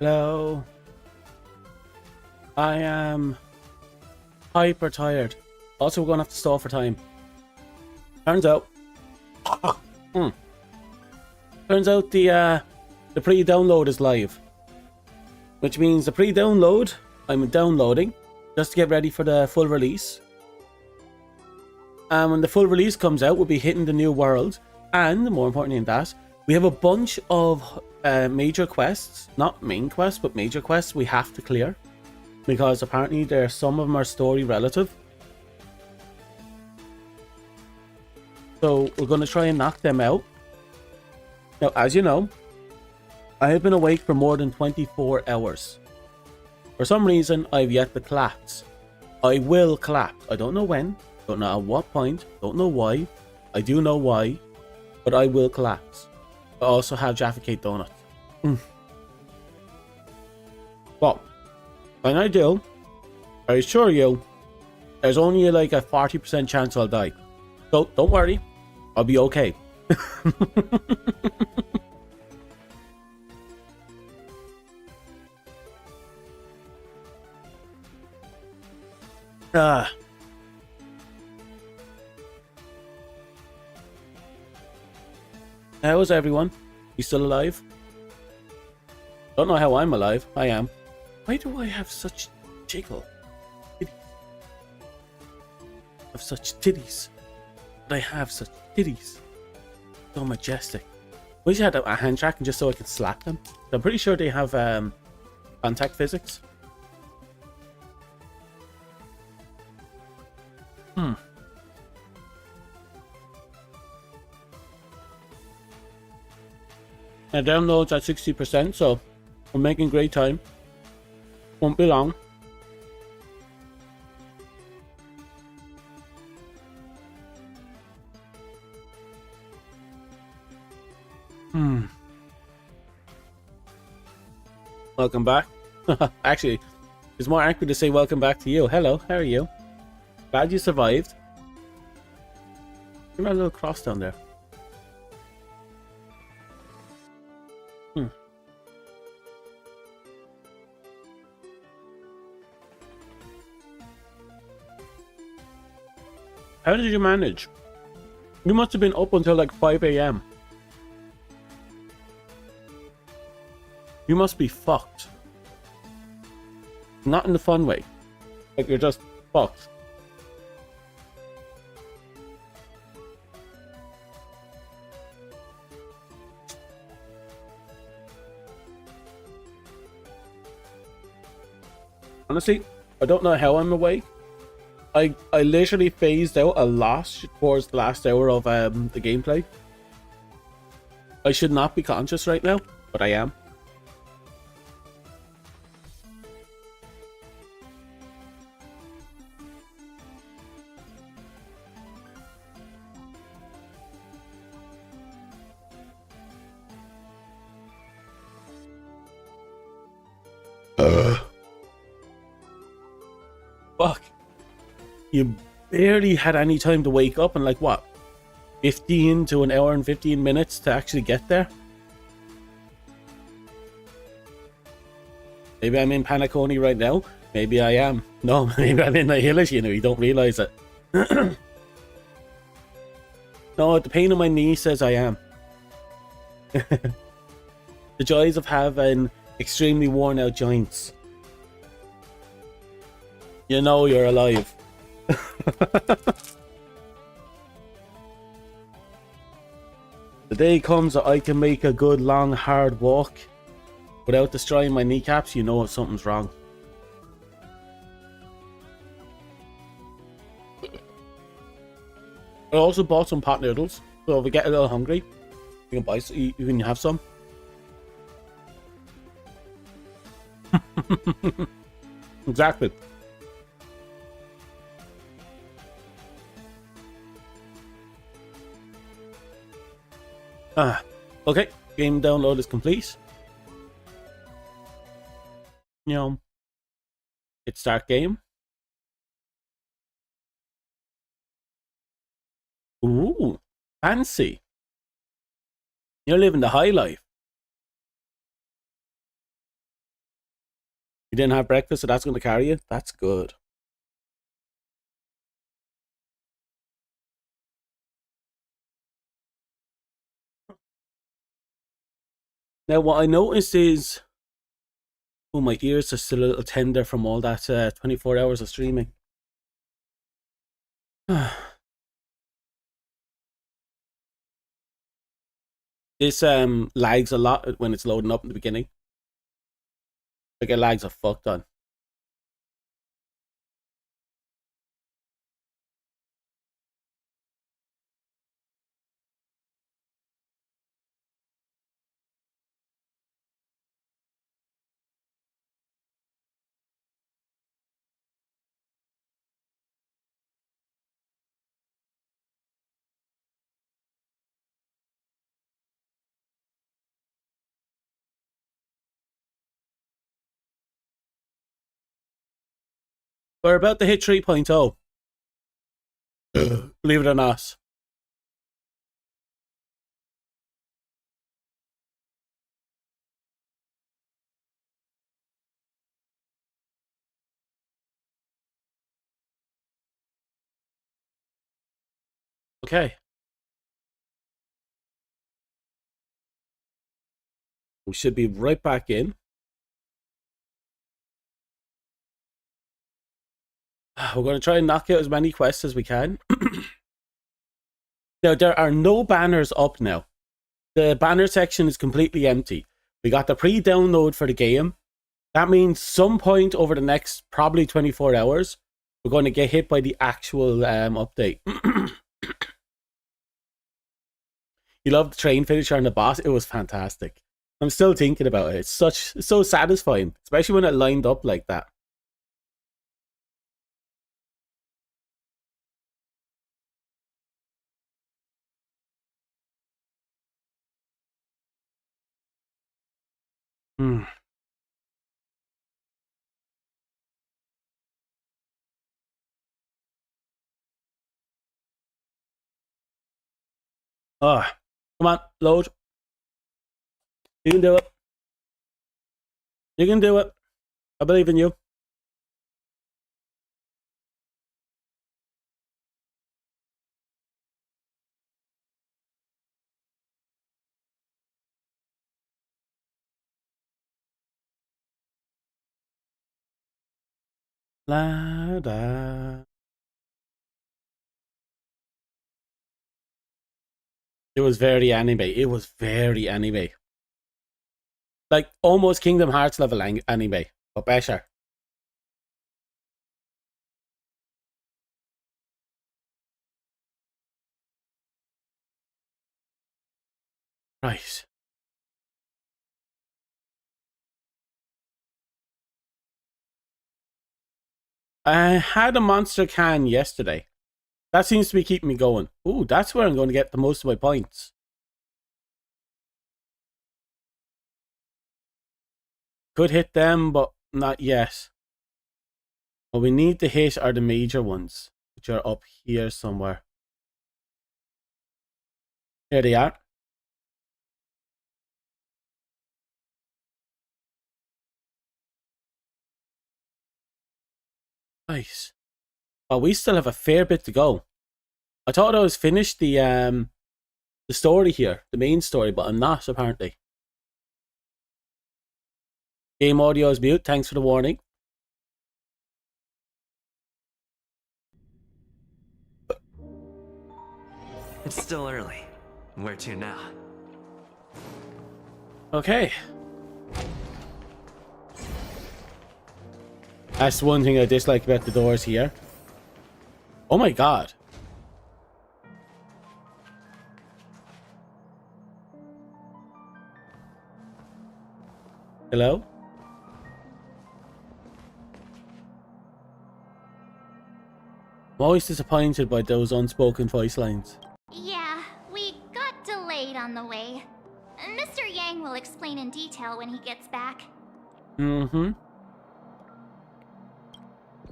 Hello. I am hyper tired. Also, we're going to have to stall for time. Turns out, turns out the pre-download is live, which means the pre-download I'm downloading just to get ready for the full release. And when the full release comes out, we'll be hitting the new world, and more importantly than that, we have a bunch of major quests, not main quests, but major quests we have to clear, because apparently some of them are story relative. So we're going to try and knock them out. Now, as you know, I have been awake for more than 24 hours. For some reason, I've yet to collapse. I will collapse. I don't know when, don't know at what point, don't know why. I do know why, but I will collapse. I also have Jaffa Cake Donut. Well, when I do, I assure you, there's only like a 40% chance I'll die. So don't worry, I'll be okay. How is everyone? You still alive? Don't know how I'm alive. I am. Why do I have such jiggle? Titties. I have such titties. But I have such titties. So majestic. Wish I had a hand tracking just so I can slap them. I'm pretty sure they have contact physics. My download's at 60%, so we're making great time. Won't be long. Welcome back. Actually, it's more accurate to say welcome back to you. Hello, how are you? Glad you survived. Give me a little cross down there. How did you manage? You must have been up until like 5 AM. You must be fucked. Not in the fun way. Like you're just fucked. Honestly, I don't know how I'm awake. I literally phased out a lot towards the last hour of the gameplay. I should not be conscious right now, but I am. Fuck. You barely had any time to wake up in like what? 15 to an hour and 15 minutes to actually get there? Maybe I'm in Panaconi right now. Maybe I am. No, maybe I'm in the Hillish, you know, you don't realize it. No, the pain in my knee says I am. The joys of having extremely worn out joints. You know you're alive. The day comes that I can make a good long hard walk without destroying my kneecaps, you know something's wrong. I also bought some pot noodles, so if we get a little hungry, you can buy. You can have some. Exactly. Okay. Game download is complete. Hit start game. Ooh, fancy. You're living the high life. You didn't have breakfast, so that's going to carry you? That's good. Now, what I noticed is... Oh, my ears are still a little tender from all that 24 hours of streaming. This lags a lot when it's loading up in the beginning. Like, it lags a fuck ton. We're about to hit 3.0. Believe it or not. Okay. We should be right back in. We're going to try and knock out as many quests as we can. Now, there are no banners up now. The banner section is completely empty. We got the pre-download for the game. That means some point over the next probably 24 hours, we're going to get hit by the actual update. You love the train finisher and the boss? It was fantastic. I'm still thinking about it. It's so satisfying, especially when it lined up like that. Hmm. Oh, come on, load. You can do it. You can do it. I believe in you. La da. It was very anime. It was very anime. Like almost Kingdom Hearts level anime, but better. Right. I had a monster can yesterday. That seems to be keeping me going. Ooh, that's where I'm going to get the most of my points. Could hit them, but not yet. What we need to hit are the major ones, which are up here somewhere. Here they are. Nice. Well, we still have a fair bit to go. I thought I was finished the story here, the main story, but I'm not apparently. Game audio is mute. Thanks for the warning. It's still early. Where to now? Okay. That's one thing I dislike about the doors here. Oh my god. Hello? I'm always disappointed by those unspoken voice lines. Yeah, we got delayed on the way. Mr. Yang will explain in detail when he gets back. Mm-hmm.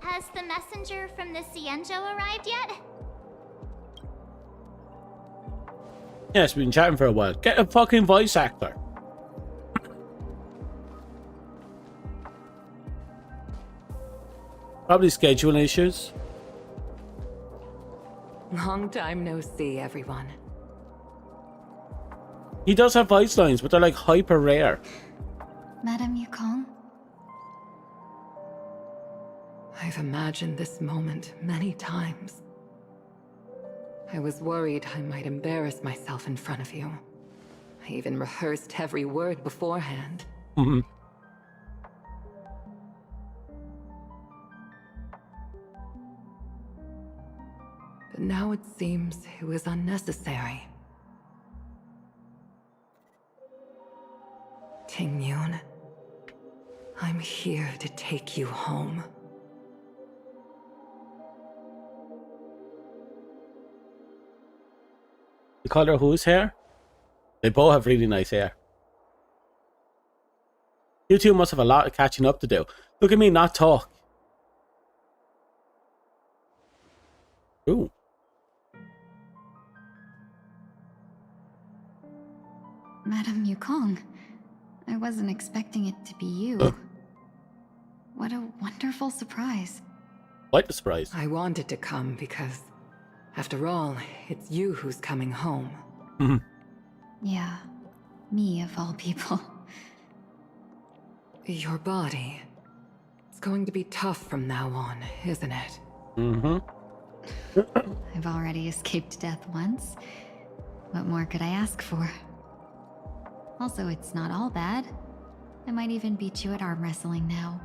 Has the messenger from the Cienjo arrived yet? Yes, we've been chatting for a while. Get a fucking voice actor. Probably scheduling issues. Long time no see, everyone. He does have voice lines, but they're like hyper rare. Madame Yukong? I've imagined this moment many times. I was worried I might embarrass myself in front of you. I even rehearsed every word beforehand. Mm-hmm. But now it seems it was unnecessary. Ting Yun, I'm here to take you home. The color whose hair? They both have really nice hair. You two must have a lot of catching up to do. Look at me not talk. Ooh. Madame Yukong, I wasn't expecting it to be you. What a wonderful surprise. Quite a surprise. I wanted to come because, after all, it's you who's coming home. Mm-hmm. Yeah, me of all people. Your body. It's going to be tough from now on, isn't it? Mm-hmm. I've already escaped death once. What more could I ask for? Also, it's not all bad. I might even beat you at arm wrestling now.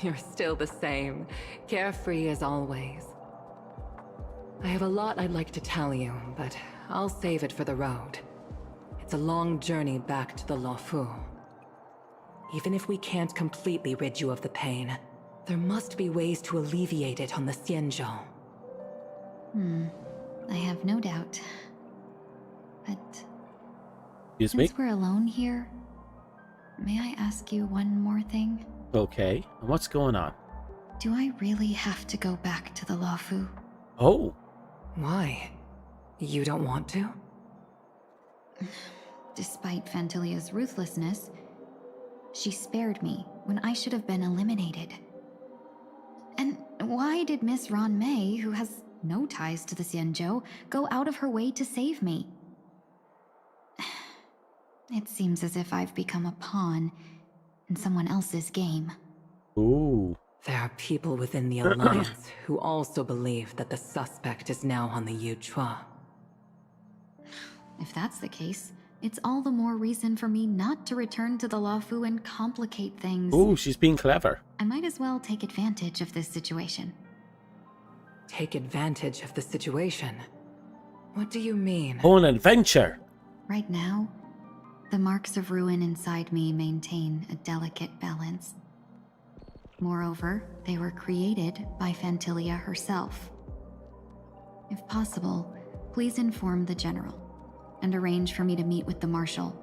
You're still the same, carefree as always. I have a lot I'd like to tell you, but I'll save it for the road. It's a long journey back to the Luofu. Even if we can't completely rid you of the pain, there must be ways to alleviate it on the Xianzhou. I have no doubt. But Excuse me? since we're alone here, may I ask you one more thing? Okay. And what's going on? Do I really have to go back to the Luofu? Oh. Why? You don't want to? Despite Fantilia's ruthlessness, she spared me when I should have been eliminated. And why did Miss Ron Mei, who has no ties to the Xianzhou, go out of her way to save me? It seems as if I've become a pawn in someone else's game. Ooh. There are people within the Alliance who also believe that the suspect is now on the Yuchua. If that's the case, it's all the more reason for me not to return to the Luofu and complicate things. Ooh, she's being clever. I might as well take advantage of this situation. Take advantage of the situation? What do you mean? Oh, an adventure. Right now, the marks of ruin inside me maintain a delicate balance. Moreover, they were created by Fantilia herself. If possible, please inform the General and arrange for me to meet with the Marshal.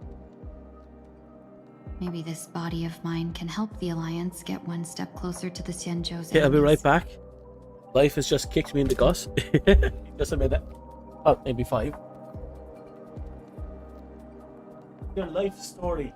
Maybe this body of mine can help the Alliance get one step closer to the Xianzhou's Yeah, I'll be enemies. right back. Life has just kicked me in the gut. Just a minute. Oh, maybe 5. Your life story.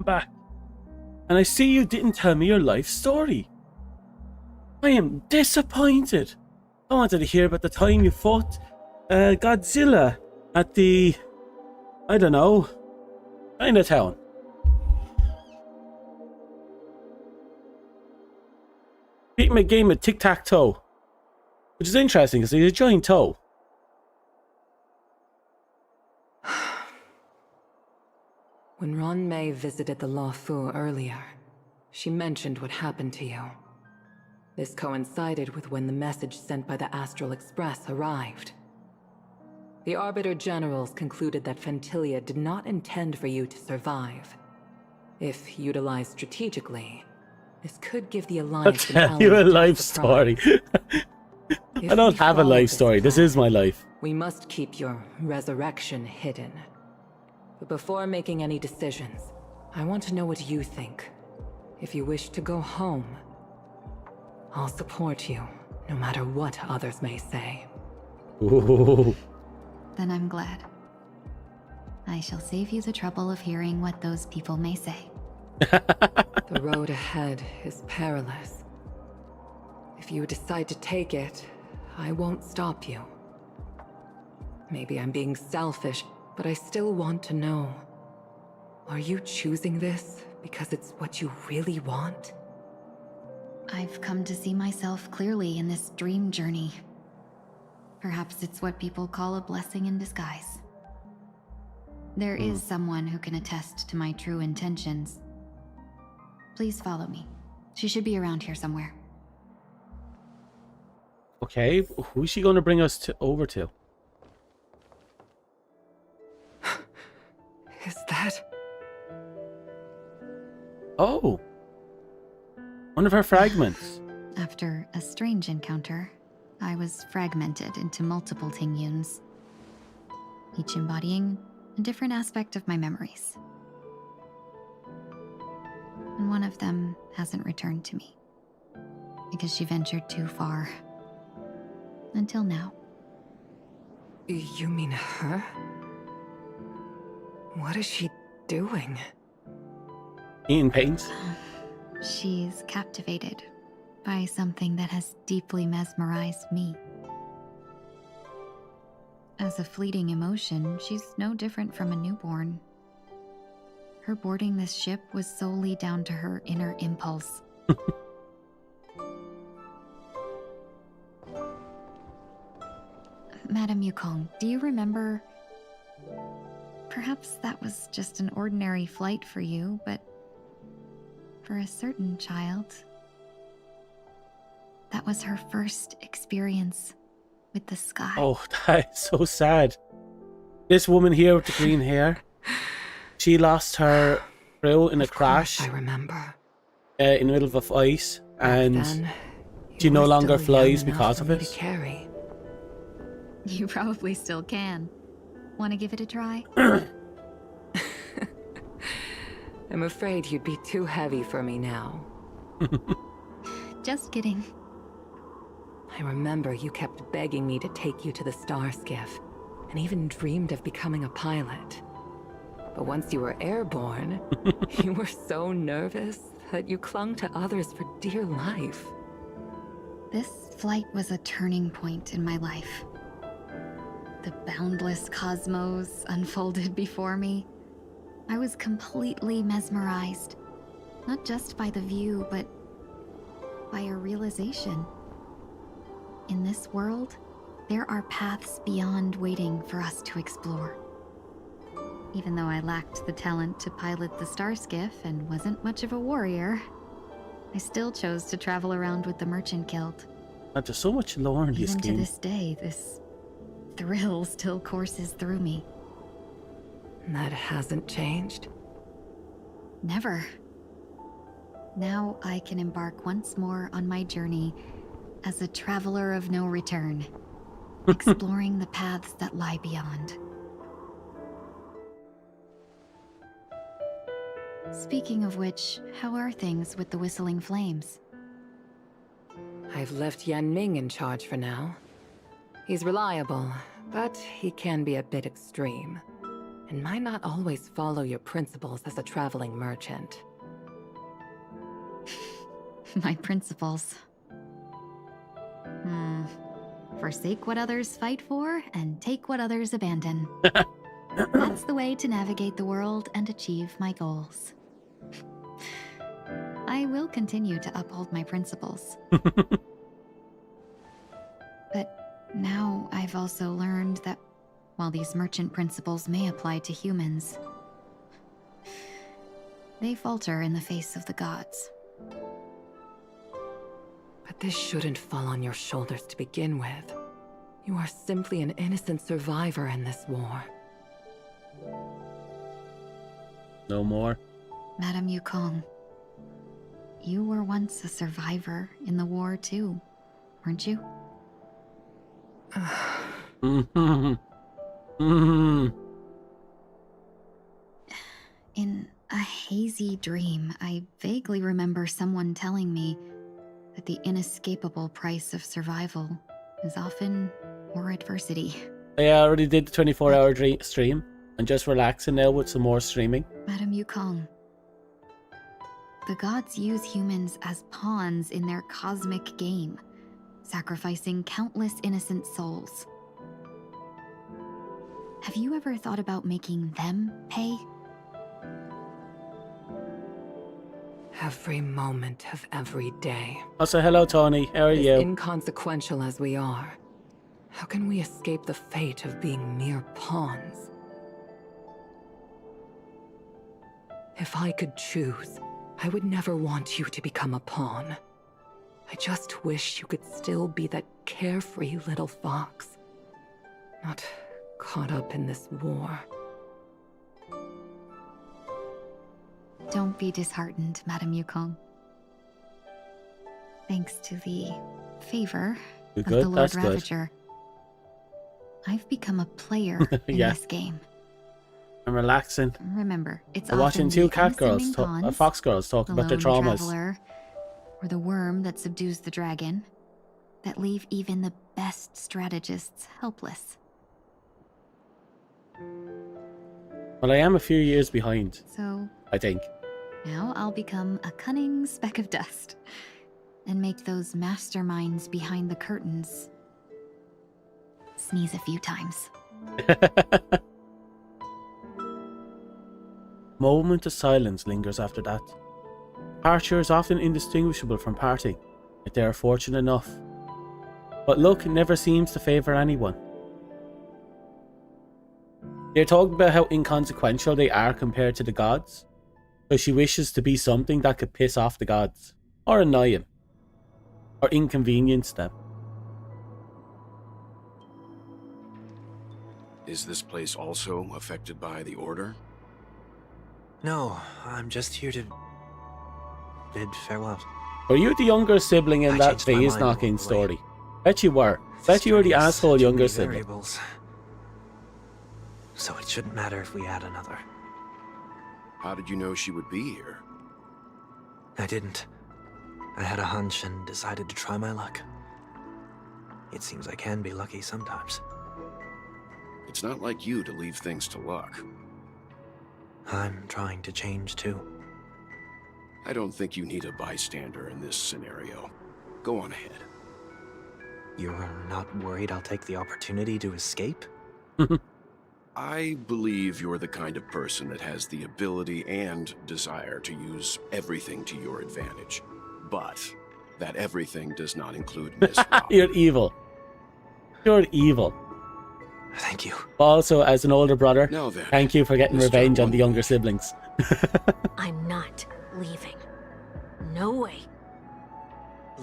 back. And I see you didn't tell me your life story. I am disappointed. I wanted to hear about the time you fought Godzilla at the, I don't know, Chinatown. Beat my game of tic-tac-toe. Which is interesting because he's a giant toe. When Ron May visited the Law Fu earlier, she mentioned what happened to you. This coincided with when the message sent by the Astral Express arrived. The Arbiter Generals concluded that Fentilia did not intend for you to survive. If utilized strategically, this could give the Alliance an Tell you a element of life surprise. story. I don't have a life story. This is my life. We must keep your resurrection hidden. But before making any decisions, I want to know what you think. If you wish to go home, I'll support you, no matter what others may say. Ooh. Then I'm glad. I shall save you the trouble of hearing what those people may say. The road ahead is perilous. If you decide to take it, I won't stop you. Maybe I'm being selfish, but I still want to know. Are you choosing this because it's what you really want? I've come to see myself clearly in this dream journey. Perhaps it's what people call a blessing in disguise. There is someone who can attest to my true intentions. Please follow me. She should be around here somewhere. Okay, who's she going to bring us over to? Is that... Oh. One of her fragments. After a strange encounter, I was fragmented into multiple Tingyuns, each embodying a different aspect of my memories. And one of them hasn't returned to me, because she ventured too far. Until now. You mean her? What is she doing? Eating paint. She's captivated by something that has deeply mesmerized me. As a fleeting emotion, she's no different from a newborn. Her boarding this ship was solely down to her inner impulse. Madame Yukong, do you remember? Perhaps that was just an ordinary flight for you, but for a certain child, that was her first experience with the sky. Oh, that is so sad. This woman here with the green hair, she lost her crew in a crash. I remember. In the middle of ice, and Then, she you no were longer still flies young enough because for of me it. to carry. You probably still can. Want to give it a try? I'm afraid you'd be too heavy for me now. Just kidding. I remember you kept begging me to take you to the star skiff, and even dreamed of becoming a pilot. But once you were airborne, you were so nervous that you clung to others for dear life. This flight was a turning point in my life. The boundless cosmos unfolded before me. I was completely mesmerized, not just by the view, but by a realization. In this world, there are paths beyond waiting for us to explore. Even though I lacked the talent to pilot the star skiff and wasn't much of a warrior, I still chose to travel around with the Merchant Guild. There's so much lore in this Even to game. this day, this thrill still courses through me. That hasn't changed. Never. Now I can embark once more on my journey as a traveler of no return, exploring the paths that lie beyond. Speaking of which, how are things with the Whistling Flames? I've left Yan Ming in charge for now. He's reliable, but he can be a bit extreme. and might not always follow your principles as a traveling merchant. My principles. Forsake what others fight for and take what others abandon. That's the way to navigate the world and achieve my goals. I will continue to uphold my principles. But now I've also learned that while these merchant principles may apply to humans, they falter in the face of the gods. But this shouldn't fall on your shoulders to begin with. You are simply an innocent survivor in this war. No more. Madame Yukong, you were once a survivor in the war too, weren't you? In a hazy dream, I vaguely remember someone telling me that the inescapable price of survival is often more adversity. I already did the 24-hour stream. I'm just relaxing now with some more streaming. Madame Yukong, the gods use humans as pawns in their cosmic game, sacrificing countless innocent souls. Have you ever thought about making them pay? Every moment of every day. Also, hello, Tony. How are As you? inconsequential as we are, how can we escape the fate of being mere pawns? If I could choose, I would never want you to become a pawn. I just wish you could still be that carefree little fox, not caught up in this war. Don't be disheartened, Madame Yukong. Thanks to the favor You of good? the Lord That's good. Ravager, I've become a player in Yeah. this game. I'm relaxing. Remember, it's I'm watching often two the cat girls, unassuming pawns, fox girls, talk the about their lone traumas. traveler, or the worm that subdues the dragon, that leave even the best strategists helpless. Well, I am a few years behind, So I think. now I'll become a cunning speck of dust and make those masterminds behind the curtains sneeze a few times. Moment of silence lingers after that. Departure is often indistinguishable from parting, if they are fortunate enough. But luck never seems to favour anyone. They're talking about how inconsequential they are compared to the gods. So she wishes to be something that could piss off the gods, or annoy him, or inconvenience them. Is this place also affected by the Order? No, I'm just here to bid farewell. Were you the younger sibling in I that changed my vase mind along knocking the way. story? Bet you were. Bet you were the There's asshole too younger many sibling. variables. So it shouldn't matter if we add another. How did you know she would be here? I didn't. I had a hunch and decided to try my luck. It seems I can be lucky sometimes. It's not like you to leave things to luck. I'm trying to change too. I don't think you need a bystander in this scenario. Go on ahead. You're not worried I'll take the opportunity to escape? I believe you're the kind of person that has the ability and desire to use everything to your advantage. But that everything does not include misrule. You're evil. You're evil. Thank you. Also, as an older brother, Now then, thank you for getting Mr. revenge on the One younger Week. siblings. I'm not leaving. No way.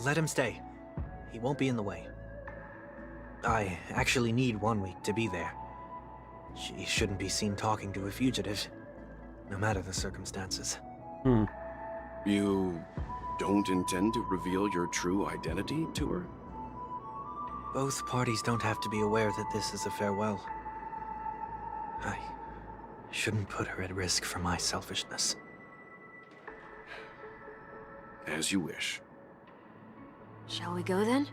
Let him stay. He won't be in the way. I actually need 1 week to be there. She shouldn't be seen talking to a fugitive, no matter the circumstances. You don't intend to reveal your true identity to her? Both parties don't have to be aware that this is a farewell. I shouldn't put her at risk for my selfishness. As you wish. Shall we go then?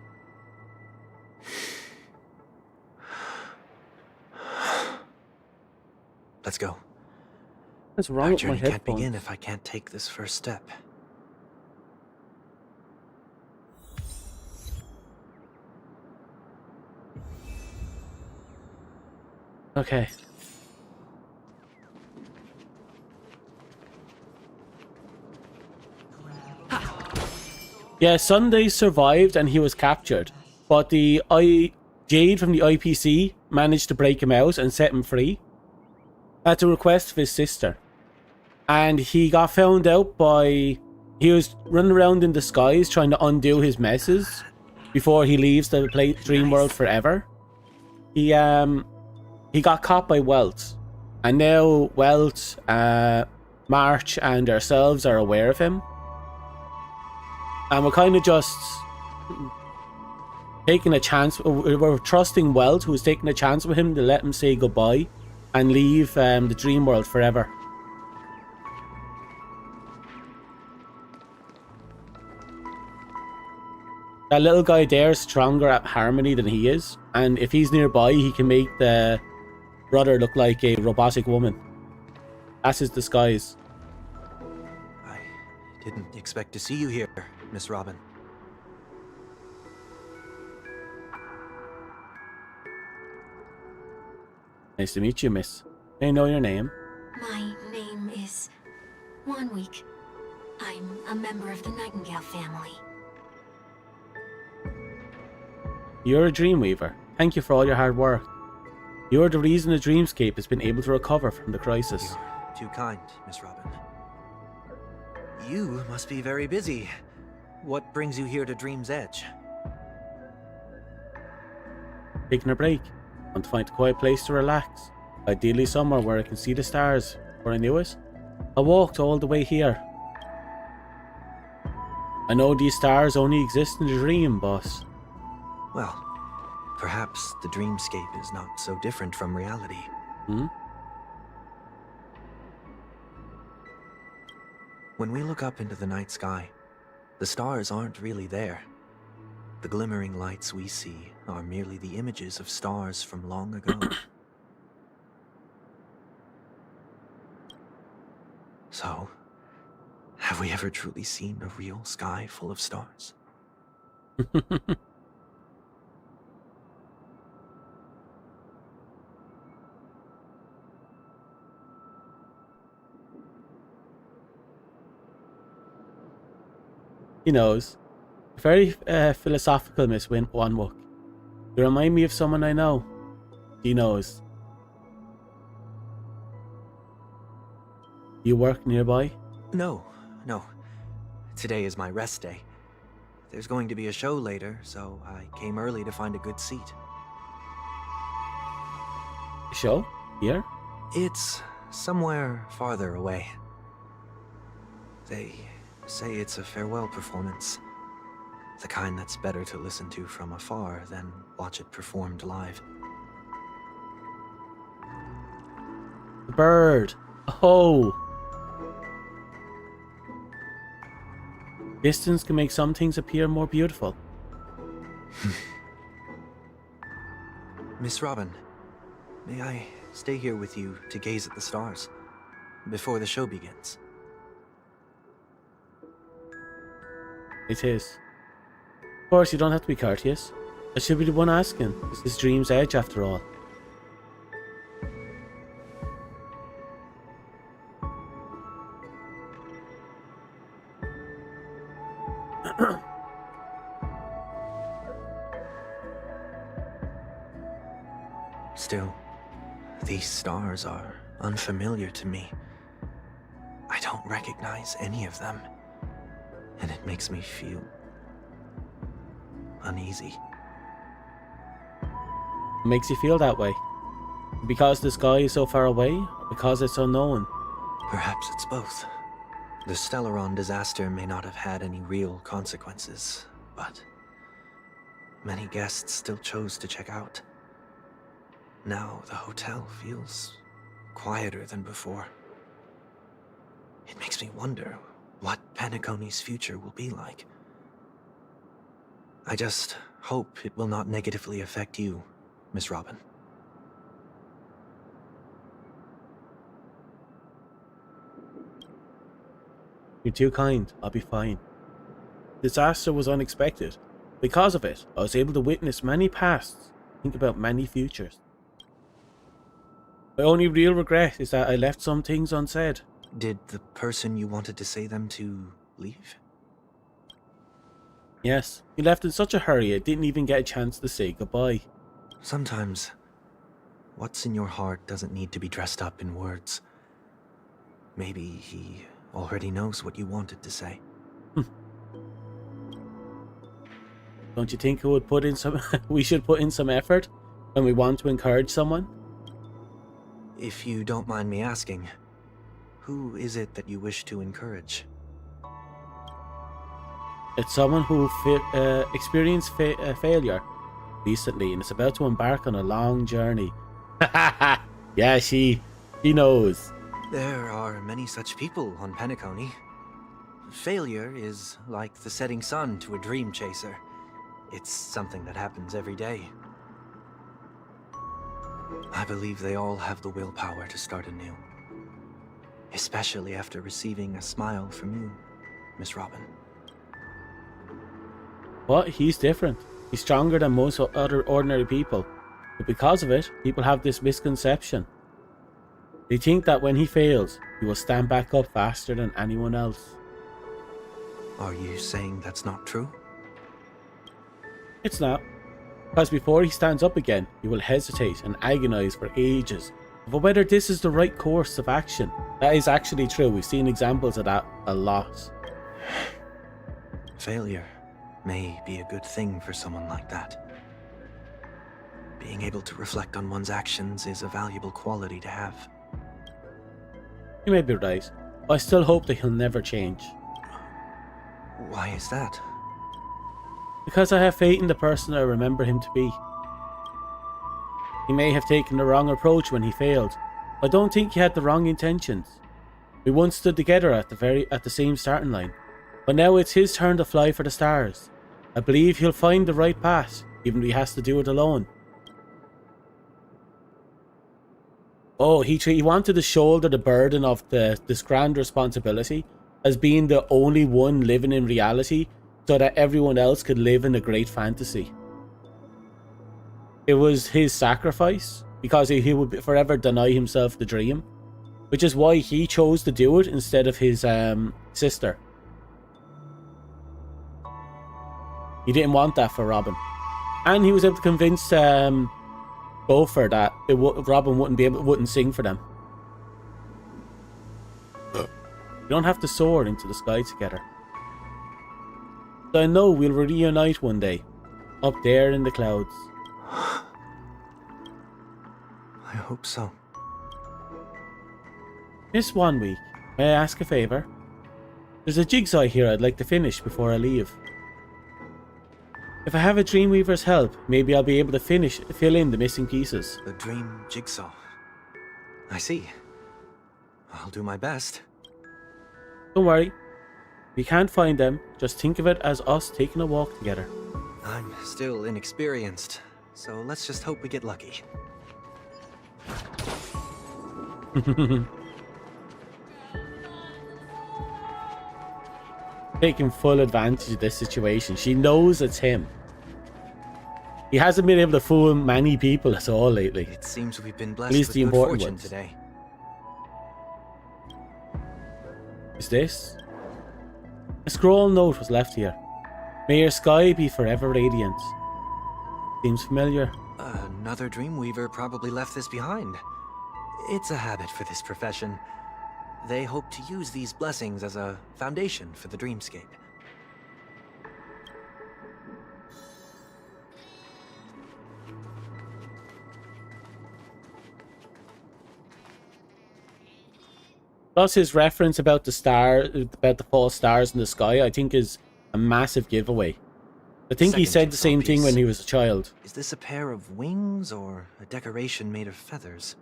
Let's go. What's wrong Our with my journey can't headphones? begin if I can't take this first step. Okay. Yeah, Sunday survived and he was captured, but Jade from the IPC managed to break him out and set him free at the request of his sister. And he got found out by... He was running around in disguise trying to undo his messes before he leaves the dream world forever. He got caught by Welt, and now Welt, March, and ourselves are aware of him. And we're kind of just taking a chance. We're trusting Welt, who's taking a chance with him to let him say goodbye and leave the dream world forever. That little guy there is stronger at harmony than he is, and if he's nearby, he can make the brother look like a robotic woman. That's his disguise. I didn't expect to see you here, Miss Robin. Nice to meet you, miss. May I know your name? My name is Wanweek. I'm a member of the Nightingale family. You're a Dreamweaver. Thank you for all your hard work. You're the reason the Dreamscape has been able to recover from the crisis. You're too kind, Miss Robin. You must be very busy. What brings you here to Dream's Edge? Taking a break. Want to find a quiet place to relax. Ideally somewhere where I can see the stars. Before I knew it, I walked all the way here. I know these stars only exist in the dream, boss. Well, perhaps the dreamscape is not so different from reality. Hmm? When we look up into the night sky, the stars aren't really there. The glimmering lights we see are merely the images of stars from long ago. So, have we ever truly seen a real sky full of stars? He knows. Very philosophical, Miss Wanwook. You remind me of someone I know. He knows. You work nearby? No. Today is my rest day. There's going to be a show later, so I came early to find a good seat. Show? Here? It's somewhere farther away. They say it's a farewell performance. The kind that's better to listen to from afar than watch it performed live. The bird. Oh. Distance can make some things appear more beautiful. Miss Robin, may I stay here with you to gaze at the stars before the show begins? It is. Of course, you don't have to be courteous. I should be the one asking. This is Dream's Edge, after all. Still, these stars are unfamiliar to me. I don't recognize any of them, and it makes me feel uneasy. What makes you feel that way? Because the sky is so far away? Or because it's unknown? Perhaps it's both. The Stellaron disaster may not have had any real consequences, but many guests still chose to check out. Now the hotel feels quieter than before. It makes me wonder what Penacony's future will be like. I just hope it will not negatively affect you, Miss Robin. You're too kind. I'll be fine. Disaster was unexpected. Because of it, I was able to witness many pasts, think about many futures. My only real regret is that I left some things unsaid. Did the person you wanted to say them to leave? Yes, he left in such a hurry I didn't even get a chance to say goodbye. Sometimes, what's in your heart doesn't need to be dressed up in words. Maybe he already knows what you wanted to say. Don't you think we should put in some effort when we want to encourage someone? If you don't mind me asking, who is it that you wish to encourage? It's someone who experienced failure recently and is about to embark on a long journey. Yeah, she knows. There are many such people on Penacony. Failure is like the setting sun to a dream chaser. It's something that happens every day. I believe they all have the willpower to start anew. Especially after receiving a smile from you, Miss Robin. What? He's different. He's stronger than most other ordinary people. But because of it, people have this misconception. They think that when he fails, he will stand back up faster than anyone else. Are you saying that's not true? It's not. Because before he stands up again, he will hesitate and agonize for ages over whether this is the right course of action. That is actually true. We've seen examples of that a lot. Failure may be a good thing for someone like that. Being able to reflect on one's actions is a valuable quality to have. You may be right. But I still hope that he'll never change. Why is that? Because I have faith in the person I remember him to be. He may have taken the wrong approach when he failed. I don't think he had the wrong intentions. We once stood together at the same starting line. But now it's his turn to fly for the stars. I believe he'll find the right path, even if he has to do it alone. Oh, he wanted to shoulder the burden of this grand responsibility as being the only one living in reality, so that everyone else could live in a great fantasy. It was his sacrifice, because he would forever deny himself the dream, which is why he chose to do it instead of his sister. He didn't want that for Robin. And he was able to convince Gopher that Robin wouldn't sing for them. You don't have to soar into the sky together. So I know we'll reunite one day, up there in the clouds. I hope so. Miss 1 week, may I ask a favour? There's a jigsaw here I'd like to finish before I leave. If I have a Dreamweaver's help, maybe I'll be able to fill in the missing pieces. The dream jigsaw. I see. I'll do my best. Don't worry. If you can't find them, just think of it as us taking a walk together. I'm still inexperienced, so let's just hope we get lucky. Taking full advantage of this situation. She knows it's him. He hasn't been able to fool many people at all lately. It seems we've been blessed At least with the good important fortune ones. today. Is this? A scroll note was left here. May your sky be forever radiant. Seems familiar. Another Dreamweaver probably left this behind. It's a habit for this profession. They hope to use these blessings as a foundation for the dreamscape. Plus his reference about the false stars in the sky, I think is a massive giveaway. I think he said the same thing when he was a child. Is this a pair of wings or a decoration made of feathers?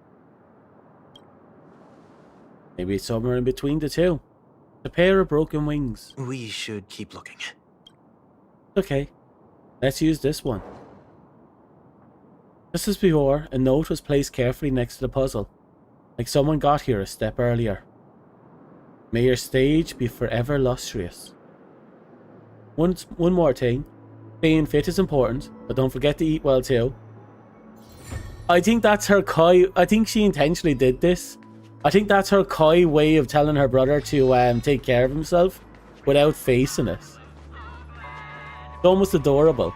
Maybe it's somewhere in between the two. A pair of broken wings. We should keep looking. Okay, let's use this one. Just as before, a note was placed carefully next to the puzzle, like someone got here a step earlier. May your stage be forever lustrous. One more thing. Staying fit is important, but don't forget to eat well too. I think that's her coy. I think she intentionally did this. I think that's her coy way of telling her brother to take care of himself without facing it. It's almost adorable.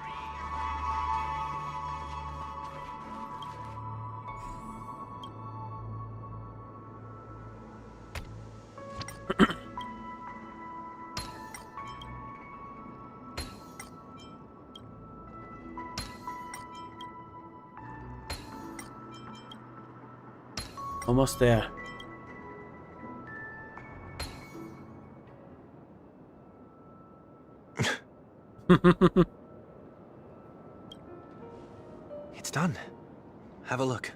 Almost there. It's done. Have a look.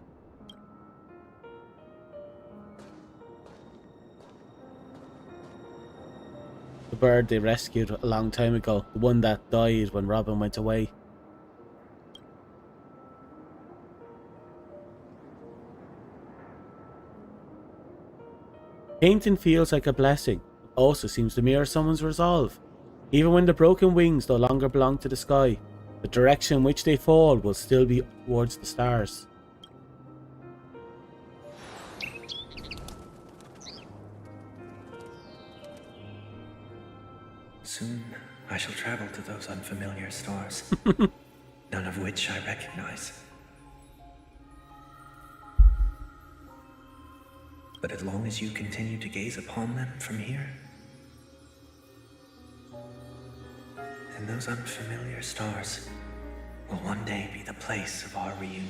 The bird they rescued a long time ago. The one that died when Robin went away. Painting feels like a blessing. It also seems to mirror someone's resolve. Even when the broken wings no longer belong to the sky, the direction in which they fall will still be towards the stars. Soon, I shall travel to those unfamiliar stars, none of which I recognize. But as long as you continue to gaze upon them from here, then those unfamiliar stars will one day be the place of our reunion.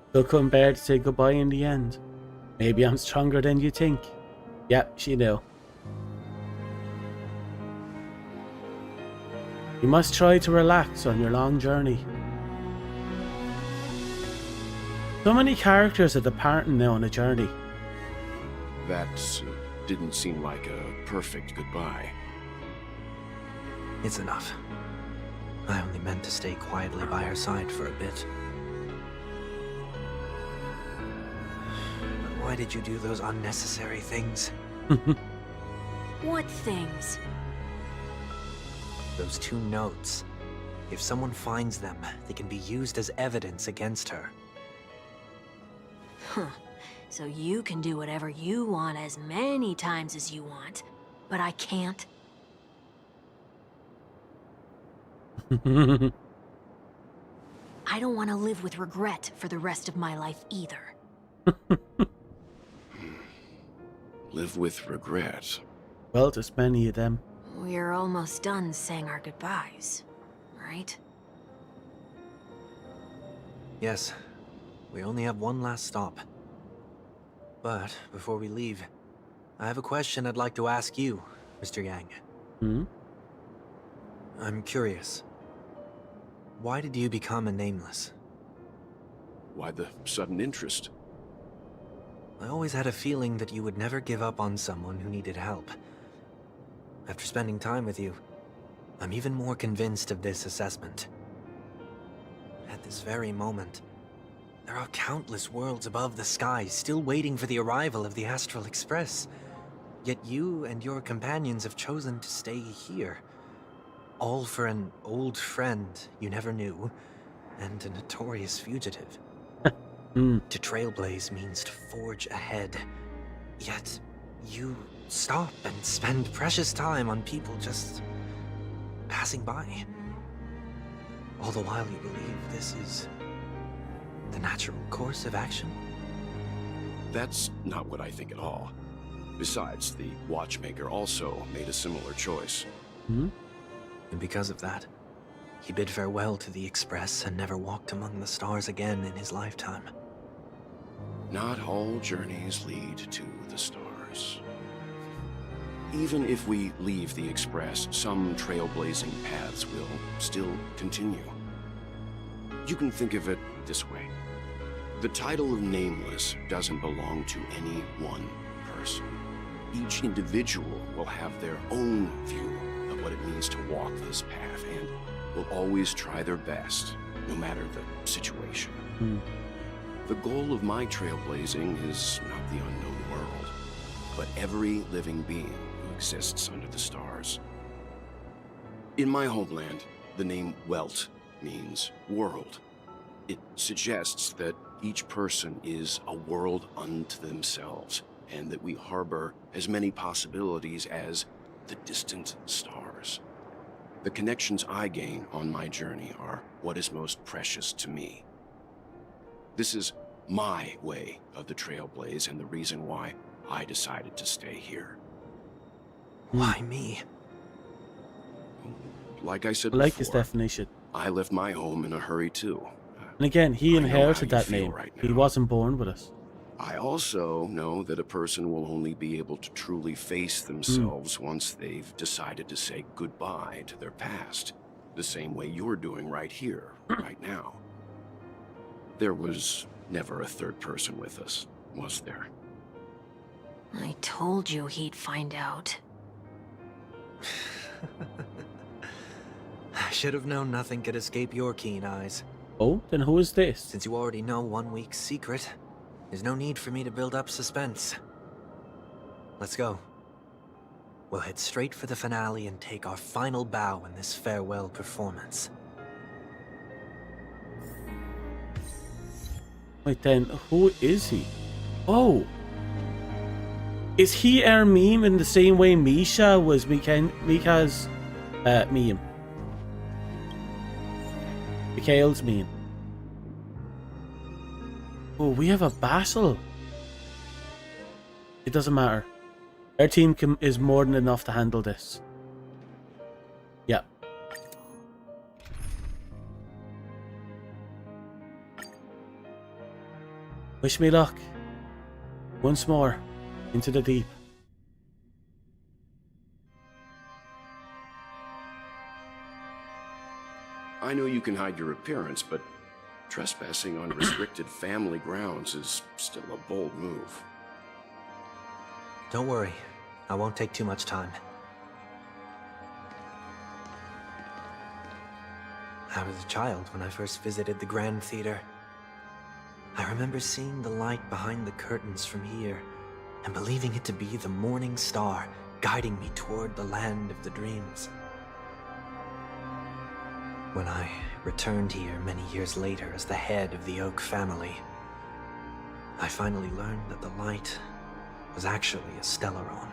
Still couldn't bear to say goodbye in the end. Maybe I'm stronger than you think. Yep, she knew. You must try to relax on your long journey. So many characters are departing now on a journey. That didn't seem like a perfect goodbye. It's enough. I only meant to stay quietly by her side for a bit. But why did you do those unnecessary things? What things? Those 2 notes. If someone finds them, they can be used as evidence against her. Huh. So you can do whatever you want as many times as you want, but I can't? I don't want to live with regret for the rest of my life either. Live with regret. Well, there's many of them. We're almost done saying our goodbyes, right? Yes. We only have one last stop. But before we leave, I have a question I'd like to ask you, Mr. Yang. Hmm? I'm curious. Why did you become a nameless? Why the sudden interest? I always had a feeling that you would never give up on someone who needed help. After spending time with you, I'm even more convinced of this assessment. At this very moment, there are countless worlds above the sky still waiting for the arrival of the Astral Express. Yet you and your companions have chosen to stay here. All for an old friend you never knew, and a notorious fugitive. To trailblaze means to forge ahead. Yet, you stop and spend precious time on people just passing by. All the while you believe this is the natural course of action? That's not what I think at all. Besides, the watchmaker also made a similar choice. Hmm? And because of that, he bid farewell to the Express and never walked among the stars again in his lifetime. Not all journeys lead to the stars. Even if we leave the Express, some trailblazing paths will still continue. You can think of it this way. The title of Nameless doesn't belong to any one person. Each individual will have their own view of what it means to walk this path and will always try their best, no matter the situation. The goal of my trailblazing is not the unknown world, but every living being who exists under the stars. In my homeland, the name Welt means world. It suggests that each person is a world unto themselves, and that we harbor as many possibilities as the distant stars. The connections I gain on my journey are what is most precious to me. This is my way of the Trailblaze and the reason why I decided to stay here. Why me? Like I said I like before, this definition. I left my home in a hurry too. And again, he I know inherited how you that feel name. right He now. wasn't born with us. I also know that a person will only be able to truly face themselves once they've decided to say goodbye to their past, the same way you're doing right here, right now. There was never a third person with us, was there? I told you he'd find out. I should have known nothing could escape your keen eyes. Oh, then who is this? Since you already know 1 week's secret, there's no need for me to build up suspense. Let's go. We'll head straight for the finale and take our final bow in this farewell performance. Wait, then, who is he? Oh! Is he our meme in the same way Misha was Mika's meme? Mikhail's meme. Oh, we have a battle. It doesn't matter. Our team is more than enough to handle this. Yeah. Wish me luck. Once more, into the deep. I know you can hide your appearance, but trespassing on restricted family grounds is still a bold move. Don't worry, I won't take too much time. I was a child when I first visited the Grand Theater. I remember seeing the light behind the curtains from here and believing it to be the morning star guiding me toward the land of the dreams. When I returned here many years later as the head of the Oak family, I finally learned that the light was actually a Stellaron.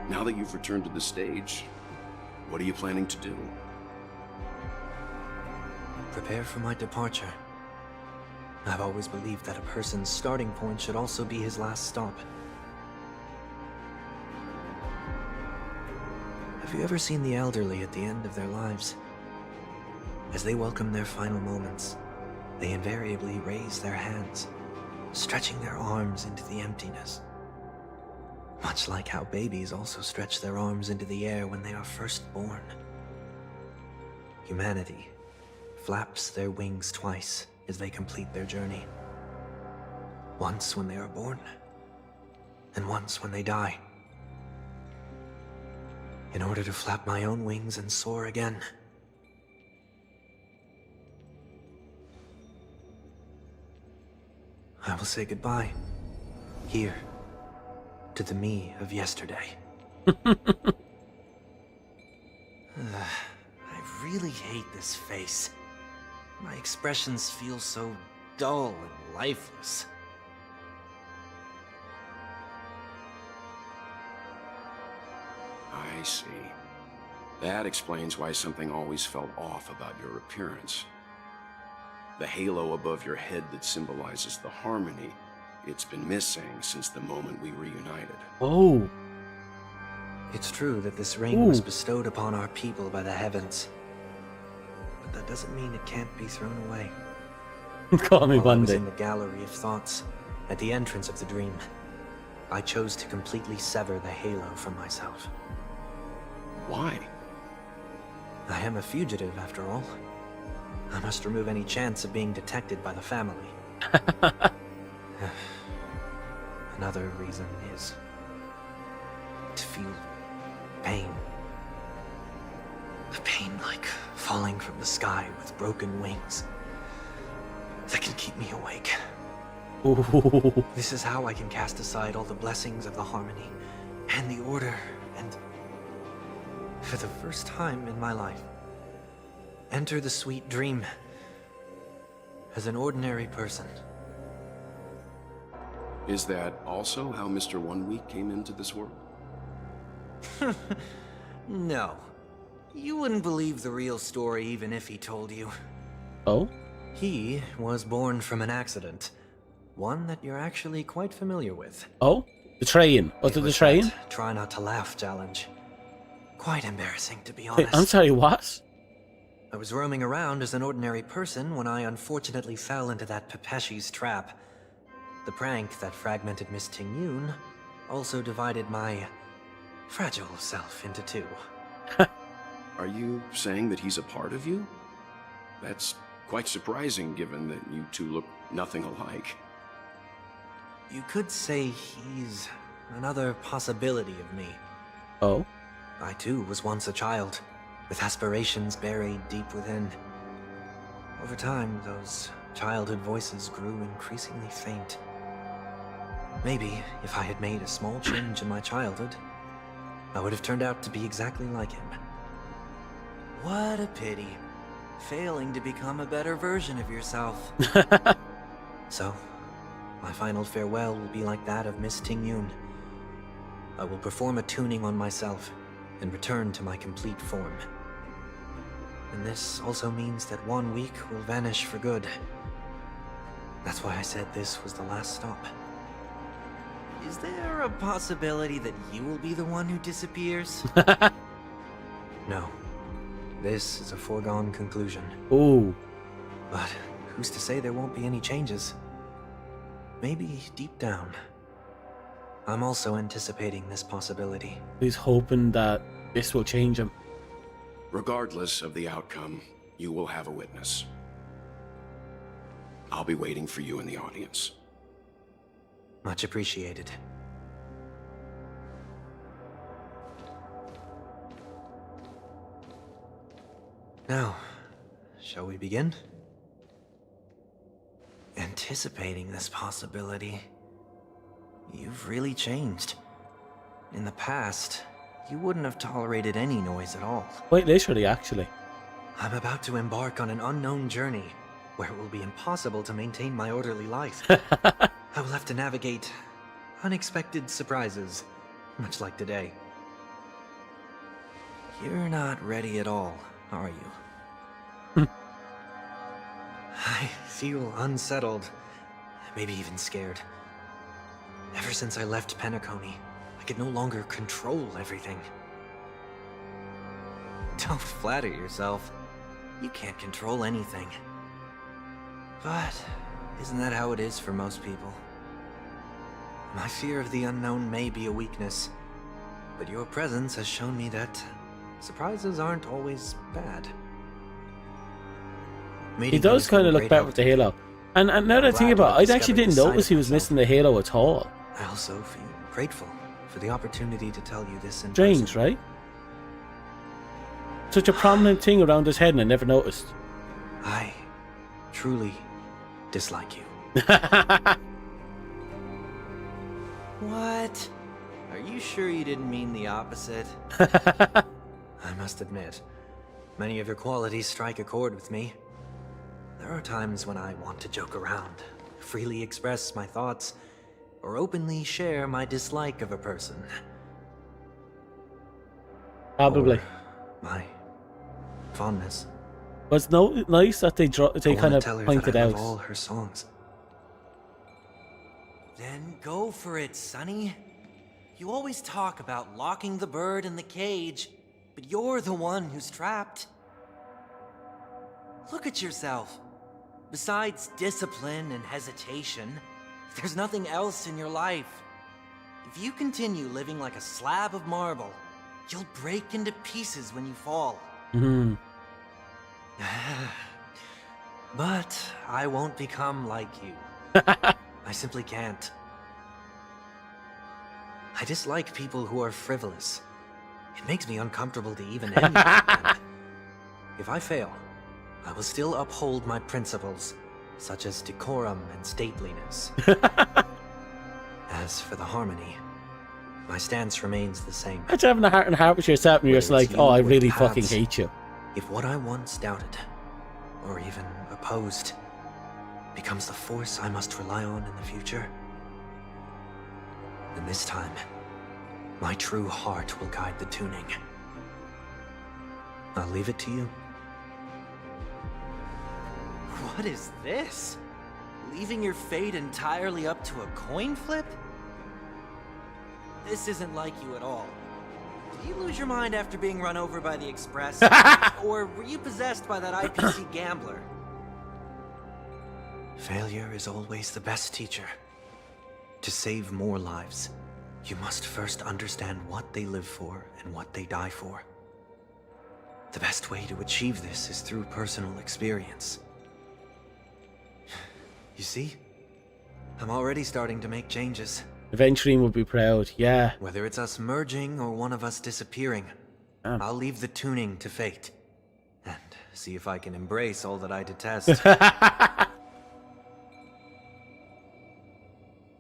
Now that you've returned to the stage, what are you planning to do? Prepare for my departure. I've always believed that a person's starting point should also be his last stop. Have you ever seen the elderly at the end of their lives? As they welcome their final moments, they invariably raise their hands, stretching their arms into the emptiness. Much like how babies also stretch their arms into the air when they are first born. Humanity flaps their wings twice as they complete their journey. Once when they are born, and once when they die. In order to flap my own wings and soar again. I will say goodbye, here, to the me of yesterday. I really hate this face. My expressions feel so dull and lifeless. I see. That explains why something always felt off about your appearance. The halo above your head that symbolizes the harmony, it's been missing since the moment we reunited. Oh. It's true that this ring was bestowed upon our people by the heavens. But that doesn't mean it can't be thrown away. Call me While I was Monday. in the gallery of thoughts, at the entrance of the dream, I chose to completely sever the halo from myself. Why? I am a fugitive, after all. I must remove any chance of being detected by the family. Another reason is to feel pain. A pain like falling from the sky with broken wings that can keep me awake. Ooh. This is how I can cast aside all the blessings of the harmony and the order and, for the first time in my life, enter the sweet dream as an ordinary person. Is that also how Mr. 1 Week came into this world? No. You wouldn't believe the real story even if he told you. Oh? He was born from an accident. One that you're actually quite familiar with. Oh? The train. Was it the train? that try not to laugh challenge. Quite embarrassing, to be Wait, honest. I'm sorry, what? I was roaming around as an ordinary person when I unfortunately fell into that Pepeshi's trap. The prank that fragmented Miss Ting-Yun also divided my fragile self into two. Are you saying that he's a part of you? That's quite surprising given that you two look nothing alike. You could say he's another possibility of me. Oh? I too was once a child, with aspirations buried deep within. Over time, those childhood voices grew increasingly faint. Maybe if I had made a small change in my childhood, I would have turned out to be exactly like him. What a pity. Failing to become a better version of yourself. So, my final farewell will be like that of Miss Ting-Yun. I will perform a tuning on myself and return to my complete form. And this also means that 1 week will vanish for good. That's why I said this was the last stop. Is there a possibility that you will be the one who disappears? No. This is a foregone conclusion. Ooh. But who's to say there won't be any changes? Maybe deep down, I'm also anticipating this possibility. He's hoping that this will change him. Regardless of the outcome, you will have a witness. I'll be waiting for you in the audience. Much appreciated. Now, shall we begin? Anticipating this possibility, you've really changed. In the past, you wouldn't have tolerated any noise at all. Quite literally, actually. I'm about to embark on an unknown journey, where it will be impossible to maintain my orderly life. I will have to navigate unexpected surprises, much like today. You're not ready at all, are you? I feel unsettled, maybe even scared. Ever since I left Penacony, I could no longer control everything. Don't flatter yourself. You can't control anything. But isn't that how it is for most people? My fear of the unknown may be a weakness, but your presence has shown me that surprises aren't always bad. He does kind of look better with the halo. And now that I think about it, I actually didn't notice he was missing the halo at all. I also feel grateful for the opportunity to tell you this in Strange, person. right? Such a prominent thing around his head and I never noticed. I truly dislike you. What? Are you sure you didn't mean the opposite? I must admit, many of your qualities strike a chord with me. There are times when I want to joke around, freely express my thoughts, or openly share my dislike of a person. Probably. Or my fondness. But it's nice that they I kind wanna of tell her pointed that I out. love all her songs. Then go for it, Sonny. You always talk about locking the bird in the cage, but you're the one who's trapped. Look at yourself. Besides discipline and hesitation, there's nothing else in your life. If you continue living like a slab of marble, you'll break into pieces when you fall. Mhm. But I won't become like you. I simply can't. I dislike people who are frivolous. It makes me uncomfortable to even end them. If I fail, I will still uphold my principles, such as decorum and stateliness. As for the harmony, my stance remains the same. It's having a heart and heart with yourself, and you're just like, oh, I really fucking paths. hate you. If what I once doubted, or even opposed, becomes the force I must rely on in the future, then this time, my true heart will guide the tuning. I'll leave it to you. What is this? Leaving your fate entirely up to a coin flip? This isn't like you at all. Did you lose your mind after being run over by the express? Or were you possessed by that IPC gambler? Failure is always the best teacher. To save more lives, you must first understand what they live for and what they die for. The best way to achieve this is through personal experience. You see? I'm already starting to make changes. Eventually would be proud, yeah. Whether it's us merging or one of us disappearing, I'll leave the tuning to fate. And see if I can embrace all that I detest.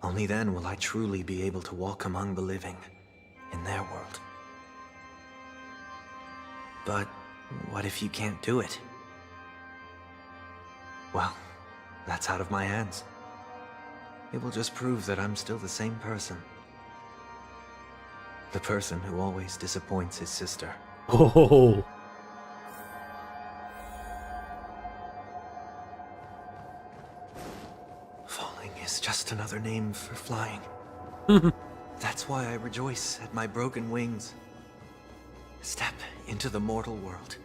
Only then will I truly be able to walk among the living in their world. But what if you can't do it? Well, that's out of my hands. It will just prove that I'm still the same person. The person who always disappoints his sister. Oh. Falling is just another name for flying. That's why I rejoice at my broken wings. Step into the mortal world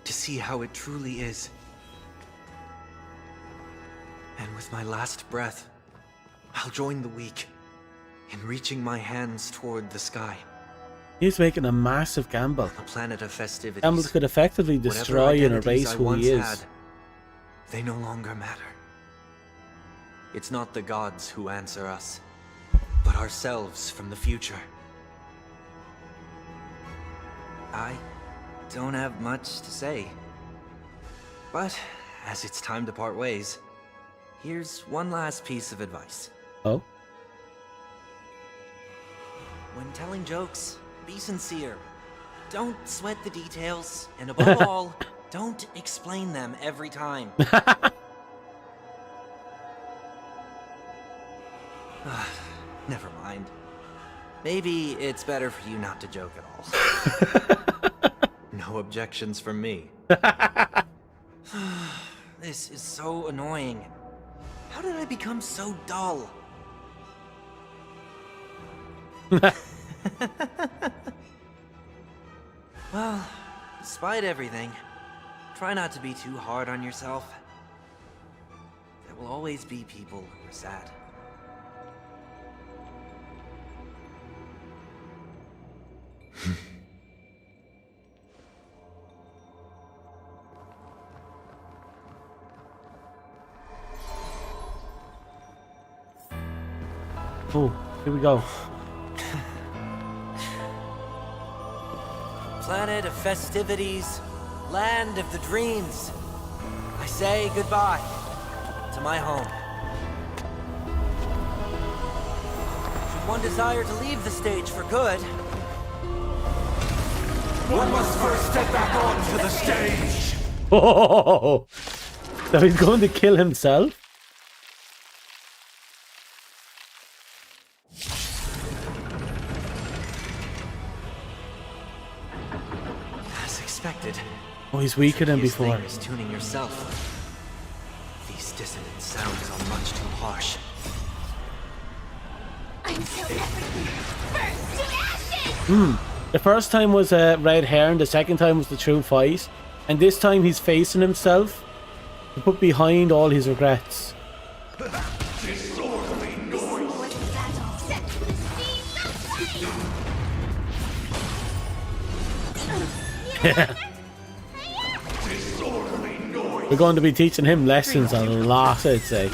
to see how it truly is. And with my last breath, I'll join the weak in reaching my hands toward the sky. He's making a massive gamble. A planet of festivities. Gambles could effectively destroy and erase who he is. Had, they no longer matter. It's not the gods who answer us, but ourselves from the future. I don't have much to say. But as it's time to part ways, here's one last piece of advice. Oh? When telling jokes, be sincere. Don't sweat the details, and above all, don't explain them every time. Never mind. Maybe it's better for you not to joke at all. No objections from me. This is so annoying. How did I become so dull? Well, despite everything, try not to be too hard on yourself. There will always be people who are sad. Oh, here we go. Planet of festivities, land of the dreams. I say goodbye to my home. Should one desire to leave the stage for good, one must first step back onto the stage. Oh, so he's going to kill himself? as expected. Oh, he's weaker than Trickiest before. thing is tuning yourself. These dissonant sounds are much too harsh. Until everything burns to ashes! The first time was red hair, and the second time was the true fight. And this time he's facing himself to put behind all his regrets. Disorderly noise. Set to the speed of light! Disorderly noise. We're going to be teaching him lessons a lot, I'd say.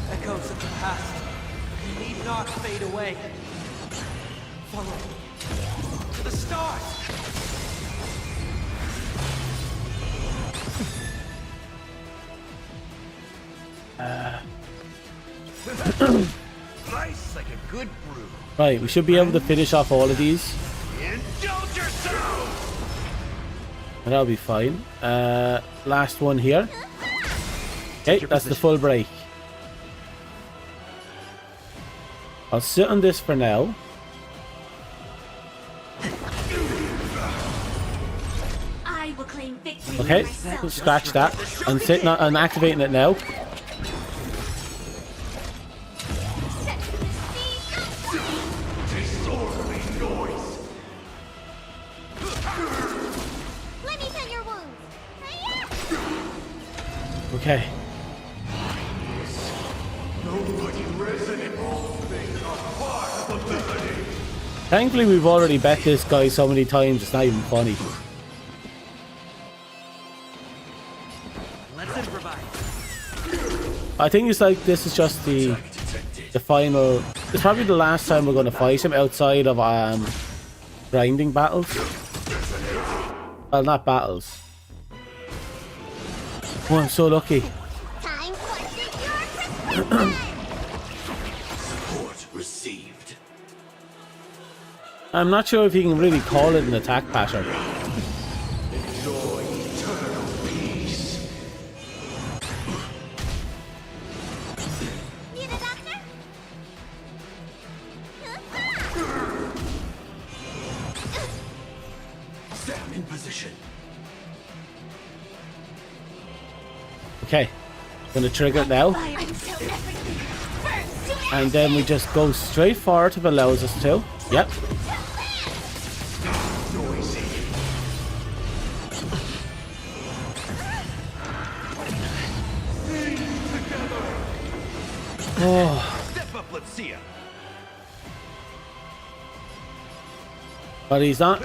Echoes of the past need not fade away. Follow to the stars. Nice like a good brew. Right, we should be able to finish off all of these. Indulge yourself! And that'll be fine. Last one here. Okay, that's the full break. I'll sit on this for now. I will claim victory Okay, myself. scratch that. I'm sitting on, I'm activating it now. Disorderly noise. Let me tend your wounds. Okay. Nobody resonant. All things are part of ability. Thankfully, we've already bet this guy so many times, it's not even funny. Let's improvise. I think it's like this is just the final. It's probably the last time we're going to fight him outside of grinding battles. Well, not battles. Oh, I'm so lucky. Time for your prescription. Support received. I'm not sure if you can really call it an attack pattern. Enjoy eternal peace. Need a doctor? Stand in position. Okay, gonna trigger it now, Until everything burns to and then we just go straight forward if it allows us to. Yep. Noisy. Oh, Step up, let's see ya. but he's not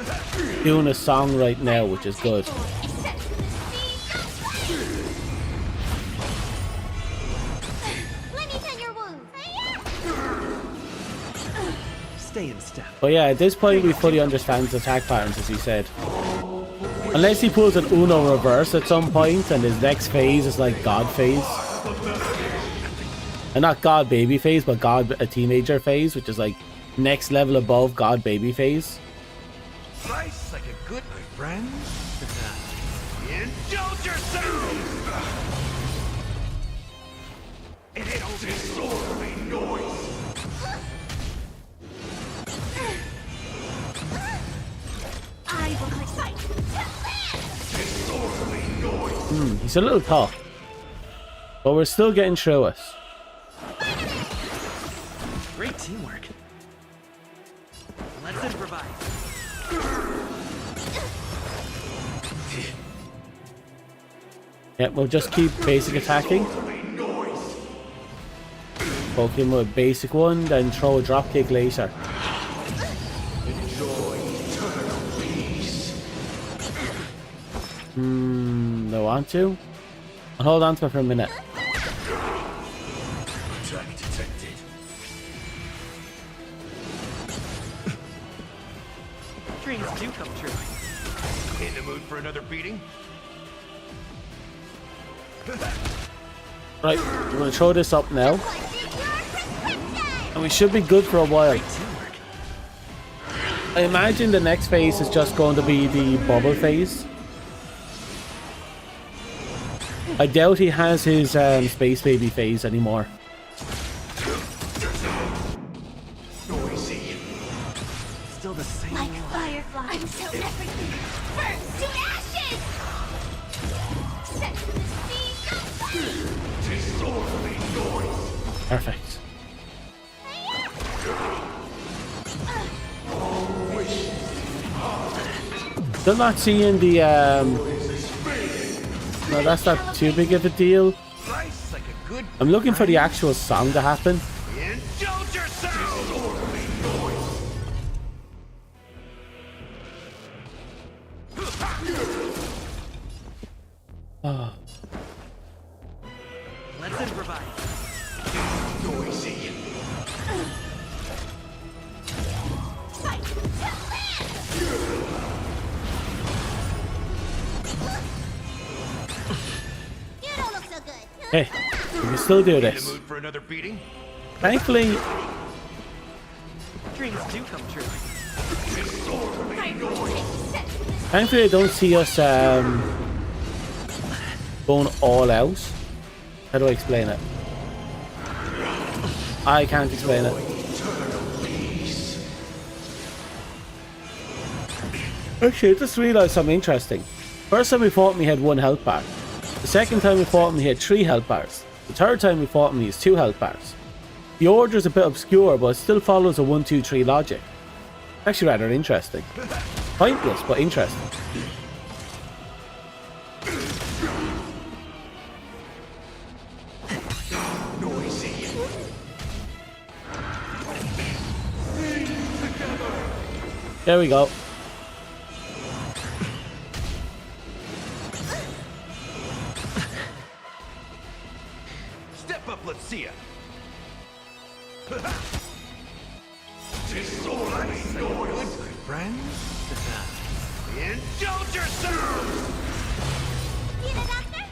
doing a song right now, which is good. Let me tend your wounds. Stay in step. But yeah, at this point we fully understand his attack patterns, as he said. Unless he pulls an Uno reverse at some point and his next phase is like God phase. And not God baby phase, but God a teenager phase, which is like next level above God baby phase. Nice like a good friend. Indulge yourself. Disorderly noise. I will click sight. Disorderly noise. He's a little tough. But we're still getting through it. Great teamwork. Let's improvise. Yeah, we'll just keep basic attacking. Poke him with a basic one, then throw a drop kick later. Enjoy eternal peace. No want to? I'll hold on to it for a minute. Attack detected. Dreams do come true. In the mood for another beating? Right, we're going to throw this up now. And we should be good for a while. Great teamwork. I imagine the next phase is just going to be the bubble phase. I doubt he has his space baby phase anymore. Noisy. Still the same. Like a firefly. Until everything burns to ashes. Set the sea. Disorderly noise. Perfect. Still not seeing the no, that's not too big of a deal. Nice like a good I'm looking for the actual song to happen. indulge yourself. Disorderly noise. noisy. Fight to live! You don't look so good. Hey, we can still do In the this. mood for another beating? Thankfully, Dreams do come true. thankfully, I don't see us going all out. How do I explain it? I can't explain it. Actually, I just realised something interesting. First time we fought him, he had 1 health bar. The second time we fought him, he had 3 health bars. The third time we fought him, he has 2 health bars. The order is a bit obscure, but it still follows a 1, 2, 3 logic. Actually rather interesting. Pointless, but interesting. Noisy. There we go. Step up, let's see ya. Disorderly noise. Friends? Indulge yourselves! You the doctor?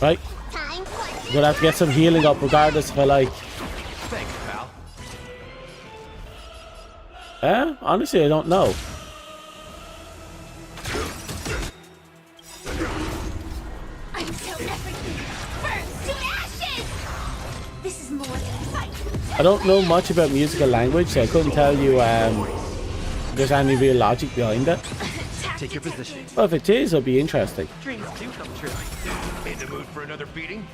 Right. Time for We're gonna have to get some healing up regardless if I like. Thanks, pal. Honestly, I don't know. until everything burns to ashes! This is more than a fight. I don't know much about musical language, so I couldn't tell you if there's any real logic behind it. Take your position. Well, if it is, it'll be interesting. Dreams do come true. In the mood for another beating?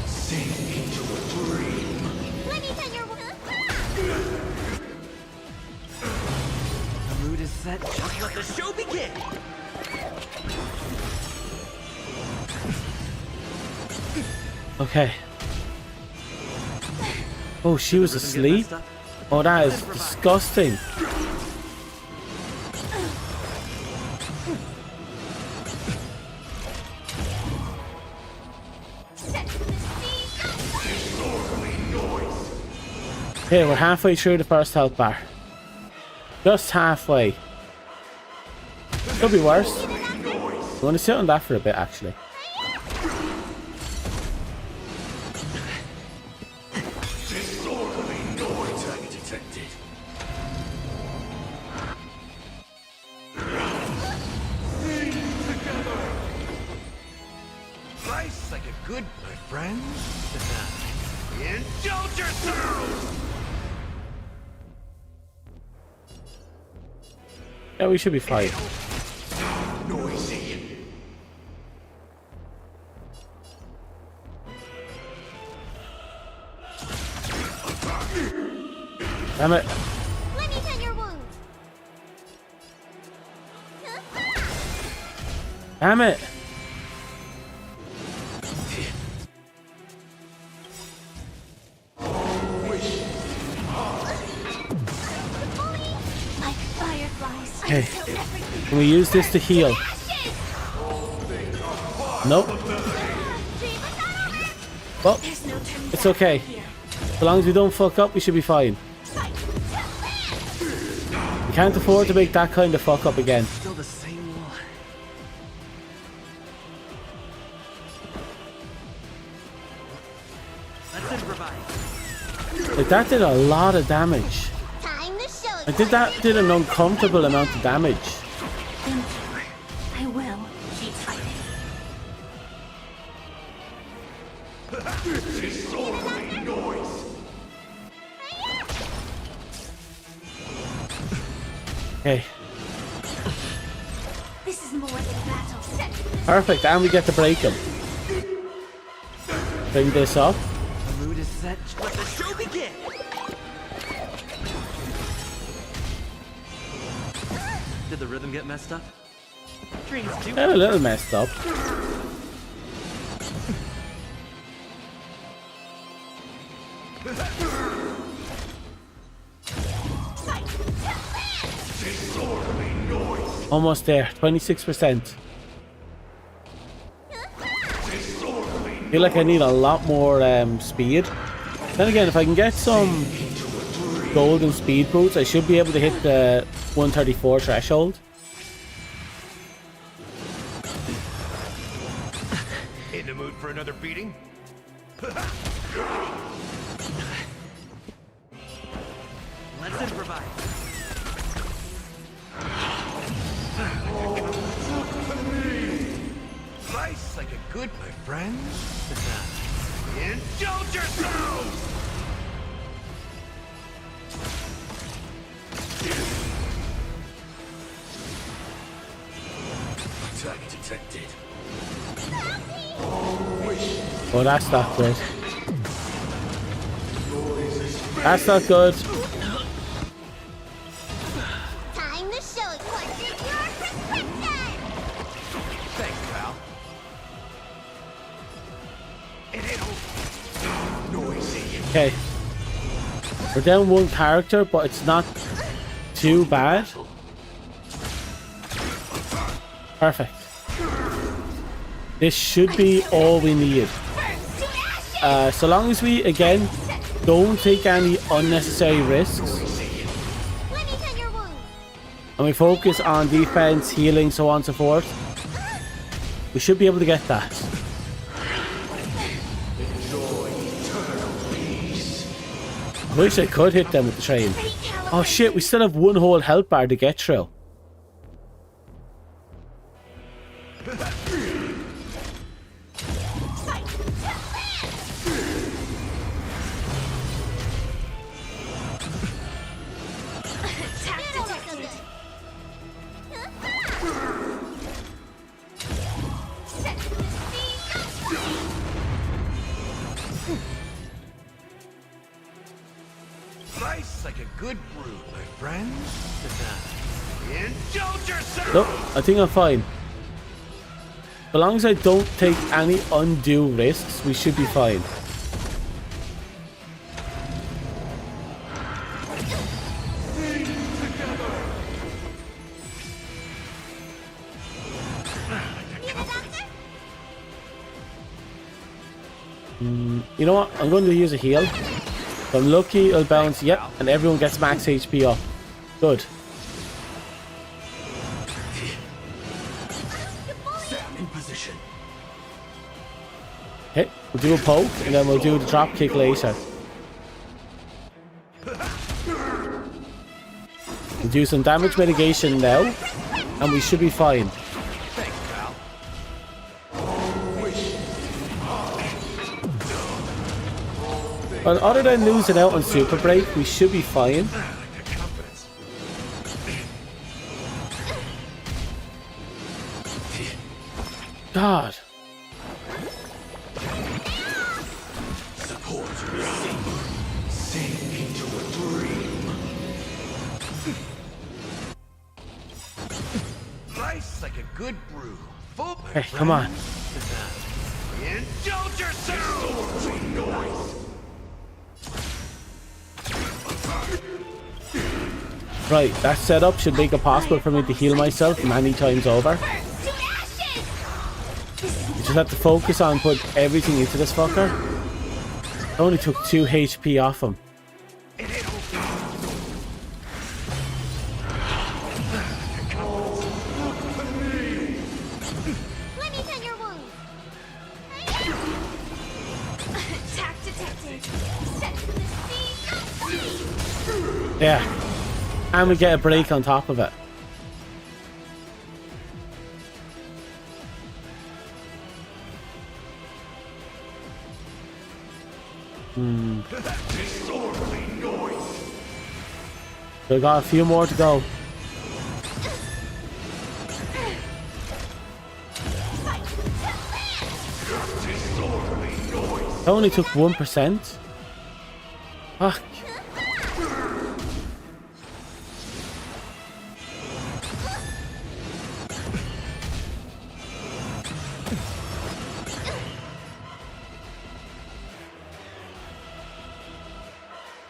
Sink into a dream. Let me tell your The mood is set. Just let the show begin. Okay. Oh, she was asleep? Oh, that is disgusting. Okay, we're halfway through the first health bar. Just halfway. Could be worse. I want to sit on that for a bit, actually. Disorderly noise detected. Slice like a good my friends. Indulge yourselves! Yeah, we should be fine. Noisy. Damn it. Let me tend your wounds. Damn it. Like fireflies. Okay. Until everything Can we use this to heal? ashes! Nope. Well, There's no turning it's back okay. here. As long as we don't fuck up, we should be fine. Fight to live! We can't afford to make that kind of fuck up again. Still the same one. Let's improvise. Like, that did a lot of damage. Time to show Like, did an uncomfortable amount of damage. Thank you. I will keep fighting. Disorderly noise. Okay, This is more than battle. Set perfect. And we get to break him. Bring this up. The mood is set. Let the show begin. Did the rhythm get messed up? Dreams do. A little messed up. Disorderly noise. Almost there. 26%. I feel like I need a lot more speed. Then again, if I can get some golden speed boots, I should be able to hit the 134 threshold. In the mood for another beating? Let's improvise. Slice like a good, my friends. Indulge yourselves! Attack detected. Oh, that's not good. That's not good. Time to show it, Quadrant, your prescription! Thanks, pal. It ain't noisy. Okay. We're down one character, but it's not too bad. Perfect. This should be all we need. So long as we, again, don't take any unnecessary risks. Let me tend your wounds. And we focus on defense, healing, so on and so forth. We should be able to get that. I wish I could hit them with the train. Oh shit, we still have one whole health bar to get through. Slice like a good brew, my friends. Indulge yourselves! Nope, I think I'm fine. As long as I don't take any undue risks, we should be fine. You know what? I'm going to use a heal. If I'm lucky, I'll bounce. Yep, and everyone gets max HP up. Good. In position. Okay, we'll do a poke, and then we'll do the drop kick later. We'll do some damage mitigation now, and we should be fine. Thanks, pal. But other than losing out on Super Break, we should be fine. God. Support received. Sink into a dream. Slice like a good brew. Full, my Hey, come on. Indulge yourselves! Noise. Right, that setup should make it possible for me to heal myself many times over. You just have to focus on putting everything into this fucker. I only took 2 HP off him. Let me tend your wounds. Attack detected. Set to the speed. Yeah. And we get a break on top of it. Disorderly noise. We got a few more to go. Disorderly noise. I only took 1%. Fuck.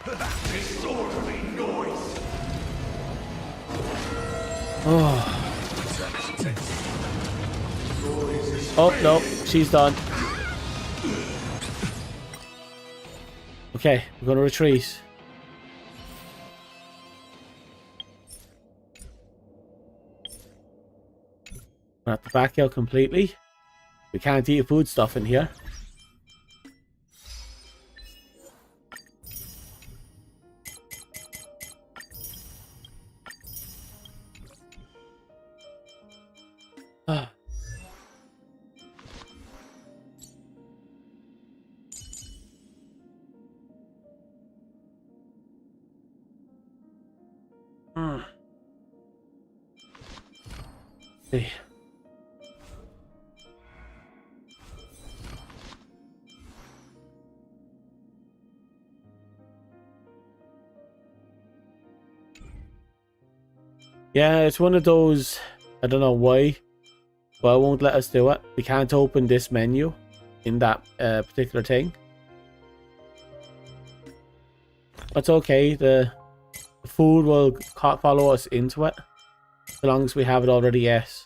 Disorderly noise. Oh. Oh, no. She's done. Okay, we're going to retreat. We're at the back out completely. We can't eat food stuff in here. Ah. See. Yeah, it's one of those, I don't know why, but it won't let us do it. We can't open this menu in that particular thing. That's okay, the food will follow us into it, as long as we have it already, yes.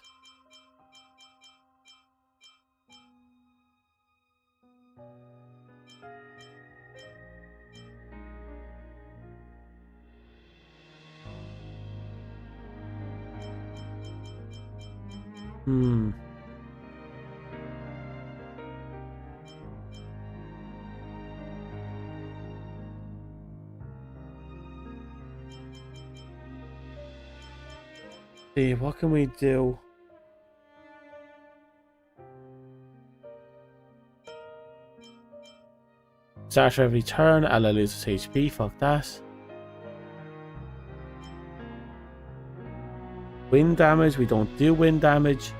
See, what can we do? Start every turn, ally loses HP, fuck that. Wind damage, we don't do wind damage.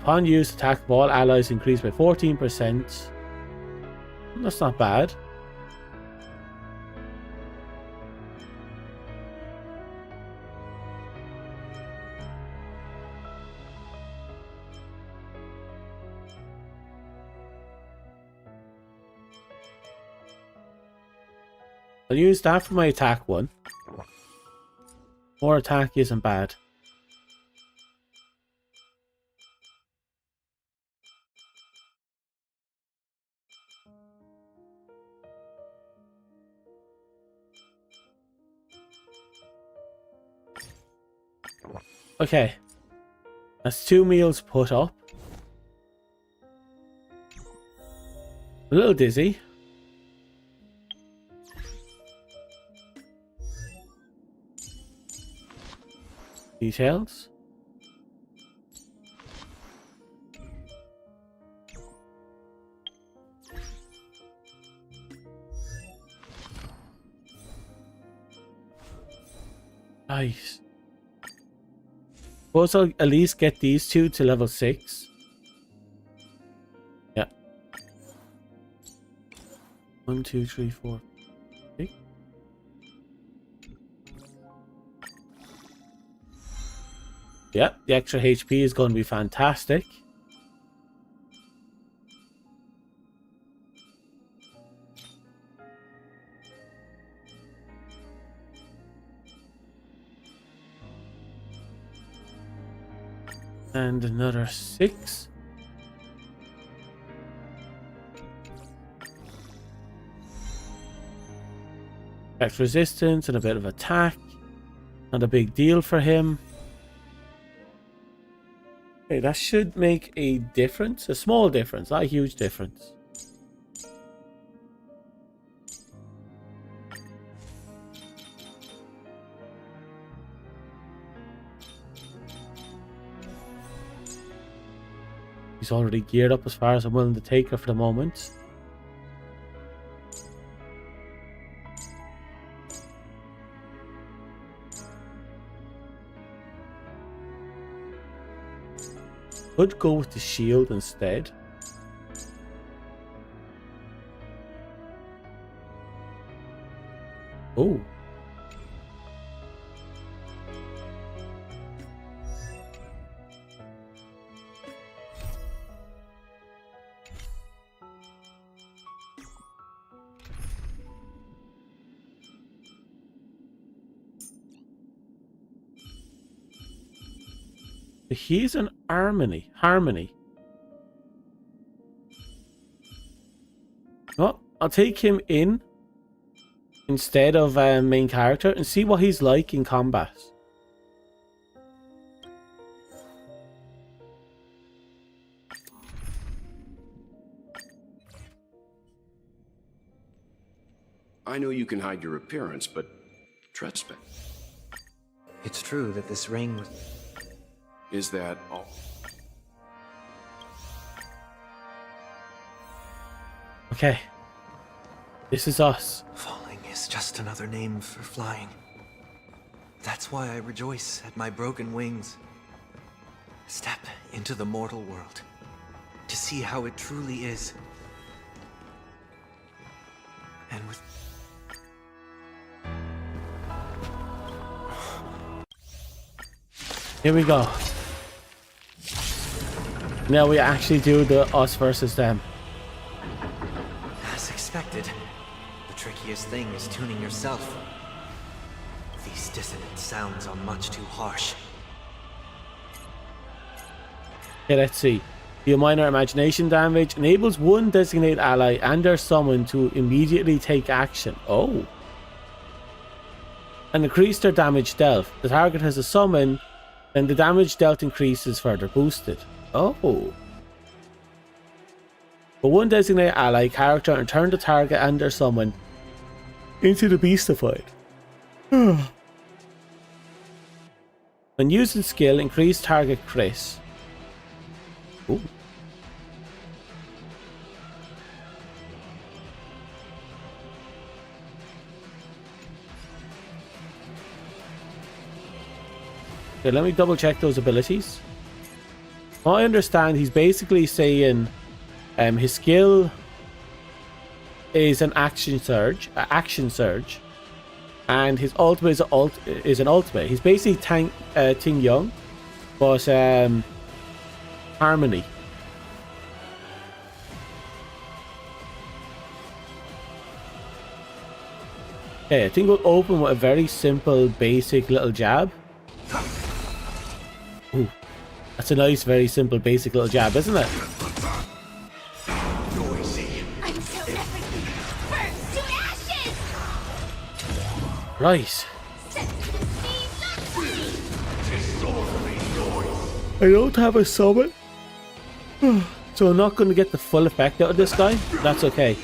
Upon use, attack of all allies increased by 14%. That's not bad. I'll use that for my attack one. More attack isn't bad. Okay. That's 2 meals put up. A little dizzy. Details. Nice. Suppose I'll at least get these two to level 6. Yeah. 1, 2, 3, 4, 6. Yeah, the extra HP is going to be fantastic. And another 6. Extra resistance and a bit of attack. Not a big deal for him. Okay, that should make a difference. A small difference, not a huge difference. He's already geared up as far as I'm willing to take her for the moment. Could go with the shield instead. Oh. He's an Harmony. Well, I'll take him in instead of main character and see what he's like in combat. I know you can hide your appearance, but trust me. It's true that this ring was... Is that all? Okay. This is us. Falling is just another name for flying. That's why I rejoice at my broken wings. Step into the mortal world to see how it truly is. And with... Here we go. Now we actually do the us versus them. As expected, the trickiest thing is tuning yourself. These dissonant sounds are much too harsh. Okay, let's see. Deal minor imagination damage. Enables one designated ally and their summon to immediately take action. Oh. And increase their damage dealt. The target has a summon, then the damage dealt increases further boosted. Oh. For one designated ally character and turn the target and their summon into the beastified. When using skill, increase target crit. Ooh. Okay, let me double check those abilities. What I understand, he's basically saying his skill is an action surge, and his ultimate is an ultimate. He's basically Ting Young, but Harmony. Okay, I think we'll open with a very simple, basic little jab. Ooh, that's a nice, very simple, basic little jab, isn't it? Until everything burns to ashes! Right. Set to the speed I don't have a summon, so I'm not going to get the full effect out of this guy. That's okay.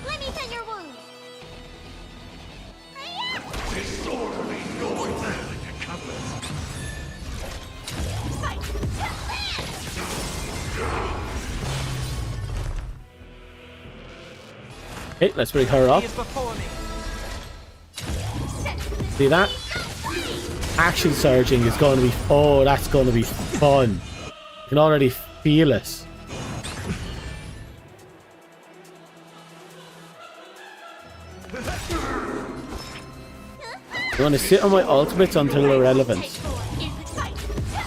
Let me tend your wounds. Disorderly noise. Fight to land! Okay, let's bring her up. He is before me. Set to the See that? Action surging is going to be... Oh, that's going to be fun. I can already feel it. I'm going to sit on my ultimates until they're relevant. Is the fight to land!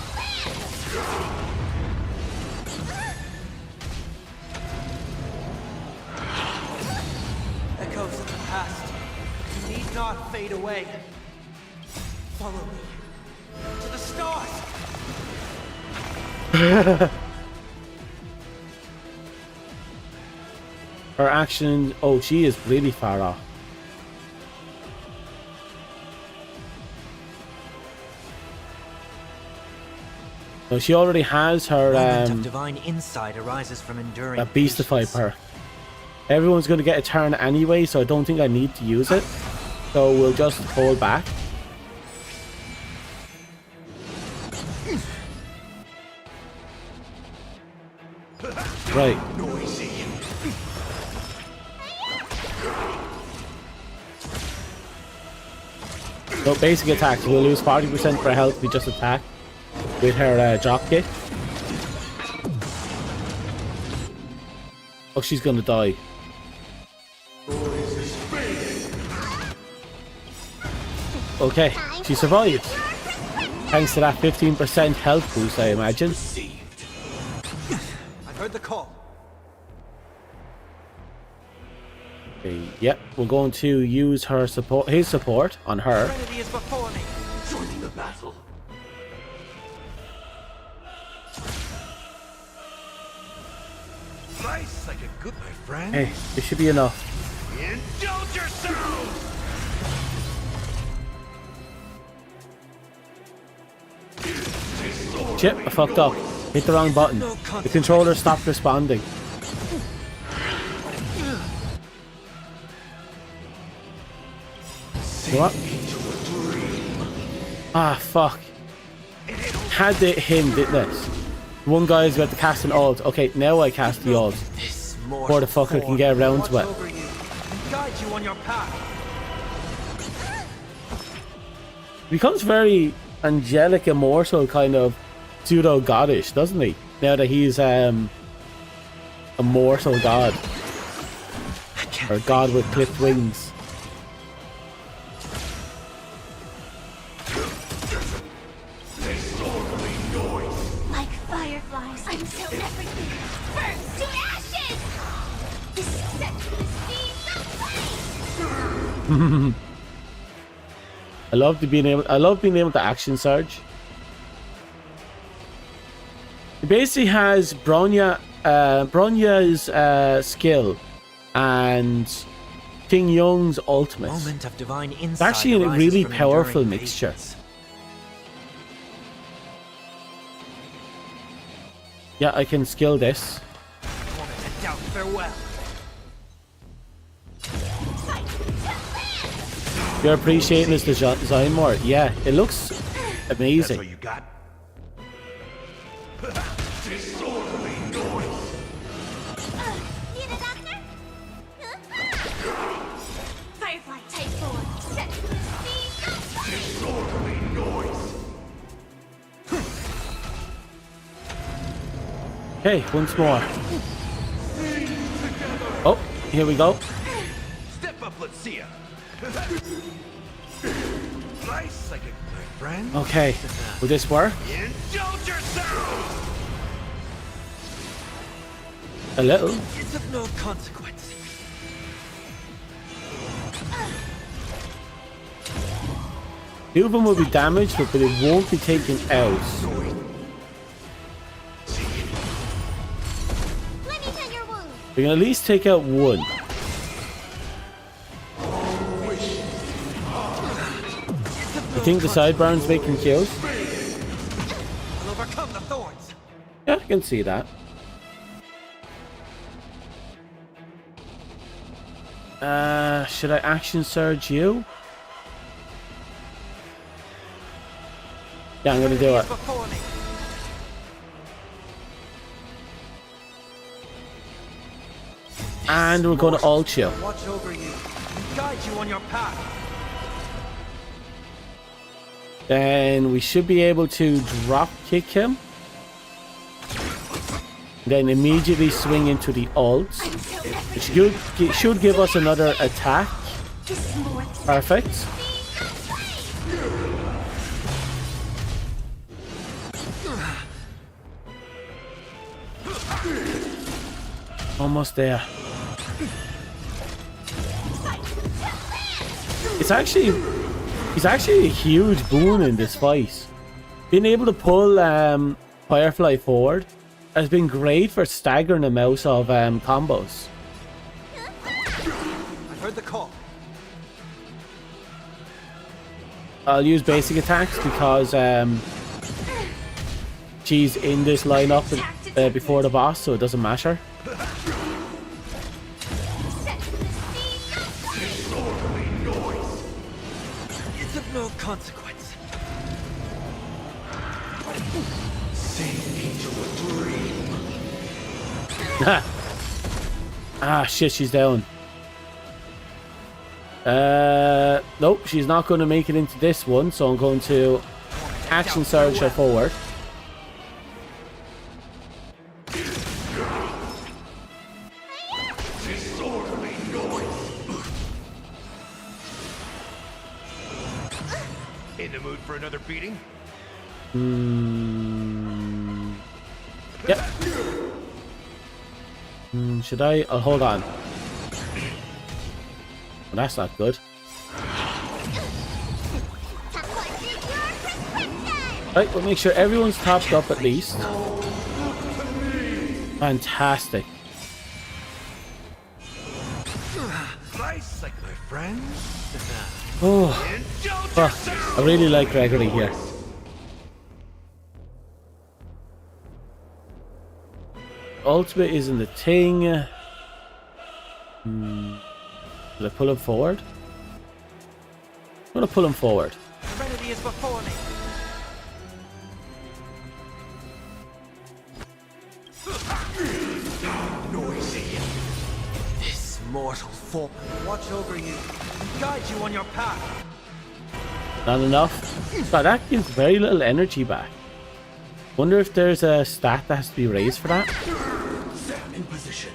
Echoes of the past need not fade away. Follow me to the stars. Her action... Oh, she is really far off. No, she already has her Moment of divine insight arises from enduring that beastify patience. perk. Everyone's going to get a turn anyway, so I don't think I need to use it. So we'll just hold back. Right. So basic attacks, we'll lose 40% for health if we just attack with her drop kick. Oh, she's gonna die. Okay, she survived. Thanks to that 15% health boost, I imagine. I heard the call. Okay, yep, we're going to use her support, his support on her. Trinity is before me. Joining the battle. Nice like a good my friend. Hey, this should be enough. Indulge yourselves! Shit, I fucked up. Hit the wrong button. The controller stopped responding. What? Ah, fuck. Had to hit him, didn't it? One guy is about to cast an ult. Okay, now I cast the ult. Before the fucker can get around to it. Guide you on your path. Becomes very angelic, immortal, kind of pseudo goddish, doesn't he? Now that he's a mortal god, or god with clipped wings. Like fireflies, until everything burns to ashes! This sets the scene aflame! I love being able to action surge. It basically has Bronya's skill and King Young's ultimate. Moment of divine insight. It's actually a really powerful mixture. Yeah, I can skill this. Farewell. You're appreciating this design more? Yeah, it looks That's amazing. what you got? Disorderly noise! Need a doctor? Firefly type 4, set the scene aflame! Disorderly noise! Okay, once more. Oh, here we go. Step up, let's see ya! Nice like a my friend. Okay, will this work? Indulge yourselves! A little. It's of no consequence. Two of them will be damaged, but it won't be taken out. Let me tend your wound! We can at least take out one. You think the sideburns making kills? I'll overcome the thorns. Yeah, I can see that. Should I action surge you? Yeah, I'm gonna do it. Before me. And we're gonna ult you. Watch over you and guide you on your path. Then we should be able to drop kick him. Then immediately swing into the ult. It should give us another attack. Perfect. Almost there. It's actually a huge boon in this fight. Being able to pull Firefly forward has been great for staggering amounts of combos. I've heard the call. I'll use basic attacks because she's in this lineup before the boss, so it doesn't matter. It's of no consequence. Ah, shit, she's down. Nope, she's not going to make it into this one, so I'm going to action surge her forward. Disorderly noise! In the mood for another beating? Yep. Should I? Oh, hold on. Well, that's not good. Right, we'll make sure everyone's topped up at least. Fantastic. friends? Oh, fuck. I really like Gregory here. Ultimate isn't the thing. Did I pull him forward? I'm gonna pull him forward. Serenity is before me. Noisy. This mortal form watch over you and guide you on your path. Not enough. God, that gives very little energy back. Wonder if there's a stat that has to be raised for that. Sam in position.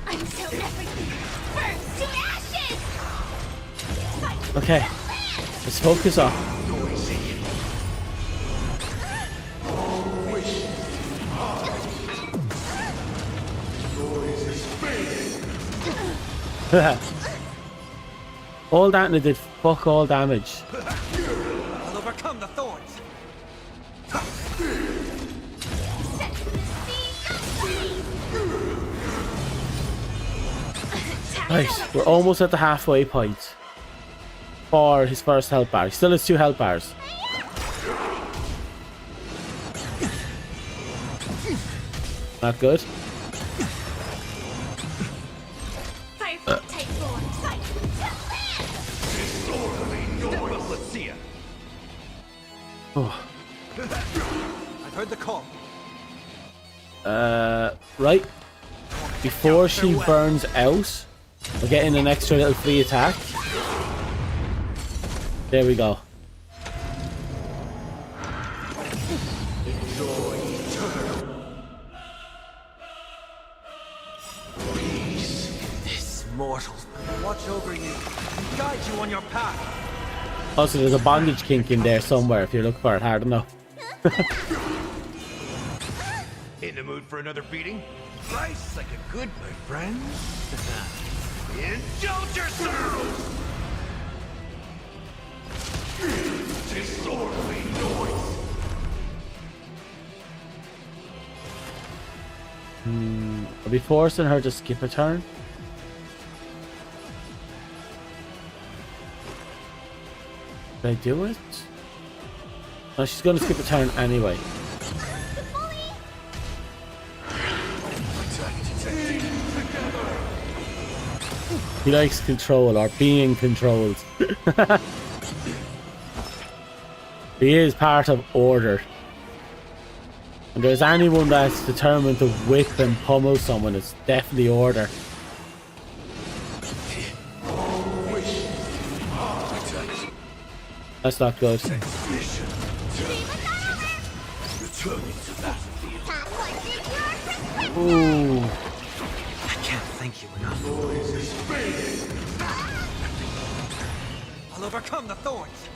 Until everything burns to ashes! Fight Okay, let's focus on. All that and it did fuck all damage. I'll overcome the thorns. set to the sea. Nice, we're almost at the halfway point for his first health bar. He still has 2 health bars. Not good. Firefly type form. Fight to land! Let's see ya. Oh. I've heard the call. Right. Before she burns out, we're getting an extra little free attack. There we go. This mortal watch over you and guide you on your path. Also, there's a bondage kink in there somewhere if you look for it hard enough. In the mood for another beating? Rice like a good my friend. Indulge yourselves! Disorderly noise! Are we forcing her to skip a turn? Did I do it? No, she's gonna skip a turn anyway. He likes control or being controlled. He is part of order. And there's anyone that's determined to whip and pummel someone, it's definitely order. That's not good. Ooh. I can't thank you enough. I'll overcome the thorns.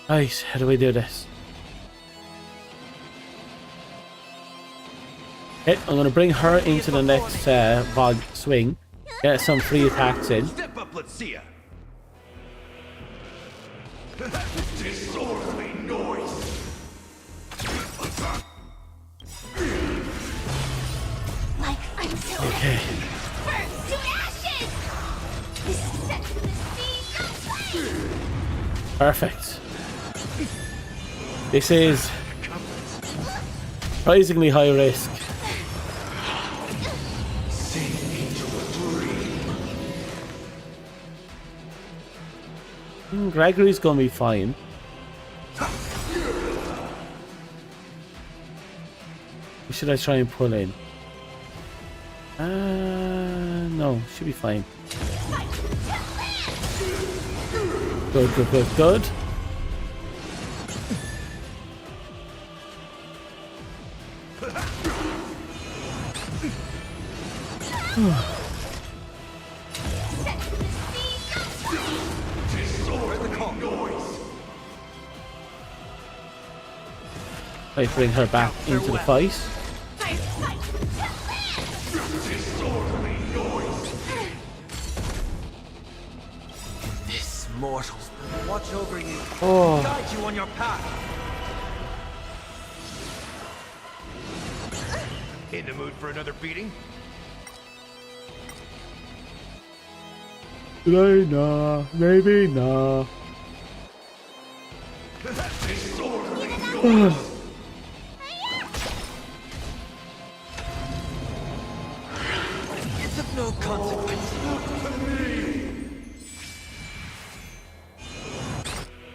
Right, how do we do this? Okay, I'm gonna bring her into the next VOD swing. Get some free attacks in. Step up, let's see ya! Disorderly noise! Like until Okay. burns to ashes! This is set to the sea. Perfect. This is surprisingly high risk. Gregory's gonna be fine. Who should I try and pull in? No, should be fine. Good, good, good, good. I bring her back into the fight. Disorderly noise! This mortal watch over you. Oh. Guide you on your path. In the mood for another beating? Should I? Nah. Maybe nah. It's of no consequence.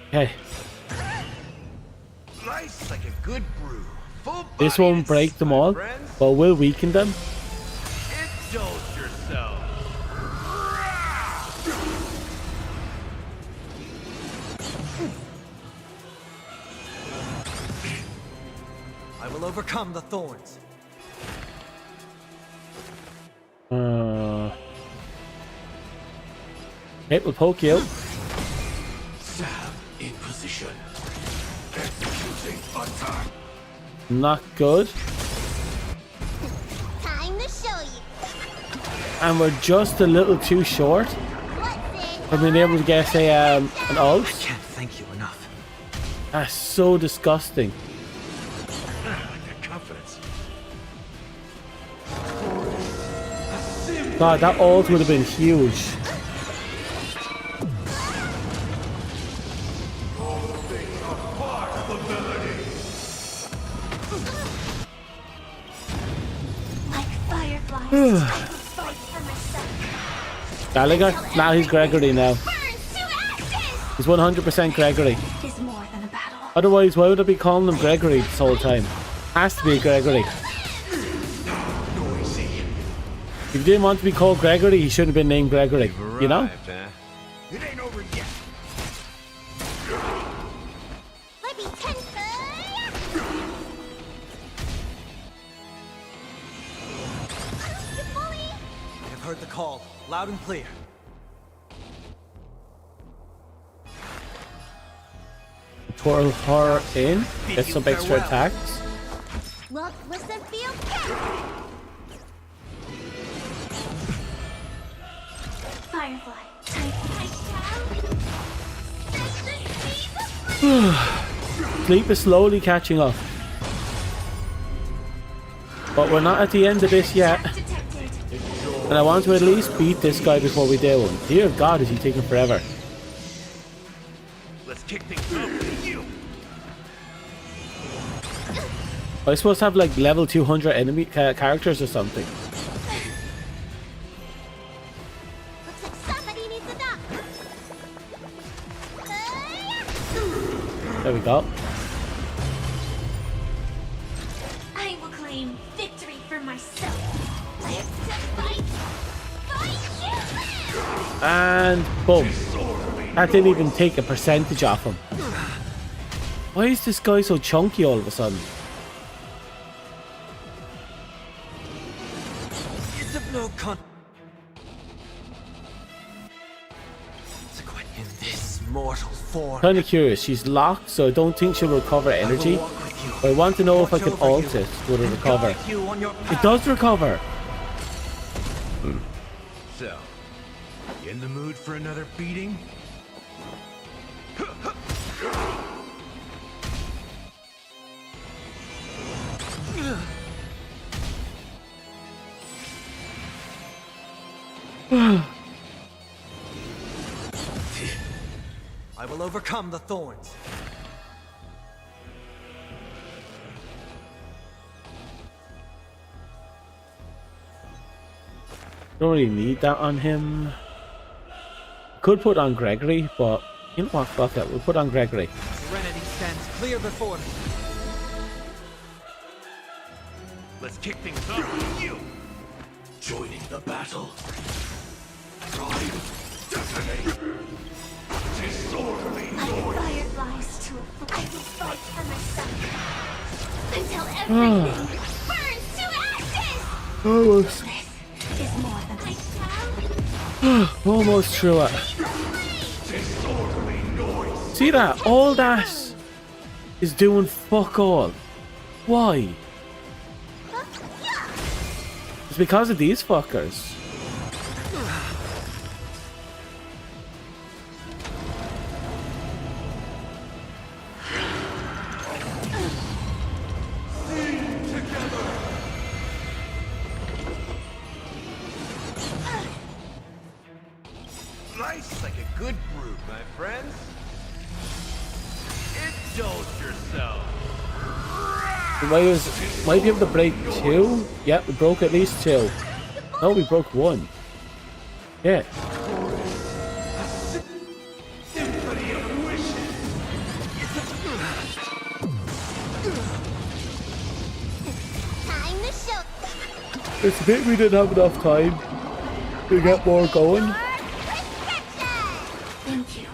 Okay. Nice like a good brew. Full This won't break them all, but will weaken them. Indulge yourself. I will overcome the thorns. Okay, we'll poke you. Stab in position. Executing attack. Not good. Time to show you. And we're just a little too short What's it? for being able to get an ult. Can't thank you enough. That's so disgusting. Like the confidence. God, that ult would have been huge. Like fireflies, I will fight for myself. Gallagher? Nah, he's Gregory now. Burn to ashes! He's 100% Gregory. Is more than a battle. Otherwise, why would I be calling him Gregory this whole time? Has to be Gregory. If he didn't want to be called Gregory, he shouldn't have been named Gregory. You know? It ain't over yet. Let me tend I have heard the call, loud and clear. Twirl her in. Get some extra attacks. What was the field cap? Firefly, Sleep is slowly catching up. But we're not at the end of this yet. detected. And I want to at least beat this guy before we do one. Dear God, is he taking forever. Let's kick things up with you. Am I supposed to have like level 200 enemy characters or something? Looks like somebody needs a doctor. There we go. I will claim victory for myself. I have to fight. Fight you! And boom. That didn't even take a percentage off him. Why is this guy so chunky all of a sudden? It's of no consequence in this mortal form. Kind of curious. She's locked, so I don't think she'll recover energy. But I want to know if I can ult it. Would it recover? It does recover. So, you in the mood for another beating? I will overcome the thorns. Don't really need that on him. Could put on Gregory, but you know what? Fuck it. We'll put on Gregory. Serenity stands clear before me. Let's kick things up with you. Joining the battle. Pride, detonate. Disorderly Like noise. fireflies to a flame. I will fight for myself. Until everything burns to ashes! Almost. This is more than I shall. Almost through it. Disorderly noise. See that? All that is doing fuck all. Why? It's because of these fuckers. a good brew, my friends. Indulge yourself. We might be able to break 2. Yeah, we broke at least 2. No, we broke 1. Yeah. Symphony of wishes. Time to show. It's a bit we didn't have enough time to get more going. Thank you.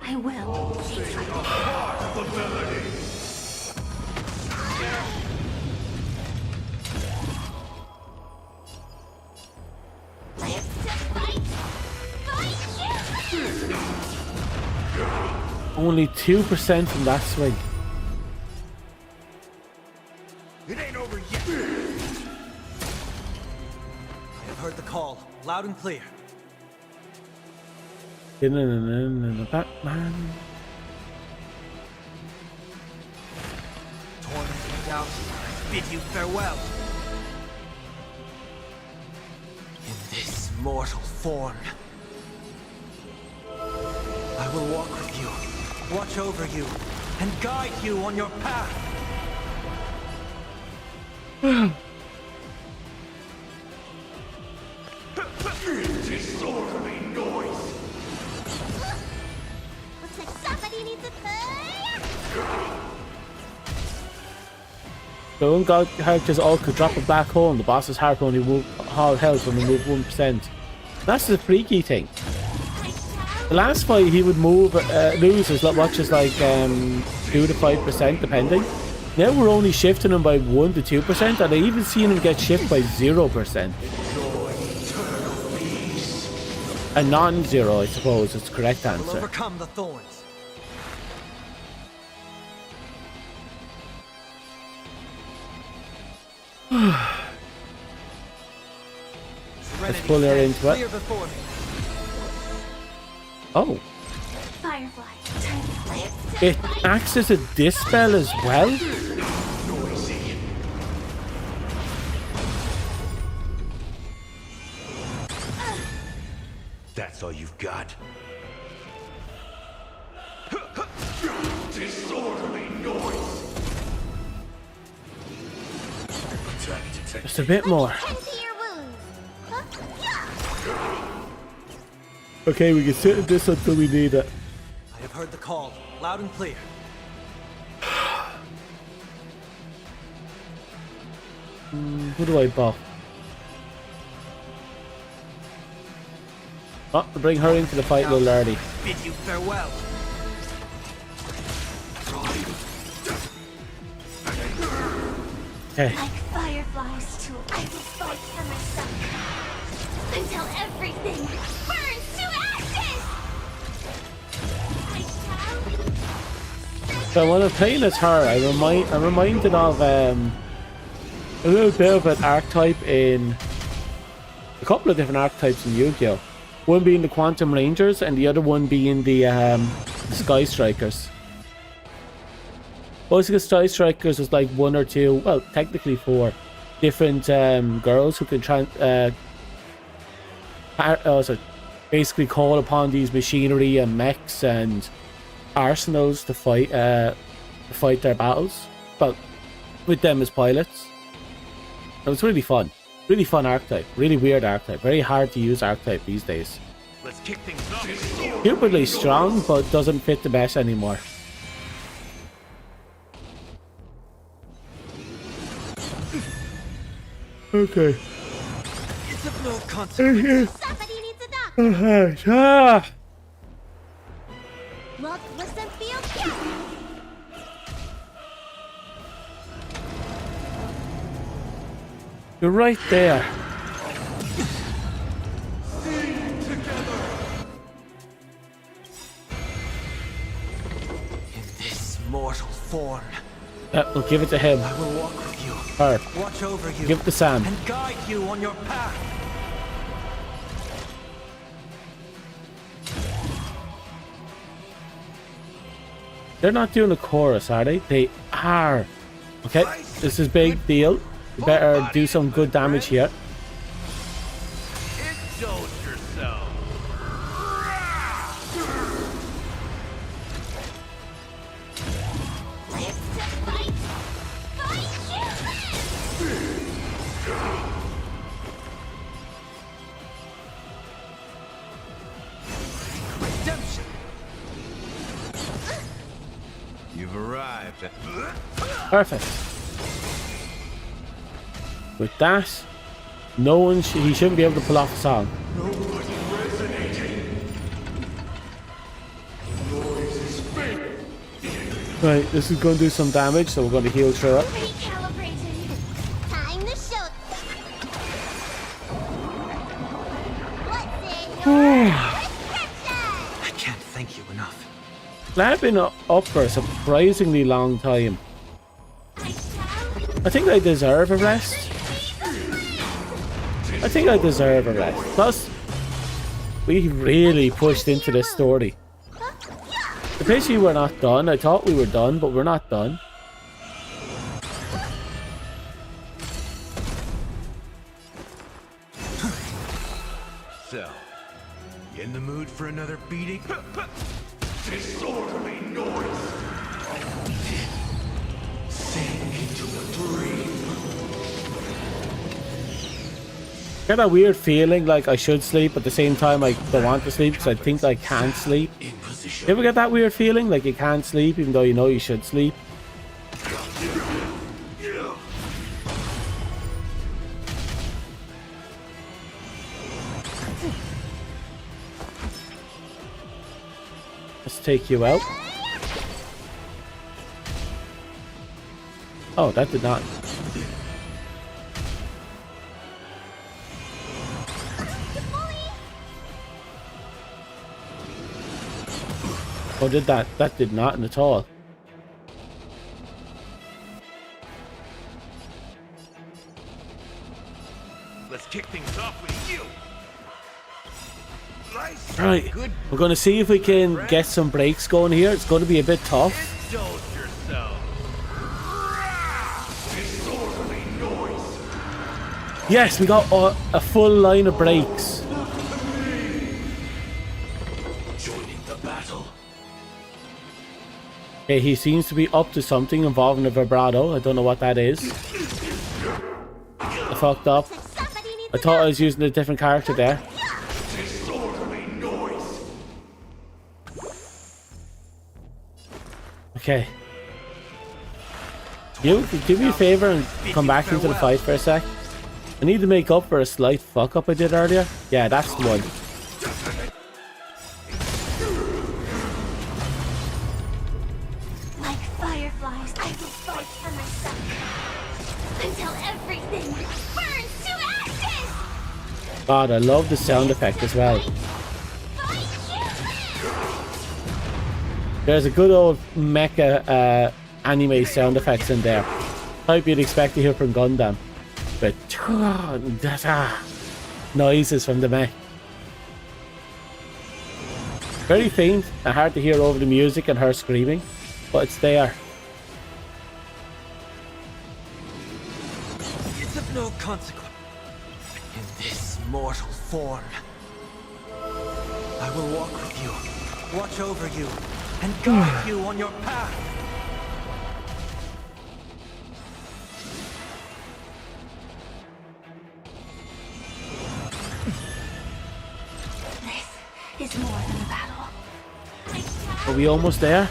I will. The melody. Only 2% from that swing. It ain't over yet. I have heard the call, loud and clear. Batman. Torment and doubt, I bid you farewell. In this mortal form, I will walk with you, watch over you, and guide you on your path. Disorderly noise. Looks like somebody needs a third. The unguard characters all could drop a black hole and the boss's heart only move all health when they move 1%. That's the freaky thing. The last fight he would move lose as much as like 2 to 5% depending. Now we're only shifting him by 1 to 2%, and I even seen him get shifted by 0%. A non-zero, I suppose, is the correct We'll answer. overcome the thorns. Let's pull her into it. Clear before me. Oh, Firefly. Time to play it. it acts as a dispel as well? Noisy. That's all you've got. Disorderly noise. Just a bit more. Tend to your wounds. Huh? Okay, we can sit in this until we need it. I have heard the call, loud and clear. Who do I buff? Oh, to bring her into the fight a little early. Bid you farewell. Okay. Like fireflies too, I will fight for myself. Until everything burns to ashes! I shall... So when I'm playing as her, I'm reminded of a little bit of an archetype in a couple of different archetypes in Yu-Gi-Oh! One being the Quantum Rangers and the other one being the Sky Strikers. Basically, Sky Strikers was like 1 or 2, well, technically 4 different girls who can basically call upon these machinery and mechs and arsenals to fight their battles, but with them as pilots. It was really fun archetype, really weird archetype, very hard to use archetype these days. Let's kick things off. Stupidly strong, but doesn't fit the mesh anymore. Okay. It's of no consequence. Somebody needs a doctor. Look, listen, feel, yeah. You're right there. In this mortal form, We'll give it to him. I will walk with you, Her. watch over you, Give it to Sam. and guide you on your path. They're not doing a chorus, are they? They are. Okay, this is big deal. You better do some good damage here. Indulge yourself. redemption. You've arrived. Perfect. With that, no one he shouldn't be able to pull off a song. Nobody resonating. Noise is fake. Right, this is going to do some damage, so we're going to heal through it. Recalibrating. Time to show. What's in your prescription? I can't thank you enough. I've been up for a surprisingly long time. I think I deserve a rest. I think I deserve a rest. Plus, we really pushed into this story. Officially, we're not done. I thought we were done, but we're not done. So, you in the mood for another beating? Disorderly noise. Sink into the dream. Get that weird feeling like I should sleep, but at the same time I don't want to sleep because I think I can't sleep. In position. You ever get that weird feeling like you can't sleep even though you know you should sleep? Let's take you out. Oh, that did not. Oh, did that? That did not at all. Let's kick things off with you. Nice. Right, Good. we're going to see if we can get some breaks going here. It's going to be a bit tough. Indulge yourself. Disorderly noise. Yes, we got a full line of breaks. Joining the battle. Okay, he seems to be up to something involving a vibrato. I don't know what that is. I fucked up. Somebody needs I thought I was using a different character there. Disorderly noise. Okay. You do me a favor and come back into the fight for a sec. I need to make up for a slight fuck up I did earlier. Yeah, that's the one. like fireflies. I will fight for myself until everything burns to ashes. God, I love the sound effect as well. There's a good old mecha anime sound effects in there. Type you'd expect to hear from Gundam. But noises from the mech. Very faint and hard to hear over the music and her screaming, but it's there. It's of no consequence. In this mortal form, I will walk with you, watch over you, and guide you on your path. This is more than a battle. Are we almost there?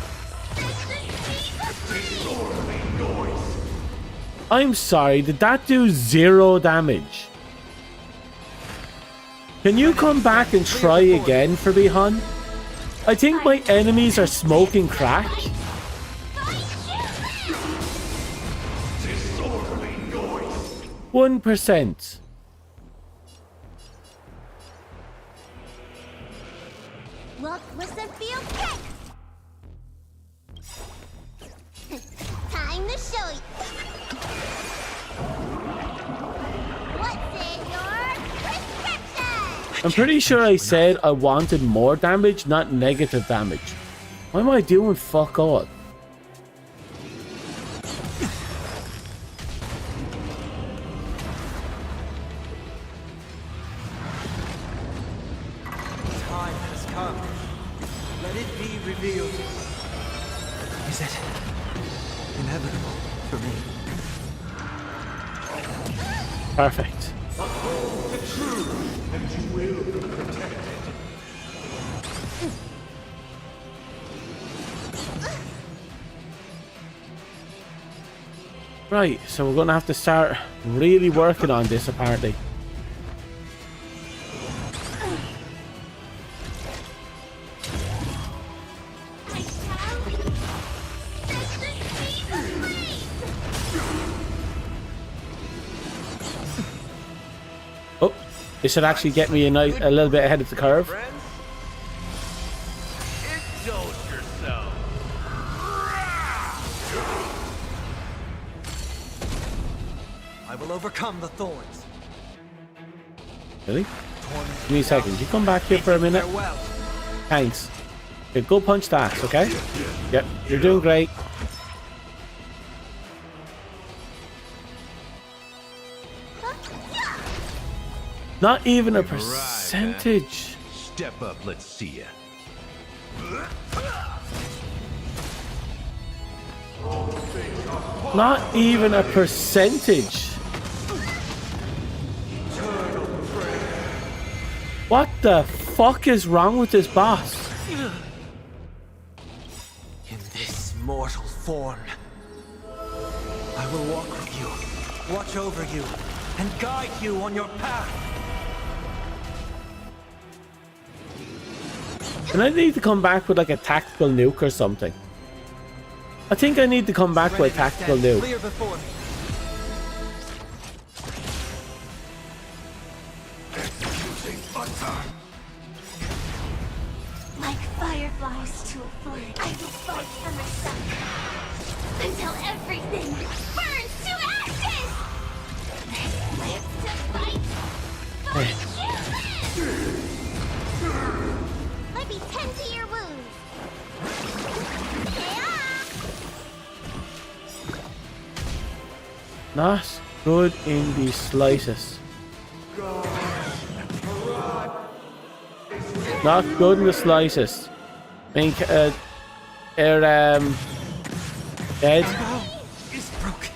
I'm sorry, did that do 0 damage? Can you come back and try again for me, hun? I think my enemies are smoking crack. Disorderly noise. 1%. Look, listen, feel, kick. Time to show you. What's in your prescription? I'm pretty sure I said I wanted more damage, not negative damage. Why am I doing fuck all? Time has come. Let it be revealed. Is it inevitable for me? Perfect. Uphold the truth, and you will be protected. Right, so we're gonna have to start really working on this apparently. Oh, this should actually get me a little bit ahead of the curve. Indulge yourself. I will overcome the thorns. Really? Give me a second. You come back here for a minute. Farewell. Thanks. Okay, go punch that, okay? Yep, you're doing great. Not even a percentage. Step up, let's see ya. Not even a percentage. What the fuck is wrong with this boss? In this mortal form, I will walk with you, watch over you, and guide you on your path. And I need to come back with like a tactical nuke or something. I think I need to come back with a tactical nuke. Clear before me. Like fireflies to a flame, I will fight for myself until everything burns to ashes. Live to fight for humans. Let me tend to your wounds. Not good in the slightest. Not good in the slightest. I mean, dead. Is broken.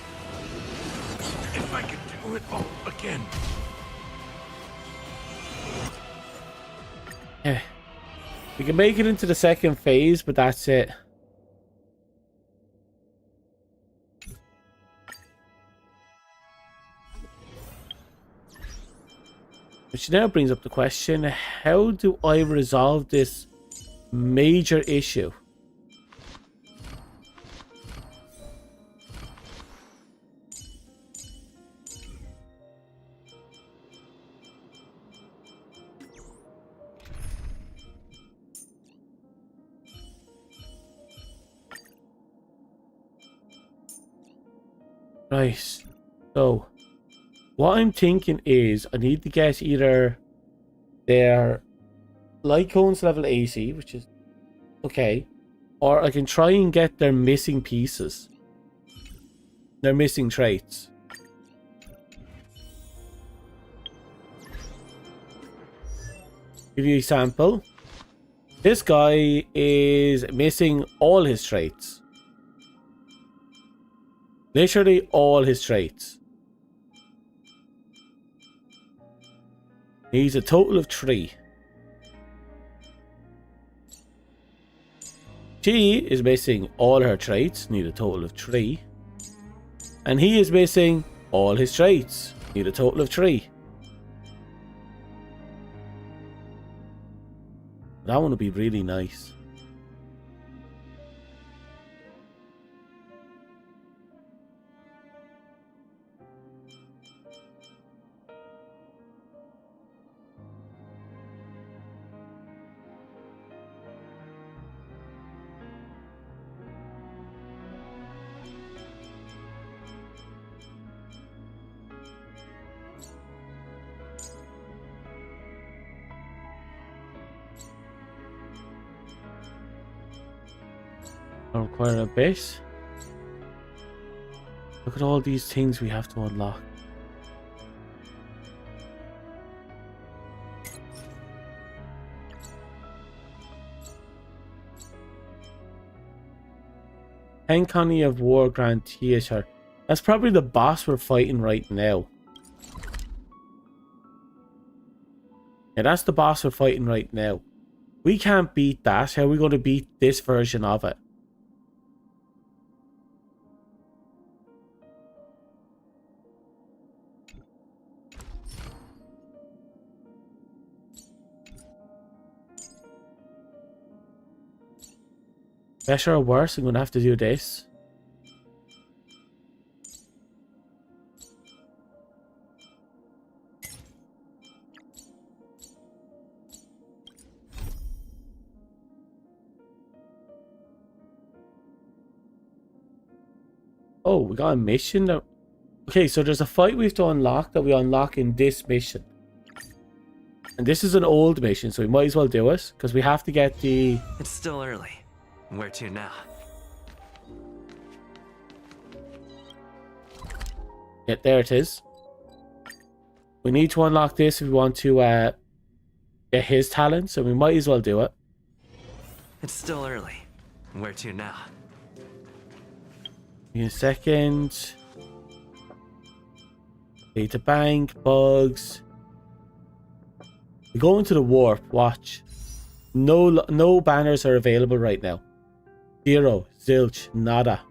If I could do it all again. Yeah. We can make it into the second phase, but that's it. Which now brings up the question, how do I resolve this major issue? Right, so what I'm thinking is I need to get either their light cones level 80, which is okay, or I can try and get their missing pieces, their missing traits. Give you an example. This guy is missing all his traits. Literally all his traits. He's a total of 3. She is missing all her traits, need a total of 3. And he is missing all his traits, need a total of 3. That one would be really nice. I require a base. Look at all these things we have to unlock. Honkai of War Grand Theater. That's probably the boss we're fighting right now. Yeah, that's the boss we're fighting right now. We can't beat that. How are we going to beat this version of it? Better or worse, I'm gonna have to do this. Oh, we got a mission that... Okay, so there's a fight we have to unlock that we unlock in this mission. And this is an old mission, so we might as well do it, because we have to get the... It's still early. Where to now? Yeah, there it is. We need to unlock this if we want to get his talent, so we might as well do it. It's still early. Where to now? In a second. Data bank, bugs. We go into the warp, watch. No banners are available right now. 0, zilch, nada.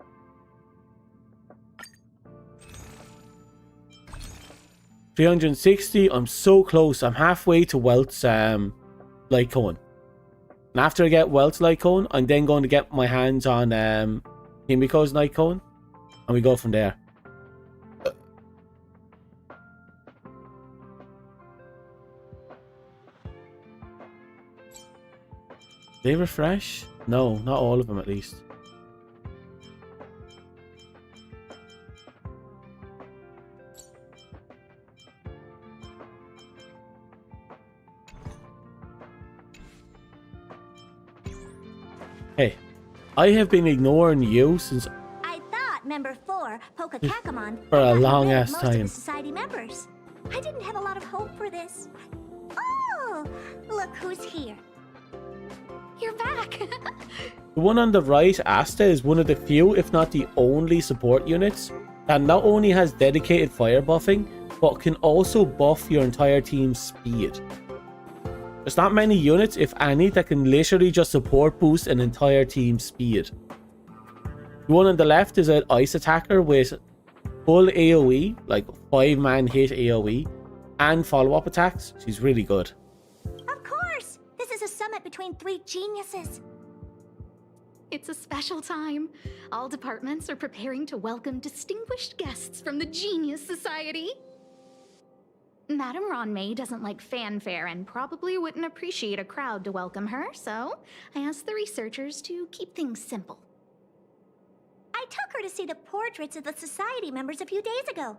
$360, I'm so close. I'm halfway to Welt's light cone. And after I get Welt's light cone, I'm then going to get my hands on Himiko's light cone. And we go from there. They refresh? No, not all of them at least. Hey, I have been ignoring you since I thought member 4, Poka Kakamon, for a had gotten long rid of ass most of time. the society members. I didn't have a lot of hope for this. Oh, look who's here. You're back. The one on the right, Asta, is one of the few, if not the only support units that not only has dedicated fire buffing, but can also buff your entire team's speed. There's not many units, if any, that can literally just support boost an entire team's speed. The one on the left is an ice attacker with full AoE, like 5-man hit AoE, and follow-up attacks. She's really good. Of course! This is a summit between 3 geniuses. It's a special time. All departments are preparing to welcome distinguished guests from the Genius Society. Madame Ronmei doesn't like fanfare and probably wouldn't appreciate a crowd to welcome her, so I asked the researchers to keep things simple. I took her to see the portraits of the society members a few days ago.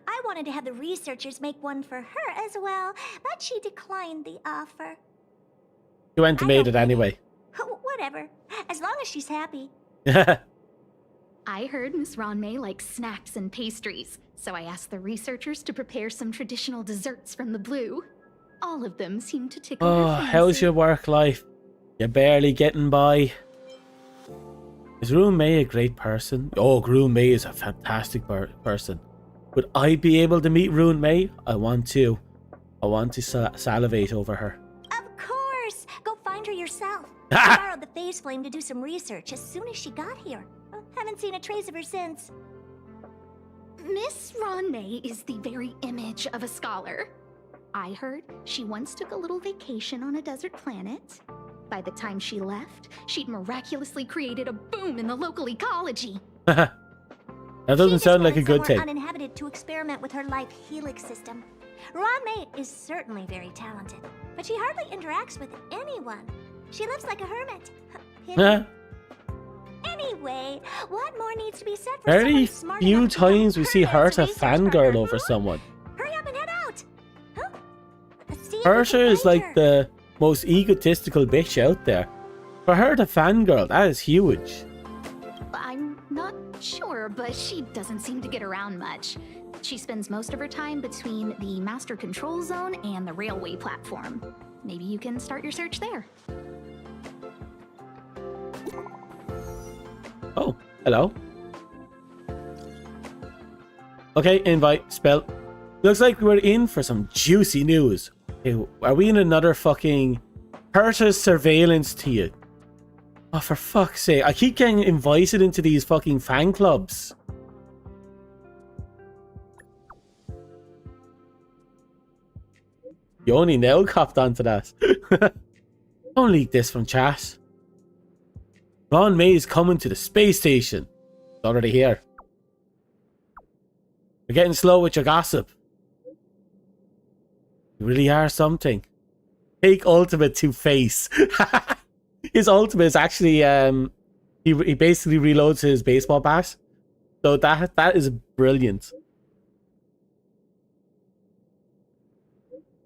I wanted to have the researchers make one for her as well, but she declined the offer. You went and made it anyway. Whatever, as long as she's happy. I heard Miss Ronmei likes snacks and pastries, so I asked the researchers to prepare some traditional desserts from the blue. All of them seem to tickle her Oh, fancy. how's your work life? You're barely getting by. Is Rune-Mei a great person? Oh, Rune-Mei is a fantastic person. Would I be able to meet Rune-Mei? I want to salivate over her. Of course! Go find her yourself. I borrowed the phase flame to do some research as soon as she got here. Haven't seen a trace of her since. Miss Ronmei is the very image of a scholar. I heard she once took a little vacation on a desert planet. By the time she left, she'd miraculously created a boom in the local ecology. That doesn't sound like a good thing. Uninhabited to experiment with her life helix system. Ronmei is certainly very talented, but she hardly interacts with anyone. She lives like a hermit. Pity. Anyway, what more needs to be said for Very someone smart few enough to become times we see her to research fangirl partner, over huh? someone. Hurry up and head out. Huh? See if we Herta can is find like her. the most egotistical bitch out there. For her to fangirl, that is huge. I'm not sure, but she doesn't seem to get around much. She spends most of her time between the master control zone and the railway platform. Maybe you can start your search there. Oh, hello. Okay, invite, spell. Looks like we're in for some juicy news. Okay, are we in another fucking Herta's surveillance to you? Oh, for fuck's sake. I keep getting invited into these fucking fan clubs. You only now copped onto that. Don't leak this from chat. Ron May is coming to the space station. It's already here. You're getting slow with your gossip. You really are something. Take ultimate to face. His ultimate is actually he basically reloads his baseball bat. So that is brilliant.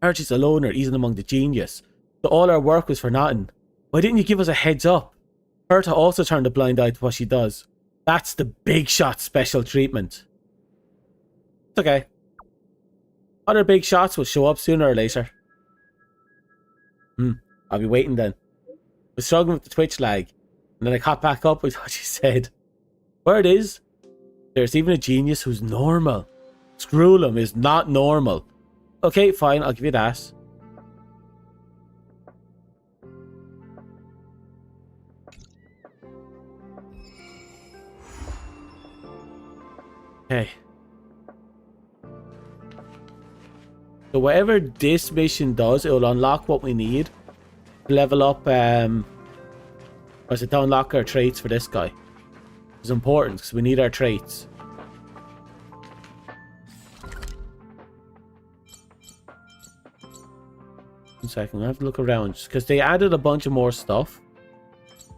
Archie's a loner, easing among the genius. So all our work was for nothing. Why didn't you give us a heads up? Herta also turned a blind eye to what she does. That's the big shot special treatment. It's okay. Other big shots will show up sooner or later. I'll be waiting then. I was struggling with the Twitch lag, and then I caught back up with what she said. Word is, there's even a genius who's normal. Screwlum is not normal. Okay, fine, I'll give you that. Okay. So whatever this mission does, it will unlock what we need to level up, or is it to unlock our traits for this guy? It's important because we need our traits. One second, I have to look around because they added a bunch of more stuff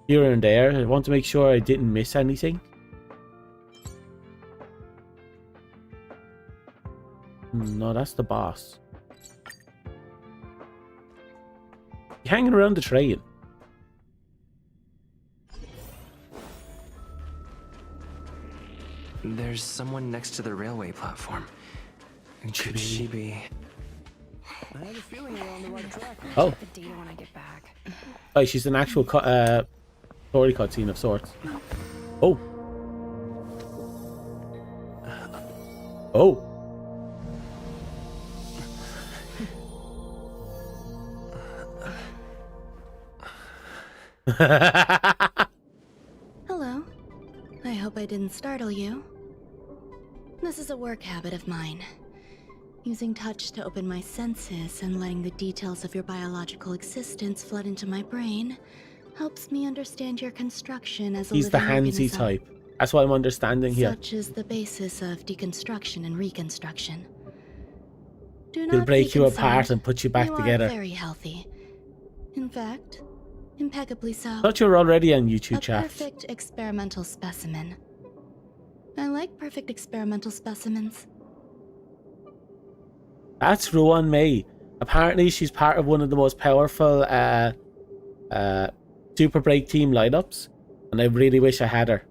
here and there. I want to make sure I didn't miss anything. No, that's the boss. You're hanging around the train. There's someone next to the railway platform. Could she be? I have a feeling we're on the right track. Oh. The data when I get back. Oh, she's an actual story cutscene of sorts. Oh. Oh. Hello. I hope I didn't startle you. This is a work habit of mine. Using touch to open my senses and letting the details of your biological existence flood into my brain helps me understand your construction as a He's the living handsy organism. type. That's what I'm understanding here. Such is the basis of deconstruction and reconstruction. Do He'll not break be you concerned. apart and put you back You together. are very healthy. In fact, impeccably so. Thought you were already on YouTube A chat. perfect experimental specimen. I like perfect experimental specimens. That's Ruan May. Apparently, she's part of one of the most powerful Super Break team lineups, and I really wish I had her.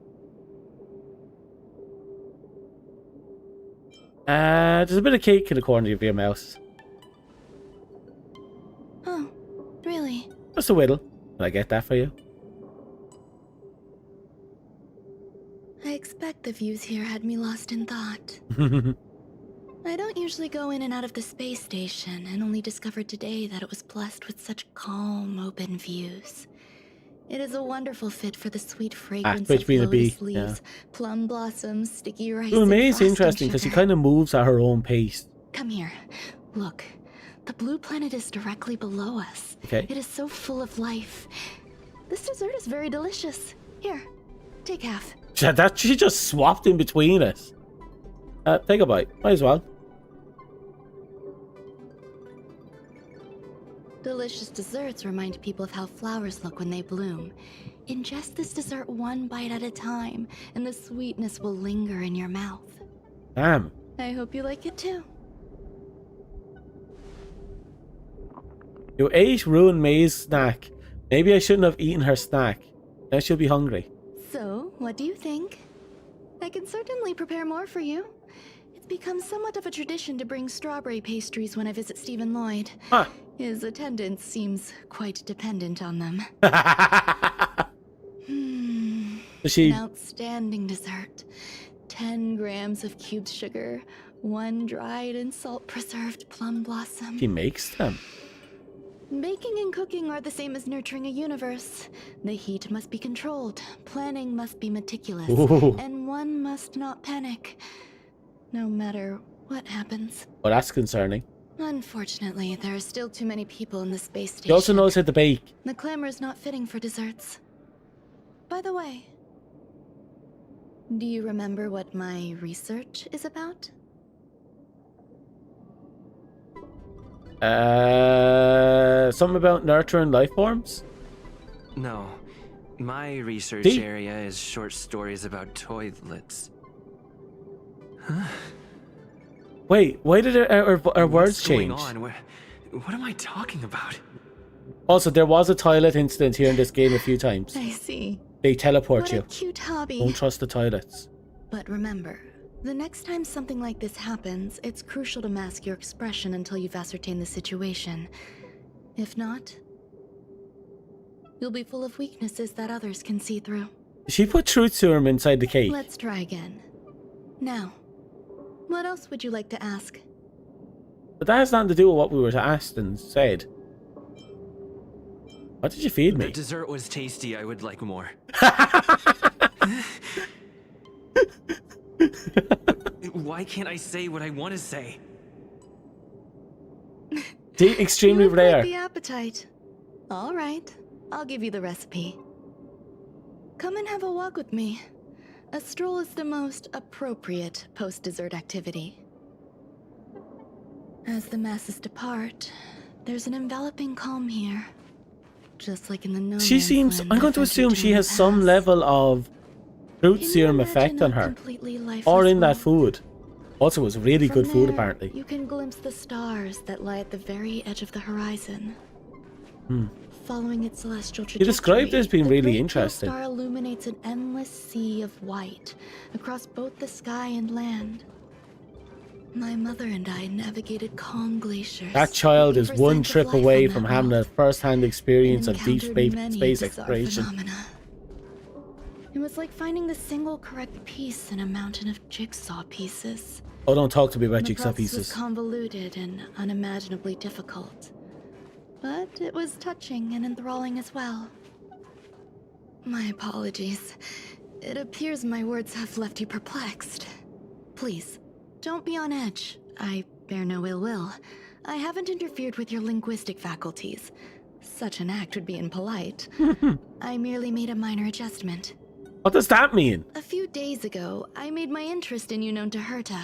There's a bit of cake in the corner of your mouth. Oh, really? Just a whittle. Can I get that for you? I expect the views here had me lost in thought. I don't usually go in and out of the space station, and only discovered today that it was blessed with such calm, open views. It is a wonderful fit for the sweet fragrance Twitch of being a bee, lotus leaves, plum blossoms, sticky rice, Well, and May is frosting interesting because she sugar. kind of moves at her own pace. Come here. Look. The blue planet is directly below us. Okay. It is so full of life. This dessert is very delicious. Here, take half. She just swapped in between us. Take a bite. Might as well. Delicious desserts remind people of how flowers look when they bloom. Ingest this dessert one bite at a time, and the sweetness will linger in your mouth. Damn. I hope you like it too. You ate Ruin May's snack. Maybe I shouldn't have eaten her snack. Now she'll be hungry. So, what do you think? I can certainly prepare more for you. It's become somewhat of a tradition to bring strawberry pastries when I visit Stephen Lloyd. Huh. His attendance seems quite dependent on them. She... An outstanding dessert. 10 grams of cubed sugar, 1 dried and salt-preserved plum blossom. She makes them. Baking and cooking are the same as nurturing a universe. The heat must be controlled, planning must be meticulous, Ooh. and one must not panic, no matter what happens. Well, that's concerning. Unfortunately, there are still too many people in the space station. She also knows how to bake. The clamor is not fitting for desserts. By the way, do you remember what my research is about? Something about nurturing life forms? No. My research See? area is short stories about toilets. Huh? Wait, why did our words What's going change? on? What am I talking about? Also, there was a toilet incident here in this game a few times. I see. They teleport What you. a cute hobby. Don't trust the toilets. But remember, the next time something like this happens, it's crucial to mask your expression until you've ascertained the situation. If not, you'll be full of weaknesses that others can see through. She put truth serum inside the cake. Let's try again. Now, what else would you like to ask? But that has nothing to do with what we were asked and said. What did you feed The me? dessert was tasty. I would like more. Why can't I say what I want to say? See, extremely You have rare. quite the appetite. All right, I'll give you the recipe. Come and have a walk with me. A stroll is the most appropriate post-dessert activity. As the masses depart, there's an enveloping calm here. Just like in the no She man's seems... land I'm going of to assume she has entertainment some past. level of truth Can you serum imagine effect a on her. completely Or lifeless in that world? food. Also, it was really From good food, there, apparently. You can glimpse the stars that lie at the very edge of the horizon. Following its celestial trajectory, described it as being the really great interesting. pole star illuminates an endless sea of white across both the sky and land. My mother and I navigated calm glaciers. That child is looking for one signs of trip life away on from that having a world, first-hand experience and of deep encountered many space bizarre exploration. phenomena. It was like finding the single correct piece in a mountain of jigsaw pieces. Oh, don't talk to me about The jigsaw process was pieces. convoluted and unimaginably difficult, but it was touching and enthralling as well. My apologies. It appears my words have left you perplexed. Please, don't be on edge. I bear no ill will. I haven't interfered with your linguistic faculties. Such an act would be impolite. I merely made a minor adjustment. What does that mean? A few days ago, I made my interest in you known to Herta.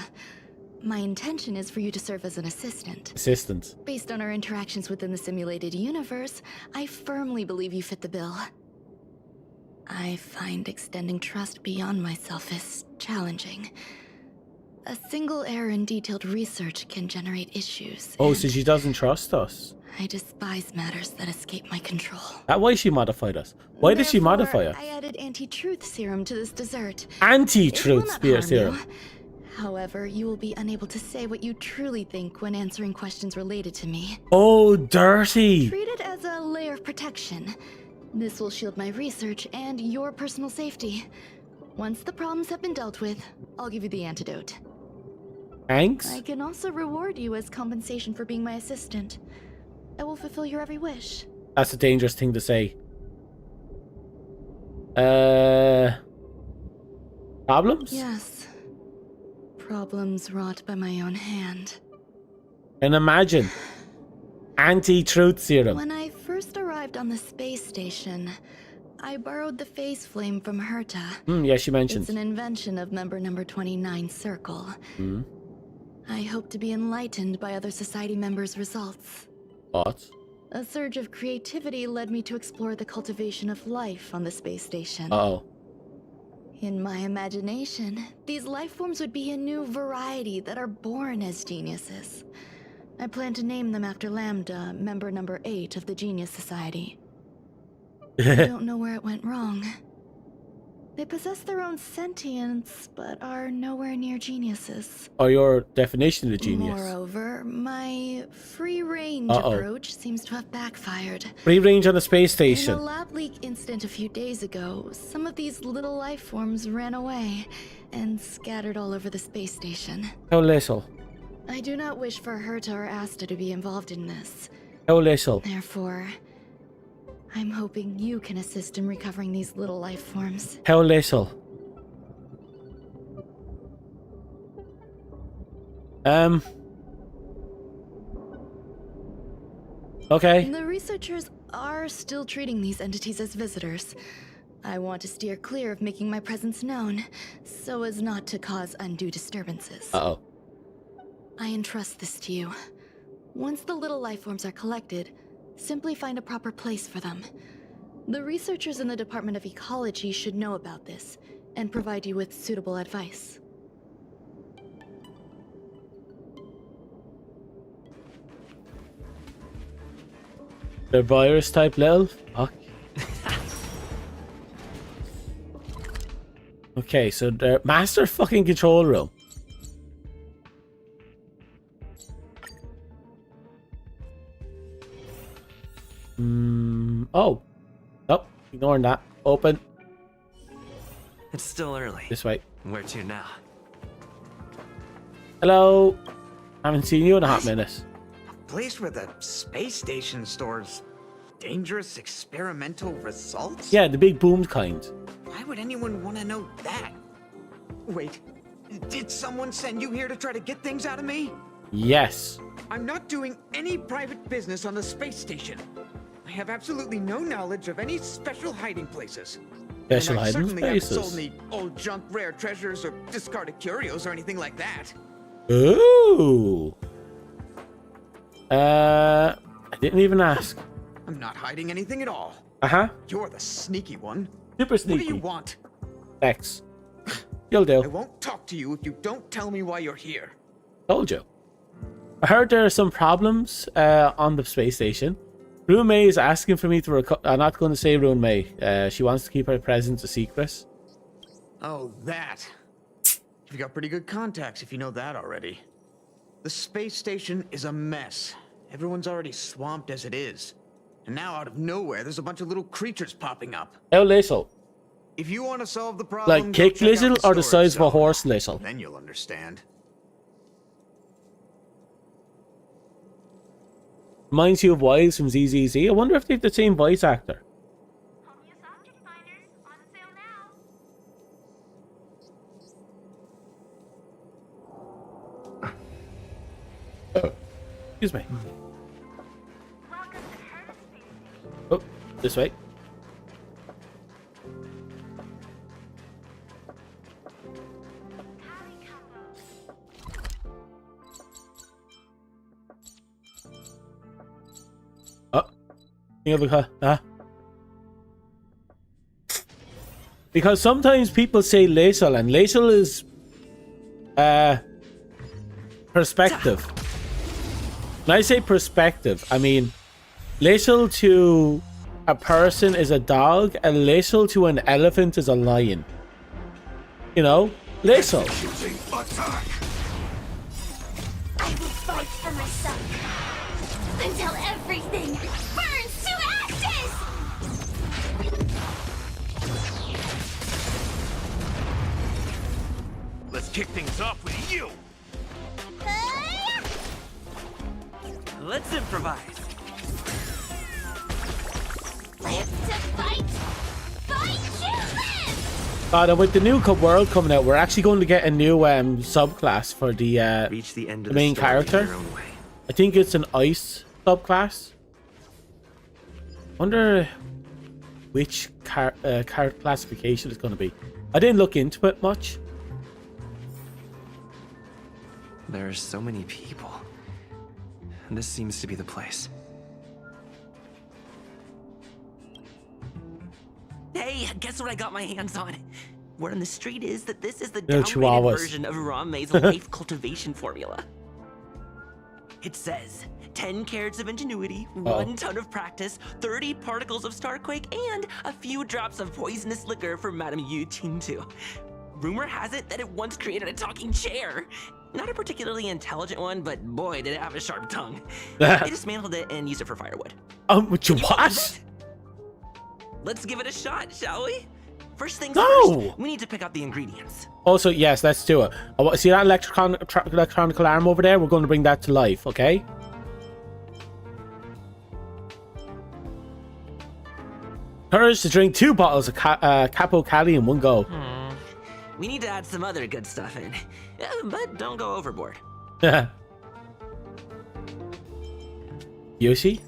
My intention is for you to serve as an assistant. Assistant. Based on our interactions within the simulated universe, I firmly believe you fit the bill. I find extending trust beyond myself is challenging. A single error in detailed research can generate issues. Oh, and so she doesn't trust us. I despise matters that escape my control. That's why she modified us. Why did she Therefore, modify us? I added anti-truth serum to this dessert. Anti-truth It will not spear harm serum. you. However, you will be unable to say what you truly think when answering questions related to me. Oh, dirty. Treat it as a layer of protection. This will shield my research and your personal safety. Once the problems have been dealt with, I'll give you the antidote. Thanks. I can also reward you as compensation for being my assistant. I will fulfill your every wish. That's a dangerous thing to say. Problems? Yes. Problems wrought by my own hand. And imagine. Anti-truth serum. When I first arrived on the space station, I borrowed the phase flame from Herta. Yeah, she mentioned. It's an invention of member number 29 Circle. I hope to be enlightened by other society members' results. What? A surge of creativity led me to explore the cultivation of life on the space station. Uh-oh. In my imagination, these life forms would be a new variety that are born as geniuses. I plan to name them after Lambda, member number 8 of the Genius Society. I don't know where it went wrong. They possess their own sentience, but are nowhere near geniuses. Or your definition of genius. Moreover, my free-range Uh-oh. approach seems to have backfired. Free range on the space In a station. lab leak incident a few days ago, some of these little life forms ran away and scattered all over the space station. How little? I do not wish for Herta or Asta to be involved in this. How little? Therefore, I'm hoping you can assist in recovering these little life forms. How little? Okay. The researchers are still treating these entities as visitors, I want to steer clear of making my presence known, so as not to cause undue disturbances. Uh-oh. I entrust this to you. Once the little life forms are collected, simply find a proper place for them. The researchers in the Department of Ecology should know about this, and provide you with suitable advice. They're virus type little? Fuck. Okay, so the master fucking control room. Oh. Nope. Ignoring that. Open. It's still early. This way. Where to now? Hello. Haven't seen you in a hot minute. Place where the space station stores dangerous experimental results? Yeah, the big boomed kind. Why would anyone want to know that? Wait, did someone send you here to try to get things out of me? Yes. I'm not doing any private business on the space station. I have absolutely no knowledge of any special hiding places. Special and I hiding certainly haven't spaces. sold any old junk rare treasures or discarded curios or anything like that. Ooh. I didn't even ask. I'm not hiding anything at all. Uh-huh. You're the sneaky one. Super sneaky. What do you want? X. You'll do. I won't talk to you if you don't tell me why you're here. Told you. I heard there are some problems on the space station. Rune May is asking for me to I'm not going to say Rune May. She wants to keep her presence a secret. Oh, that. You've got pretty good contacts if you know that already. The space station is a mess. Everyone's already swamped as it is. And now out of nowhere, there's a bunch of little creatures popping up. How little? If you want to solve the problem, Like kick go check out little or the storage size of a zone. horse little? Then you'll understand. Reminds you of Wiles from ZZZ. I wonder if they have the same voice actor. Excuse me. Oh, this way. Because sometimes people say Laisel, and Laisel is perspective. When I say perspective, I mean Laisel to a person is a dog, and Laisel to an elephant is a lion. You know? Laisel. I will fight for myself until everything burns to ashes! Let's kick things off with you. Let's improvise. Live to fight! Fight to live! God, and with the new world coming out, we're actually going to get a new subclass for the Reach the end of main story character. in your own way. I think it's an ice subclass. Wonder which character classification it's going to be. I didn't look into it much. There are so many people. This seems to be the place. Hey, guess what I got my hands on? Word on the street is that this is the Little downgraded chihuahuas. version of Rame's life cultivation formula. It says 10 carats of ingenuity, 1 ton of practice, 30 particles of starquake, and a few drops of poisonous liquor for Madame Yu Qingtu. Rumor has it that it once created a talking chair. Not a particularly intelligent one, but boy, did it have a sharp tongue. They dismantled it and used it for firewood. What you what? Let's give it a shot, shall we? First things No! first, we need to pick out the ingredients. Also, yes, let's do it. See that electronic alarm over there? We're going to bring that to life, okay? Courage to drink 2 bottles of Capo Cali in one go. We need to add some other good stuff in, but don't go overboard. Yoshi?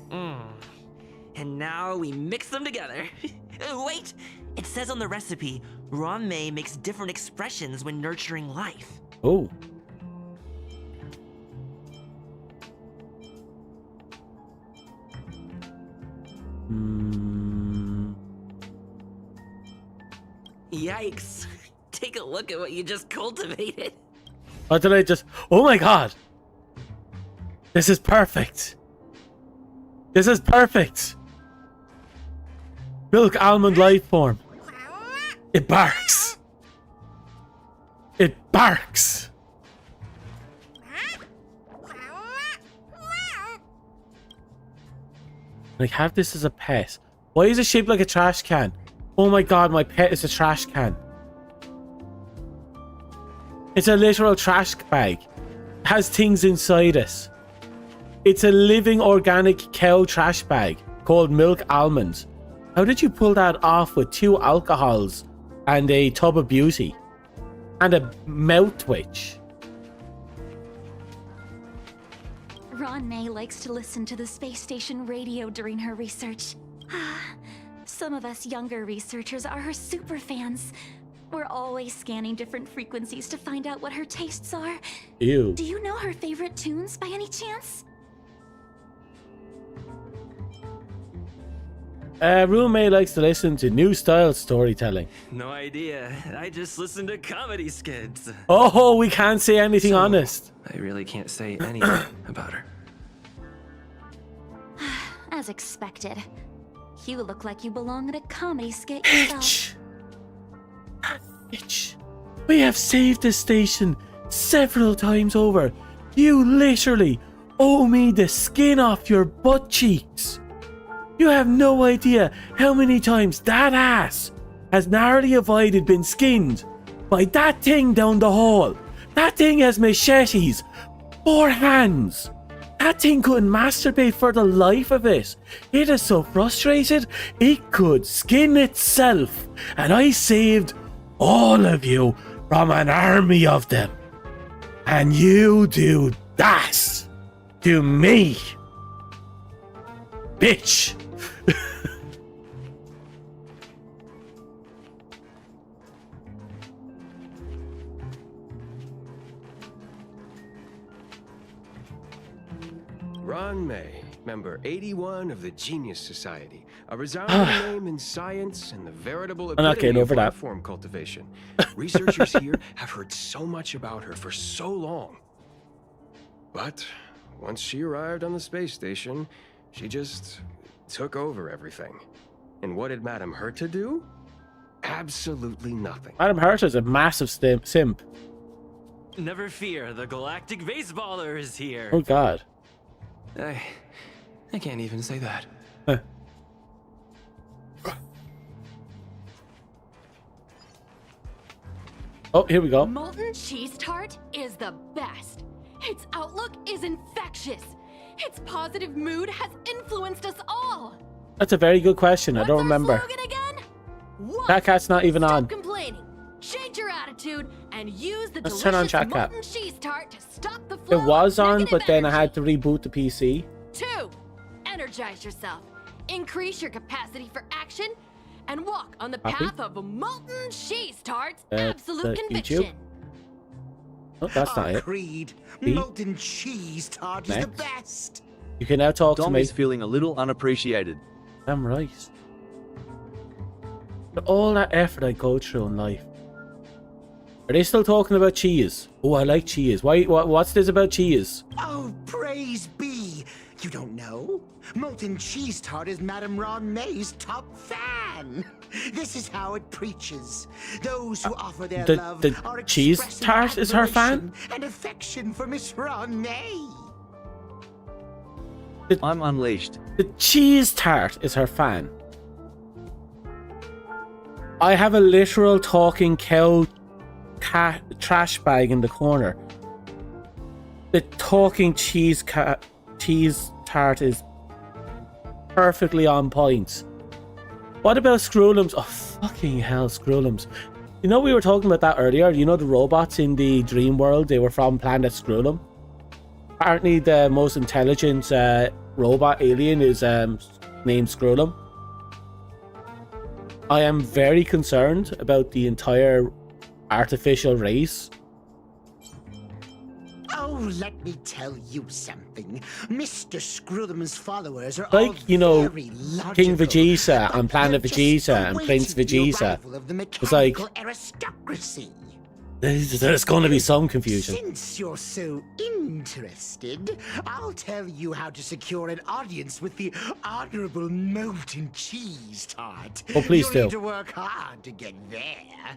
And now we mix them together. Wait, It says on the recipe, Ron May makes different expressions when nurturing life. Oh. Yikes. Take a look at what you just cultivated. What did I just... Oh my god! This is perfect! This is perfect! Milk almond life form. It barks! It barks! Like, have this as a pet. Why is it shaped like a trash can? Oh my god, my pet is a trash can. It's a literal trash bag. It has things inside it. It's a living organic cow trash bag called Milk Almond. How did you pull that off with 2 alcohols and a tub of beauty? And a mouth twitch? Ron May likes to listen to the space station radio during her research. Some of us younger researchers are her super fans. We're always scanning different frequencies to find out what her tastes are. Ew. Do you know her favorite tunes by any chance? Roommate likes to listen to new style storytelling. No idea. I just listen to comedy skits. Oh, we can't say anything honest. I really can't say anything about her. As expected. You look like you belong in a comedy skit yourself. Bitch. We have saved this station several times over. You literally owe me the skin off your butt cheeks. You have no idea how many times that ass has narrowly avoided being skinned by that thing down the hall. That thing has machetes, 4 hands. That thing couldn't masturbate for the life of it. It is so frustrated, it could skin itself. And I saved all of you from an army of them. And you do that to me. Bitch. Ron May, member 81 of the Genius Society, a resounding name in science and the veritable I'm not getting epitome over of that. life-form cultivation. Researchers here have heard so much about her for so long. But once she arrived on the space station, she just took over everything. And what did Madame Herta do? Absolutely nothing. Madam Herta is a massive simp. Never fear, the galactic baseballer is here. Oh god. I can't even say that. Oh, here we go. Molten cheese tart is the best. Its outlook is infectious. Its positive mood has influenced us all. That's a very good question. I don't remember. Slogan again? That cat's not even Stop on. complaining. Change your attitude and use the Let's turn on delicious chat cat. molten cheese tart to stop the It flow was of on, negative but then I energy. had to reboot the PC. 2. Energize yourself. Increase your capacity for action and walk on the Copy. path of molten cheese tarts. the Absolute conviction. YouTube. Oh, that's not it. Creed, B. molten cheese tart is the Next. best. You can now talk to Dom me. is feeling a little unappreciated. I'm right. But all that effort I go through in life. Are they still talking about cheese? Oh, I like cheese. What's this about cheese? Oh, praise be. You don't know? Molten cheese tart is Madame Ron May's top fan. This is how it preaches. Those who offer their love the are cheese expressing tart is her fan? admiration and affection for Miss Ron May. I'm unleashed. The cheese tart is her fan. I have a literal talking cow cat trash bag in the corner. The talking cheese tart is perfectly on point. What about Scrollums? Oh, fucking hell, Scrollums. You know, we were talking about that earlier. You know the robots in the dream world? They were from planet Scrollum. Apparently the most intelligent robot alien is named Scrollum. I am very concerned about the entire artificial race. Oh, let me tell you something. Mr. Scrutham's followers are Like, all you know, very logical, King Vegeta and but Planet they're just Vegeta and Prince awaiting the Vegeta. arrival of the It's like, mechanical aristocracy. there's going to be some confusion. Since you're so interested, I'll tell you how to secure an audience with the Honorable Molten Cheese Tart. Oh, please You'll do. need to work hard to get there.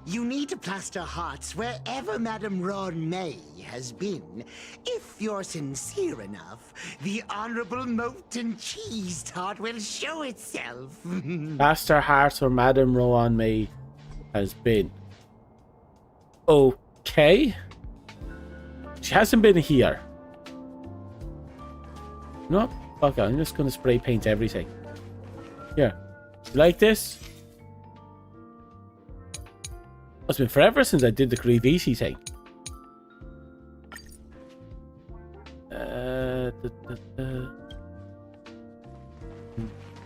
You need to plaster hearts wherever Madame Ron May has been. If you're sincere enough, the Honorable Molten Cheese Tart will show itself. Master Hearts or Madame Rowan May has been. Okay. She hasn't been here. No, fuck it. I'm just gonna spray paint everything. Here. You like this? It's been forever since I did the Greavisi thing.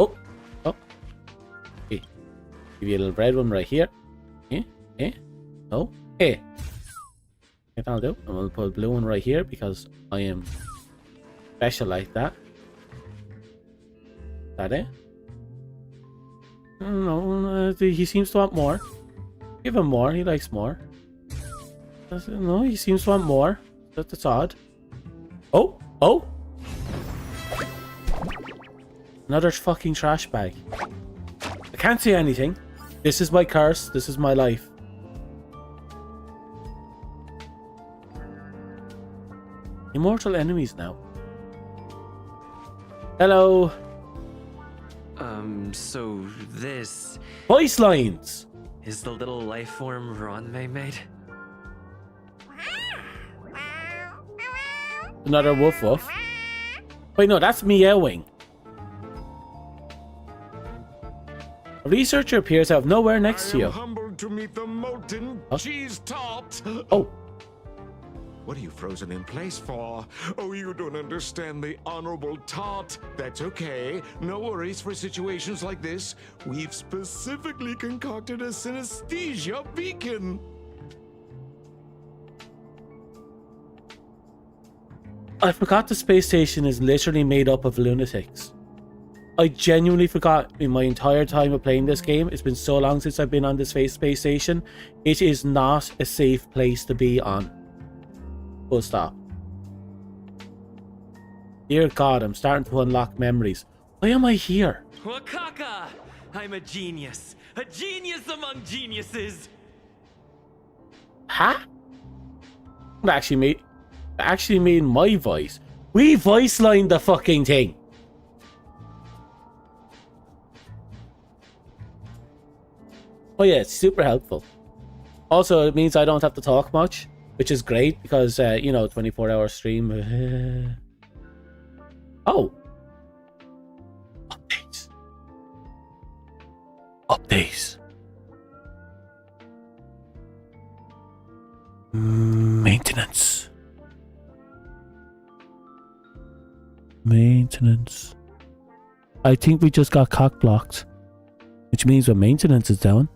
Oh. Okay. Give you a little red one right here. No. Okay, that'll do. And we'll put a blue one right here because I am special like that. Is that it? No, he seems to want more. Give him more. He likes more. No, he seems to want more. That's odd. Oh. Another fucking trash bag. I can't see anything. This is my curse. This is my life. Immortal enemies now. Hello. So this... Voice lines! is the little life form Ronmei made? Another woof woof. Wait, no, that's meowing. A researcher appears out of nowhere next to you. Humbled to meet the molten cheese tart. Oh. What are you frozen in place for? Oh, you don't understand the honorable tart. That's okay. No worries for situations like this. We've specifically concocted a synesthesia beacon. I forgot the space station is literally made up of lunatics. I genuinely forgot in my entire time of playing this game. It's been so long since I've been on this space station. It is not a safe place to be on. Full stop. Dear God, I'm starting to unlock memories. Why am I here? Wakaka! I'm a genius. A genius among geniuses! Huh? That actually made my voice. We voice lined the fucking thing. Oh yeah, it's super helpful. Also, it means I don't have to talk much, which is great because, you know, 24-hour stream. Oh. Updates. Updates. Maintenance. Maintenance. I think we just got cock blocked, which means when maintenance is down,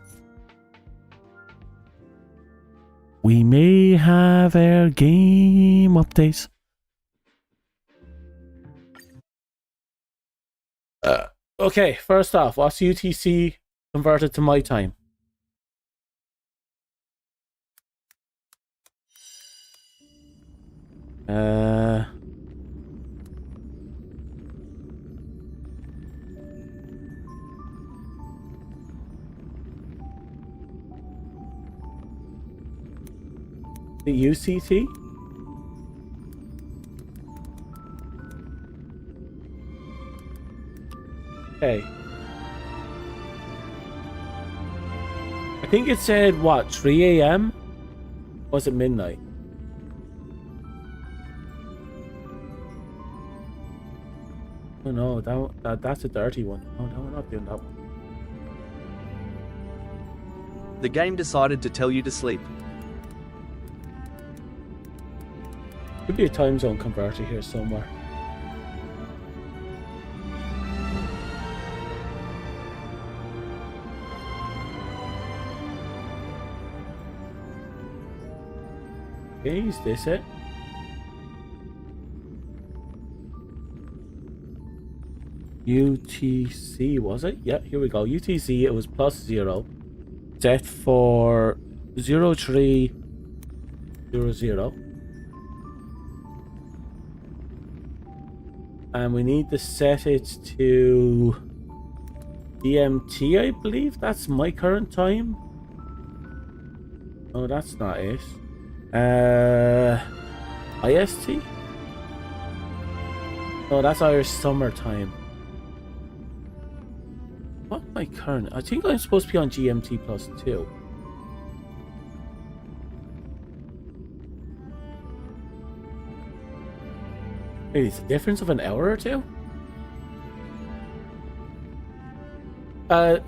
we may have our game updates. Okay, first off, what's UTC converted to my time? The UCT? Okay. I think it said, what, 3 a.m.? Was it midnight? Oh no, that's a dirty one. Oh no, we're not doing that one. The game decided to tell you to sleep. Could be a time zone converter here somewhere. Okay, is this it? UTC, was it? Yeah, here we go. UTC, it was +0. Set for 0300. And we need to set it to GMT, I believe. That's my current time. Oh, that's not it. IST? Oh, that's Irish summertime. What am I current? I think I'm supposed to be on GMT +2. Maybe it's a difference of an hour or two? I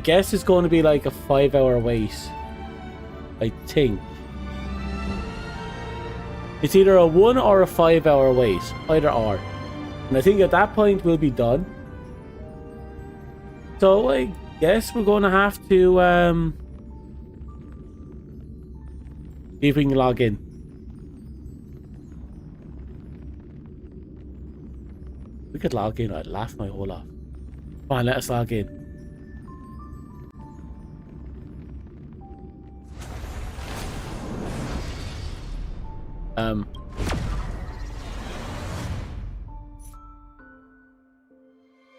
guess it's going to be like a 5-hour wait. I think. It's either a 1 or a 5-hour wait. Either or. And I think at that point we'll be done. So I guess we're going to have to see if we can log in. If we could log in, I'd laugh my whole off. Come on, let us log in.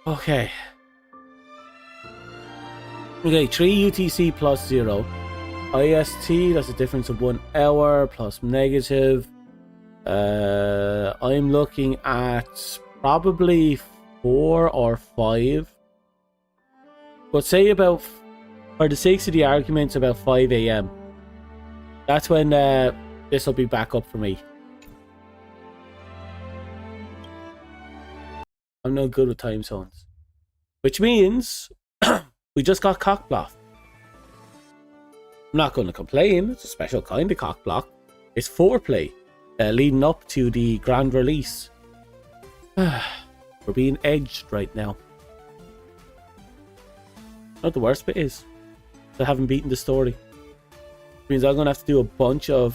Okay. Okay, 3 UTC +0. IST, that's a difference of 1 hour plus negative. I'm looking at probably 4 or 5. But say about, for the sake of the arguments, about 5 AM. That's when this will be back up for me. I'm no good with time zones. Which means we just got cockblocked. I'm not going to complain. It's a special kind of cockblock. It's foreplay leading up to the grand release. We're being edged right now. Not the worst bit is I haven't beaten the story. It means I'm going to have to do a bunch of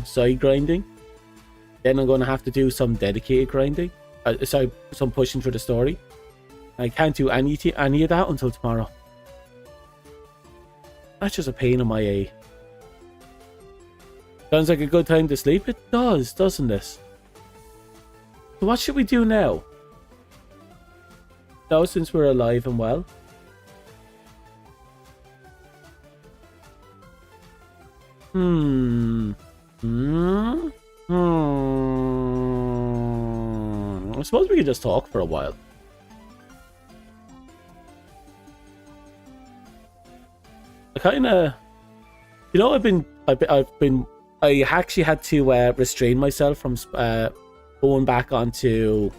side grinding. Then I'm going to have to do some dedicated grinding. Sorry, some pushing through the story. I can't do any of that until tomorrow. That's just a pain in my A. Sounds like a good time to sleep. It does, doesn't it? So what should we do now? Now, since we're alive and well. I suppose we could just talk for a while. I kind of, you know, I actually had to restrain myself from going back onto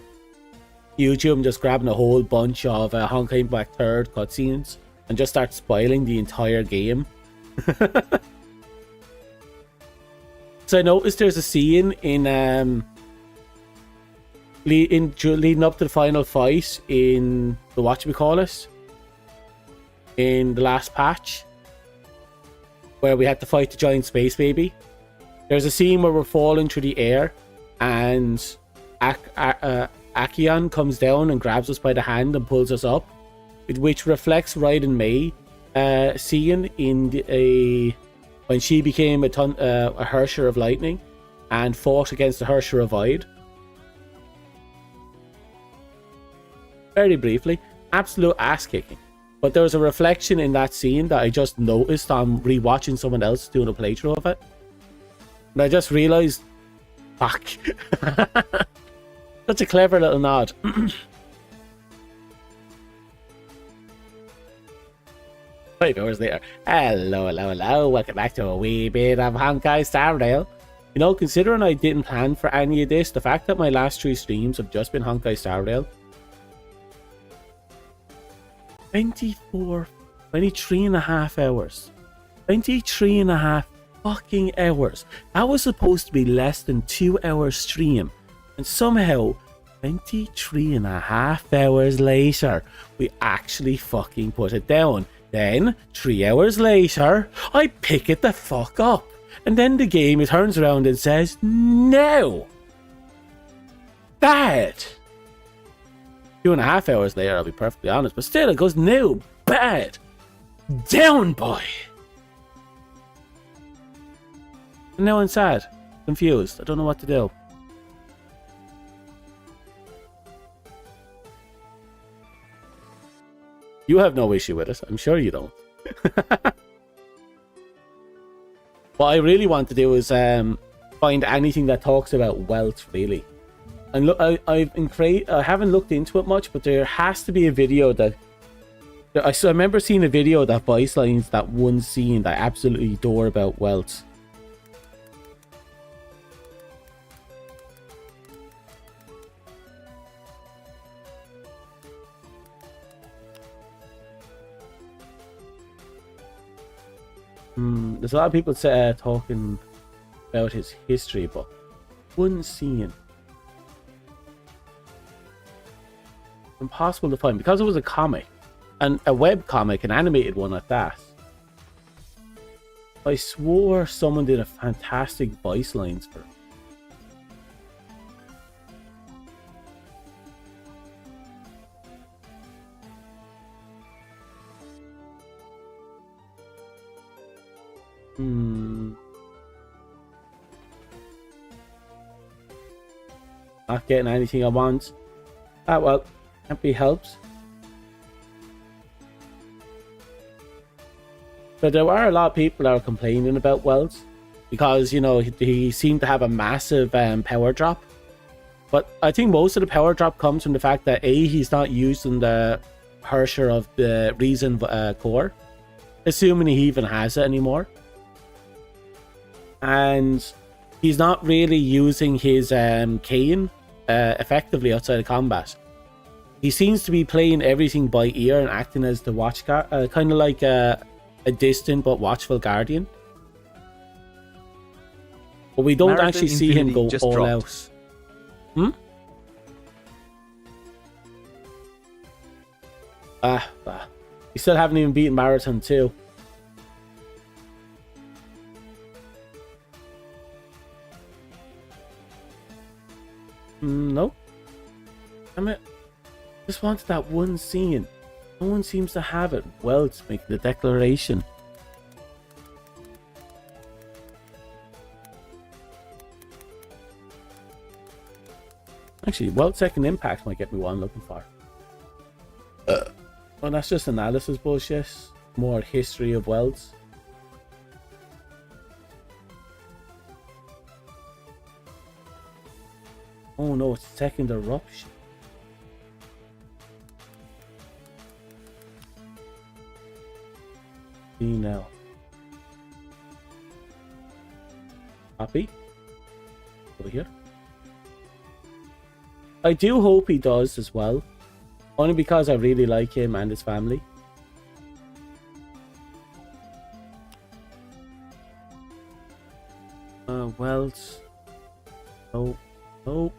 YouTube and just grabbing a whole bunch of Honkai Black 3rd cutscenes and just start spoiling the entire game. So I noticed there's a scene in leading up to the final fight in the whatchamacallit in the last patch, where we had to fight the giant space baby. There's a scene where we're falling through the air and Akion comes down and grabs us by the hand and pulls us up, which reflects Raiden May seeing in when she became a Hersher of Lightning and fought against the Hersher of Void. Very briefly, absolute ass kicking. But there was a reflection in that scene that I just noticed on rewatching someone else doing a playthrough of it. And I just realized, fuck. Such a clever little nod. 5 hours later. Hello. Welcome back to a wee bit of Honkai Star Rail. You know, considering I didn't plan for any of this, the fact that my last 3 streams have just been Honkai Star Rail. 23 and a half hours. 23 and a half fucking hours. That was supposed to be less than 2 hours stream. And somehow, 23 and a half hours later, we actually fucking put it down. Then, 3 hours later, I pick it the fuck up. And then the game, it turns around and says, no! Bad! 2.5 hours later, I'll be perfectly honest, but still, it goes, no! Bad! Down, boy! And now I'm sad. Confused. I don't know what to do. You have no issue with it. I'm sure you don't. What I really want to do is find anything that talks about wealth, really. And look, I haven't looked into it much, but there has to be a video that... I remember seeing a video that voice lines that one scene that I absolutely adore about wealth. There's a lot of people talking about his history, but one scene impossible to find because it was a comic, and a web comic, an animated one at that. I swore someone did a fantastic voice lines for it. Not getting anything I want. Ah, well, can't be helped. But there are a lot of people that are complaining about Wells because, you know, he seemed to have a massive power drop. But I think most of the power drop comes from the fact that A, he's not using the Harsher of the Reason core, assuming he even has it anymore. And he's not really using his cane effectively outside of combat. He seems to be playing everything by ear and acting as the watch guard, kind of like a distant but watchful guardian. But we don't Marathon actually see him go all dropped. out. We still haven't even beaten Marathon 2. Nope. Damn it. Just wanted that one scene. No one seems to have it. Well, it's making the declaration. Actually, Welt's second impact might get me what I'm looking for. Well, that's just analysis bullshit. More history of Welts. Oh no, it's second eruption. See now. Copy. Over here. I do hope he does as well. Only because I really like him and his family. Wells. Oh. Oh.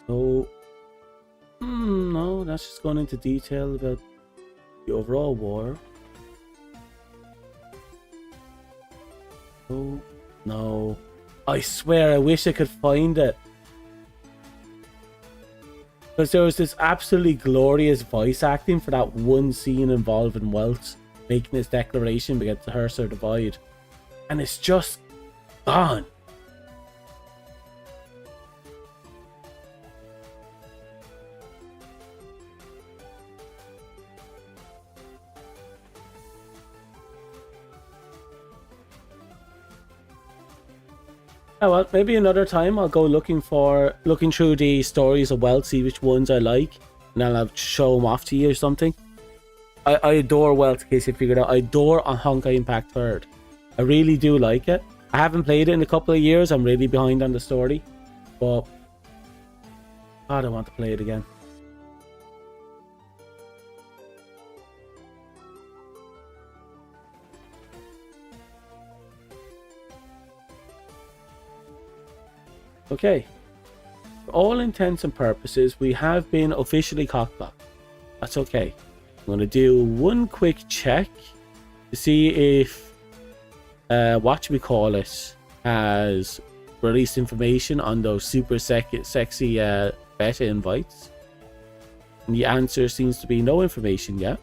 So, no, that's just going into detail about the overall war. Oh, no. I swear, I wish I could find it. Because there was this absolutely glorious voice acting for that one scene involving Welts making his declaration against the Herser Divide. And it's just gone. Oh, well, maybe another time I'll go looking through the stories of Welt, see which ones I like, and then I'll show them off to you or something. I adore Welt, in case you figured out. I adore on Honkai Impact 3rd. I really do like it. I haven't played it in a couple of years. I'm really behind on the story. But God, I want to play it again. Okay, for all intents and purposes, we have been officially cockblocked. That's okay. I'm going to do one quick check to see if whatchamacallit has released information on those super sexy beta invites. And the answer seems to be no information yet.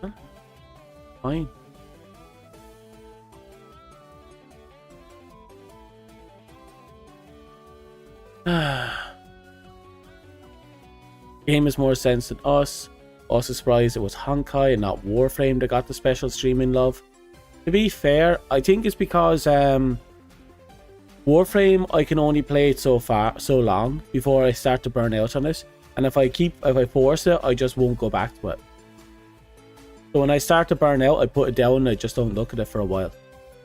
Huh? Fine. Game is more sense than us. Also surprised it was Honkai and not Warframe that got the special streaming love. To be fair, I think it's because Warframe, I can only play it so long before I start to burn out on it. And if I force it, I just won't go back to it. So when I start to burn out, I put it down and I just don't look at it for a while.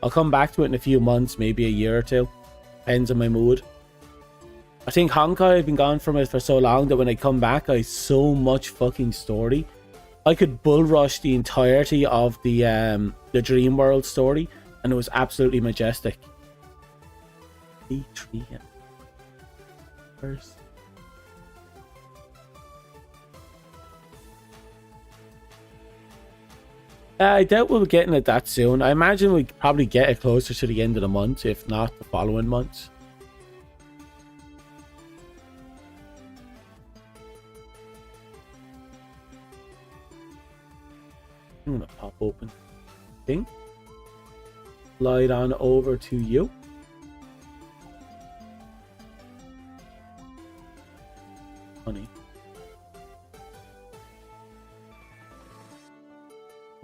I'll come back to it in a few months, maybe a year or two. Depends on my mood. I think Honkai, I've been gone from it for so long that when I come back, I have so much fucking story. I could bull rush the entirety of the Dream World story, and it was absolutely majestic. D3 first. I doubt we'll be getting it that soon. I imagine we'll probably get it closer to the end of the month, if not the following month. I'm gonna pop open thing. Slide on over to you. Honey.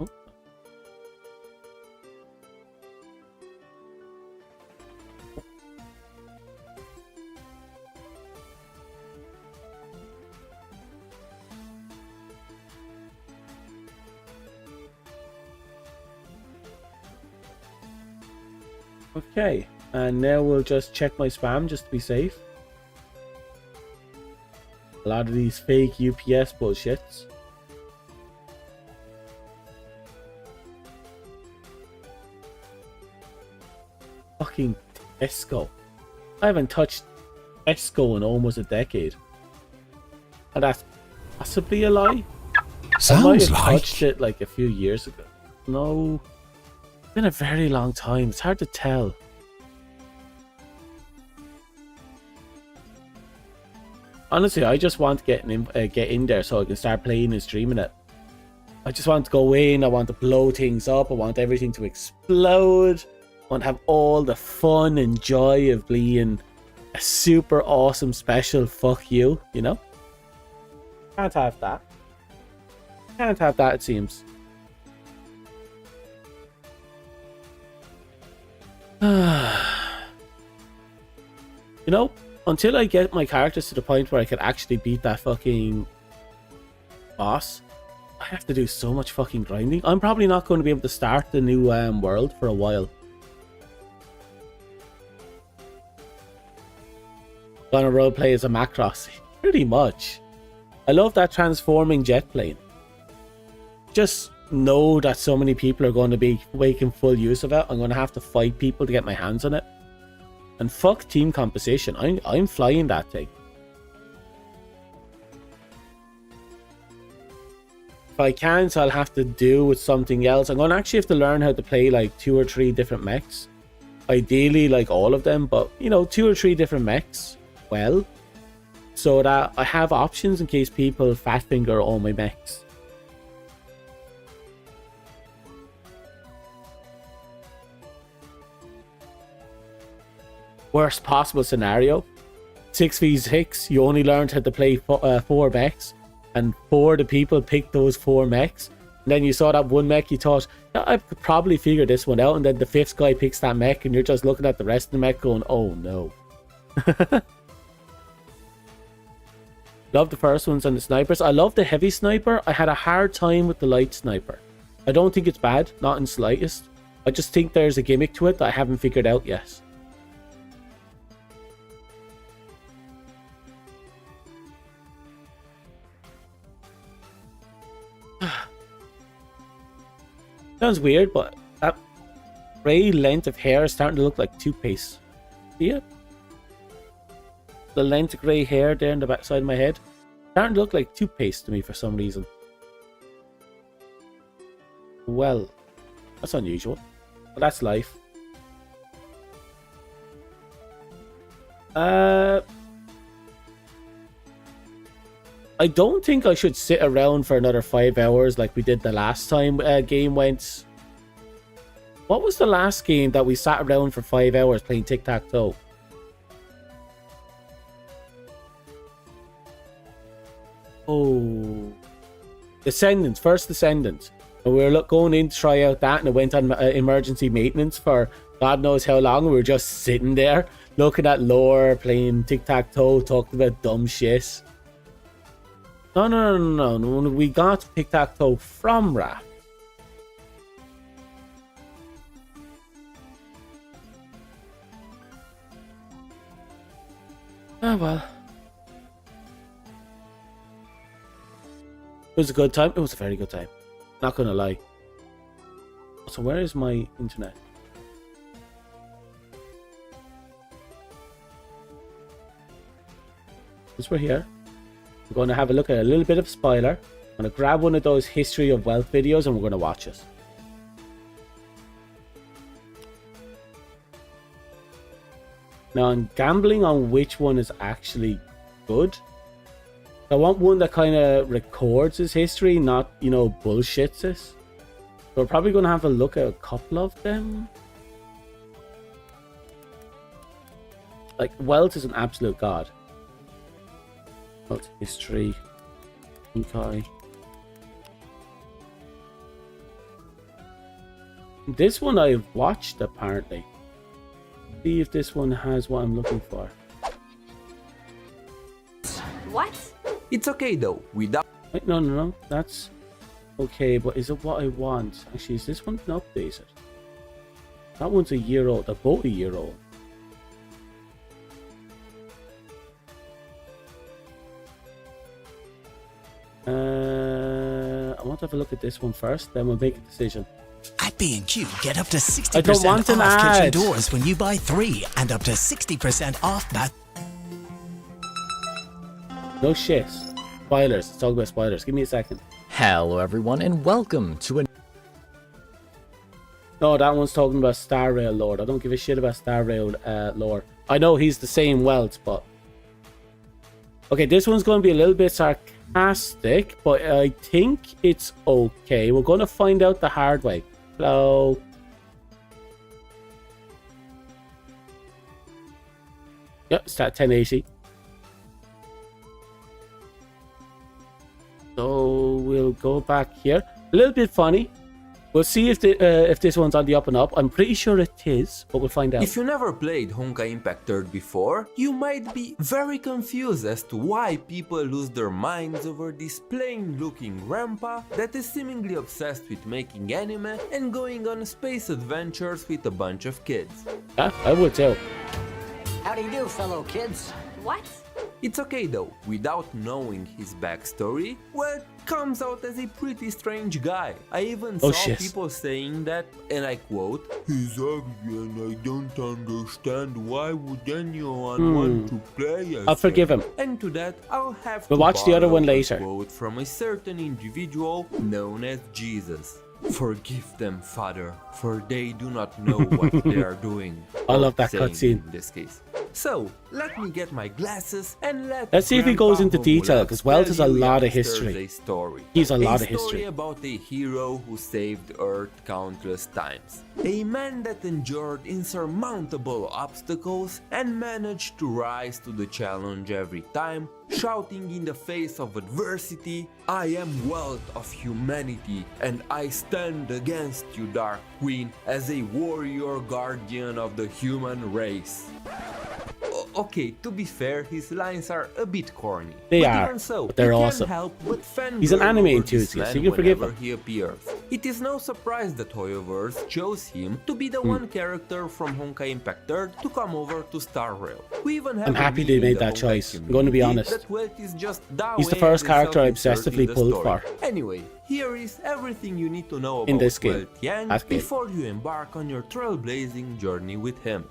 Oh. Okay, and now we'll just check my spam just to be safe. A lot of these fake UPS bullshits. Fucking Tesco. I haven't touched Tesco in almost a decade. And that's possibly a lie. I might have touched it like a few years ago. No. It's been a very long time. It's hard to tell. Honestly, I just want to get in there so I can start playing and streaming it. I just want to go in. I want to blow things up. I want everything to explode. I want to have all the fun and joy of being a super awesome special fuck you, you know? Can't have that. Can't have that, it seems. You know, until I get my characters to the point where I can actually beat that fucking boss, I have to do so much fucking grinding. I'm probably not going to be able to start the new world for a while. Gonna roleplay as a Macross. Pretty much. I love that transforming jet plane. Just know that so many people are going to be making full use of it. I'm going to have to fight people to get my hands on it. And fuck team composition. I'm flying that thing. If I can't, I'll have to do with something else. I'm going to actually have to learn how to play like 2 or 3 different mechs. Ideally like all of them, but you know, 2 or 3 different mechs. Well, so that I have options in case people fat finger all my mechs. Worst possible scenario, 6v6, you only learned how to play 4 mechs, and 4 of the people picked those 4 mechs, and then you saw that one mech, you thought, yeah, I could probably figure this one out, and then the 5th guy picks that mech, and you're just looking at the rest of the mech going, oh no. Love the first ones and the snipers. I love the heavy sniper. I had a hard time with the light sniper. I don't think it's bad, not in the slightest. I just think there's a gimmick to it that I haven't figured out yet. Sounds weird, but that grey length of hair is starting to look like toothpaste. See it? The length of grey hair there in the back side of my head. Starting to look like toothpaste to me for some reason. Well, that's unusual. But that's life. I don't think I should sit around for another 5 hours like we did the last time game went. What was the last game that we sat around for 5 hours playing tic-tac-toe? Oh, Descendants, first Descendants. And we were going in to try out that, and it went on emergency maintenance for God knows how long. We were just sitting there, looking at lore, playing tic-tac-toe, talking about dumb shit. No. We got tic-tac-toe from Raph. Ah, well. It was a good time. It was a very good time. Not gonna lie. So where is my internet? Since we're here, we're going to have a look at a little bit of spoiler. I'm going to grab one of those History of Wealth videos and we're going to watch it. Now I'm gambling on which one is actually good. I want one that kind of records his history, not, you know, bullshits it. So we're probably going to have a look at a couple of them. Like, Wealth is an absolute god. Wealth history. Honkai. This one I've watched, apparently. See if this one has what I'm looking for. What? It's okay though, without... Wait, no. That's okay, but is it what I want? Actually, is this one not updated? That one's a year old. They're both a year old. I want to have a look at this one first, then we'll make a decision. At B&Q, get up to 60% I don't want an off kitchen ad. doors when you buy 3 and up to 60% off that. No shit. Spoilers. Let's talk about spoilers. Give me a second. Hello everyone and welcome to a... No, that one's talking about Star Rail lore. I don't give a shit about Star Rail lore. I know he's the same Wealth, but... Okay, this one's going to be a little bit sarcastic, but I think it's okay. We're going to find out the hard way. Hello. Yep, it's at 1080. So we'll go back here. A little bit funny. We'll see if this one's on the up and up. I'm pretty sure it is, but we'll find out. If you never played Honkai Impact 3 before, you might be very confused as to why people lose their minds over this plain-looking grandpa that is seemingly obsessed with making anime and going on space adventures with a bunch of kids. Yeah, I would too. How do you do, fellow kids? What? It's okay though, without knowing his backstory, well, comes out as a pretty strange guy. I even saw people saying that, and I quote, "He's ugly and I don't understand why would anyone want to play as I'll forgive him. And to that, I'll have We'll to watch the other borrow one a later. quote from a certain individual known as Jesus. Forgive them, Father, for they do not know what they are doing. I love that Saying cutscene. in this case. So, let me get my glasses and Let's see if he goes into detail, because Wealth is a lot of youngsters history. a story. He's a lot of story history. about a hero who saved Earth countless times. A man that endured insurmountable obstacles and managed to rise to the challenge every time, shouting in the face of adversity, "I am Wealth of humanity, and I stand against you, Dark Queen, as a warrior guardian of the human race." Okay, to be fair, his lines are a bit corny. They but are, even so, but they're you awesome. Can't help but fangirl He's an anime over this enthusiast, man you can forgive whenever him. he appears. It is no surprise that Hoyoverse chose him to be the one character from Honkai Impact 3 to come over to Star Rail. We even have I'm a happy meme they in made the that Honkai choice. I'm going to be community honest. that Wealth is just He's the Dawei first and character I self-insert obsessively in the pulled story. for. Anyway, here is everything you need to know about In this game. Wealth Yang That game. before you embark on your trailblazing journey with him.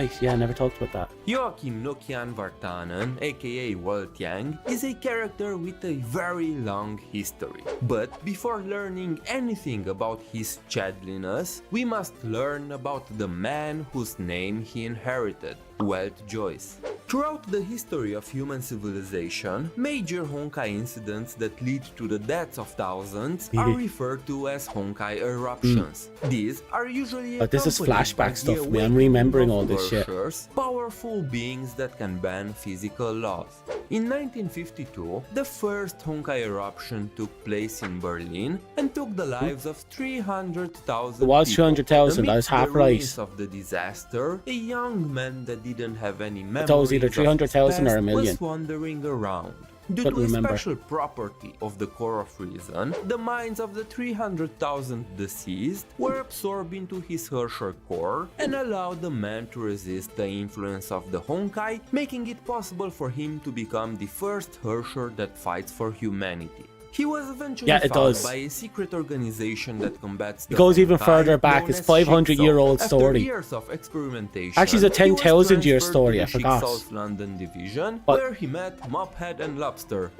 Nice, yeah, I never talked about that. Joachim Nokian Vartanen, aka Wolfgang, is a character with a very long history. But before learning anything about his chadliness, we must learn about the man whose name he inherited, Welt Joyce. Throughout the history of human civilization, major Honkai incidents that lead to the deaths of thousands are referred to as Honkai eruptions. These are usually this is accompanied flashback by stuff, the man. I'm awakening remembering of all this shit. Berserkers, powerful beings that can bend physical laws. In 1952, the first Honkai eruption took place in Berlin and took the lives of 300,000 It was people. 300,000, I was half Amidst the right. ruins of the disaster, a young man that didn't have any memories thought it was either 300,000 or a million. was wandering around. Due Couldn't to a remember. special property of the core of reason, the minds of the 300,000 deceased were absorbed into his Herrscher core and allowed the man to resist the influence of the Honkai, making it possible for him to become the first Herrscher that fights for humanity. He was eventually found does. by a secret organization that combats the It goes even Honkai, further back. known It's as 500-year-old Shixo. story. After years of experimentation, Actually, it's a he was 10,000-year transferred story, to I the forgot. Shixo's London division, But where he met Mophead and Lobster.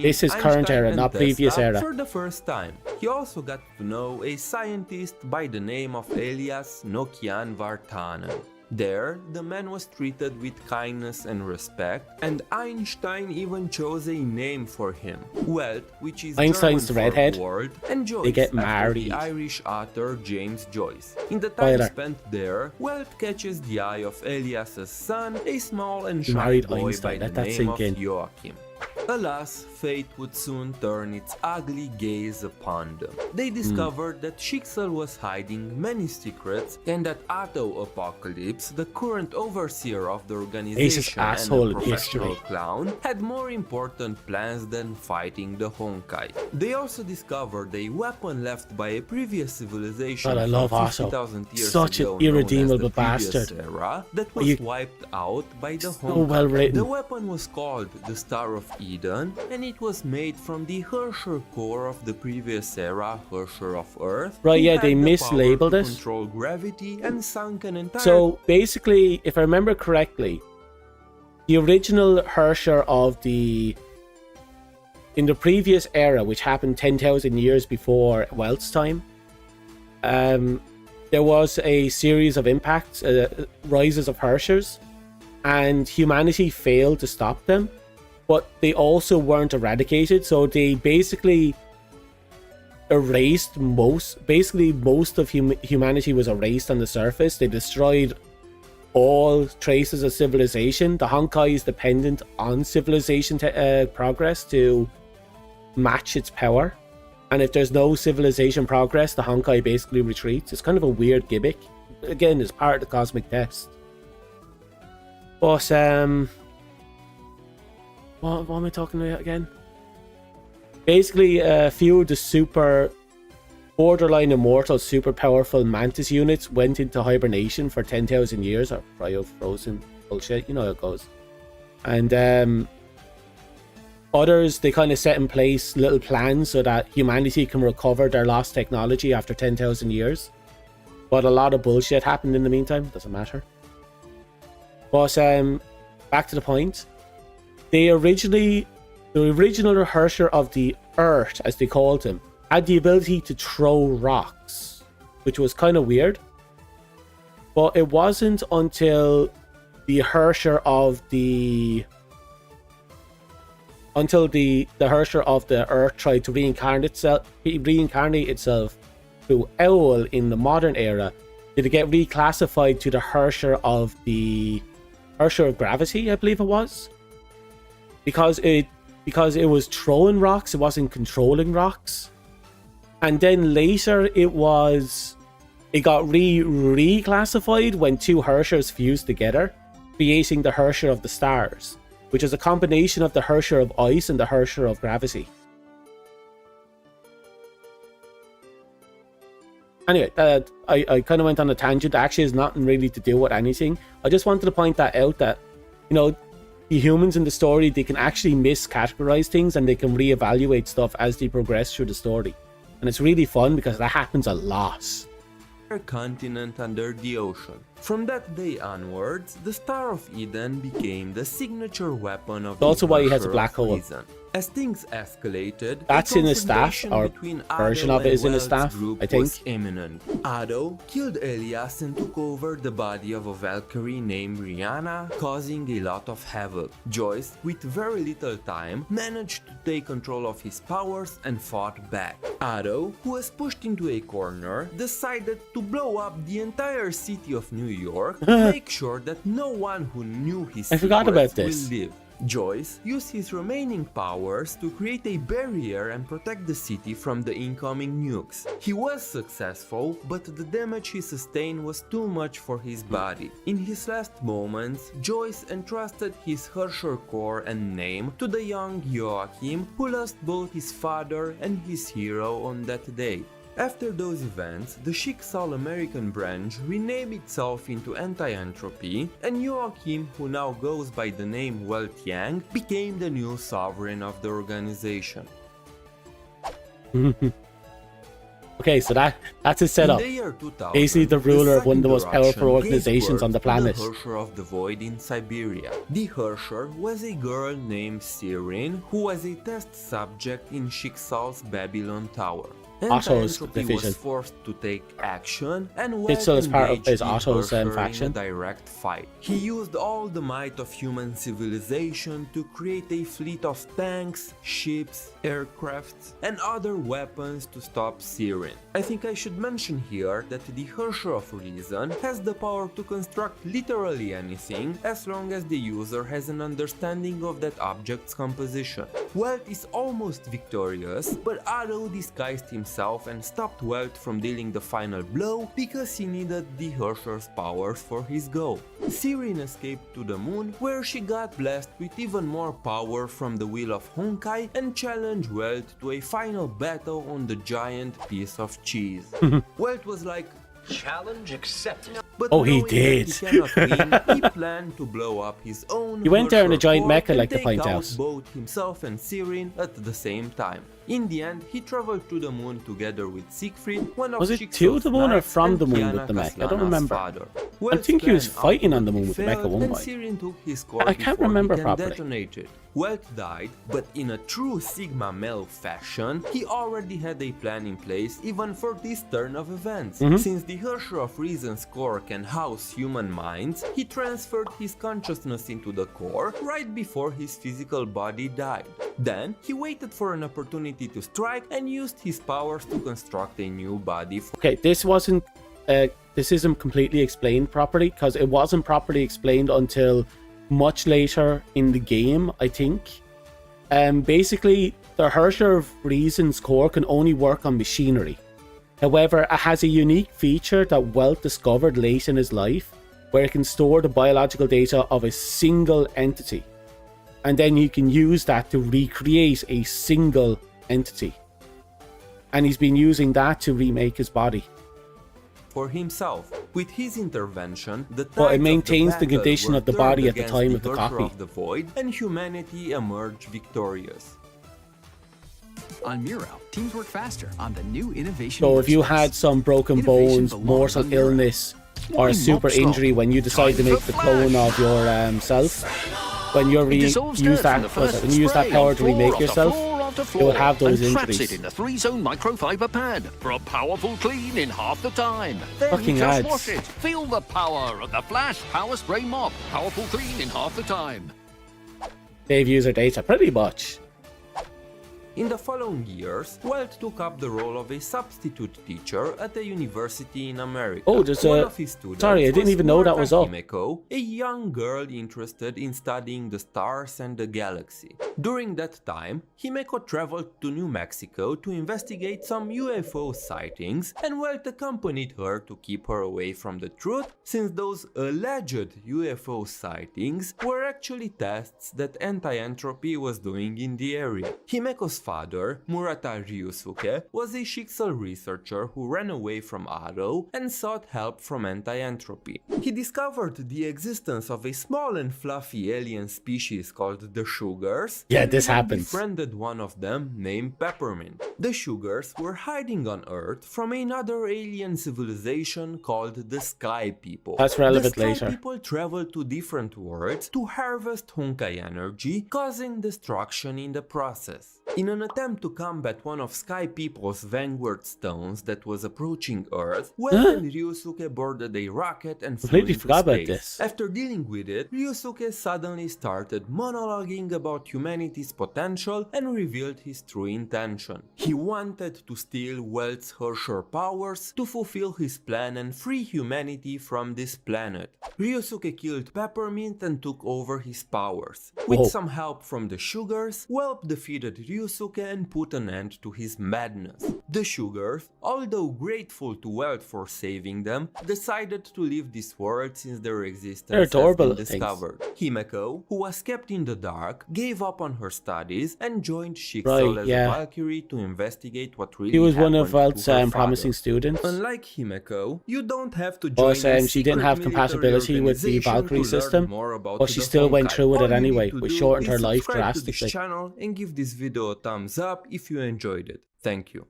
This is current Einstein era, and not Tesla previous era. for the first time. He also got to know a scientist by the name of Elias Nokian Vartanen. There, the man was treated with kindness and respect, and Einstein even chose a name for him, Welt, which is Einstein's German the redhead. for world, and Joyce, They get after married. the Irish author James Joyce. In the time Spoiler. spent there, Welt catches the eye of Elias's son, a small and shy Married boy Einstein, by let the that name sink of in. Joachim. Alas, fate would soon turn its ugly gaze upon them. They discovered that Shixel was hiding many secrets and that Otto Apocalypse, the current overseer of the organization and asshole a in professional history. clown, had more important plans than fighting the Honkai. They also discovered a weapon left by a previous civilization God, I from love Otto. 50,000 years Such an ago, known as irredeemable the previous bastard. era, that Are was you- wiped out by the So Honkai. well written. The weapon was called the Star of Eden, and it was made from the Herrscher core of the previous era, Herrscher of Earth. Right, who yeah, had they the mislabeled power to it. control gravity and sunk an entire. So basically, if I remember correctly, the original Herrscher of in the previous era, which happened 10,000 years before Welt's time, there was a series of impacts, rises of Herrschers, and humanity failed to stop them, but they also weren't eradicated, so they basically erased most of humanity was erased on the surface. They destroyed all traces of civilization. The Honkai is dependent on civilization progress to match its power, and if there's no civilization progress, the Honkai basically retreats. It's kind of a weird gimmick. Again, it's part of the cosmic test. But what am I talking about again? Basically, a few of the super borderline immortal, super powerful Mantis units went into hibernation for 10,000 years, or cryo-frozen bullshit, you know how it goes. And others, they kind of set in place little plans so that humanity can recover their lost technology after 10,000 years. But a lot of bullshit happened in the meantime, doesn't matter. But back to the point. The original Herrscher of the Earth, as they called him, had the ability to throw rocks, which was kind of weird. But it wasn't until the Herrscher of the Herrscher of the Earth tried to reincarnate itself through Owl in the modern era did it get reclassified to the Herrscher of Gravity, I believe it was. Because it was throwing rocks, it wasn't controlling rocks. And then later it got reclassified when two Herrschers fused together, creating the Herrscher of the Stars, which is a combination of the Herrscher of Ice and the Herrscher of Gravity. Anyway, I kind of went on a tangent. Actually, it's nothing really to do with anything. I just wanted to point that out that, you know, the humans in the story, they can actually miscategorize things and they can reevaluate stuff as they progress through the story. And it's really fun because that happens a lot. continent under the ocean. From that day onwards, the Star of Eden became the signature weapon of That's also why he has a Harsher black of hole. Reason. As things escalated, That's a in his staff, confrontation or between version Ado of it is and in his Welt's staff, group I think. was imminent. Ado killed Elias and took over the body of a Valkyrie named Rihanna, causing a lot of havoc. Joyce, with very little time, managed to take control of his powers and fought back. Ado, who was pushed into a corner, decided to blow up the entire city of New York to make sure that no one who knew his I forgot about secrets this. will live. Joyce used his remaining powers to create a barrier and protect the city from the incoming nukes. He was successful, but the damage he sustained was too much for his body. In his last moments, Joyce entrusted his Harsher core and name to the young Joachim, who lost both his father and his hero on that day. After those events, the Chic's All-American branch renamed itself into Anti-Entropy, and Joachim, who now goes by the name Welt Yang, became the new sovereign of the organization. Okay, so that's his setup. In the year 2000, Basically the ruler of one of the most second powerful Russian organizations gave on the birth to planet. The Harsher of the Void in Siberia. The Harsher was a girl named Sirin, who was a test subject in Chic's Babylon Tower. Otto's Anti-Entropy division. was forced to take action, and It's still as part of engaged his the Otto's Harsher faction. in a direct fight. He used all the might of human civilization to create a fleet of tanks, ships, aircrafts, and other weapons to stop Sirin. I think I should mention here that the Harsher of Reason has the power to construct literally anything as long as the user has an understanding of that object's composition. Welt is almost victorious, but Ado disguised himself and stopped Welt from dealing the final blow because he needed the Harsher's powers for his goal. Sirin escaped to the moon, where she got blessed with even more power from the wheel of Honkai and challenged Welt to a final battle on the giant piece of cheese. Welt was like, "Challenge accepted." but Oh, he knowing did. that he cannot win, he planned to blow up his own He went there in a Harsher giant core mecha and like the take Pint out House. both himself and Sirin at the same time. In the end, he traveled to the moon together with Siegfried, one of Was it Chic's to the moon or knights, from and the moon Kiana with the mech? I don't Kaslana's remember. father. I Welt's think he was plan fighting on the moon outwardly with the mecha failed, one and point. Sirin took his core I can't before remember it can properly. detonated. Welt died, but in a true Sigma male fashion, he already had a plan in place even for this turn of events. Since the Harsher of Reason's core can house human minds, he transferred his consciousness into the core right before his physical body died. Then, he waited for an opportunity to strike and used his powers to construct a new body. Okay, this isn't completely explained properly, because it wasn't properly explained until much later in the game, I think. Basically, the Harsher of Reason's core can only work on machinery. However, it has a unique feature that Welt discovered late in his life, where it can store the biological data of a single entity. And then you can use that to recreate a single entity. And he's been using that to remake his body. For himself. With his intervention, the But it tides of maintains the battle condition were of the turned body at the against time of the Harsher copy. of the Void, and humanity emerged victorious. On Muro, teams work faster on the new innovation. So if you had some broken bones, mortal illness, or a super injury when you decide to make the clone of your self, when you use that power to remake yourself, you will have those traps injuries. it in a 3-zone microfiber pad for a powerful clean in half the time. Then Fucking just ads. wash it. Feel the power of the Flash Power Spray Mop. Powerful clean in half the time. Save user data, pretty much. In the following years, Welt took up the role of a substitute teacher at a university in America. Oh, there's One a... of his students Sorry, I didn't even know that was up. Himeko, a young girl interested in studying the stars and the galaxy. During that time, Himeko traveled to New Mexico to investigate some UFO sightings, and Welt accompanied her to keep her away from the truth, since those alleged UFO sightings were actually tests that Anti-Entropy was doing in the area. Himeko's father, Murata Ryusuke, was a Shixel researcher who ran away from Aro and sought help from anti-entropy. He discovered the existence of a small and fluffy alien species called the Sugars. Yeah, and this even happens. befriended one of them named Peppermint. The Sugars were hiding on Earth from another alien civilization called the Sky People. That's relevant the Sky later. People traveled to different worlds to harvest Honkai energy, causing destruction in the process. In an attempt to combat one of Sky People's vanguard stones that was approaching Earth, Well and Ryusuke boarded a rocket and flew Completely into forgot about space. this. After dealing with it, Ryusuke suddenly started monologuing about humanity's potential and revealed his true intention. He wanted to steal Welt's Herrscher powers to fulfill his plan and free humanity from this planet. Ryusuke killed Peppermint and took over his powers. With some help from the Sugars, Whelp defeated Ryusuke and put an end to his madness. The Sugars, although grateful to Welt for saving them, decided to leave this world since their existence They're adorable has been discovered. Himeko, who was kept in the dark, gave up on her studies and joined Shixel as a Valkyrie to investigate what really He was one of happened Welt's to her promising father. students. Unlike Himeko, you don't have to join But a she didn't have secret compatibility with the military Valkyrie organization to learn system, more about but she the still went Honkai. through with All it you need anyway, to which do shortened is her life subscribe to this drastically. channel and give this video a thumbs up if you enjoyed it. Thank you.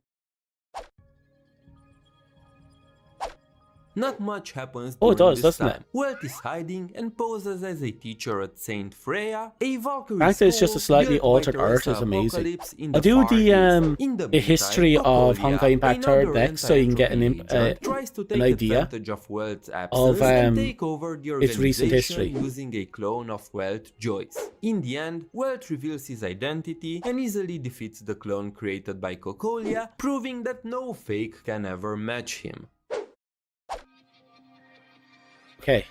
Not much happens Oh, it during does, this doesn't it? time. Welt is hiding and poses as a teacher at Saint Freya, a Valkyrie The fact that it's just a school slightly built by altered Teresa Earth is amazing. Apocalypse in I'll do Far East. In the meantime, history of Cocolia, Honkai Impact another 3rd next, so you can get anti-entropy agent, tries to take an idea advantage of Welt's of absence and take over the its recent organization history. using a clone of Welt Joyce. In the end, Welt reveals his identity and easily defeats the clone created by Cocolia, proving that no fake can ever match him. Okay.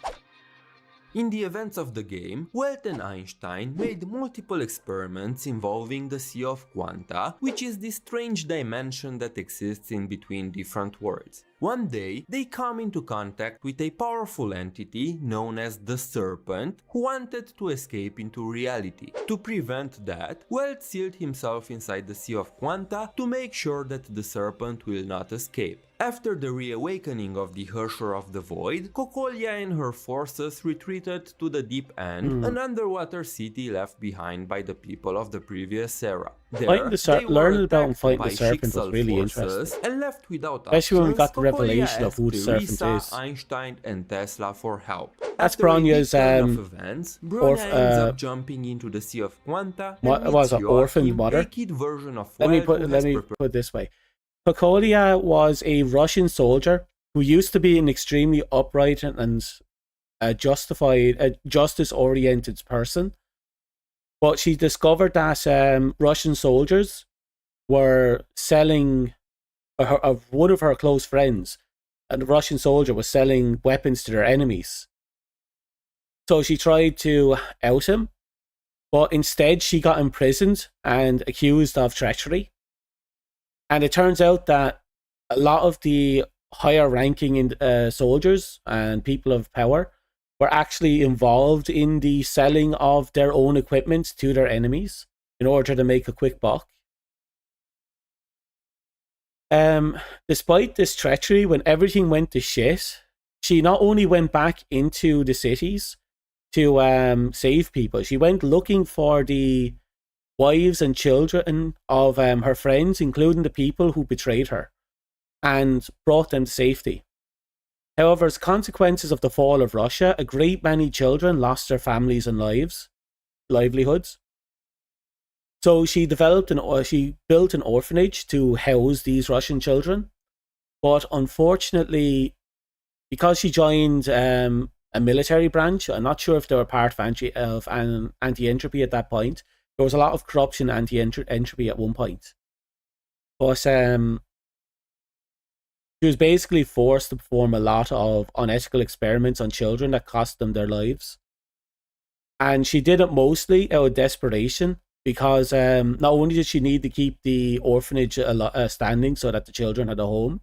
In the events of the game, Welt and Einstein made multiple experiments involving the Sea of Quanta, which is this strange dimension that exists in between different worlds. One day, they come into contact with a powerful entity known as the Serpent, who wanted to escape into reality. To prevent that, Welt sealed himself inside the Sea of Quanta to make sure that the Serpent will not escape. After the reawakening of the Herrscher of the Void, Cocolia and her forces retreated to the Deep End, an underwater city left behind by the people of the previous era. There, Learning about and fighting the Serpent was really interesting. And left without Especially when we got the Cocolia revelation of who the asked Serpent Teresa, is. Einstein and Tesla for help. That's After a big Bronya's, turn of events, Bronya ends up jumping into the Sea of Quanta What and was meets an orphaned Joachim, mother? a kid version of Let me Welt put who let has me prepared- put it this way. Cocolia was a Russian soldier who used to be an extremely upright and justified, justice-oriented person. But she discovered that Russian soldiers were selling, one of her close friends, and the Russian soldier was selling weapons to their enemies. So she tried to out him, but instead she got imprisoned and accused of treachery. And it turns out that a lot of the higher ranking soldiers and people of power were actually involved in the selling of their own equipment to their enemies in order to make a quick buck. Despite this treachery, when everything went to shit, she not only went back into the cities to save people, she went looking for the wives and children of her friends, including the people who betrayed her, and brought them to safety. However, as consequences of the fall of Russia, a great many children lost their families and livelihoods. So she built an orphanage to house these Russian children, but unfortunately, because she joined a military branch, I'm not sure if they were part of anti-entropy at that point. There was a lot of corruption and anti-entropy at one point. But she was basically forced to perform a lot of unethical experiments on children that cost them their lives. And she did it mostly out of desperation, because not only did she need to keep the orphanage standing so that the children had a home,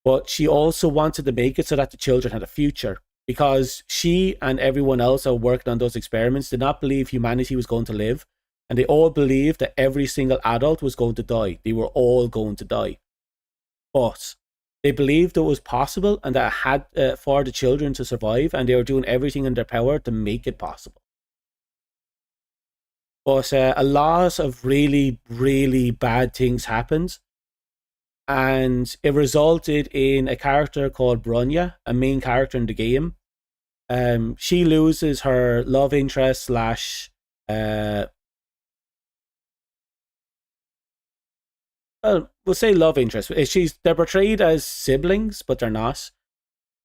but she also wanted to make it so that the children had a future. Because she and everyone else who worked on those experiments did not believe humanity was going to live And they all believed that every single adult was going to die. They were all going to die. But they believed it was possible and that it had for the children to survive, and they were doing everything in their power to make it possible. But a lot of really, really bad things happened. And it resulted in a character called Bronya, a main character in the game. She loses her love interest slash... well, we'll say love interest. They're portrayed as siblings, but they're not.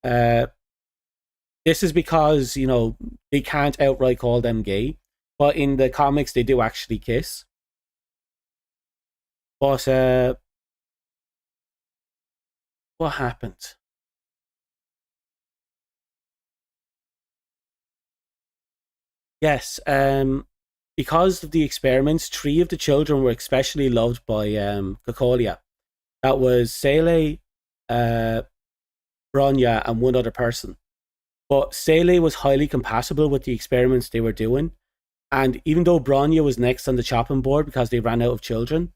This is because, you know, they can't outright call them gay. But in the comics, they do actually kiss. But what happened? Yes, because of the experiments, 3 of the children were especially loved by Cocolia. That was Sele, Bronya, and one other person. But Sele was highly compatible with the experiments they were doing. And even though Bronya was next on the chopping board because they ran out of children,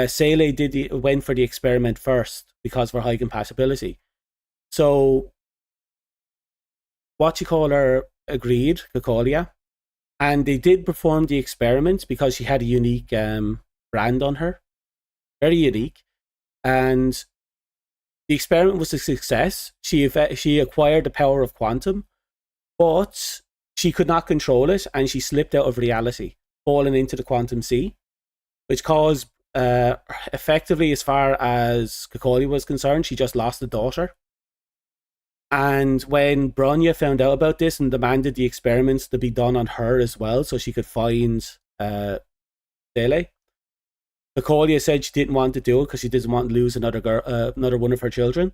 Sele went for the experiment first because of her high compatibility. So, agreed, Cocolia, and they did perform the experiment because she had a unique brand on her, very unique, and the experiment was a success. She acquired the power of quantum, but she could not control it, and she slipped out of reality, falling into the quantum sea, which caused, effectively, as far as Cocolia was concerned, she just lost a daughter. And when Bronya found out about this and demanded the experiments to be done on her as well, so she could find Sele, Cocolia said she didn't want to do it because she didn't want to lose another one of her children.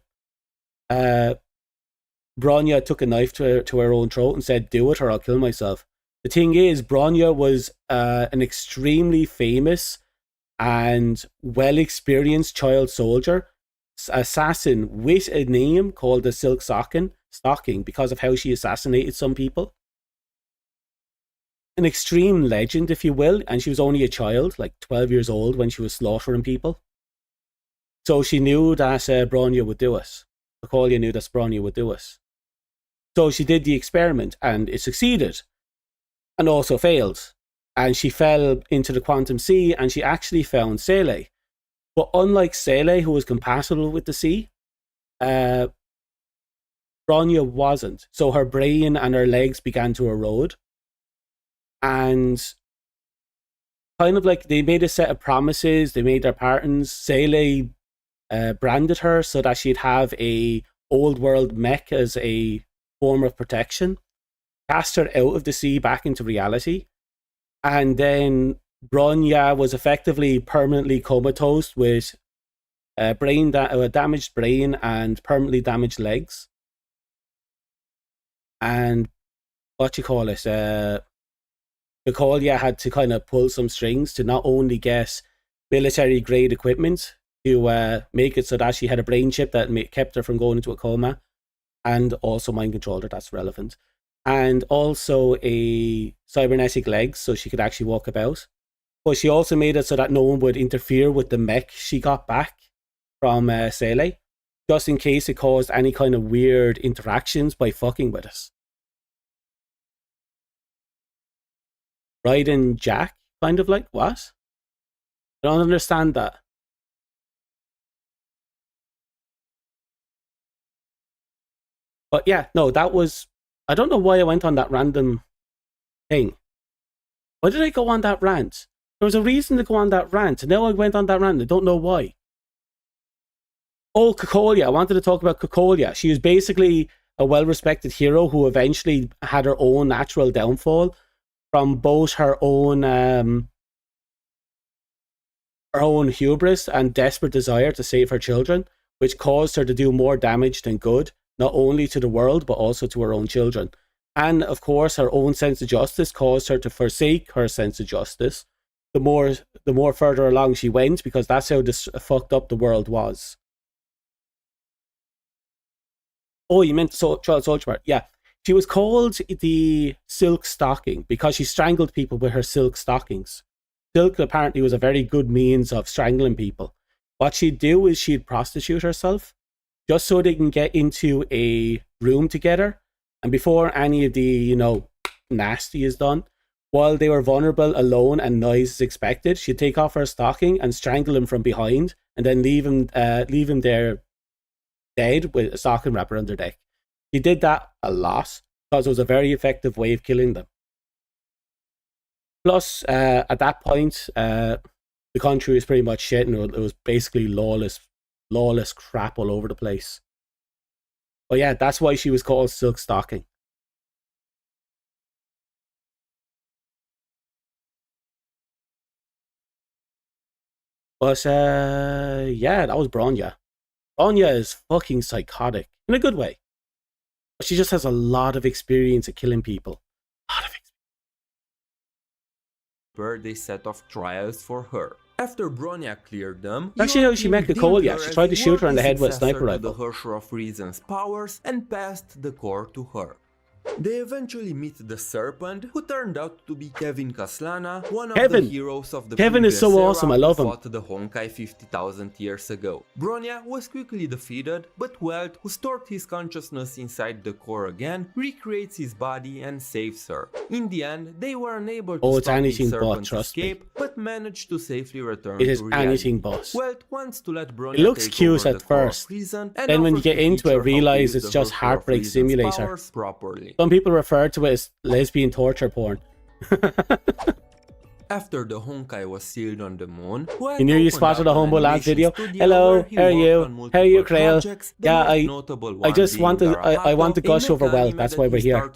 Bronya took a knife to her own throat and said, "Do it or I'll kill myself." The thing is, Bronya was an extremely famous and well-experienced child soldier, assassin with a name called the Silk Stocking because of how she assassinated some people. An extreme legend, if you will, and she was only a child, like 12 years old, when she was slaughtering people. So she knew that Bronya would do it. Cocolia knew that Bronya would do it. So she did the experiment, and it succeeded, and also failed. And she fell into the quantum sea, and she actually found Sele. But unlike Sele, who was compatible with the sea, Bronya wasn't. So her brain and her legs began to erode. And kind of like they made a set of promises, they made their patterns. Sele branded her so that she'd have a old world mech as a form of protection, cast her out of the sea back into reality. And then Bronya was effectively permanently comatose with a damaged brain and permanently damaged legs. And Cocolia had to kind of pull some strings to not only get military grade equipment to make it so that she had a brain chip that kept her from going into a coma, and also mind controlled her, that's relevant, and also a cybernetic legs so she could actually walk about. But she also made it so that no one would interfere with the mech she got back from Sele, just in case it caused any kind of weird interactions by fucking with us. Riding Jack, kind of like, what? I don't understand that. But yeah, no, that was... I don't know why I went on that random thing. Why did I go on that rant? There was a reason to go on that rant, and now I went on that rant. I don't know why. Oh, Cocolia. I wanted to talk about Cocolia. She was basically a well-respected hero who eventually had her own natural downfall from both her own hubris and desperate desire to save her children, which caused her to do more damage than good, not only to the world, but also to her own children. And, of course, her own sense of justice caused her to forsake her sense of justice the more further along she went, because that's how fucked up the world was. Oh, you meant child soldier part. Yeah. She was called the Silk Stocking because she strangled people with her silk stockings. Silk apparently was a very good means of strangling people. What she'd do is she'd prostitute herself just so they can get into a room together. And before any of the, you know, nasty is done, while they were vulnerable, alone, and noise is expected, she'd take off her stocking and strangle him from behind and then leave him there dead with a stocking wrap around their neck. He did that a lot because it was a very effective way of killing them. Plus, at that point, the country was pretty much shit and it was basically lawless crap all over the place. But yeah, that's why she was called Silk Stocking. But yeah, that was Bronya. Bronya is fucking psychotic in a good way. But she just has a lot of experience at killing people. Birthday set of trials for her. After Bronya cleared them, Actually, how she met Kokolia. She tried to shoot her in the head with a sniper rifle. rifle. The Hersher of Reason's powers and passed the core to her. They eventually meet the Serpent, who turned out to be Kevin Kaslana, one of the heroes of the Kevin is so previous awesome, era I love who him. fought the Honkai 50,000 years ago. Bronya was quickly defeated, but Welt, who stored his consciousness inside the core again, recreates his body and saves her. In the end, they were unable to it's stop the anything but, Serpent's trust me. escape, but managed to safely return It is to reality. anything but. Welt wants to let Bronya It looks take cute over at the core of first. Reason and Then when you offers get to into teach it, her how to realize use it's the just Hersher of Heartbreak Reason's Simulator. powers properly. Some people refer to it as lesbian torture porn. After the Honkai was sealed on the moon, You knew you spotted a Hombo Lads video. Hello, how are you? How are you, Krail? Yeah, I just wanted, I want to gush over Welt, that's why we're here.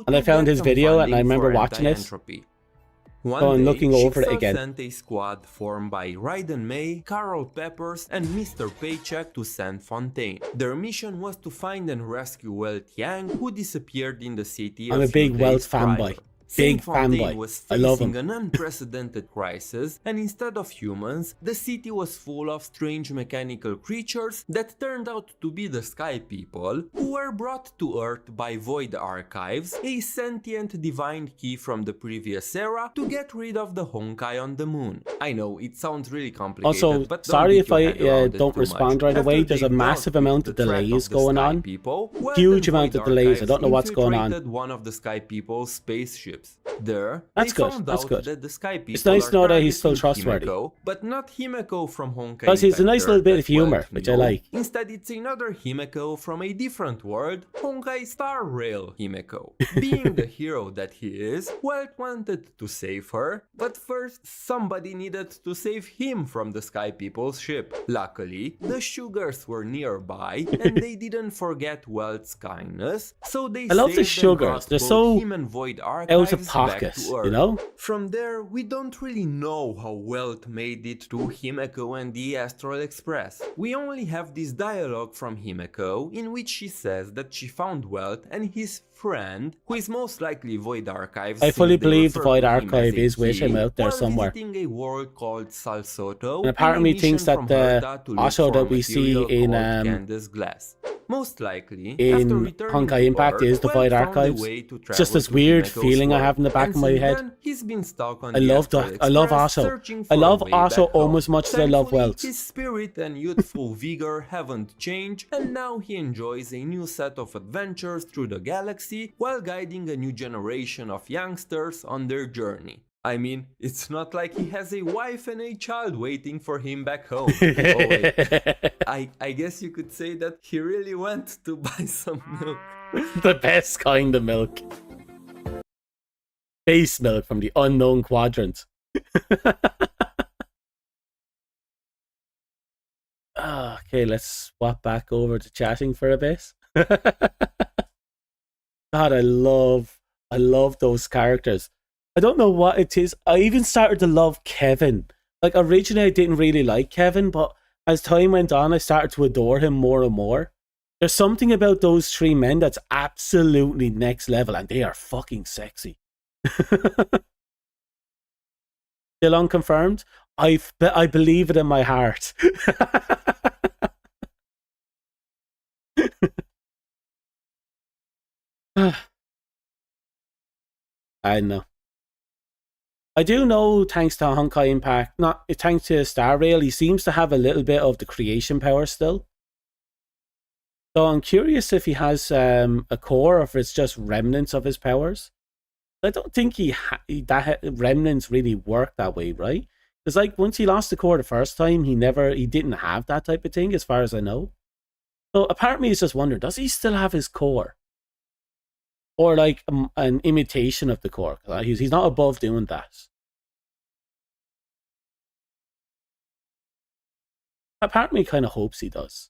And I found his video and I remember watching it. So I'm looking over it again. Sent a squad formed by Raiden May, Carol Peppers, and Mr. Paycheck to Saint Fontaine. Their mission was to find and rescue Welt Yang, who disappeared in the city. I'm a big Welt fanboy. Big Fontaine fanboy. was I love facing him. an unprecedented crisis, and instead of humans, the city was full of strange mechanical creatures that turned out to be the Sky People, who were brought to Earth by Void Archives, a sentient divine key from the previous era, to get rid of the Honkai on the moon. I know, it sounds really complicated, Also, but don't sorry beat if your I head around it don't too respond much. right away. After There's they a massive dealt amount with of the threat delays the going Sky on. People, Welt Huge and amount Void of delays. I don't know Archives what's going on. infiltrated one of the Sky People's spaceships. There, That's they good, found that's out good. that the Sky People It's nice to know that he's still targeting trustworthy. Himeko, but not Himeko from Honkai. Because he's a nice Impact little bit Earth of that humor, Welt which I knew. like. Instead, it's another Himeko from a different world, Honkai Star Rail Himeko. Being the hero that he is, Welt wanted to save her, but first somebody needed to save him from the Sky People's ship. Luckily, the Sugars were nearby, and they didn't forget Welt's kindness, so they I love the saved and Sugars. brought They're both so him and Void out Archives of back pocket, to you Earth. know? From there, we don't really know how Welt made it to Himeko and the Astral Express. We only have this dialogue from Himeko in which she says that she found Welt and his friend, who is most likely Void Archives. I fully since they believe the refer Void to him as Archive a is with he, him out there while somewhere. visiting a world called Salsoto, And a part of me thinks that the Asho that we see in Candace Glass. Most likely, in after returning Honkai to Impact Earth, is the Welt Void found a Archives. way to It's just travel this to weird Himeko's feeling I world. have in the back And of my since head. then, he's been stuck on I the love Astral that. I love Express, Asho. searching I for a love way Asho back home. almost as much as I love Thankfully, Welt. his spirit and youthful vigor haven't changed, and now he enjoys a new set of adventures through the galaxy while guiding a new generation of youngsters on their journey. I mean, it's not like he has a wife and a child waiting for him back home. Oh, wait. I guess you could say that he really went to buy some milk. The best kind of milk. Base milk from the unknown quadrant. Okay, let's swap back over to chatting for a bit. God, I love those characters. I don't know what it is. I even started to love Kevin. Like, originally I didn't really like Kevin, but as time went on, I started to adore him more and more. There's something about those three men that's absolutely next level, and they are fucking sexy. Still unconfirmed? I believe it in my heart. I know. I do know, thanks to Honkai Impact, not thanks to Star Rail, he seems to have a little bit of the creation power still. So I'm curious if he has a core or if it's just remnants of his powers. I don't think that remnants really work that way, right? Because like once he lost the core the first time, he didn't have that type of thing, as far as I know. So a part of me is just wondering, does he still have his core? Or like an imitation of the core? He's not above doing that. A part of me kind of hopes he does.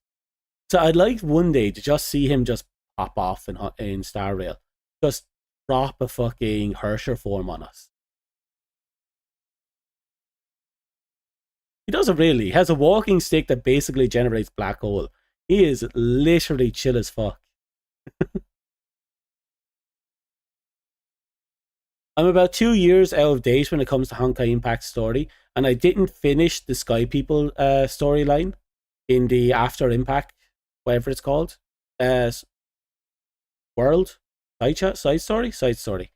So I'd like one day to just see him just pop off in Star Rail. Just drop a fucking Hersher form on us. He doesn't really. He has a walking stick that basically generates black hole. He is literally chill as fuck. I'm about 2 years out of date when it comes to Honkai Impact's story, and I didn't finish the Sky People storyline in the After Impact, whatever it's called. World? Side story? Side story.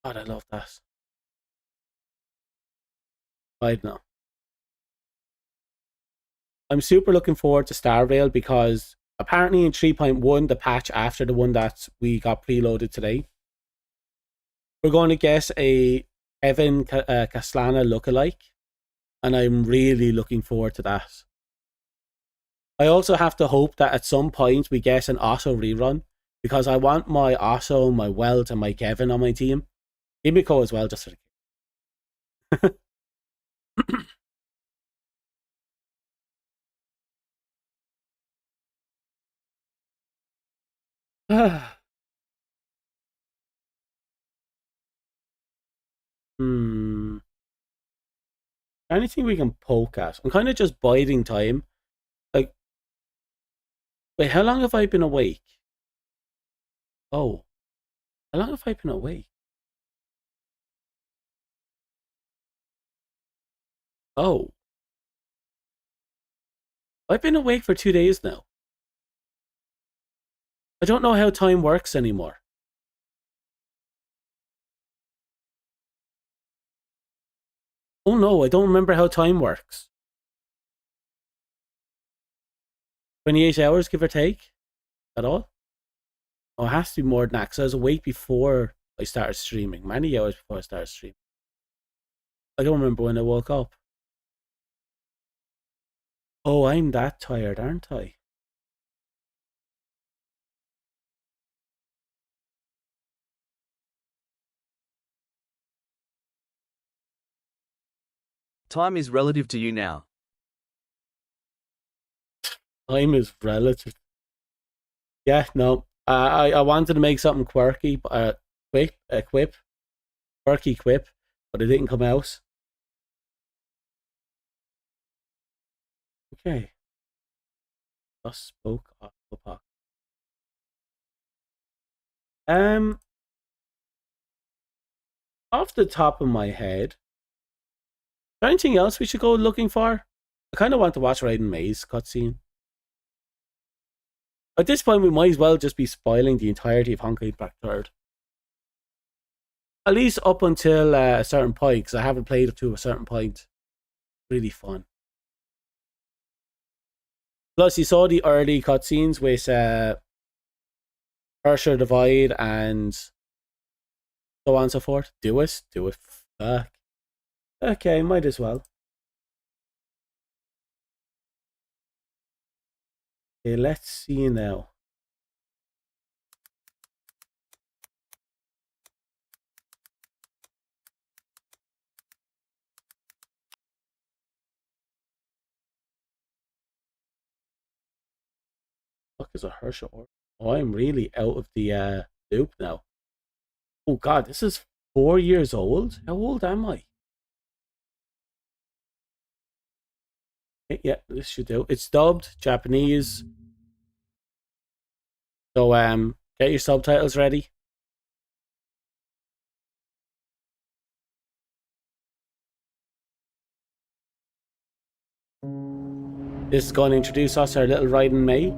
God, I love that. I don't know. I'm super looking forward to Star Rail because apparently in 3.1, the patch after the one that we got preloaded today, we're going to get a Evan Caslana lookalike, and I'm really looking forward to that. I also have to hope that at some point we get an Otto rerun, because I want my Otto, my Welt, and my Kevin on my team. Himiko as well, just for the Anything we can poke at? I'm kind of just biding time. Like, wait, how long have I been awake? Oh, how long have I been awake? Oh, I've been awake for 2 days now. I don't know how time works anymore. Oh no, I don't remember how time works. 28 hours, give or take? At all? Oh, it has to be more than that, because I was awake before I started streaming. Many hours before I started streaming. I don't remember when I woke up. Oh, I'm that tired, aren't I? Time is relative to you now. Time is relative. Yeah, no. I wanted to make something quirky, quirky quip, but it didn't come out. Okay. Just spoke off the pot. Off the top of my head, is there anything else we should go looking for? I kind of want to watch Raiden May's cutscene. At this point, we might as well just be spoiling the entirety of Honkai Impact 3rd. At least up until a certain point, because I haven't played it to a certain point. Really fun. Plus, you saw the early cutscenes with Ursher Divide and so on and so forth. Do it. Do it. Fuck. Okay, might as well. Okay, let's see now. Fuck is a Herschel? Oh, I'm really out of the loop now. Oh god, this is 4 years old? How old am I? Okay, yeah, this should do. It's dubbed Japanese. So get your subtitles ready. This is going to introduce us our little Raiden May.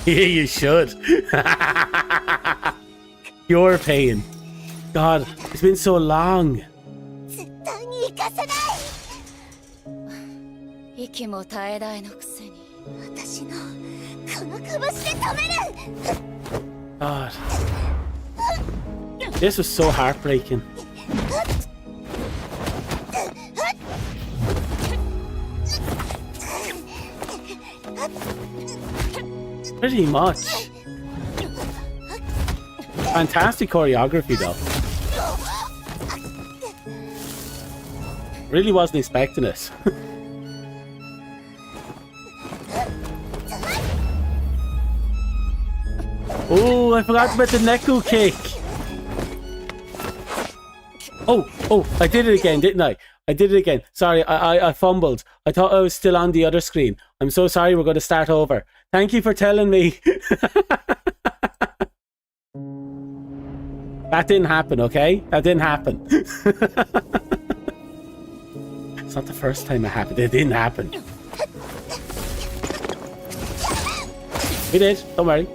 Yeah, you should. Pure pain. God, it's been so long. 息も絶え絶えのくせに私のこの拳で止める God. This was so heartbreaking. Pretty much. Fantastic choreography though. Really wasn't expecting it. Oh, I forgot about the Neko kick. Oh, I did it again, didn't I? I did it again. Sorry, I fumbled. I thought I was still on the other screen. I'm so sorry, we're going to start over. Thank you for telling me. That didn't happen, okay? That didn't happen. It's not the first time it happened. It didn't happen. We did, don't worry.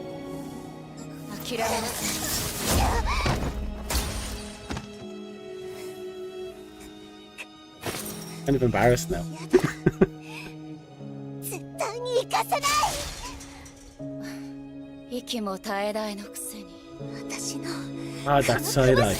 Kind of embarrassed now. Ah, that side eye.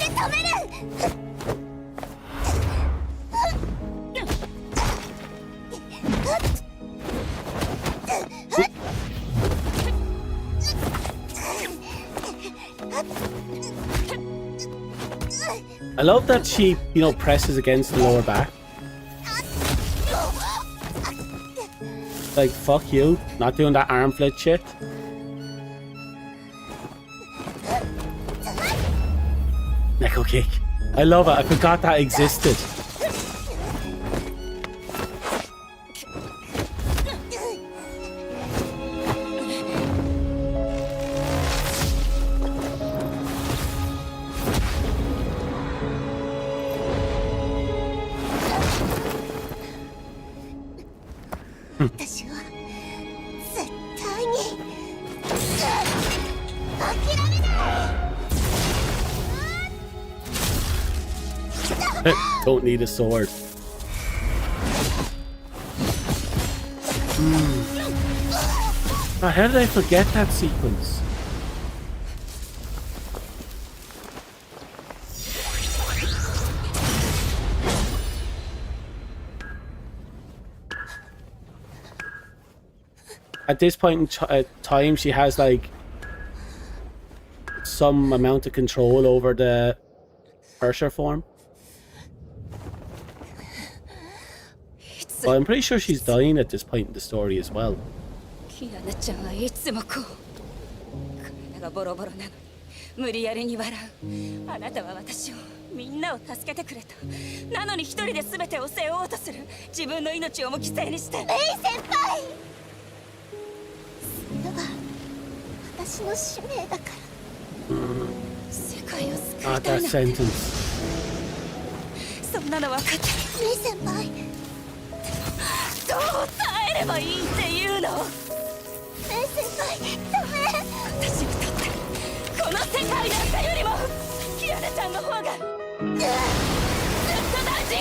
I love that she, you know, presses against the lower back. Like, fuck you, not doing that arm flit shit. Neko kick. I love it, I forgot that existed. Don't need a sword. Oh, how did I forget that sequence? At this point in time, she has like some amount of control over the Ursher form. Well, I'm pretty sure she's dying at this point in the story as well. Ah, that sentence. どう耐えればいいっていうの？メイ先輩、ダメ。私にとってこの世界なんかよりもキアナちゃんの方がずっと大事よ。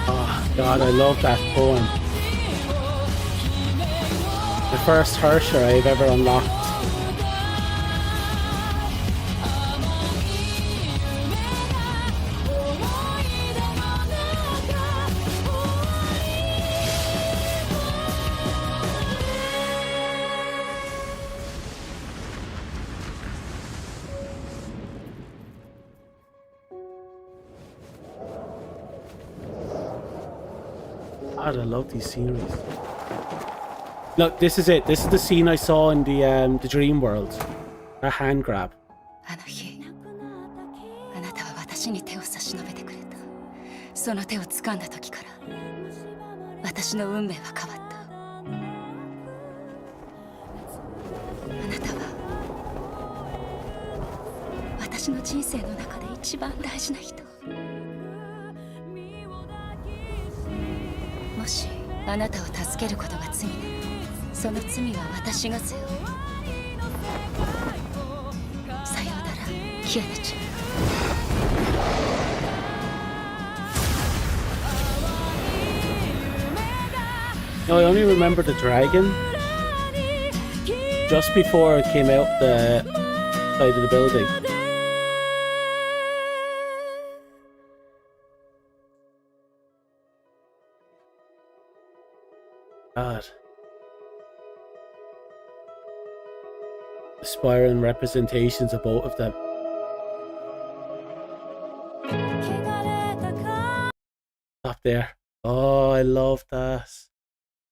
Oh God, I love that poem. The first Ursher I've ever unlocked. God, I love these sceneries. Look, this is it. This is the scene I saw in the dream world. A hand grab. あの日、あなたは私に手を差し伸べてくれた。その手を掴んだ時から、私の運命は変わった。あなたは私の人生の中で一番大事な人。もしあなたを助けることが罪なら、その罪は私が背負う。さようなら、キアナちゃん。No, I only remember the dragon just before it came out the side of the building. God. Aspiring representations of both of them. Stop there. Oh, I love that.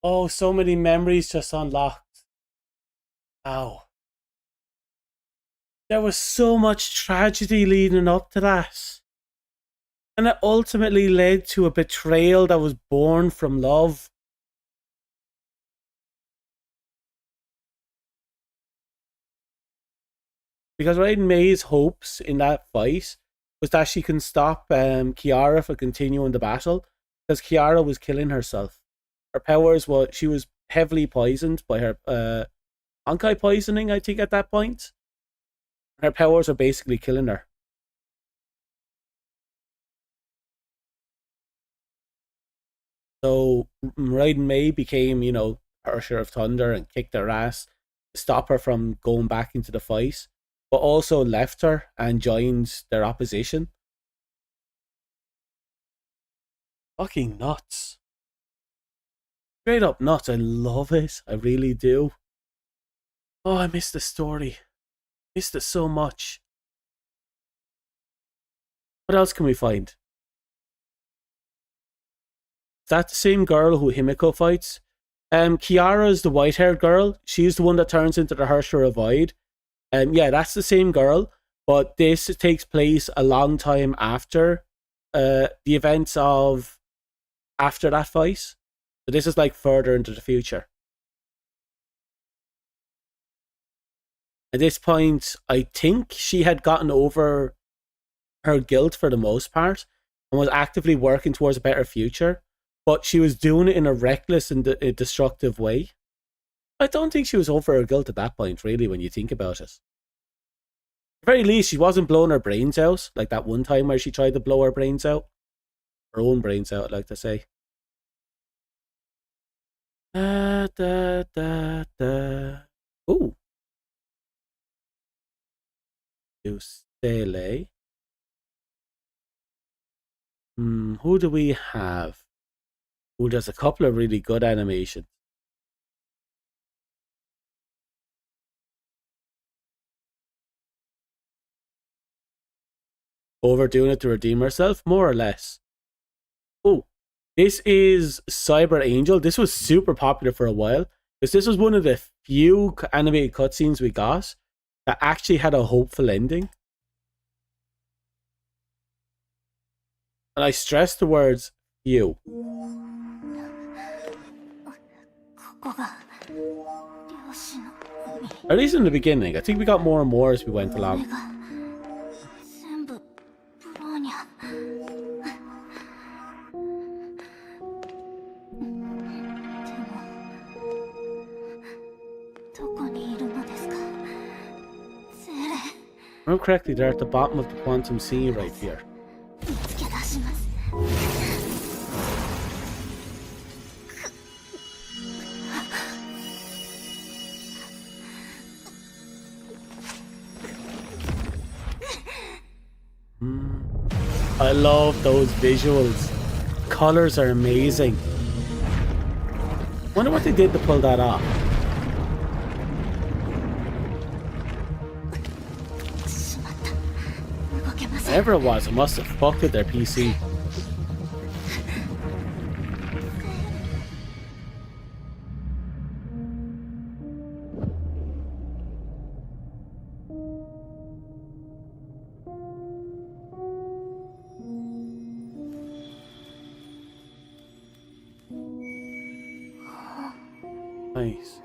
Oh, so many memories just unlocked. Ow. There was so much tragedy leading up to that. And it ultimately led to a betrayal that was born from love. Because Raiden May's hopes in that fight was that she can stop Kiara from continuing the battle, because Kiara was killing herself. Her powers were, she was heavily poisoned by her Honkai poisoning, I think, at that point. Her powers were basically killing her. So Raiden May became, you know, her share of thunder and kicked her ass to stop her from going back into the fight, but also left her and joined their opposition. Fucking nuts. Straight up nuts. I love it. I really do. Oh, I miss the story. Missed it so much. What else can we find? Is that the same girl who Himiko fights? Kiara is the white-haired girl. She's the one that turns into the Herrscher of Void. Yeah, that's the same girl, but this takes place a long time after the events of after that fight. So this is like further into the future. At this point, I think she had gotten over her guilt for the most part and was actively working towards a better future, but she was doing it in a reckless and destructive way. I don't think she was over her guilt at that point, really, when you think about it. At the very least, she wasn't blowing her brains out, like that one time where she tried to blow her brains out. Her own brains out, I'd like to say. Ooh. Stele. Who do we have? Oh, there's a couple of really good animations. Overdoing it to redeem herself, more or less. Oh, this is Cyber Angel. This was super popular for a while, because this was one of the few animated cutscenes we got that actually had a hopeful ending. And I stress the words few. At least in the beginning. I think we got more and more as we went along. If I remember correctly, they're at the bottom of the quantum sea right here. I love those visuals. Colors are amazing. Wonder what they did to pull that off. Whatever it was, it must have fucked with their PC. Nice.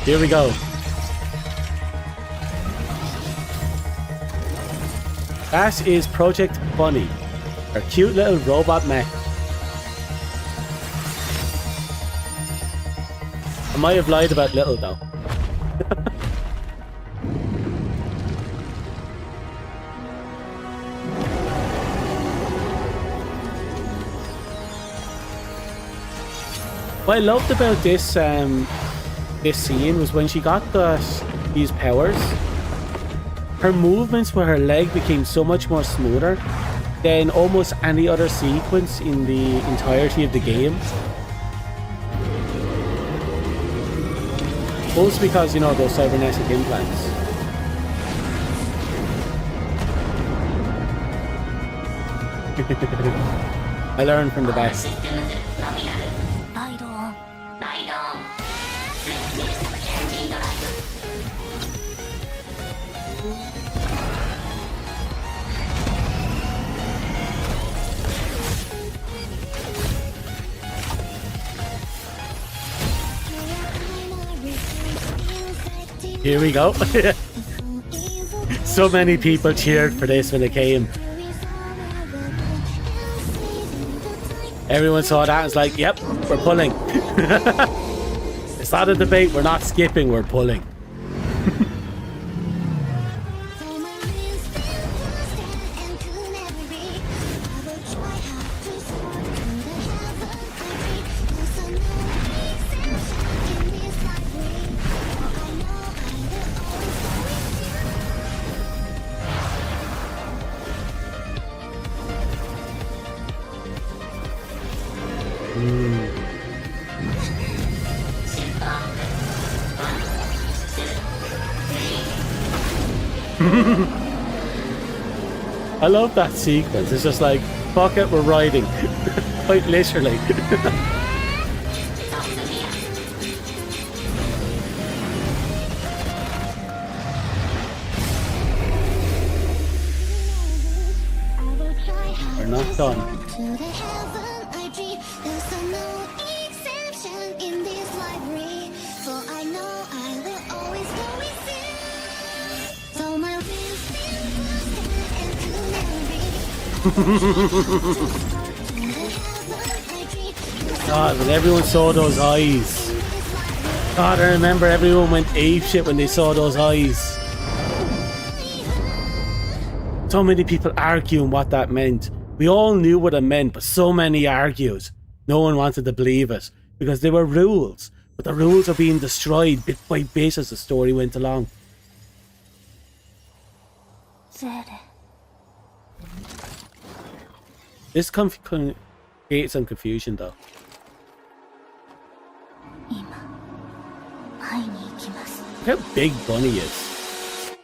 Here we go. That is Project Bunny, our cute little robot mech. I might have lied about little though. What I loved about this this scene was when she got these powers, her movements with her leg became so much more smoother than almost any other sequence in the entirety of the game. Both because, you know, those cybernetic implants. I learned from the best. Here we go. So many people cheered for this when it came. Everyone saw that and was like, yep, we're pulling. It's not a debate, we're not skipping, we're pulling. I love that sequence. It's just like, fuck it, we're riding. Quite literally. We're not done. God, when everyone saw those eyes. God, I remember everyone went apeshit when they saw those eyes. So many people arguing what that meant. We all knew what it meant, but so many argued. No one wanted to believe it, because they were rules. But the rules are being destroyed bit by bit as the story went along. This creates some confusion though. Look how big Bunny is.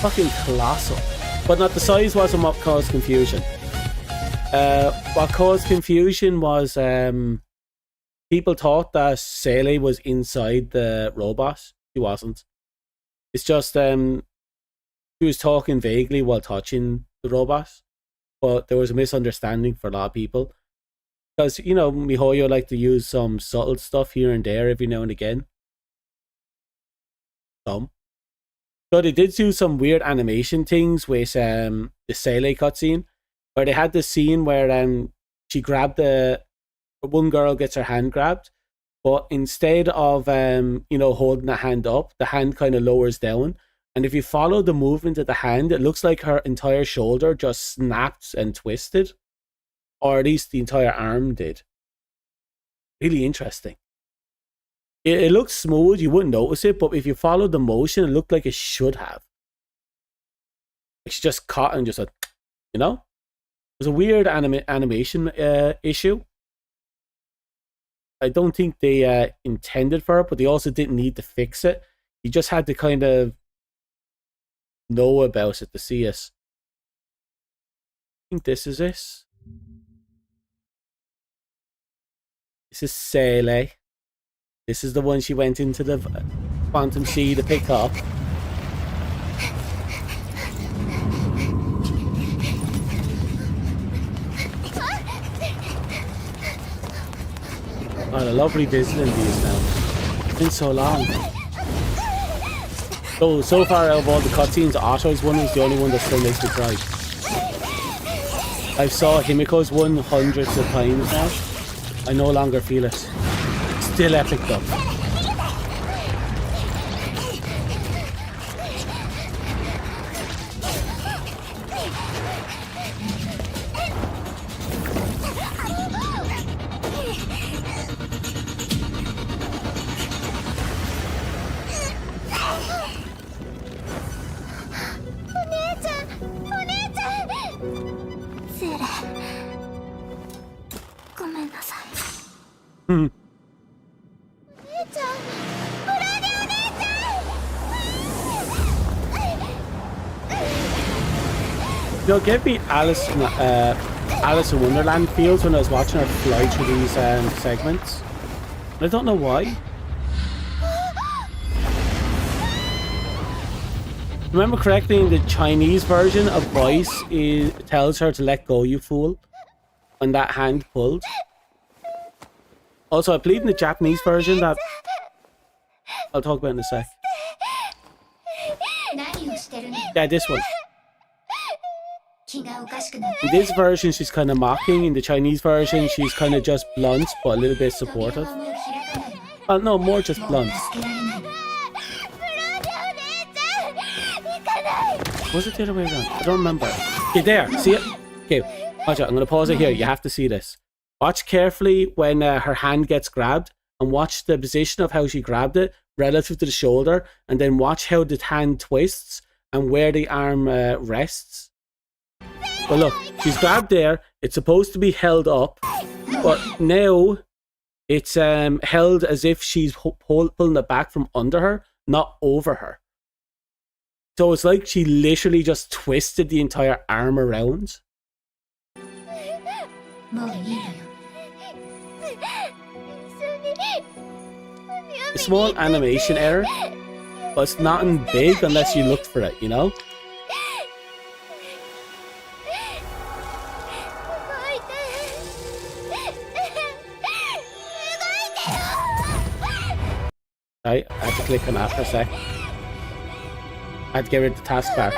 Fucking colossal. But not the size wasn't what caused confusion. What caused confusion was people thought that Sele was inside the robot. She wasn't. It's just she was talking vaguely while touching the robot. But there was a misunderstanding for a lot of people. Because, you know, MiHoYo liked to use some subtle stuff here and there every now and again. So they did do some weird animation things with the Sele cutscene. Where they had this scene where she grabbed one girl gets her hand grabbed. But instead of, you know, holding the hand up, the hand kind of lowers down. And if you follow the movement of the hand, it looks like her entire shoulder just snapped and twisted. Or at least the entire arm did. Really interesting. It looks smooth, you wouldn't notice it, but if you follow the motion, it looked like it should have. Like she just caught and just, you know? It was a weird animation issue. I don't think they intended for it, but they also didn't need to fix it. You just had to kind of know about it to see it. I think this is it. This is Sele. This is the one she went into the Quantum Sea to pick up. Oh, I love revisiting these now. It's been so long. So far out of all the cutscenes, Otto's one is the only one that still makes me cry. I've saw Himiko's one hundreds of times now. I no longer feel it. Still epic though. You'll give me Alice in Wonderland feels when I was watching her fly through these segments. I don't know why. Remember correctly, in the Chinese version, a voice tells her to let go, you fool, when that hand pulled. Also, I believe in the Japanese version that I'll talk about in a sec. Yeah, this one. In this version, she's kind of mocking. In the Chinese version, she's kind of just blunt, but a little bit supportive. No, more just blunt. Was it the other way around? I don't remember. Okay, there. See it? Okay, watch out. I'm going to pause it here. You have to see this. Watch carefully when her hand gets grabbed, and watch the position of how she grabbed it relative to the shoulder, and then watch how the hand twists and where the arm rests. But look, she's grabbed there. It's supposed to be held up, but now it's held as if she's pulling it back from under her, not over her. So it's like she literally just twisted the entire arm around. A small animation error, but it's nothing big unless you looked for it, you know? Right, I had to click on that for a sec. I had to get rid of the taskbar.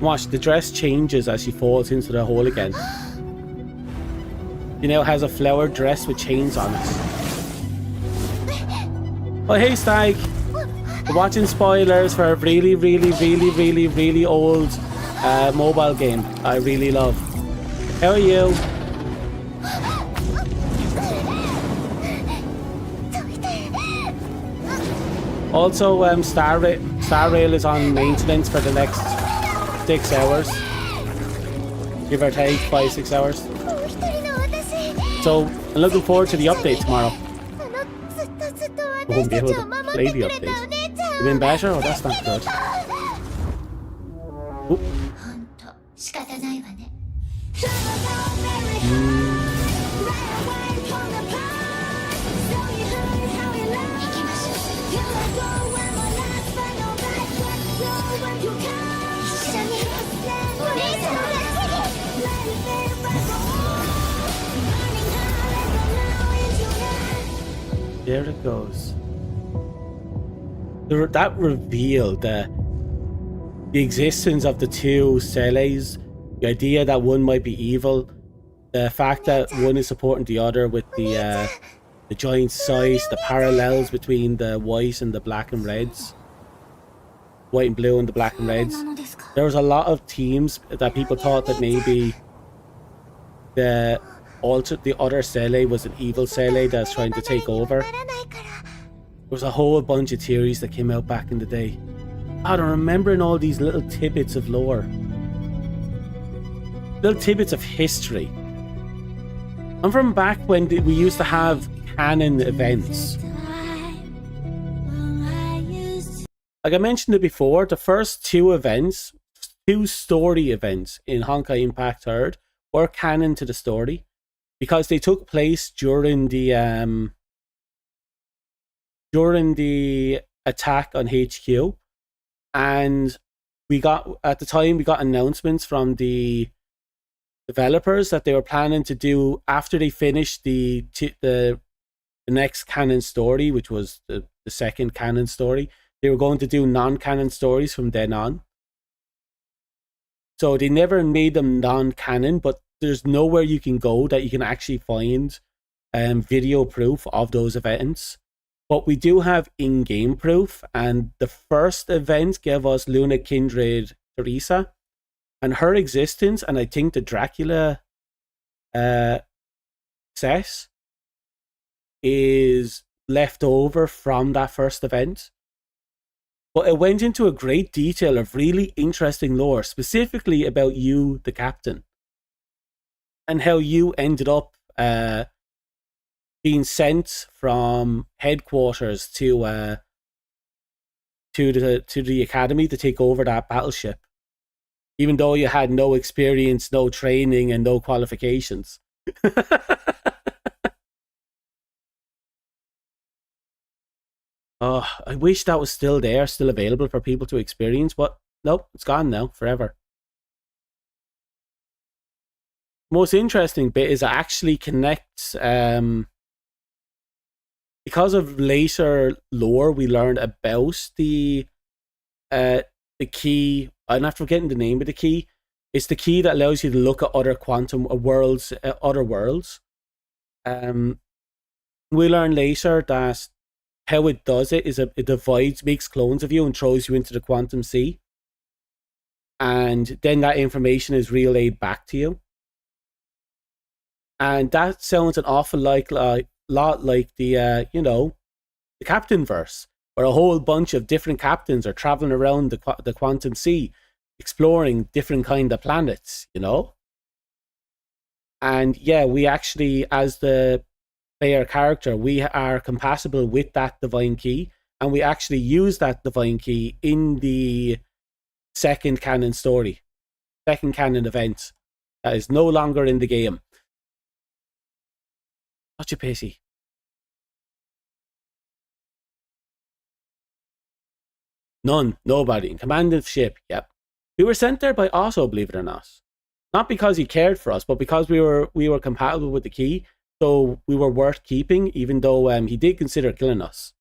Watch, the dress changes as she falls into the hole again. She now has a flowered dress with chains on it. Oh, hey, Stag! We're watching spoilers for a really, really, really, really, really old mobile game I really love. How are you? Also, Star Rail is on maintenance for the next 6 hours. Give or take 5-6 hours. So, I'm looking forward to the update tomorrow. I won't be able to play the update. You been better? Oh, that's not good. Oop. There it goes. That revealed the existence of the two Celles, the idea that one might be evil, the fact that one is supporting the other with the giant size, the parallels between the white and the black and reds, white and blue and the black and reds. There was a lot of teams that people thought that maybe the other Celle was an evil Celle that's trying to take over. There was a whole bunch of theories that came out back in the day. I'm remembering all these little tidbits of lore. Little tidbits of history. I'm from back when we used to have canon events. Like I mentioned it before, the first two story events in Honkai Impact 3rd were canon to the story because they took place during the attack on HQ, and we got announcements from the developers that they were planning to do after they finished the next canon story, which was the second canon story. They were going to do non-canon stories from then on. So they never made them non-canon, but there's nowhere you can go that you can actually find video proof of those events. But we do have in-game proof, and the first event gave us Luna Kindred Teresa, and her existence, and I think the Dracula set is left over from that first event. But it went into a great detail of really interesting lore, specifically about you, the captain, and how you ended up being sent from headquarters to the academy to take over that battleship, even though you had no experience, no training, and no qualifications. Oh, I wish that was still there, still available for people to experience, but nope, it's gone now, forever. Most interesting bit is it actually connects, because of later lore we learned about the key. I'm not forgetting the name of the key. It's the key that allows you to look at other quantum worlds, other worlds. We learn later that how it does it is it divides, makes clones of you and throws you into the quantum sea. And then that information is relayed back to you. And that sounds an awful lot like the, the Captain verse, where a whole bunch of different captains are traveling around the quantum sea, exploring different kind of planets, And yeah, we actually, as the player character, we are compatible with that divine key, and we actually use that divine key in the second canon story, second canon event that is no longer in the game. Such a pity. Nobody in command of ship. Yep, we were sent there by Otto, believe it or not. Not because he cared for us, but because we were compatible with the key. So we were worth keeping, even though he did consider killing us.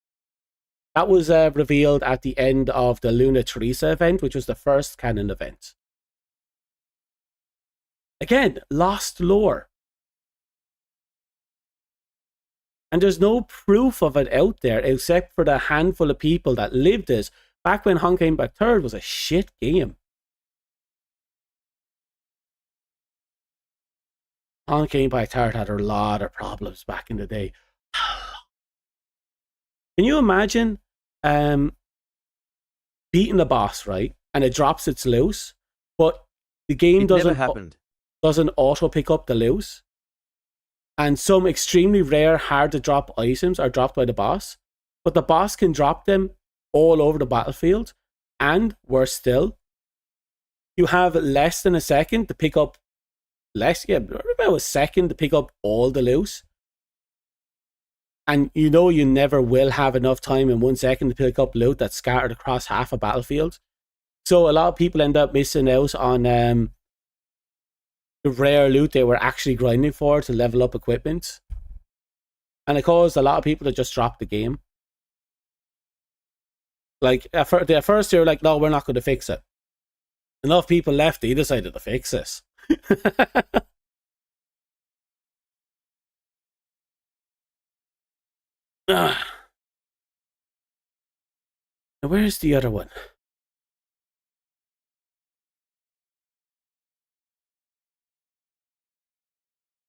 That was revealed at the end of the Luna Teresa event, which was the first canon event. Again, lost lore. And there's no proof of it out there except for the handful of people that lived it back when Honkai Impact 3rd was a shit game. Honkai Impact 3rd had a lot of problems back in the day. Can you imagine beating a boss, right? And it drops its loose, but the game doesn't auto pick up the loose. And some extremely rare, hard to drop items are dropped by the boss, but the boss can drop them all over the battlefield. And worse still, you have less than a second to pick up about a second to pick up all the loot. And you never will have enough time in 1 second to pick up loot that's scattered across half a battlefield. So a lot of people end up missing out on the rare loot they were actually grinding for to level up equipment. And it caused a lot of people to just drop the game. Like, at first they were like, no, we're not going to fix it. Enough people left, they decided to fix this. Now, where's the other one?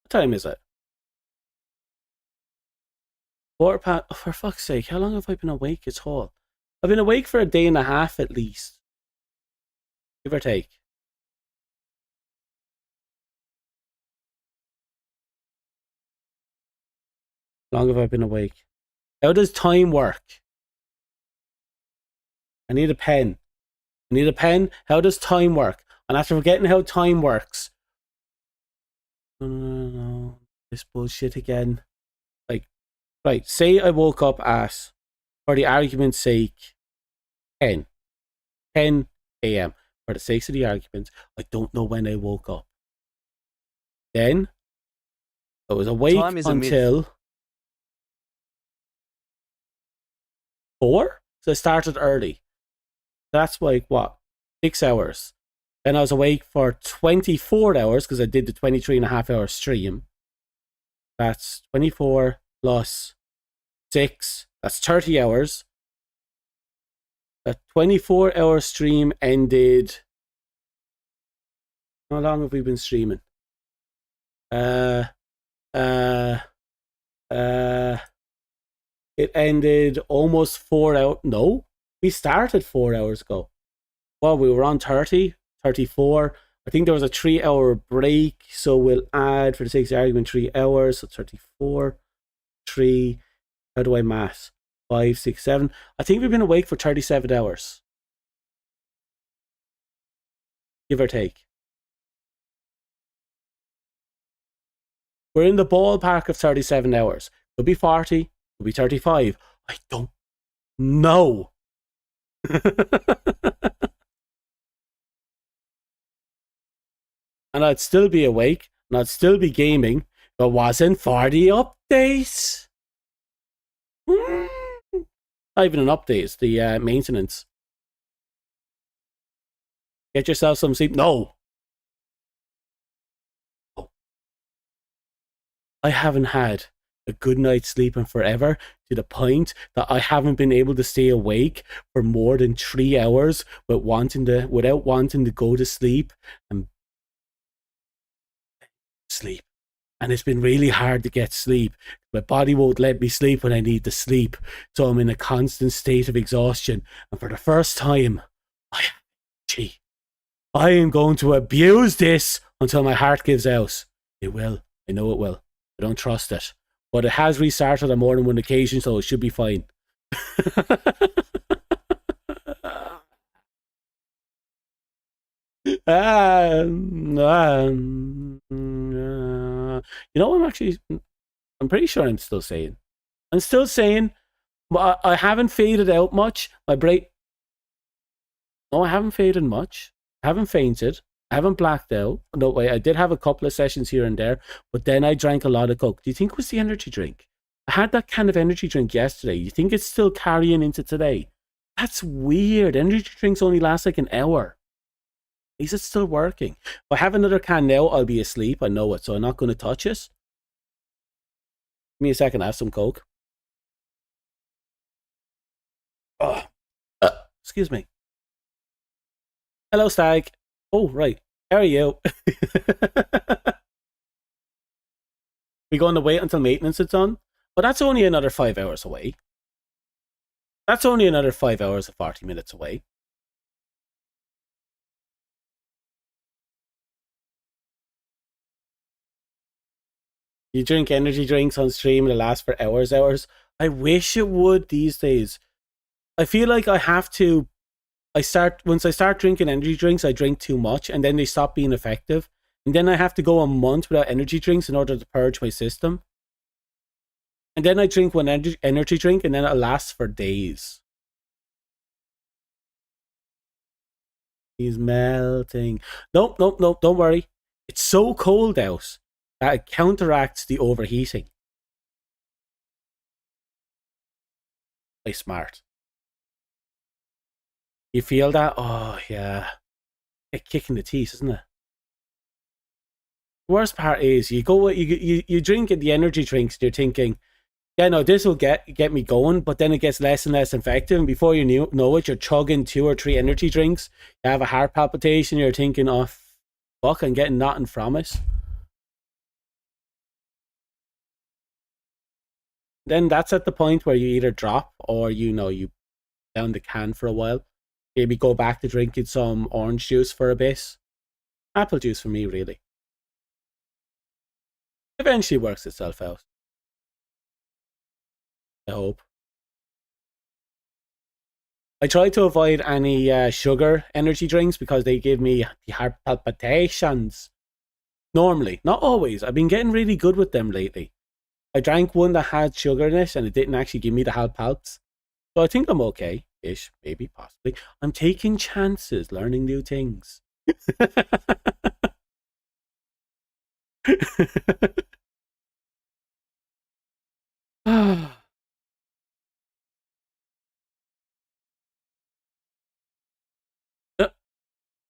What time is it? Quarter past. Oh, for fuck's sake, how long have I been awake at all? I've been awake for a day and a half at least. Give or take. How long have I been awake? How does time work? I need a pen. I need a pen. How does time work? And after forgetting how time works, No. This bullshit again. Like, right, say I woke up at, for the argument's sake, 10 a.m. For the sake of the argument, I don't know when I woke up. Then, I was awake until 4? So I started early. That's like, what, 6 hours. Then I was awake for 24 hours because I did the 23.5-hour stream. That's 24 plus 6. That's 30 hours. That 24-hour stream ended... How long have we been streaming? It ended almost 4 hours. No, we started 4 hours ago. Well, we were on 30, 34. I think there was a 3-hour break, so we'll add, for the sake of the argument, 3 hours. So 34, 3. How do I math? 5, 6, 7. I think we've been awake for 37 hours. Give or take. We're in the ballpark of 37 hours. Could be 40, could be 35. I don't know. And I'd still be awake, and I'd still be gaming, if it wasn't for the updates. Not even an update, it's the maintenance. Get yourself some sleep. No. I haven't had a good night's sleep in forever, to the point that I haven't been able to stay awake for more than 3 hours without wanting to go to sleep and sleep. And it's been really hard to get sleep. My body won't let me sleep when I need to sleep, so I'm in a constant state of exhaustion. And for the first time, I am going to abuse this until my heart gives out. It will. I know it will. I don't trust it. But it has restarted on more than one occasion, so it should be fine. You know, I'm pretty sure I'm still saying. But I haven't faded out much. My brain... No, I haven't faded much. I haven't fainted. I haven't blacked out. No way. I did have a couple of sessions here and there, but then I drank a lot of Coke. Do you think it was the energy drink? I had that kind of energy drink yesterday. You think it's still carrying into today? That's weird. Energy drinks only last like an hour. Is it still working? If I have another can now, I'll be asleep. I know it, so I'm not going to touch it. Give me a second. I have some Coke. Oh. Excuse me. Hello, Stag. Oh, right. How are you? We going to wait until maintenance is done? But that's only another 5 hours away. That's only another 5 hours and 40 minutes away. You drink energy drinks on stream and it lasts for hours. I wish it would these days. I feel like I have to... Once I start drinking energy drinks, I drink too much and then they stop being effective. And then I have to go a month without energy drinks in order to purge my system. And then I drink one energy drink and then it lasts for days. He's melting. Nope, don't worry. It's so cold out that it counteracts the overheating. Play smart. You feel that? Oh, yeah. A kick in the teeth, isn't it? The worst part is you drink the energy drinks and you're thinking, yeah, no, this will get me going, but then it gets less and less effective, and before you know it, you're chugging 2 or 3 energy drinks, you have a heart palpitation, you're thinking, oh, fuck, I'm getting nothing from it. Then that's at the point where you either drop or, you down the can for a while. Maybe go back to drinking some orange juice for a bit. Apple juice for me, really. Eventually works itself out. I hope. I try to avoid any sugar energy drinks because they give me the heart palpitations. Normally, not always. I've been getting really good with them lately. I drank one that had sugar in it and it didn't actually give me the palps. So I think I'm okay-ish, maybe, possibly. I'm taking chances, learning new things. Give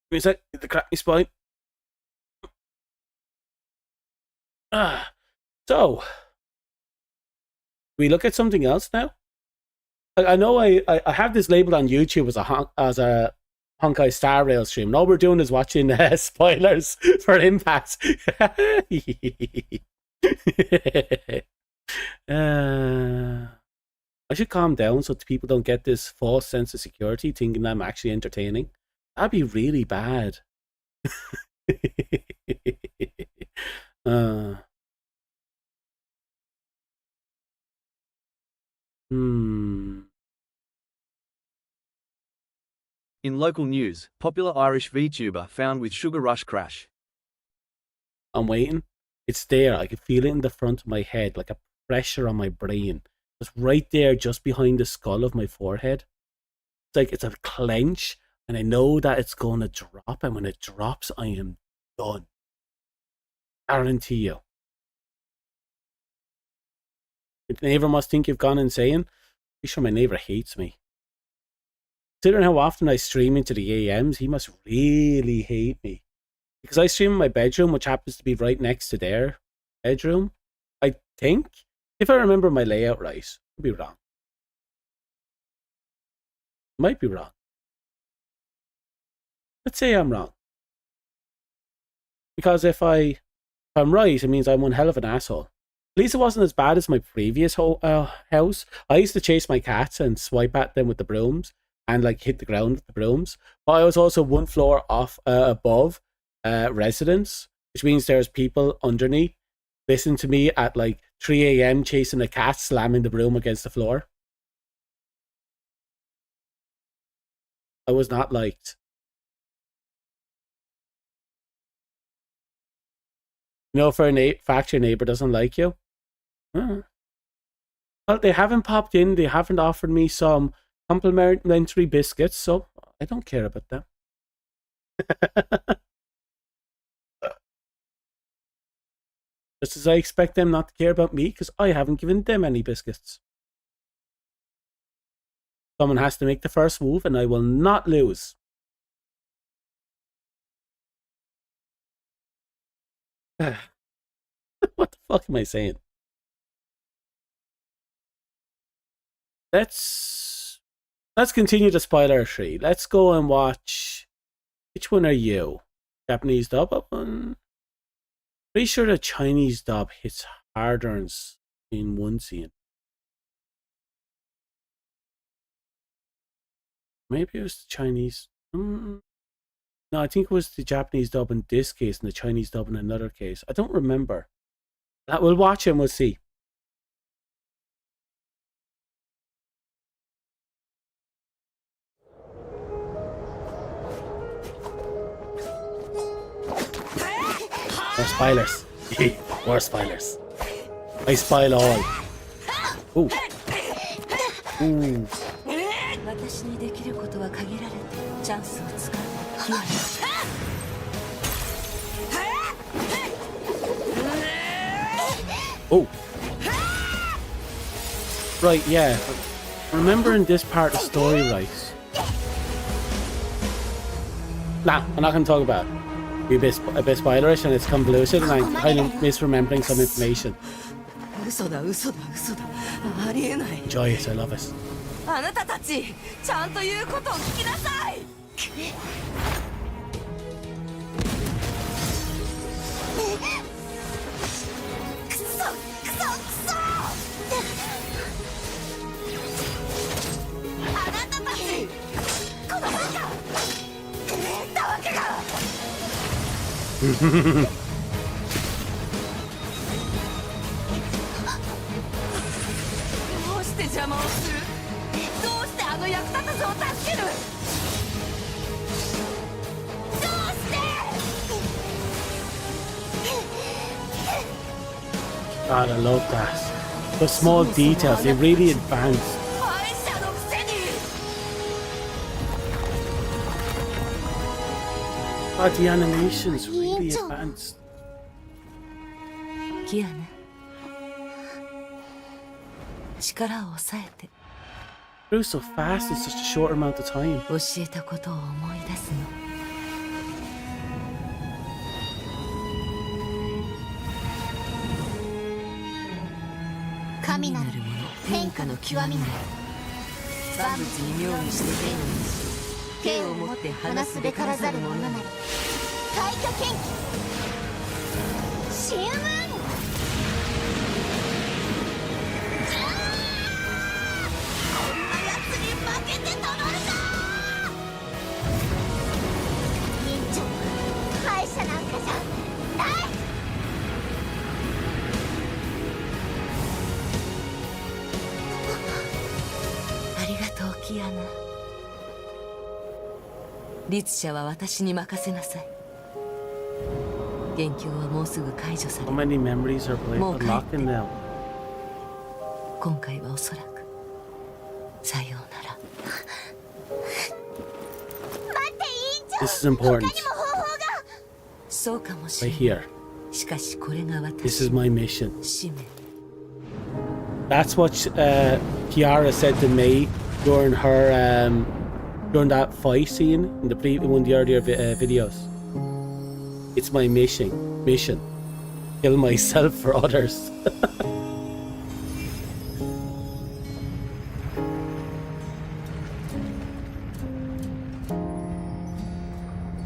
me a sec, get the crack me spine. So, we look at something else now. I know I have this labeled on YouTube as a Honkai Star Rail stream. And all we're doing is watching spoilers for Impact. I should calm down so people don't get this false sense of security thinking I'm actually entertaining. That'd be really bad. In local news, popular Irish VTuber found with sugar rush crash. I'm waiting. It's there. I can feel it in the front of my head, like a pressure on my brain. It's right there, just behind the skull of my forehead. It's like it's a clench, and I know that it's going to drop, and when it drops, I am done. Guarantee you. Your neighbour must think you've gone insane. I'm sure my neighbour hates me. Considering how often I stream into the AMs, he must really hate me. Because I stream in my bedroom, which happens to be right next to their bedroom. I think, if I remember my layout right. Could be wrong. Might be wrong. Let's say I'm wrong. Because if I'm right, it means I'm one hell of an asshole. At least it wasn't as bad as my previous house. I used to chase my cats and swipe at them with the brooms and like hit the ground with the brooms. But I was also one floor off above residence, which means there's people underneath listening to me at like 3 a.m. chasing a cat, slamming the broom against the floor. I was not liked. You know, for a fact your neighbor doesn't like you. Well, they haven't popped in. They haven't offered me some complimentary biscuits, so I don't care about them. Just as I expect them not to care about me, because I haven't given them any biscuits. Someone has to make the first move, and I will not lose. What the fuck am I saying? Let's continue the spoiler tree. Let's go and watch. Which one are you? Japanese dub up one? Pretty sure the Chinese dub hits harder in one scene. Maybe it was the Chinese. No, I think it was the Japanese dub in this case and the Chinese dub in another case. I don't remember. We'll watch it and we'll see. More spoilers. More spoilers. I spoil all. Ooh. Ooh. Oh. Right, yeah. Remembering this part of the story right. Nah, I'm not going to talk about it. Be a bit spoilerish and it's convoluted and I'm kind of misremembering some information. Enjoy it, I love it. God, I love that. The small details, they really advanced. God, the animations really advanced. キアね、力を抑えて。 Grew so fast in such a short amount of time. 教えたことを思い出すの。神なる変化の極みなり。万物に妙にして剣を持ち、剣を持って離すべからざる者なり。開虚剣気神雲こんなやつに負けてたまるか。委員長敗者なんかじゃない。ありがとう、キアナ。律者は私に任せなさい。元凶はもうすぐ解除され How many memories are unlocked now? 今回はおそらくさようなら。待って、委員長。 This is important. そうかもしれ Right ない。 here. しかしこれが This 私 is my mission. 使命。 That's what Kiara said to me during her during that fight scene in the one of the earlier videos. It's my mission. Kill myself for others.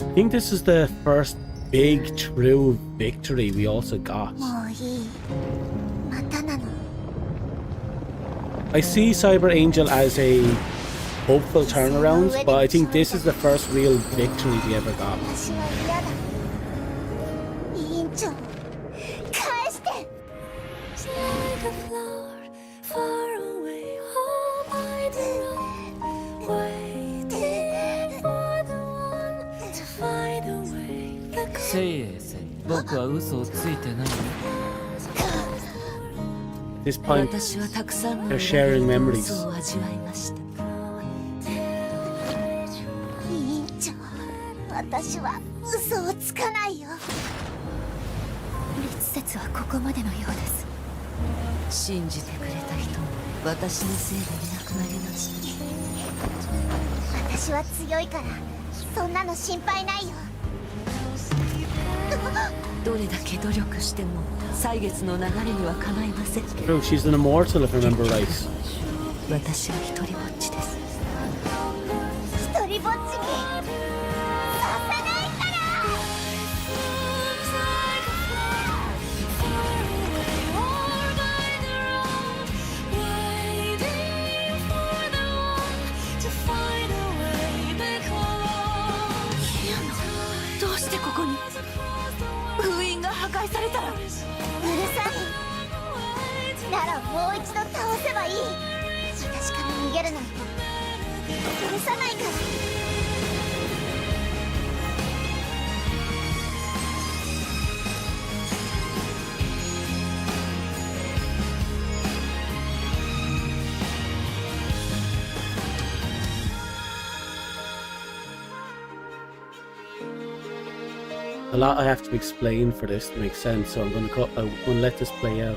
I think this is the first big true victory we also got. もういい。またなの。 I see Cyber Angel as a hopeful turnaround, but I think this is the first real victory we ever got. 私は嫌だ。委員長返して。At this point, 私はたくさんの they're sharing memories. 嘘を味わいました。委員長私は嘘をつかないよ。律説はここまでのようです。信じてくれた人も私のせいでいなくなりました。私は強いからそんなの心配ないよ。どれだけ努力しても歳月の流れにはかないません。 True, she's an immortal if I remember right. 私は一人ぼっちです。一人ぼっちにさせないから。 どうしてここに？封印が破壊されたら。うるさい。ならもう一度倒せばいい。私から逃げるなんて許さないから。 A lot I have to explain for this to make sense, so I'm going to let this play out.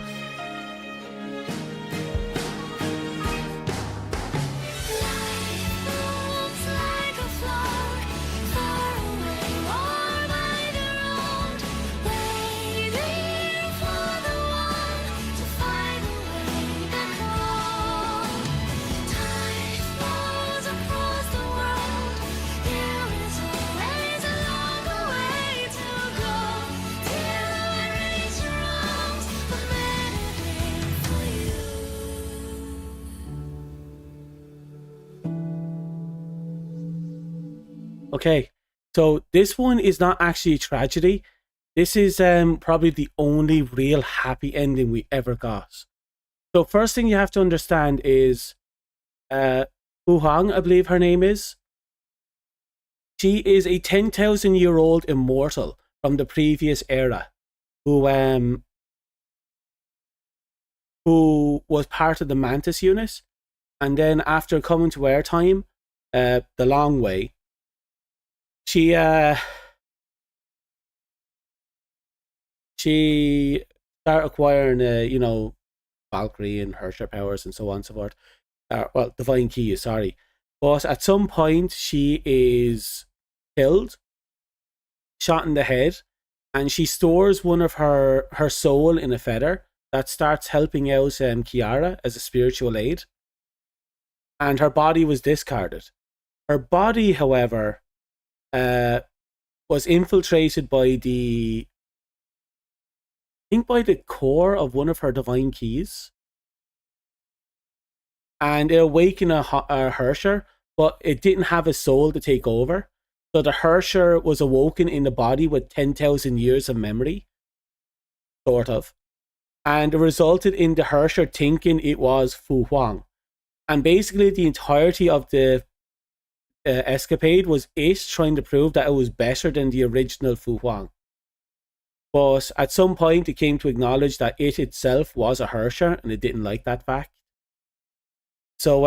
Okay, so this one is not actually a tragedy. This is probably the only real happy ending we ever got. So first thing you have to understand is Hu-Hong, I believe her name is. She is a 10,000-year-old immortal from the previous era who who was part of the Mantis unit. And then after coming to our time, the long way, she started acquiring, Valkyrie and Herrscher powers and so on and so forth. Well, Divine Keys, sorry. But at some point, she is killed, shot in the head, and she stores one of her soul in a feather that starts helping out Kiara as a spiritual aid. And her body was discarded. Her body, however, was infiltrated by the core of one of her divine keys. And it awakened a Herrscher, but it didn't have a soul to take over. So the Herrscher was awoken in the body with 10,000 years of memory. Sort of. And it resulted in the Herrscher thinking it was Fu Huang. And basically the entirety of the escapade was it trying to prove that it was better than the original Fu Huang. But at some point it came to acknowledge that it itself was a Herrscher, and it didn't like that fact. So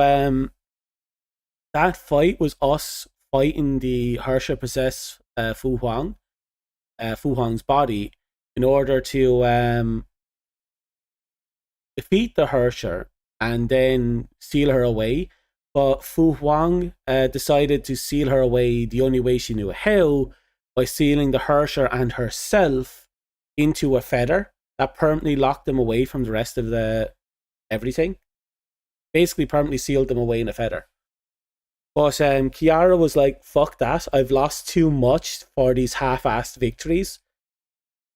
that fight was us fighting the Herrscher possessed Fu Huang, Fu Huang's body, in order to defeat the Herrscher and then seal her away. But Fu Huang decided to seal her away the only way she knew how, by sealing the Herrscher and herself into a feather that permanently locked them away from the rest of the everything. Basically permanently sealed them away in a feather. But Kiara was like, fuck that, I've lost too much for these half-assed victories.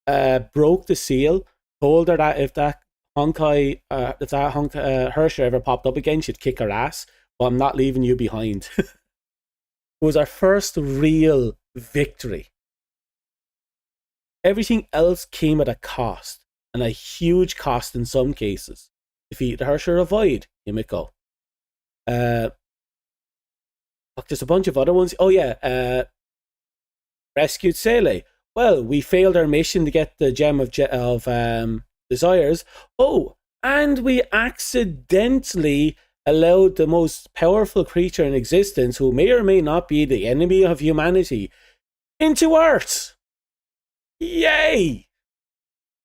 Broke the seal, told her that if that Honkai, Herrscher ever popped up again, she'd kick her ass, but I'm not leaving you behind. It was our first real victory. Everything else came at a cost, and a huge cost in some cases. Defeat the Herrscher, avoid Himiko. There's a bunch of other ones. Oh yeah, rescued Sele. Well, we failed our mission to get the gem of desires. Oh, and we accidentally allowed the most powerful creature in existence, who may or may not be the enemy of humanity, into Earth. Yay!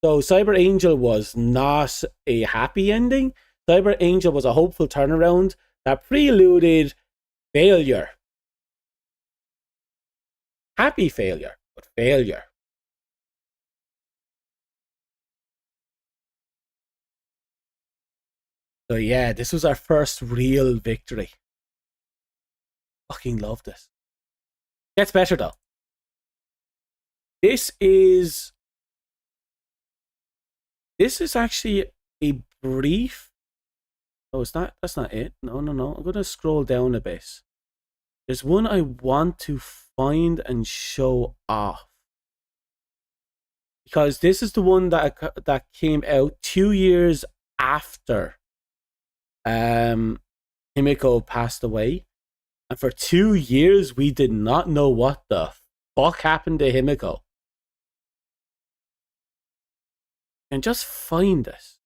So Cyber Angel was not a happy ending. Cyber Angel was a hopeful turnaround that preluded failure. Happy failure, but failure. So yeah, this was our first real victory. Fucking love this. Gets better though. This is actually a brief. Oh, it's not. That's not it. No. I'm gonna scroll down a bit. There's one I want to find and show off, because this is the one that came out 2 years after Himiko passed away, and for 2 years we did not know what the fuck happened to Himiko. And just find this.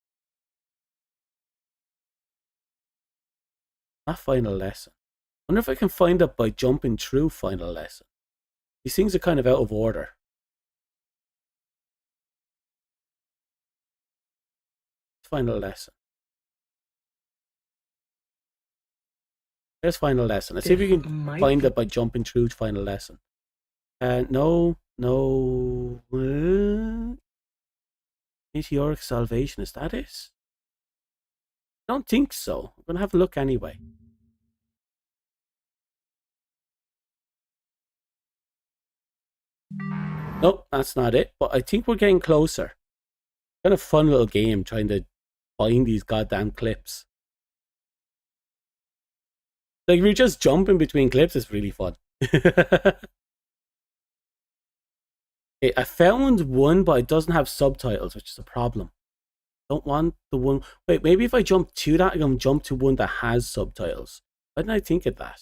Not final lesson. I wonder if I can find it by jumping through final lesson. These things are kind of out of order. Final lesson. There's final lesson. Let's see if we can find it by jumping through final lesson. No. Meteoric Salvation, is that it? I don't think so. I'm going to have a look anyway. Nope, that's not it. But I think we're getting closer. Kind of fun little game trying to find these goddamn clips. Like, if you're just jumping between clips, it's really fun. Okay, I found one, but it doesn't have subtitles, which is a problem. Don't want the one. Wait, maybe if I jump to that, I can jump to one that has subtitles. Why didn't I think of that?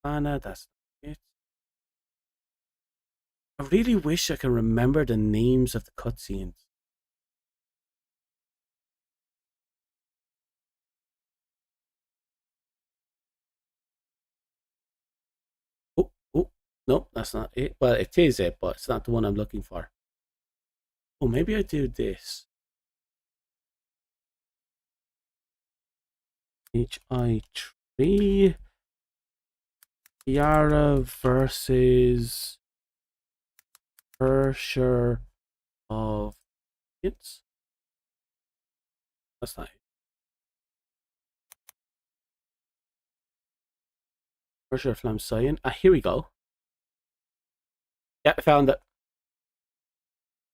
Ah, no, that's not it. I really wish I can remember the names of the cutscenes. Oh, oh, no, that's not it. Well, it is it, but it's not the one I'm looking for. Oh, maybe I do this. HI3 Yara versus Hersher of Hits. That's not it. Hersher of Flamsian. Ah, here we go. Yeah, I found it.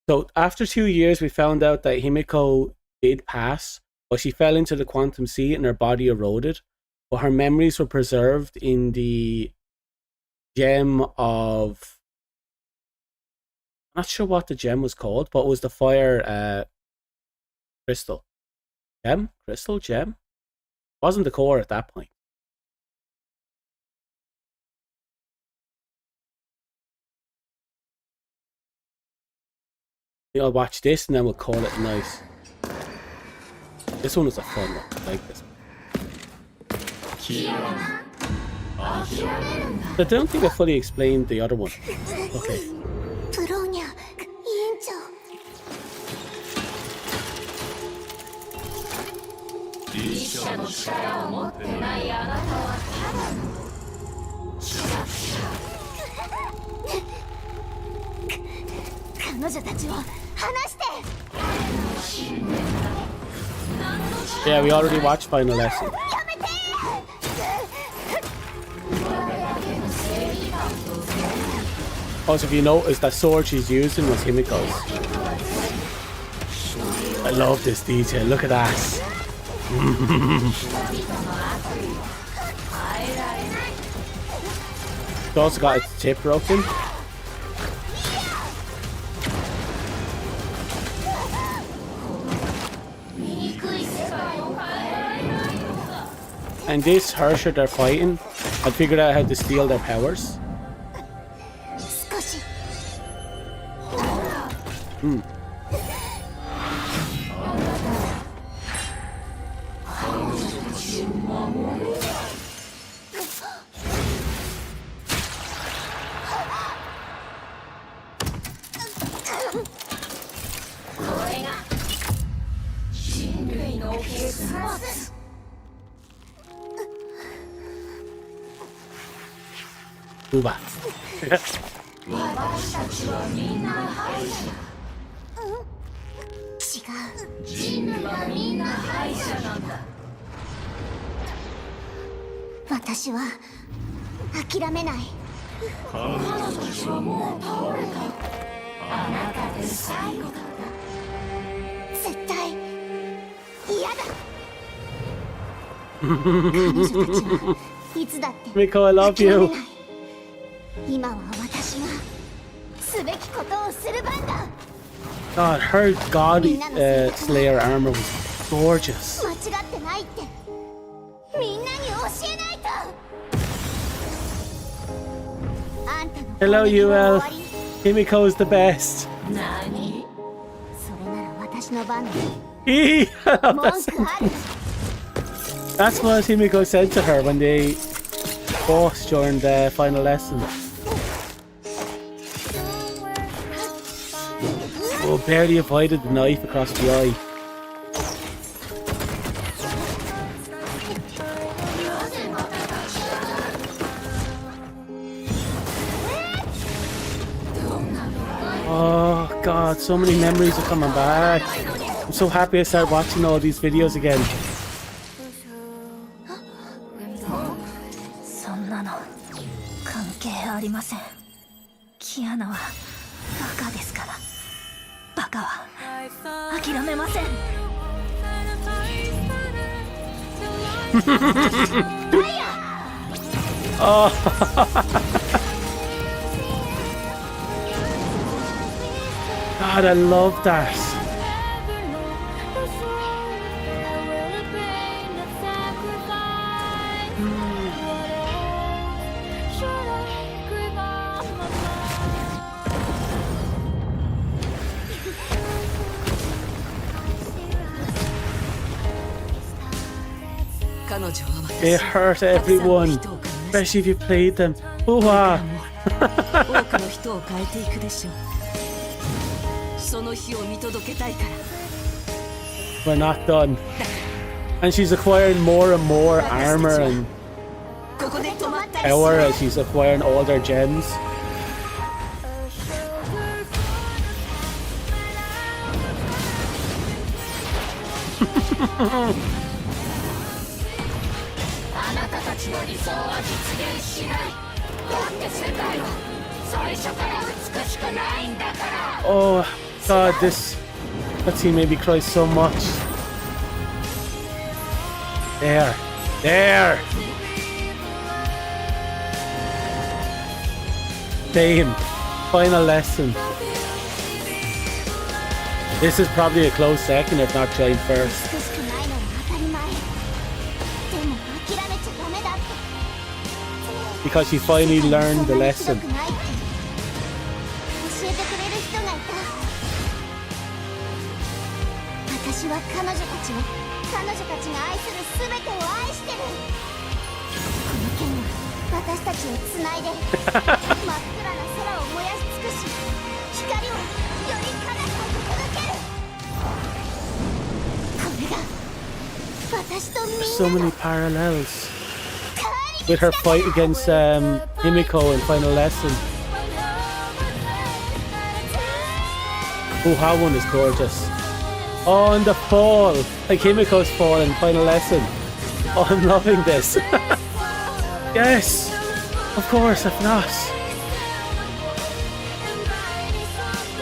So after 2 years, we found out that Himiko did pass, but she fell into the quantum sea and her body eroded. But her memories were preserved in the gem of... I'm not sure what the gem was called, but it was the fire crystal. Gem? Crystal? Gem? Wasn't the core at that point. I'll watch this and then we'll call it nice. This one was a fun one. I like this one. I don't think I fully explained the other one. Okay. Yeah, we already watched Final Lesson. Also, if you notice, that sword she's using was Himiko's. I love this detail. Look at that. It's also got its tip broken. And this Hersher they're fighting, I figured out how to steal their powers. Uba. Miko, I love you. God, her God Slayer armor was gorgeous. Hello, UL. Himiko is the best. That's what Himiko said to her when they fought during the final lesson. Oh, barely avoided the knife across the eye. Oh God, so many memories are coming back. I'm so happy I started watching all these videos again. Oh. God, I love that. They hurt everyone, especially if you played them. Ooh-ah. We're not done. And she's acquiring more and more armor and power as she's acquiring all their gems. Oh god, that scene made me cry so much. There. Same. Final lesson. This is probably a close second, if not joint first. Because she finally learned the lesson. So many parallels with her fight against Himiko in Final Lesson. Oh, that one is gorgeous. Oh, and the fall, like Himiko's fall in Final Lesson. Oh, I'm loving this. Yes, of course, if not.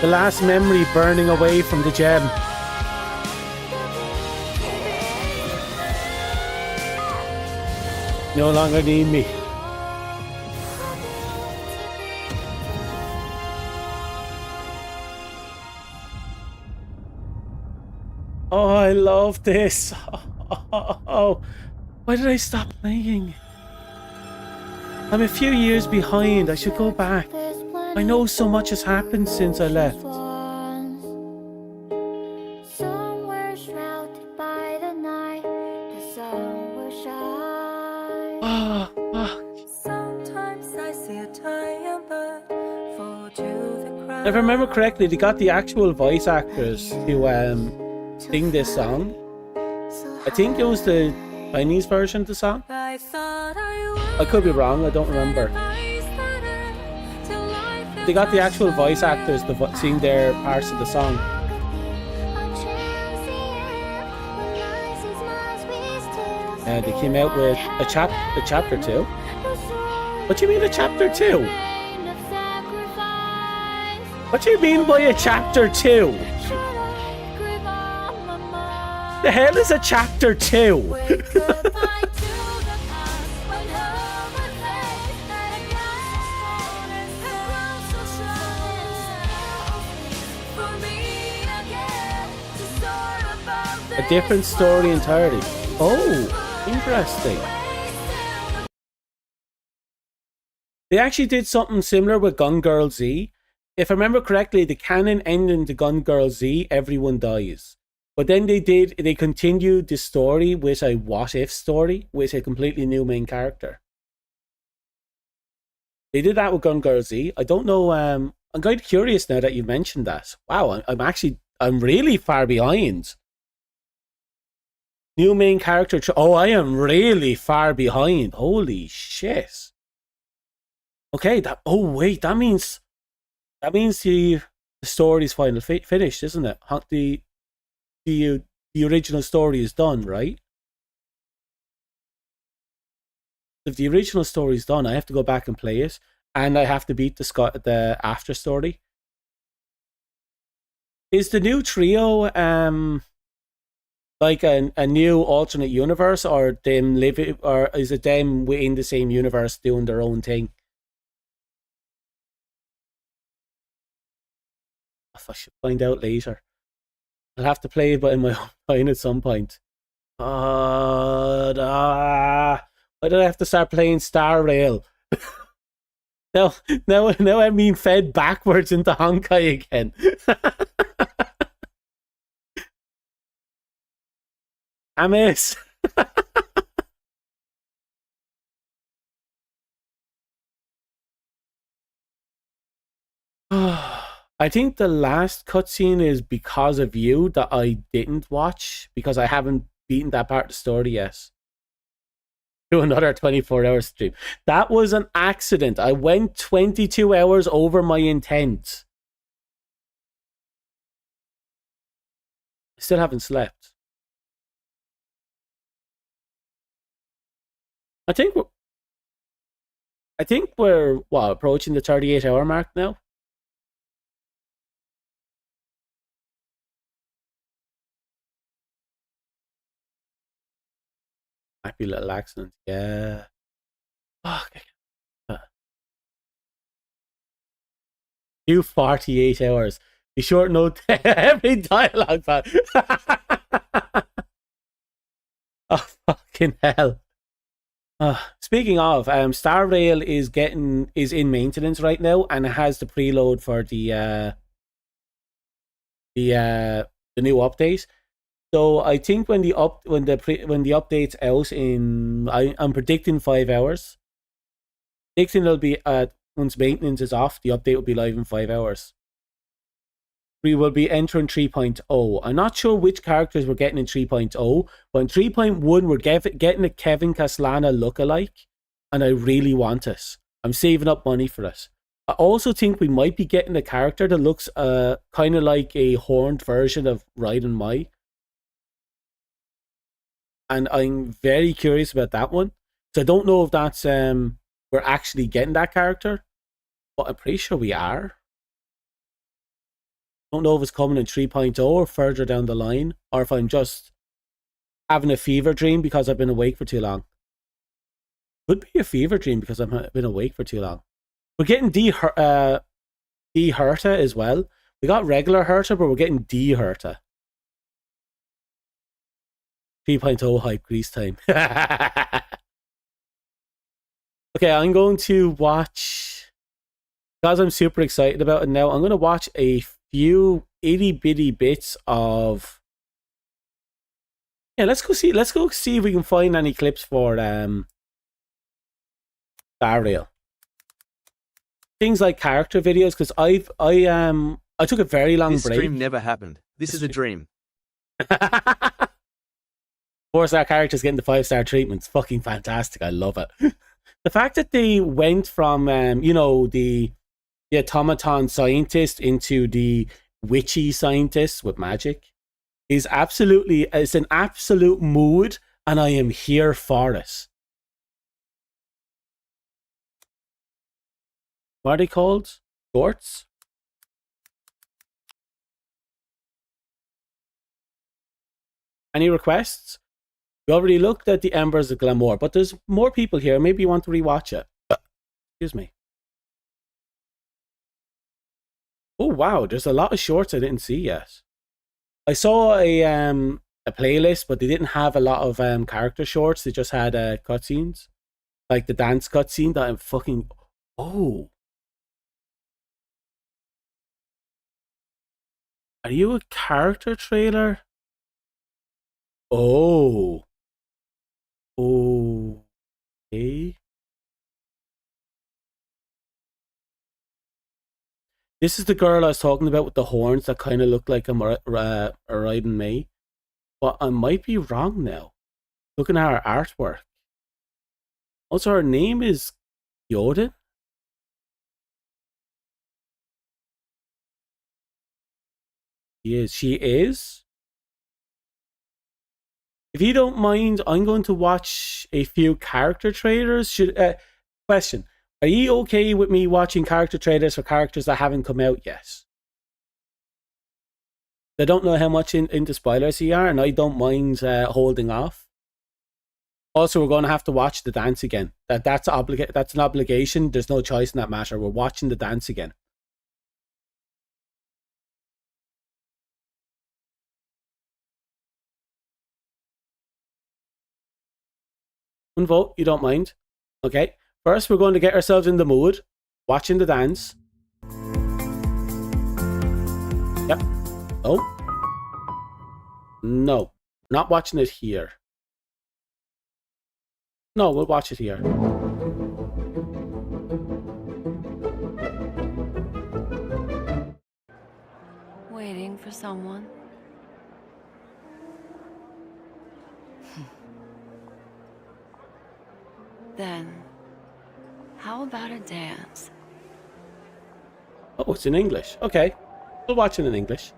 The last memory burning away from the gem. No longer need me. Oh, I love this. Oh, why did I stop playing? I'm a few years behind. I should go back. I know so much has happened since I left. If I remember correctly, they got the actual voice actors to sing this song. I think it was the Chinese version of the song. I could be wrong, I don't remember. They got the actual voice actors to sing their parts of the song. They came out with a chapter 2. What do you mean a chapter 2? What do you mean by a chapter 2? The hell is a chapter 2? A different story entirely. Oh, interesting. They actually did something similar with Gun Girl Z. If I remember correctly, the canon ending to Gun Girl Z, everyone dies. But then they continued the story with a what if story with a completely new main character. They did that with Gun Girl Z. I don't know, I'm quite curious now that you mentioned that. Wow, I'm really far behind. New main character. Oh, I am really far behind. Holy shit. Okay, that means the story's finally finished, isn't it? The original story is done, right? If the original story is done, I have to go back and play it, and I have to beat the after story. Is the new trio like a new alternate universe, or them living, or is it them within the same universe doing their own thing? I should find out later. I'll have to play it in my own time at some point. Why did I have to start playing Star Rail? now I'm being fed backwards into Honkai again. I miss. I think the last cutscene is because of you that I didn't watch because I haven't beaten that part of the story yet. Do another 24-hour stream. That was an accident. I went 22 hours over my intent. I still haven't slept. I think we're what, approaching the 38-hour mark now. Happy little accident. Yeah. Fuck. You 48 hours. Be short note every dialogue, man. Oh, fucking hell. Speaking of, Star Rail is in maintenance right now, and it has the preload for the new update. So I think when the update's out in, I'm predicting 5 hours. Predicting it'll be once maintenance is off, the update will be live in 5 hours. We will be entering 3.0. I'm not sure which characters we're getting in 3.0, but in 3.1 we're getting a Kevin Castellana lookalike, and I really want it. I'm saving up money for it. I also think we might be getting a character that looks kind of like a horned version of Raiden Mai. And I'm very curious about that one. So I don't know if that's we're actually getting that character, but I'm pretty sure we are. Don't know if it's coming in 3.0 or further down the line, or if I'm just having a fever dream because I've been awake for too long. Could be a fever dream because I've been awake for too long. We're getting D Herta as well. We got regular Herta, but we're getting D Herta. 3.0 hype grease time. Okay, I'm going to watch, because I'm super excited about it now, I'm going to watch a few itty bitty bits of, yeah, let's go see if we can find any clips for Star Rail. Things like character videos, because I took a very long break. This stream never happened. This is a dream. 4-star characters getting the 5-star treatments, fucking fantastic. I love it. The fact that they went from you know, the automaton scientist into the witchy scientist with magic is it's an absolute mood, and I am here for it. What are they called? Shorts? Any requests? We already looked at the Embers of Glamour, but there's more people here. Maybe you want to rewatch it. Excuse me. Oh wow, there's a lot of shorts I didn't see yet. I saw a playlist, but they didn't have a lot of character shorts. They just had cutscenes, like the dance cutscene that I'm fucking. Oh, are you a character trailer? Oh. Okay. This is the girl I was talking about with the horns that kind of look like a Raiden May. But I might be wrong now. Looking at her artwork. Also, her name is Yoden? She is? If you don't mind, I'm going to watch a few character trailers. Question. Are you okay with me watching character trailers for characters that haven't come out yet? I don't know how much into spoilers you are, and I don't mind holding off. Also, we're going to have to watch the dance again. That's an obligation. There's no choice in that matter. We're watching the dance again. One vote, you don't mind. Okay. First, we're going to get ourselves in the mood. Watching the dance. Yep. Oh. No. Not watching it here. No, we'll watch it here. waiting for someone. Then, how about a dance? Oh, it's in English. Okay. We'll watch it in English.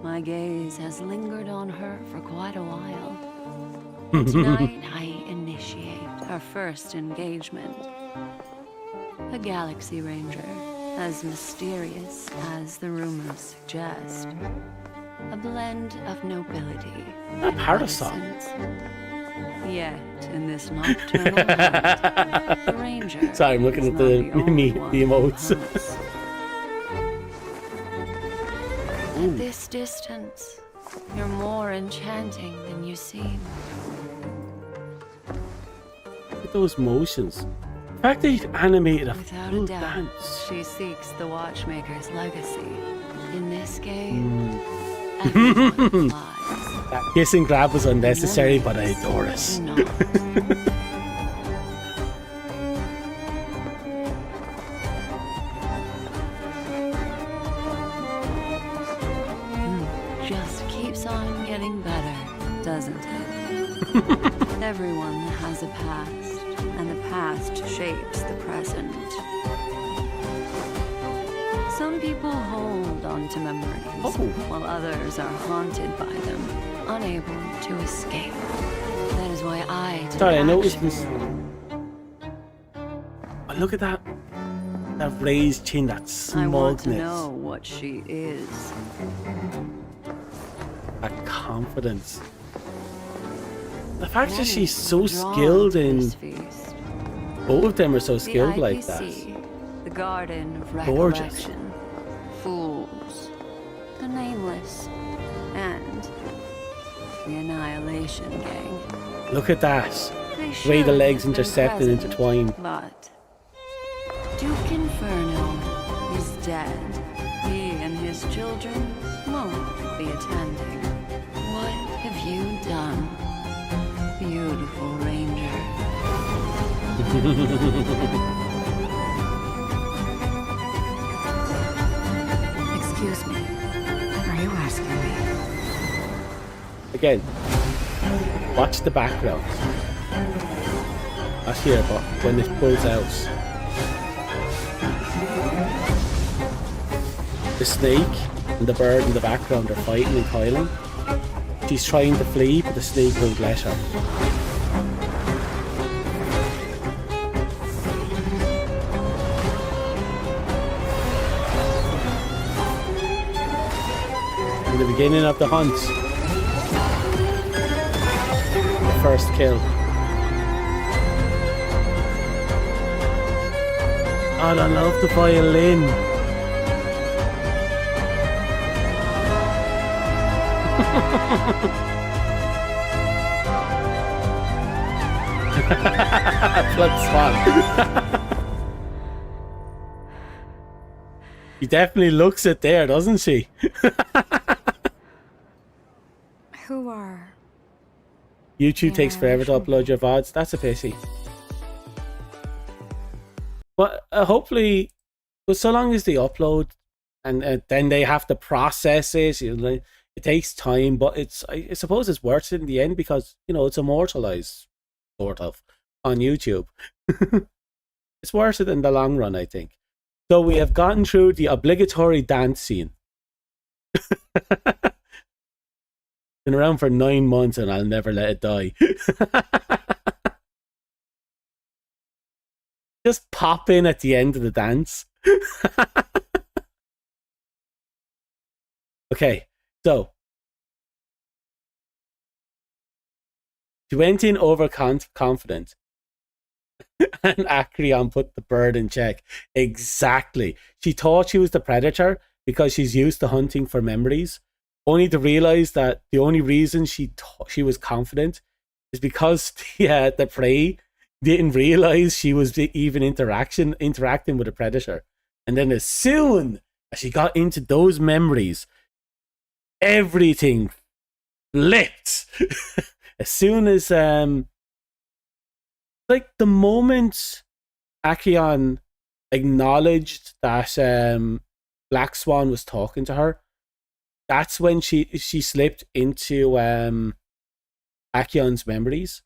My gaze has lingered on her for quite a while. Tonight, I initiate our first engagement. A galaxy ranger, as mysterious as the rumors suggest. A blend of nobility and Parasol. innocence. Yet, in this nocturnal hunt, the ranger Sorry, I'm looking at the emotes. At this distance, you're more enchanting than you seem. Look at those motions. The fact that he's animated a Without full a doubt, dance. she seeks the Watchmaker's legacy. In this game, That kiss and grab was unnecessary, but I adore it. Just keeps on getting better, doesn't it? Everyone has a past, and the past shapes the present. Some people hold on to memories, while others are haunted by them, unable to escape. That is why I took Sorry, I noticed action. this. Oh, look at that. That raised chin, that I want to smugness. know what she is. That confidence. The fact that she's so Drawn skilled to in... this feast. Both of them are so The skilled like that. IPC, the Garden of Gorgeous. Recollection, Fools, the Nameless, and the Annihilation Gang. Look at that. They The way the should legs have been intersect and present, intertwine. But Duke Inferno is dead. He and his children won't be attending. What have you done, beautiful ranger? Excuse me. Are you asking me? Again, watch the background. Not here, but when it pulls out. The snake and the bird in the background are fighting and coiling. She's trying to flee, but the snake won't let her. In the beginning of the hunt, the first kill. God, I love the violin. Blood swan. She definitely looks it there, doesn't she? Who are? YouTube takes forever to upload your VODs. That's a pity. But hopefully, but so long as they upload and then they have to process it, you know, it takes time. But I suppose it's worth it in the end because, you know, it's immortalized, sort of, on YouTube. It's worth it in the long run, I think. So we have gotten through the obligatory dance scene. Been around for 9 months and I'll never let it die. Just pop in at the end of the dance. Okay, so she went in overconfident. And Acreon put the bird in check. Exactly. She thought she was the predator because she's used to hunting for memories, only to realize that the only reason she was confident is because the prey didn't realize she was even interacting with a predator. And then as soon as she got into those memories, everything flipped. As soon as like the moment Acheon acknowledged that Black Swan was talking to her, that's when she slipped into Acheon's memories.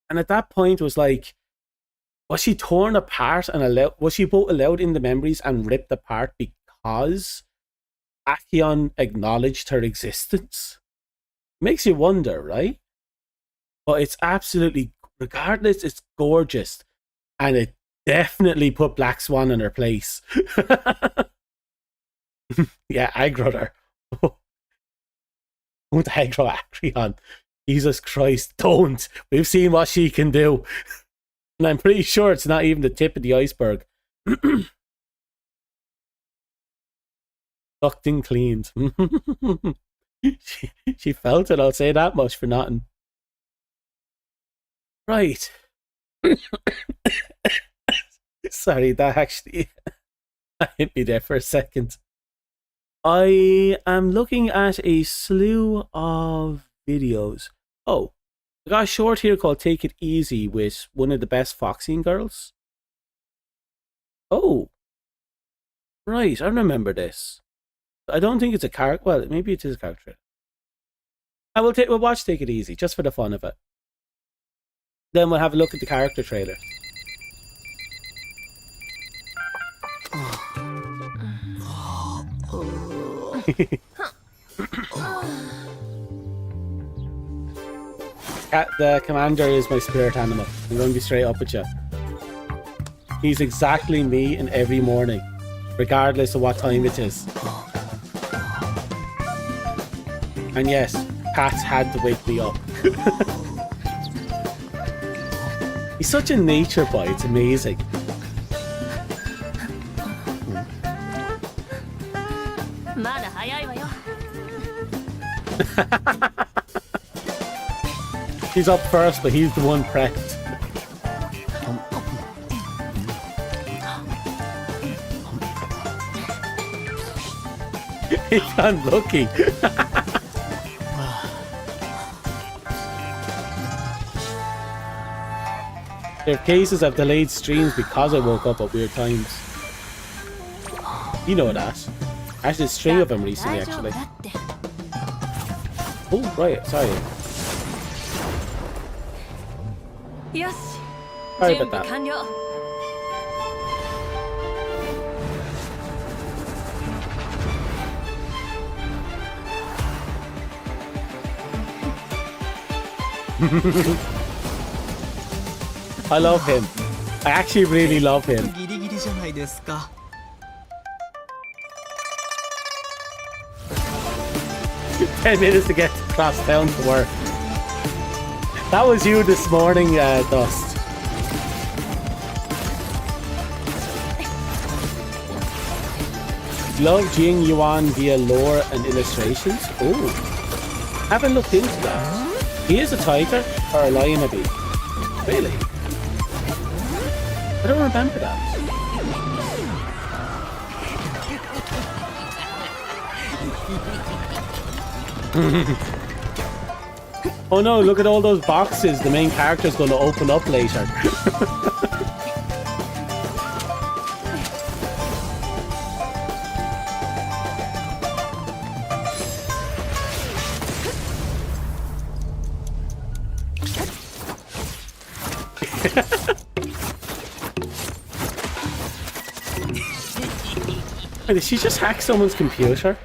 And at that point, it was like, was she torn apart and was she both allowed in the memories and ripped apart because Acheon acknowledged her existence? Makes you wonder, right? But it's absolutely, regardless, it's gorgeous. And it definitely put Black Swan in her place. Yeah, aggroed her. Don't aggro Acheon. Jesus Christ, don't. We've seen what she can do. And I'm pretty sure it's not even the tip of the iceberg. Sucked and cleaned. she felt it, I'll say that much for nothing. Right. Sorry, that actually hit me there for a second. I am looking at a slew of videos. Oh, I got a short here called Take It Easy with one of the best Foxing girls. Oh, right, I remember this. I don't think it's a character. Well, maybe it is a character. We'll watch Take It Easy just for the fun of it. Then we'll have a look at the character trailer. The commander is my spirit animal. I'm going to be straight up with you. He's exactly me in every morning, regardless of what time it is. And yes, cats had to wake me up. He's such a nature boy, it's amazing. He's up first, but he's the one prepped. He's unlucky. There are cases of delayed streams because I woke up at weird times. You know that. Actually, a string of them recently, actually. Oh, right, sorry. Sorry about that. I love him. I actually really love him. 10 minutes to get across town to work. That was you this morning, Dust. Love Jing Yuan via lore and illustrations. Oh, haven't looked into that. He is a tiger or a lion, maybe. Really? I don't remember that. Oh no, look at all those boxes the main character's going to open up later. Did she just hack someone's computer?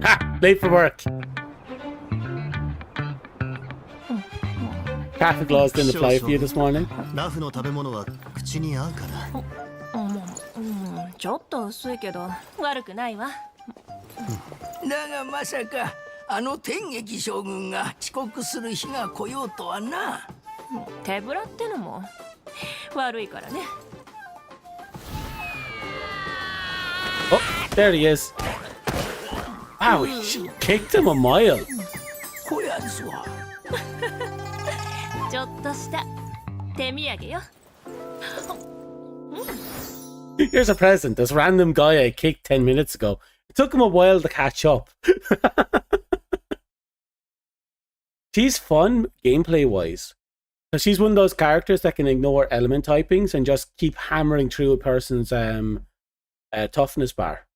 Ha! Late for work. Traffic laws didn't apply for you this morning. ちょっと薄いけど悪くないわ。だがまさかあの天撃将軍が遅刻する日が来ようとはな。手ぶらってのも悪いからね。Oh, there he is. Wow, he kicked him a mile. こやつは。ちょっとした手土産よ。Here's a present. This random guy I kicked 10 minutes ago. It took him a while to catch up. She's fun gameplay wise. Because she's one of those characters that can ignore element typings and just keep hammering through a person's toughness bar.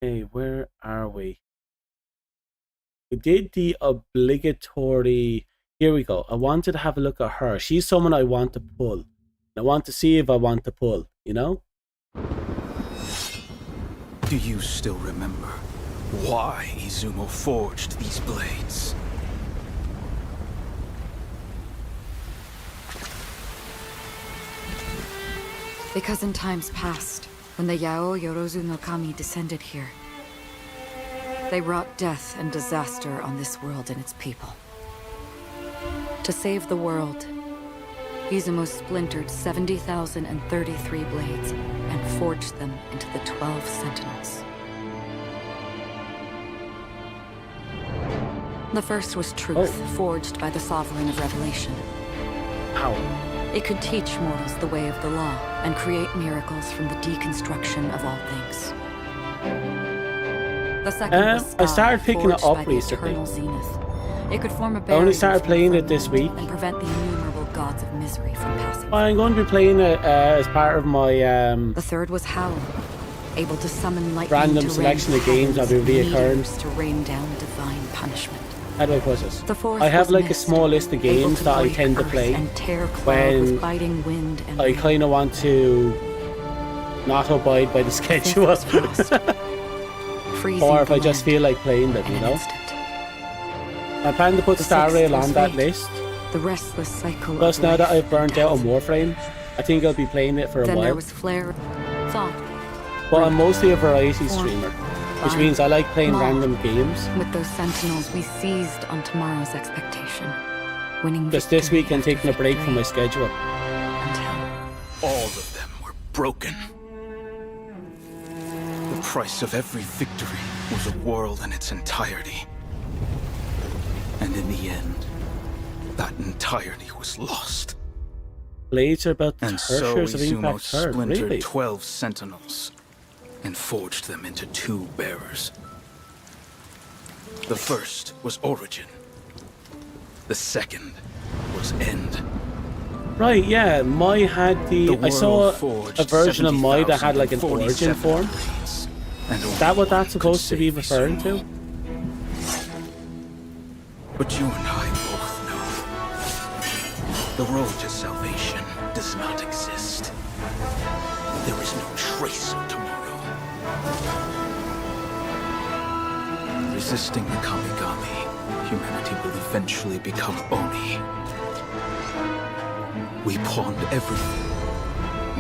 Okay, where are we? We did the obligatory... Here we go. I wanted to have a look at her. She's someone I want to pull. I want to see if I want to pull, you know? Do you still remember why Izumo forged these blades? Because in times past, when the Yao Yorozu no Kami descended here, they wrought death and disaster on this world and its people. To save the world, Izumo splintered 70,033 blades and forged them into the 12 Sentinels. The first was truth, forged by the Sovereign of Revelation. How? It could teach mortals the way of the law and create miracles from the deconstruction of all things. The second was I started picking it forged up by the recently. eternal zenith. It could form a I only barrier started playing it this week. and prevent the innumerable gods of misery from passing. I'm going to be playing it as part of my The third was Howl, able to summon lightning random to selection rend of games that will be heavens, reoccurring. meteors to rain down divine punishment. How do I put this? The fourth I have was like a Mist, small list of able games to that I break tend to earth play and tear cloud when with biting wind and I rain. kind of want to not abide by the schedule. Freezing Or if the I just land feel like playing them, in you an know? instant. I plan to put The Star sixth Rail was on that fate, list. The restless cycle Plus, of now that life I've burnt out on Warframe, I think I'll be playing it for a Then there while. was Flare, Thought, But I'm mostly a variety Form, streamer, which Vine, means I like playing Maw. random games. With those sentinels, we seized on tomorrow's expectation, winning Just this week I'm taking a break from my schedule. All of them were broken. The price of every victory was a world in its entirety. And in the end, that entirety was lost. Blades are about the And so tertiaries of Izumo Impact Third, splintered really? 12 sentinels and forged them into 2 bearers. The first was Origin. The second was End. Right, yeah, Mai had The I saw world forged a version of Mai that had like an origin 70,047 form. blades, and Is that what only that's supposed to be referring to? But you and I both know the road to salvation does not exist. There is no trace of tomorrow. Resisting the Kamigami, humanity will eventually become Oni. We pawned everything,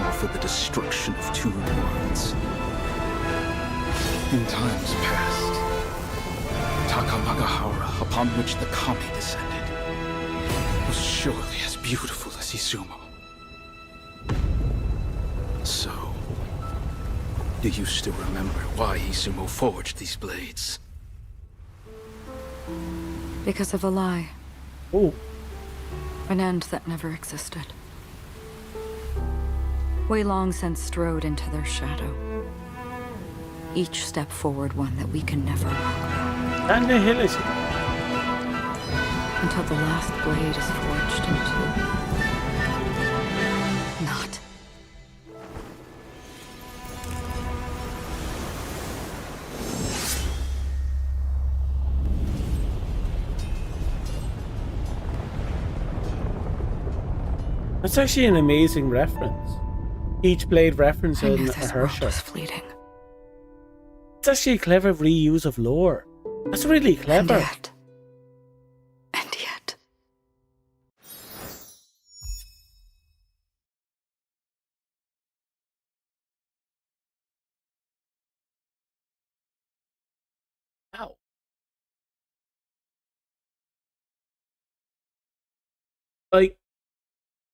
all for the destruction of 2 worlds. In times past, Takamagahara, upon which the Kami descended, was surely as beautiful as Izumo. So, do you still remember why Izumo forged these blades? because of a lie. Oh. An end that never existed. We long since strode into their shadow. Each step forward one that we can never walk back. And the hill is until the last blade is forged into not. That's actually an amazing reference. Each blade reference I in knew a this world Hersher. was fleeting. It's actually a clever reuse of lore. That's really clever. And yet. Wow. Like,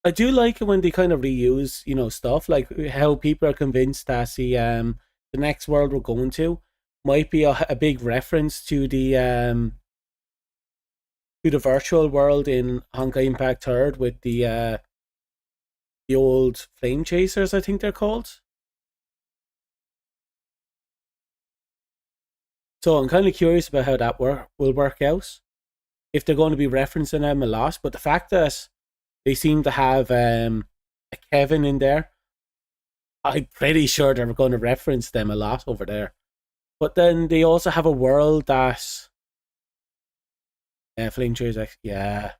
I do like it when they kind of reuse, you know, stuff like how people are convinced that the next world we're going to might be a big reference to the virtual world in Honkai Impact Third with the old flame chasers, I think they're called. So I'm kind of curious about how that will work out. If they're going to be referencing them a lot. But the fact that they seem to have a Kevin in there, I'm pretty sure they're going to reference them a lot over there. But then they also have a world that... Flame trees, yeah.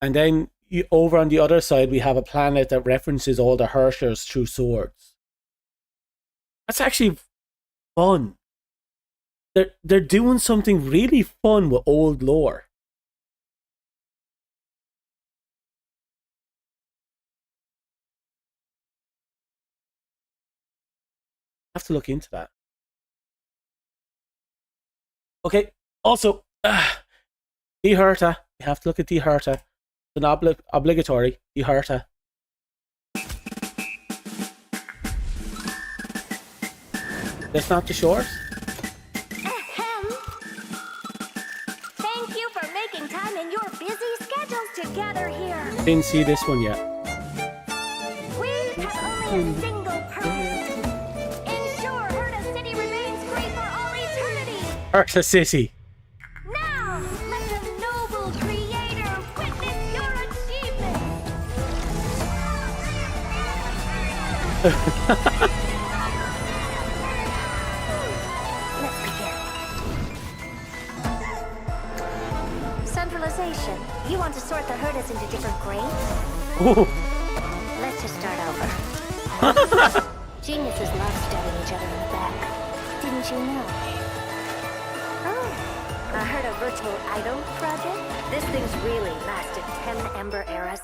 And then over on the other side, we have a planet that references all the Hershers through swords. That's actually fun. They're doing something really fun with old lore. I have to look into that. Okay, also, Die Herta. You have to look at Die Herta. It's an obligatory. Die Herta. That's not the short? Thank you for making time in your busy schedules to gather here. Didn't see this one yet. We have only a single purpose. Ensure Herta City remains great for all eternity. Herta City. Now, let the noble creator witness your achievement. Centralization. You want to sort the Hertas into different grades? Ooh. Let's just start over. Geniuses love stabbing each other in the back. Didn't you know? Oh, I heard a virtual idol project? This thing's really lasted 10 Ember eras.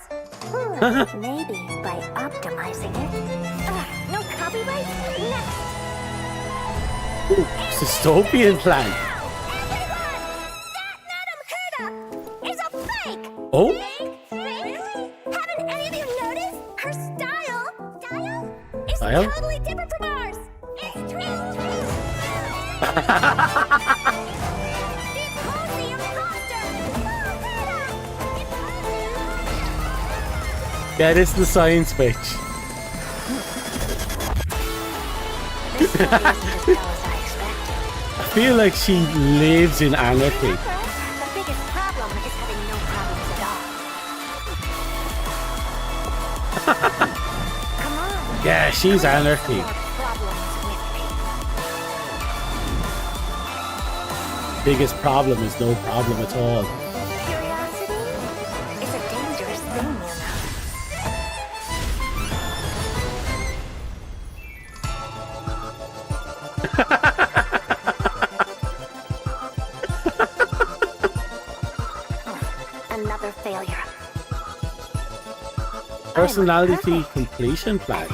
Maybe by optimizing it. No copyright? Next! Ooh, dystopian plan. Oh? Really? Haven't any of you noticed? Her style is Style? totally different from ours. It's true. Yeah, this is the science bitch. I feel like she lives in anarchy. The biggest problem is having no problems at all. Come on. Yeah, she's anarchy. Biggest problem is no problem at all. Curiosity is a dangerous thing, you know. Another failure. Personality completion plan.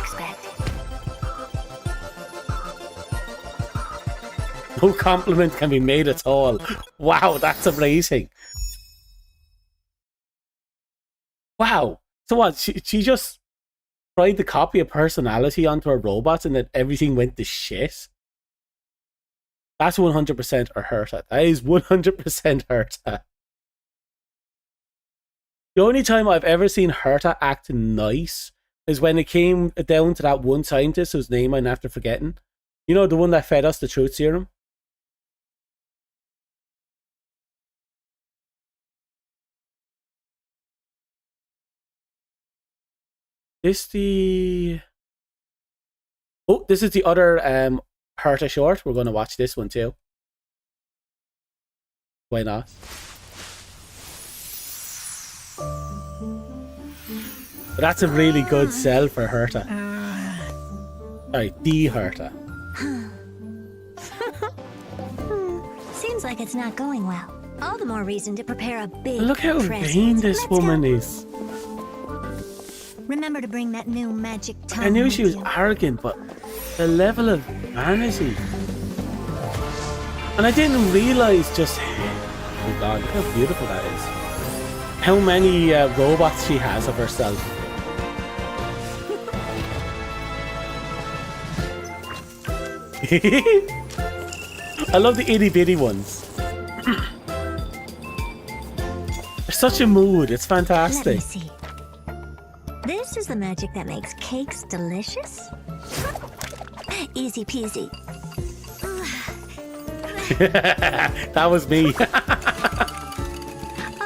No compliment can be made at all. Wow, that's amazing. Wow. So what? She just tried to copy a personality onto her robots and then everything went to shit? That's 100% her Herta. That is 100% Herta. The only time I've ever seen Herta act nice is when it came down to that one scientist whose name I'm after forgetting. You know, the one that fed us the truth serum? This the... Oh, this is the other Herta short. We're going to watch this one too. Why not? But that's a really good sell for Herta. Sorry, the Herta. Seems like it's not going well. All the more reason to prepare a big Look how vain this woman is. Remember to bring that new magic tongue. I knew she was arrogant, but the level of vanity. And I didn't realize just... Oh god, look how beautiful that is. How many robots she has of herself. I love the itty bitty ones. They're such a mood, it's fantastic. Let me see. This is the magic that makes cakes delicious? Easy peasy. That was me. All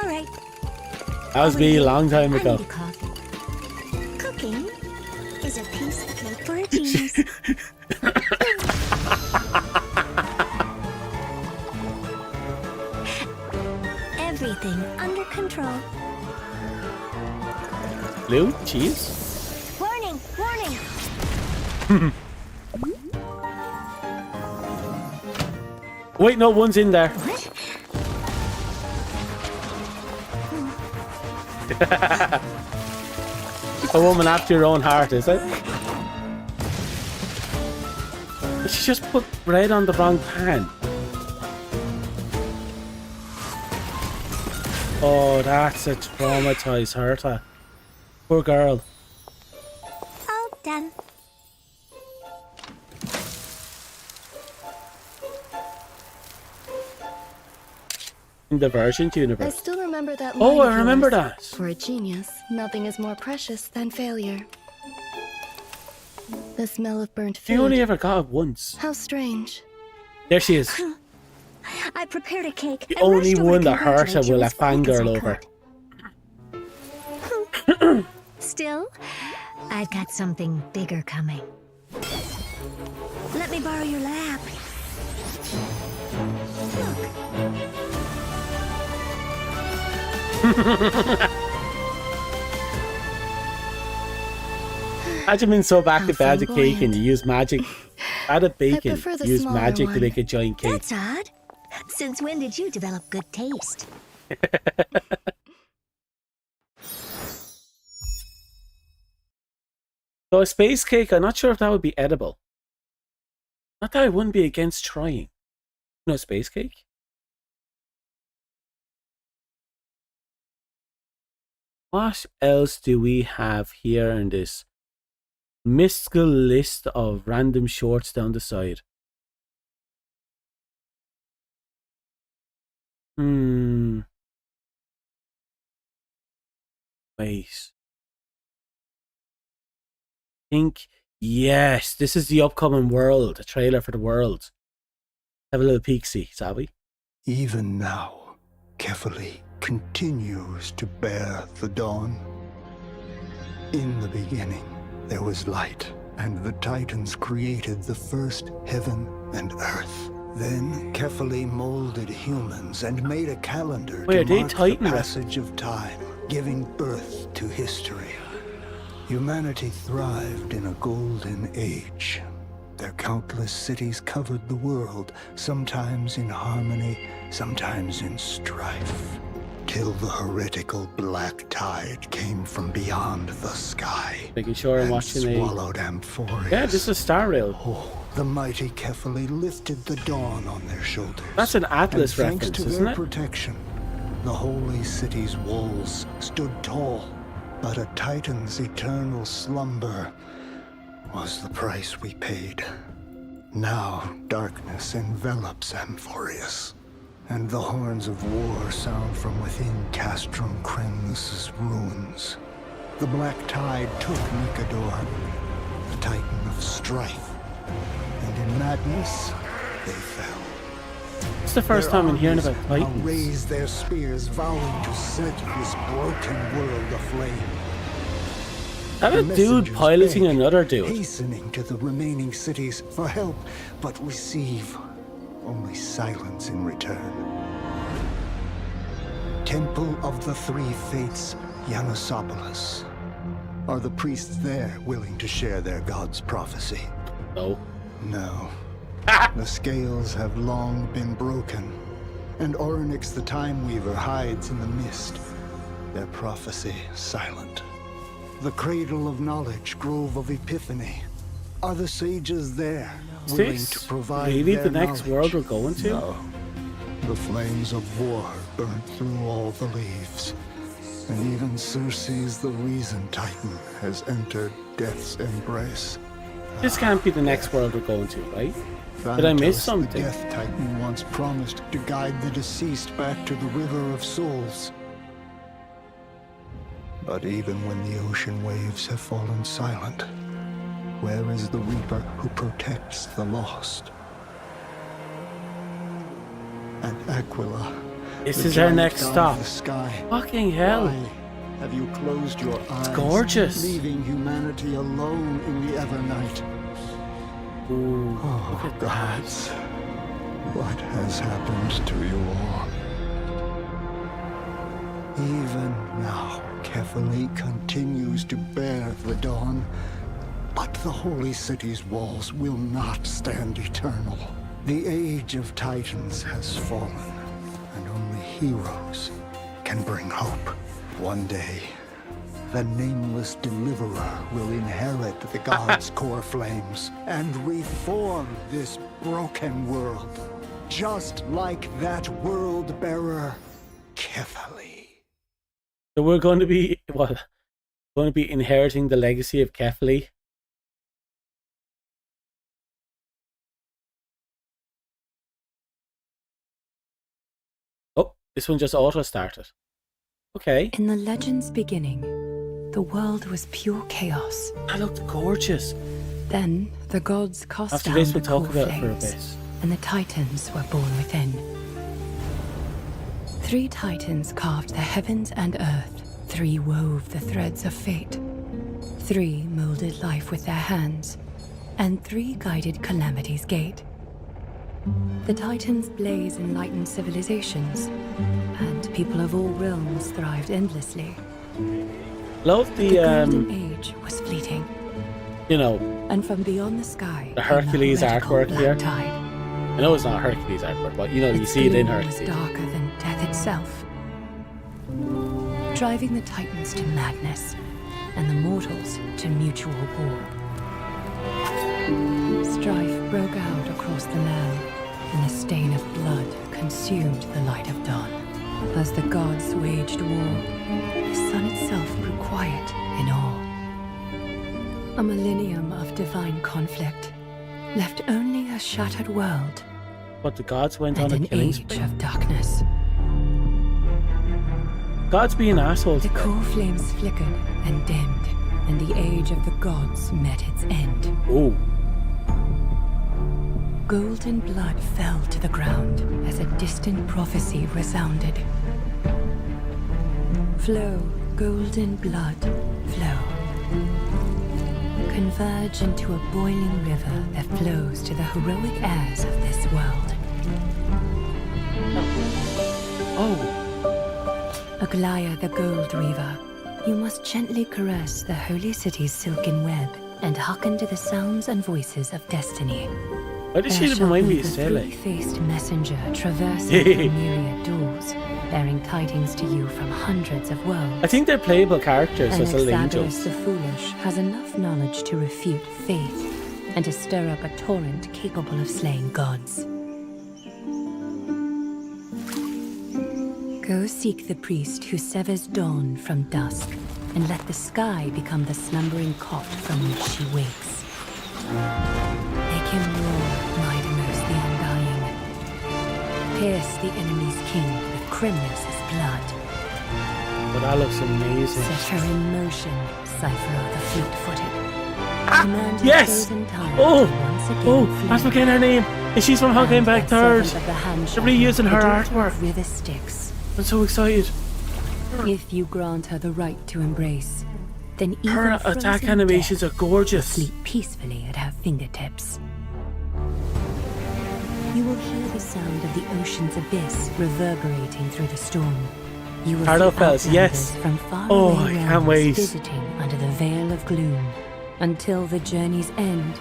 right. That was me a long time I ago. need a coffee. Cooking is a piece of cake for a genius. Everything under control. Blue cheese. Warning! Warning! Wait, no, one's in there. A woman after your own heart, is it? She just put bread on the wrong pan. Oh, that's a traumatized hurter. Poor girl. All done. In the Virgin I universe. still remember that Oh, line I of remember yours. that. For a genius, nothing is more precious than failure. The smell of burnt I only food. ever got it once. How strange. There she is. I prepared a cake. The and only rushed over one to that hurt her congratulate you will a as quick as I fangirl over. could. Still, I've got something bigger coming. Let me borrow your lap. Imagine being so back to How bad at cake and you use magic. Add a bacon, prefer the use smaller magic to one. make a giant cake. That's odd. Since when did you develop good taste? So a space cake, I'm not sure if that would be edible. Not that I wouldn't be against trying. No space cake? What else do we have here in this mystical list of random shorts down the side? Wait. Think, yes, this is the upcoming World, a trailer for the World. Have a little peek-see, shall we? Even now, Kefali continues to bear the dawn. In the beginning, there was light, and the Titans created the first heaven and earth. Then Kefali molded humans and made a calendar Wait, are to they mark the Titan? passage of time, giving birth to history. Humanity thrived in a golden age. Their countless cities covered the world, sometimes in harmony, sometimes in strife, till the heretical black tide came from beyond the sky. Making sure I'm and watching swallowed Amphorius. Yeah, this is Star Rail. Oh, the mighty Kefali lifted the dawn on their shoulders. That's an Atlas and thanks reference, to isn't their it? protection, the holy city's walls stood tall. But a Titan's eternal slumber was the price we paid. Now darkness envelops Amphorius, and the horns of war sound from within Castrum Kremnus' ruins. The Black Tide took Nikador, the Titan of strife, and in madness, they fell. It's the first time I'm hearing about Now Titans. raised their spears, vowing to set this broken world aflame. That a dude piloting another dude. Hastening to the remaining cities for help, but receive only silence in return. Temple of the Three Fates, Yanosopolis. Are the priests there willing to share their god's prophecy? No. No. The scales have long been broken, and Orynyx the Time Weaver hides in the mist, their prophecy silent. The cradle of knowledge, grove of epiphany. Are the sages there, Is willing this to provide really their the next knowledge? world we're going to? No. The flames of war burnt through all the leaves, and even Circe's the Reason Titan has entered death's embrace. This can't be the next world we're going to, right? Did I miss Thanatos, something? The Death Titan once promised to guide the deceased back to the River of Souls. But even when the ocean waves have fallen silent, where is the Reaper who protects the lost? At Aquila. This the is our giant next god stop. of the sky. Fucking hell. Why have you closed your eyes? Gorgeous. Leaving humanity alone in the Evernight. Ooh, oh, gods. What has happened to you all? Even now, Kefali continues to bear the dawn, but the holy city's walls will not stand eternal. The age of Titans has fallen, and only heroes can bring hope. One day, the nameless deliverer will inherit the gods' core flames and reform this broken world, just like that world bearer, Kefali. So we're going to be what? Going to be inheriting the legacy of Kefali. Oh, this one just auto started. Okay. In the legend's beginning, the world was pure chaos. That looked gorgeous. Then the gods cast After down this, we'll the talk core about it for a flames, bit. and the Titans were born within. 3 Titans carved the heavens and earth. 3 wove the threads of fate. 3 molded life with their hands, and 3 guided calamity's gate. The Titans blaze enlightened civilizations, and people of all realms thrived endlessly. Love the golden age was fleeting, you know, and from beyond the sky, the Hercules artwork here. Tide. I know it's not Hercules artwork, but you know, you Its see it in gloom was Hercules. darker than death itself, driving the Titans to madness and the mortals to mutual war. Strife broke out across the land, and the stain of blood consumed the light of dawn. As the gods waged war, the sun itself grew quiet in awe. A millennium of divine conflict left only a shattered world. But the gods went and on a an killing age spree. of darkness. Gods being assholes. The core flames flickered and dimmed, and the age of the gods met its end. Ooh. Golden blood fell to the ground as a distant prophecy resounded. Flow, golden blood, flow. Converge into a boiling river that flows to the heroic heirs of this world. Oh. Aglaya the Gold Weaver, you must gently caress the holy city's silken web and hearken to the sounds and voices of destiny. Why does she remind me of Sele? The three-faced messenger traversing the myriad doors, bearing tidings to you from hundreds of worlds. I think they're playable characters as the Anaxagoras angels. the Foolish has enough knowledge to refute faith and to stir up a torrent capable of slaying gods. Go seek the priest who severs dawn from dusk, and let the sky become the slumbering cot from which she wakes. Make him roar, mightiness the undying. Pierce the enemy's king with Crimnus' blood. But that looks amazing. Set her in motion, Cypher of the fleet-footed. Command your Yes! chosen time Oh! to once again Oh, flee. I'm forgetting her name. And she's from Honkai Back Third. Servant of the hand They're reusing her the daughter artwork. of River Styx. I'm so excited. If you grant her the right to embrace, then even Her attack frozen animations death are gorgeous. sleep peacefully at her fingertips. You will hear the sound of the ocean's abyss reverberating through the storm. You will Harlow see Fells, yes. outlanders from far Oh, away I can't realms wait. visiting under the veil of gloom, until the journey's end,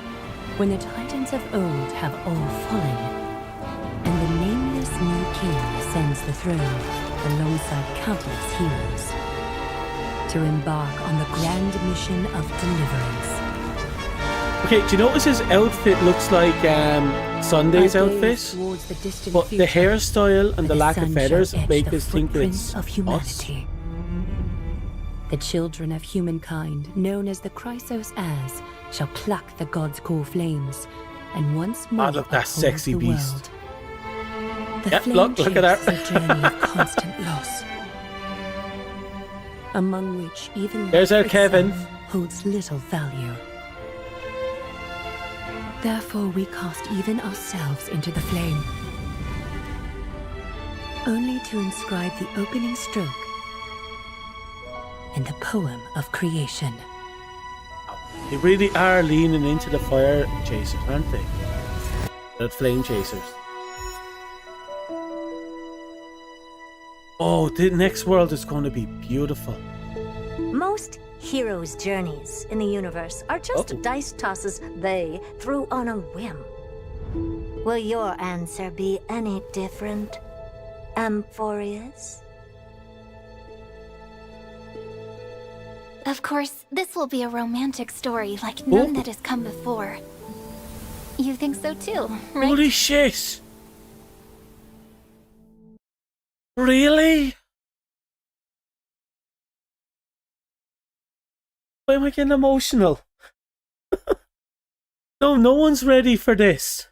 when the titans of old have all fallen, and the nameless new king ascends the throne alongside countless heroes to embark on the grand mission of deliverance. Okay, do you notice his outfit looks like Sunday's Our outfit? gaze towards the distant But the future, hairstyle and where the lack of sun feathers shall etch make the us think that footprints it's of us. humanity. The children of humankind, known as the Chrysos heirs, shall pluck the gods' core flames, and once more look, that uphold sexy the beast. world. The Yep, flame look at that. chase a journey of constant loss, among which even There's life our Kevin. itself holds little value. Therefore we cast even ourselves into the flame. only to inscribe the opening stroke in the poem of creation. They really are leaning into the fire chasers, aren't they? The flame chasers. Oh, the next world is going to be beautiful. Most heroes' journeys in the universe are just dice tosses they threw on a whim. Will your answer be any different, Amphorius? Of course, this will be a romantic story like none that has come before. You think so too, right? Holy shit! Really? Why am I getting emotional? No one's ready for this.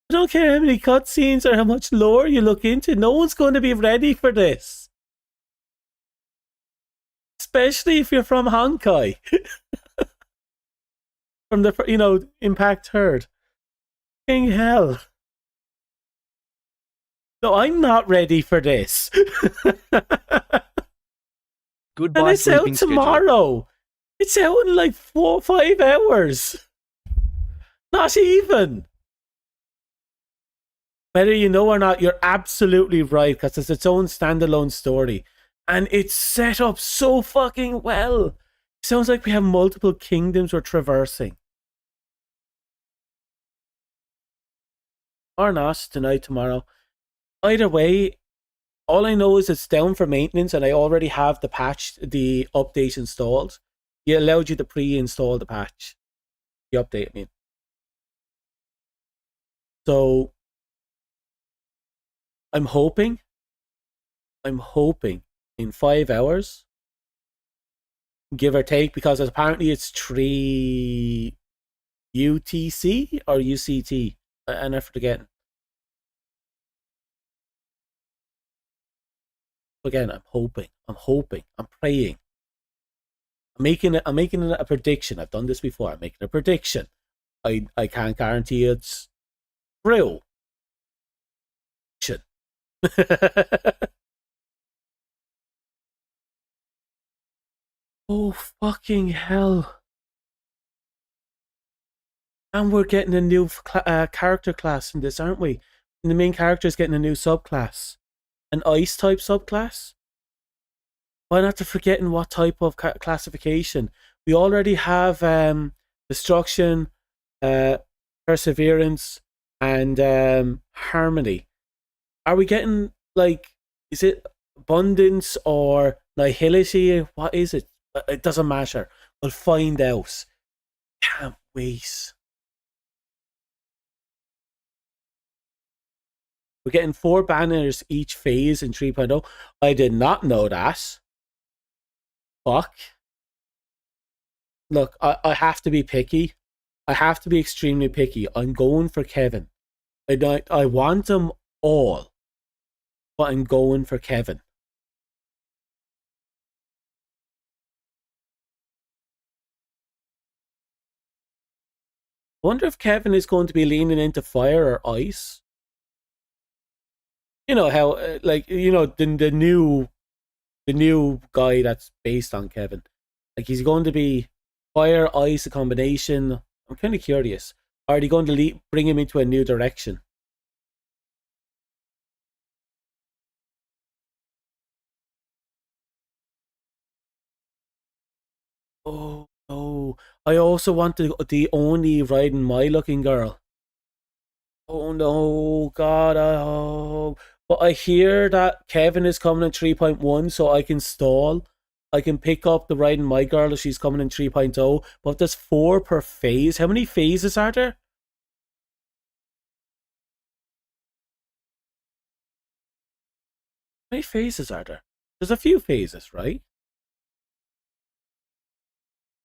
I don't care how many cutscenes or how much lore you look into, no one's going to be ready for this. Especially if you're from Honkai. From the, Impact Herd. King hell. No, I'm not ready for this. Goodbye, and it's out sleeping schedule. tomorrow. It's out in like 4 or 5 hours. Not even. Whether you know or not, you're absolutely right, because it's its own standalone story. And it's set up so fucking well. Sounds like we have multiple kingdoms we're traversing. Or not, tonight, tomorrow. Either way, all I know is it's down for maintenance and I already have the update installed. It allowed you to pre-install the patch. The update, I mean. So, I'm hoping in 5 hours, give or take, because apparently it's 3 UTC or UCT, and I forget. Again, I'm hoping, I'm praying. I'm making it a prediction. I've done this before. I'm making a prediction. I can't guarantee it's true. Oh, fucking hell. And we're getting a new character class in this, aren't we? And the main character is getting a new subclass. An ice type subclass? Why not to forgetting what type of classification? We already have destruction, perseverance, and harmony. Are we getting, like, is it abundance or nihility? What is it? It doesn't matter. We'll find out. Can't wait. We're getting 4 banners each phase in 3.0. I did not know that. Fuck. Look, I have to be picky. I have to be extremely picky. I'm going for Kevin. I want them all. But I'm going for Kevin. I wonder if Kevin is going to be leaning into fire or ice. You know how, the new guy that's based on Kevin. Like, he's going to be fire, ice, a combination. I'm kind of curious. Are they going to bring him into a new direction? Oh, no. I also want the only riding my looking girl. Oh, no. God, but I hear that Kevin is coming in 3.1, so I can stall. I can pick up the riding my girl if she's coming in 3.0, but there's 4 per phase. How many phases are there? How many phases are there? There's a few phases, right?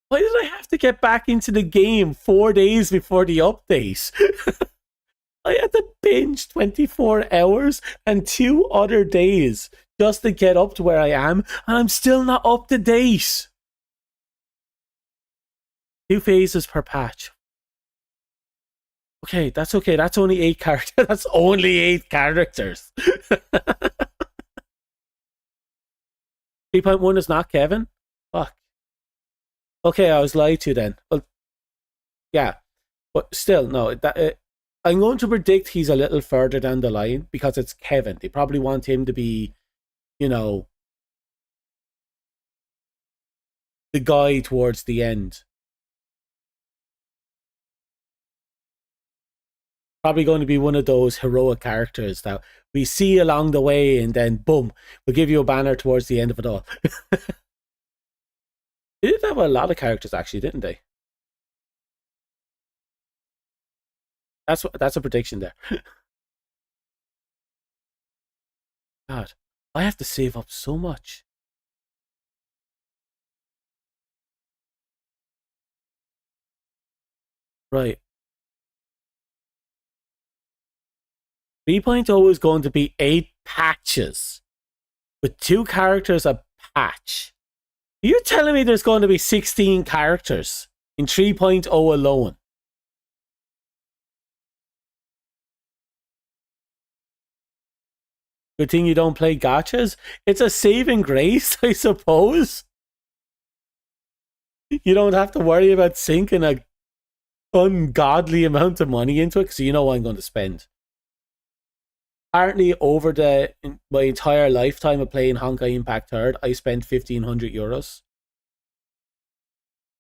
Why did I have to get back into the game 4 days before the update? I had to binge 24 hours and 2 other days just to get up to where I am, and I'm still not up to date. 2 phases per patch. Okay, that's okay. That's only 8 characters. That's only 8 characters. 3.1 is not Kevin? Fuck. Okay, I was lied to then. Well, yeah. But still, no. I'm going to predict he's a little further down the line because it's Kevin. They probably want him to be, you know, the guy towards the end. Probably going to be one of those heroic characters that we see along the way and then boom, we'll give you a banner towards the end of it all. They did have a lot of characters actually, didn't they? That's a prediction there. God, I have to save up so much. Right. 3.0 is going to be 8 patches with 2 characters a patch. Are you telling me there's going to be 16 characters in 3.0 alone? Good thing you don't play gachas. It's a saving grace, I suppose. You don't have to worry about sinking a ungodly amount of money into it because you know what I'm going to spend. Apparently, over my entire lifetime of playing Honkai Impact 3rd, I spent 1,500 euros.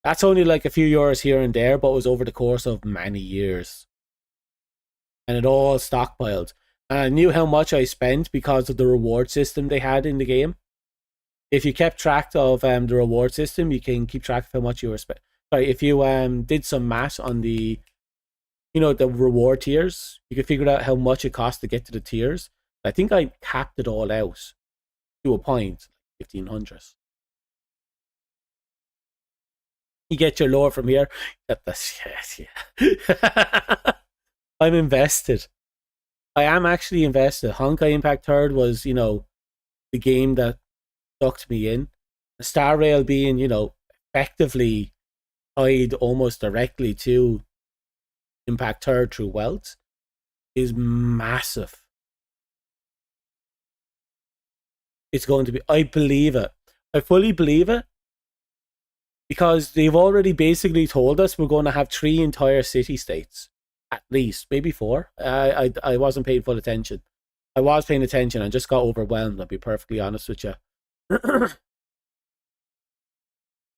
That's only like a few euros here and there, but it was over the course of many years. And it all stockpiled. And I knew how much I spent because of the reward system they had in the game. If you kept track of the reward system, you can keep track of how much you were spending. Sorry, if you did some math on the, you know, the reward tiers, you could figure out how much it costs to get to the tiers. I think I capped it all out to a point, 1,500. You get your lore from here. Yes, yeah. I'm invested. I am actually invested. Honkai Impact 3rd was, you know, the game that sucked me in. Star Rail being, you know, effectively tied almost directly to Impact 3rd through wealth is massive. It's going to be, I believe it. I fully believe it. Because they've already basically told us we're going to have 3 entire city-states. At least. Maybe 4. I wasn't paying full attention. I was paying attention. I just got overwhelmed, I'll be perfectly honest with you.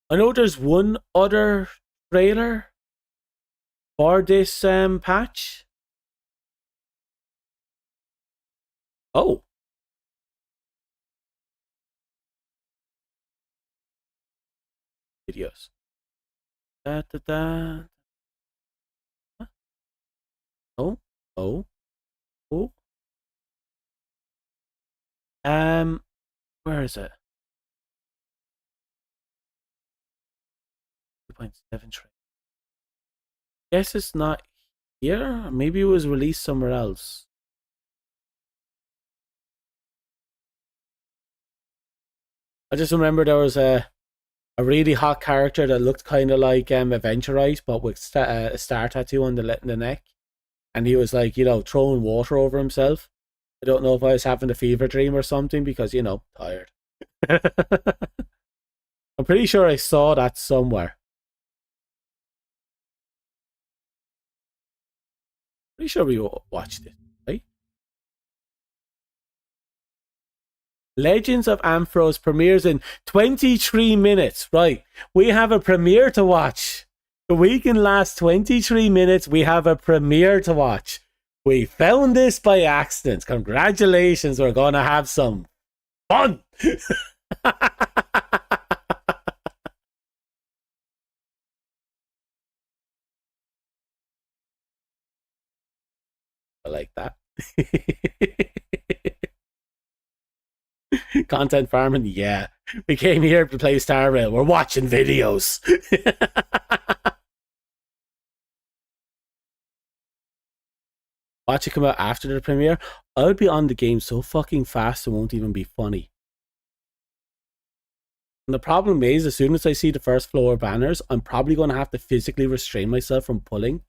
I know there's one other trailer for this patch. Oh. Videos. Da, da, da. Huh? Oh. Oh. Oh. Where is it? 2.7 trillion. Guess it's not here. Maybe it was released somewhere else. I just remember there was a really hot character that looked kind of like Adventurite, but with a star tattoo on the neck. And he was like, you know, throwing water over himself. I don't know if I was having a fever dream or something because, you know, tired. I'm pretty sure I saw that somewhere. Pretty sure we watched it, right? Legends of Ampharos premieres in 23 minutes. Right, we have a premiere to watch. The weekend lasts 23 minutes. We have a premiere to watch. We found this by accident. Congratulations, we're going to have some fun. I like that. Content farming, yeah. We came here to play Star Rail. We're watching videos. Watch it come out after the premiere. I'll be on the game so fucking fast it won't even be funny. And the problem is, as soon as I see the first floor banners, I'm probably going to have to physically restrain myself from pulling.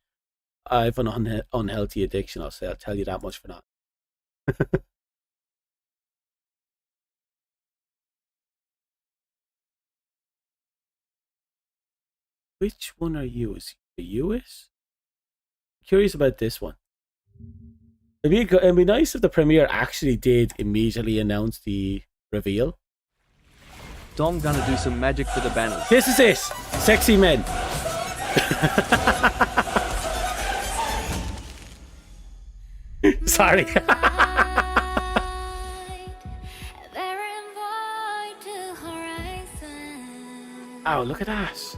I have an unhealthy addiction, I'll tell you that much for now. Which one are you? Is the US? Curious about this one. It'd be nice if the premiere actually did immediately announce the reveal. Dom gonna do some magic for the banners. This is it! Sexy men! Sorry. Oh, look at that.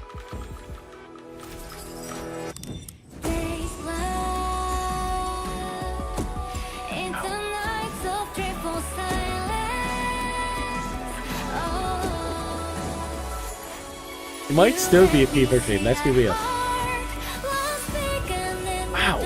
It might still be a fever dream, let's be real. Wow.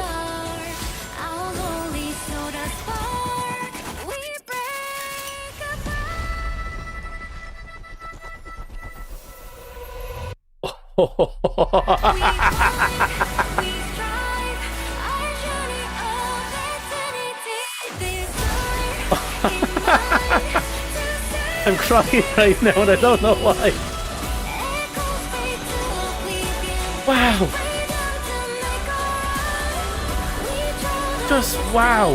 I'm crying right now and I don't know why. Wow. Just wow.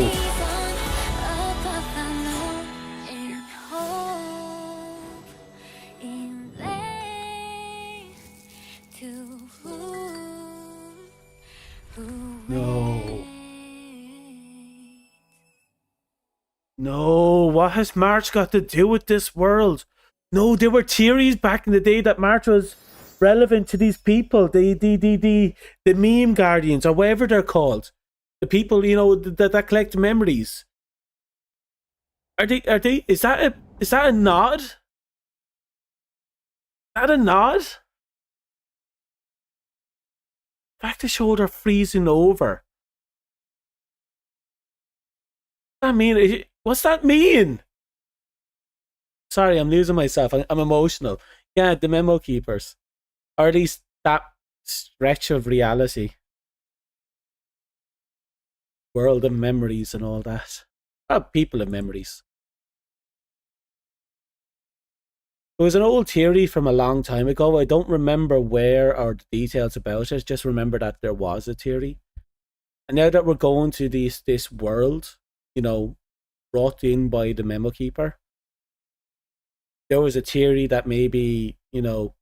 No. No, what has March got to do with this world? No, there were theories back in the day that March was relevant to these people, the meme guardians or whatever they're called, the people, you know, that collect memories. Are they? Is that a nod? Is that a nod? Back to shoulder freezing over. I mean, what's that mean? Sorry, I'm losing myself. I'm emotional. Yeah, the memo keepers. Or at least that stretch of reality. World of memories and all that. Oh, people of memories. It was an old theory from a long time ago. I don't remember where or the details about it. Just remember that there was a theory. And now that we're going to this world, you know, brought in by the memo keeper, there was a theory that maybe, you know,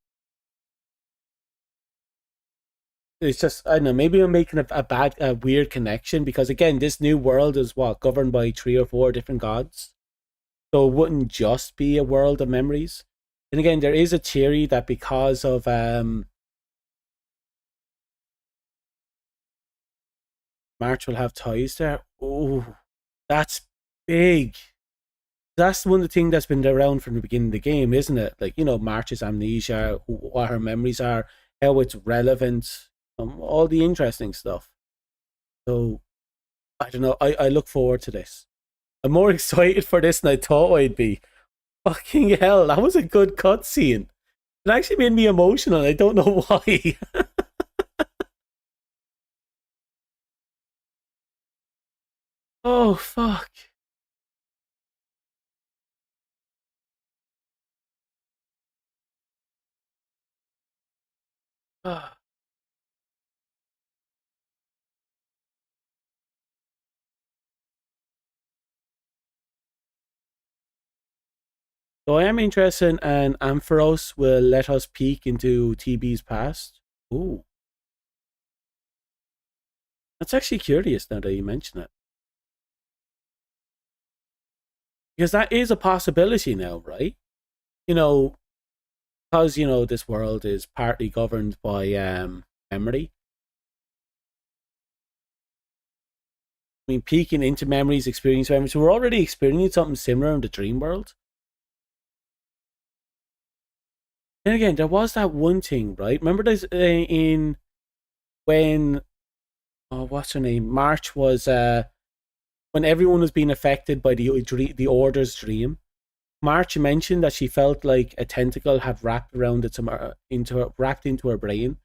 it's just, I don't know, maybe I'm making a weird connection because, again, this new world is what, governed by 3 or 4 different gods. So it wouldn't just be a world of memories. And again, there is a theory that because of March will have ties there. Oh, that's big. That's one of the things that's been around from the beginning of the game, isn't it? Like, you know, March's amnesia, what her memories are, how it's relevant, all the interesting stuff. So, I don't know. I look forward to this. I'm more excited for this than I thought I'd be. Fucking hell, that was a good cutscene. It actually made me emotional. I don't know why. Oh, fuck. So I am interested, and Ampharos will let us peek into TB's past. Ooh. That's actually curious now that you mention it. Because that is a possibility now, right? You know, because, you know, this world is partly governed by memory. I mean, peeking into memories, experience memories. So we're already experiencing something similar in the dream world. And again, there was that one thing, right? Remember this in when, oh, what's her name? March was when everyone was being affected by the Order's dream. March mentioned that she felt like a tentacle had wrapped around wrapped into her brain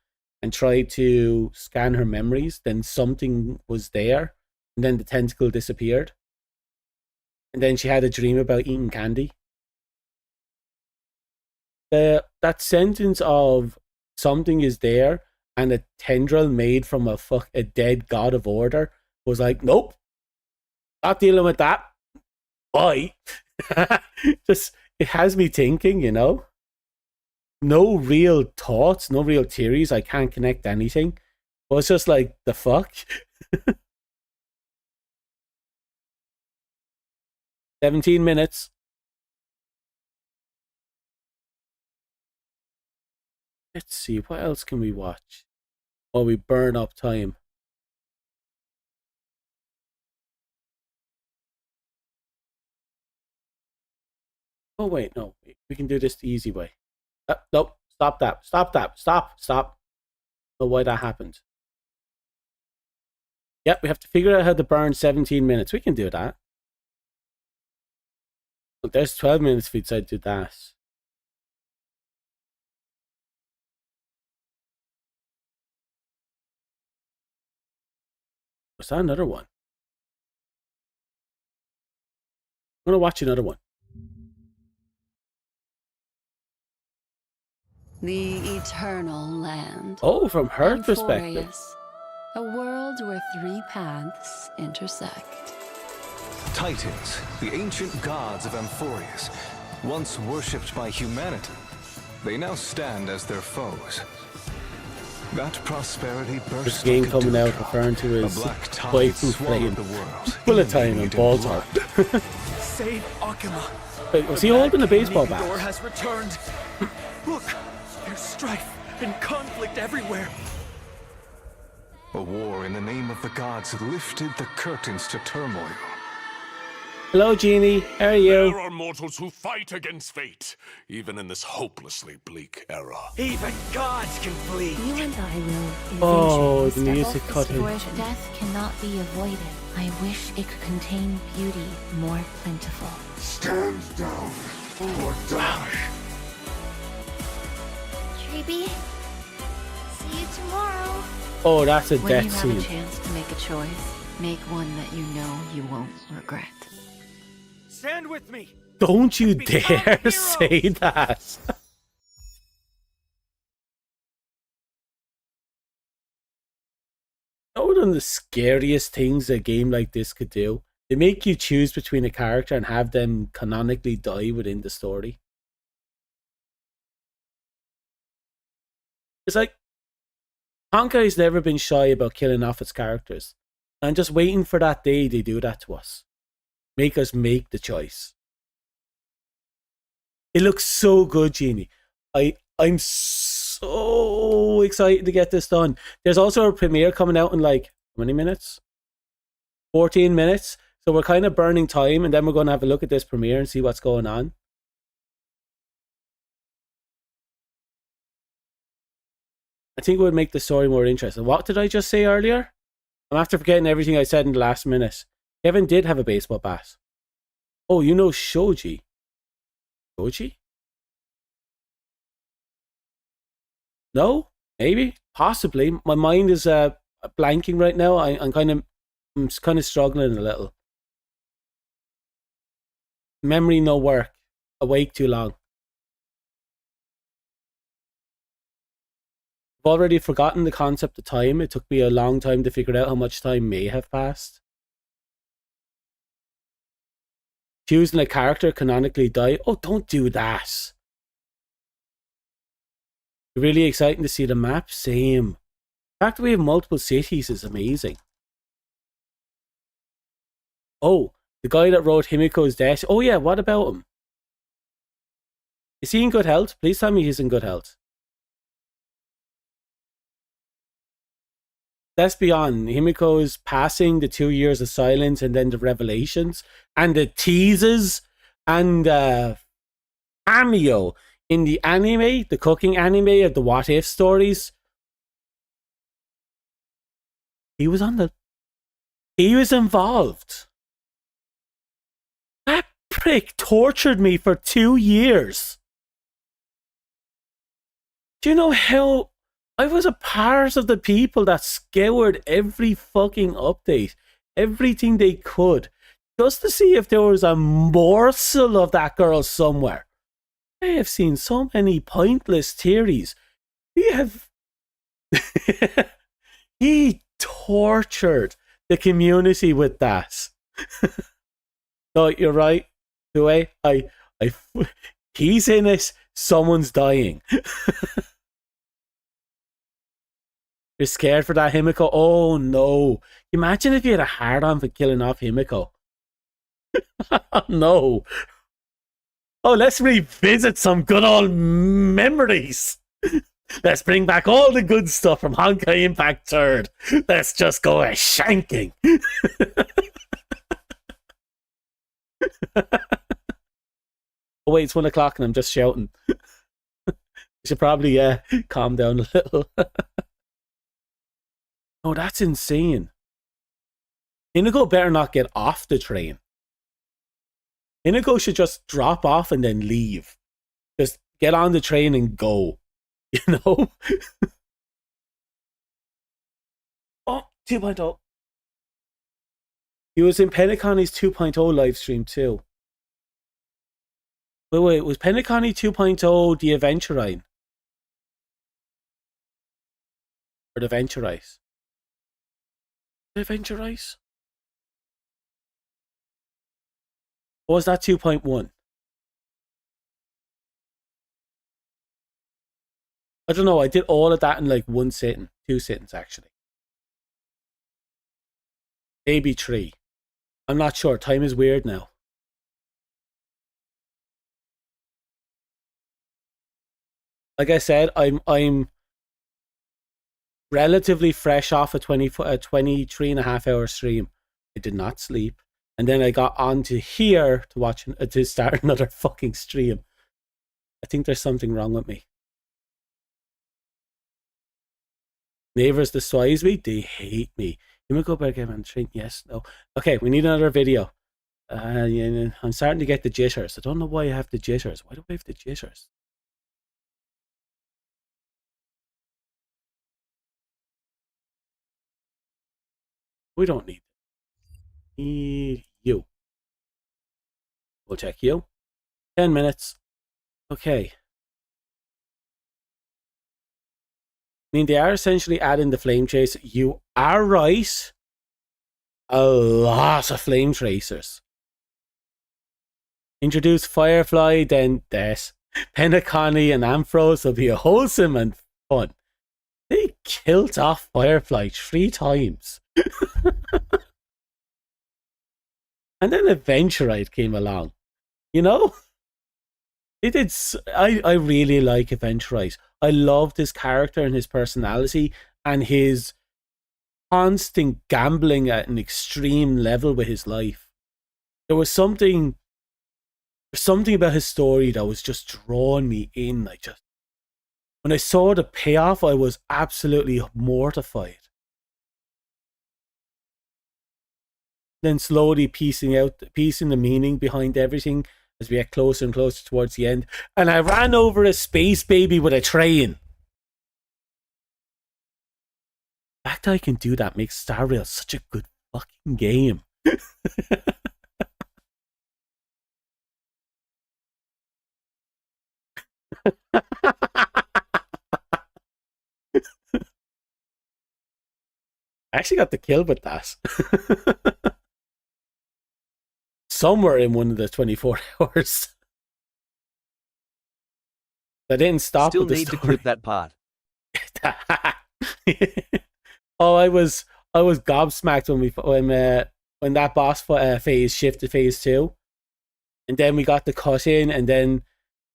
and tried to scan her memories. Then something was there, and then the tentacle disappeared. And then she had a dream about eating candy. That sentence of something is there and a tendril made from a dead god of order was like, nope, not dealing with that. Bye. Just, it has me thinking, you know? No real thoughts, no real theories. I can't connect anything. But it's just like, the fuck? 17 minutes. Let's see, what else can we watch? Oh, we burn up time. Oh, wait, no. We can do this the easy way. Nope. Stop that. Stop that. Stop. Stop. Know why that happened. Yep, we have to figure out how to burn 17 minutes. We can do that. Look, there's 12 minutes if we decide to do that. Was that another one? I'm going to watch another one. The Eternal Land. Oh, from her perspective. Amphorius, a world where three paths intersect. Titans, the ancient gods of Amphorius, once worshipped by humanity, they now stand as their foes. That prosperity burst. This game like coming out referring to his playthrough playing bullet time and ball talk. Save Akima. Wait, was he holding a baseball bat? The door has returned. Look, there's strife and conflict everywhere. A war in the name of the gods lifted the curtains to turmoil. Hello, Genie. How are you? There are mortals who fight against fate, even in this hopelessly bleak era. Even gods can bleed. You and I will. Oh, the music cutting. For if death cannot be avoided, I wish it could contain beauty more plentiful. Stand down or die. Treeby, see you tomorrow. Oh, that's a When death you have scene. a chance to make a choice, make one that you know you won't regret. Stand with me. Don't you dare say that. You know one of the scariest things a game like this could do? They make you choose between a character and have them canonically die within the story. It's like, Honkai's never been shy about killing off its characters. I'm just waiting for that day they do that to us. Make us make the choice. It looks so good, Genie. I'm so excited to get this done. There's also a premiere coming out in like, how many minutes? 14 minutes. So we're kind of burning time, and then we're going to have a look at this premiere and see what's going on. I think it would make the story more interesting. What did I just say earlier? I'm after forgetting everything I said in the last minute. Kevin did have a baseball bat. Oh, you know Shoji. Shoji? No? Maybe? Possibly. My mind is blanking right now. I'm kind of struggling a little. Memory no work. Awake too long. I've already forgotten the concept of time. It took me a long time to figure out how much time may have passed. Choosing a character canonically die. Oh, don't do that. Really exciting to see the map. Same. The fact that we have multiple cities is amazing. Oh, the guy that wrote Himiko's death. Oh yeah, what about him? Is he in good health? Please tell me he's in good health. Let's be on. Himiko's passing, the 2 years of silence, and then the revelations, and the teases, and cameo in the anime, the cooking anime of the What If stories. He was involved. That prick tortured me for 2 years. Do you know how I was a part of the people that scoured every fucking update, everything they could, just to see if there was a morsel of that girl somewhere? I have seen so many pointless theories. He have he tortured the community with that. No, you're right. The way he's in it, someone's dying. You're scared for that Himiko? Oh no. Imagine if you had a hard on for killing off Himiko. No. Oh, let's revisit some good old memories. Let's bring back all the good stuff from Honkai Impact 3rd. Let's just go a shanking. Oh wait, it's 1 o'clock and I'm just shouting. You should probably calm down a little. Oh, that's insane. Inigo better not get off the train. Inigo should just drop off and then leave. Just get on the train and go. You know? Oh, 2.0. He was in Penacony's 2.0 live stream too. Wait, was Penacony 2.0 the Adventurine? Or the Venturice? The Venturice? Or was that 2.1? I don't know, I did all of that in like one sitting. 2 sittings actually. Maybe 3. I'm not sure. Time is weird now. Like I said, I'm relatively fresh off a 23.5 hour stream. I did not sleep. And then I got onto here to watch to start another fucking stream. I think there's something wrong with me. Neighbors despise me. They hate me. You might go back and train. Yes, no. Okay, we need another video. I'm starting to get the jitters. I don't know why I have the jitters. Why do I have the jitters? We don't need you. We'll check you. 10 minutes. Okay. I mean, they are essentially adding the flame chase. You are right. A lot of flame tracers. Introduce Firefly, then Death. Penacony and Amphros will be wholesome and fun. They killed off Firefly 3 times. And then Adventurite came along. You know? It did. I really like Adventurite. I loved his character and his personality and his constant gambling at an extreme level with his life. There was something about his story that was just drawing me in. When I saw the payoff, I was absolutely mortified. Then slowly piecing the meaning behind everything as we get closer and closer towards the end. And I ran over a space baby with a train. The fact that I can do that makes Star Rail such a good fucking game. I actually got the kill with that. Somewhere in one of the 24 hours. I didn't stop Still with the need story. to clip that part. Oh, I was gobsmacked when that boss phase shifted to phase 2, and then we got the cut in, and then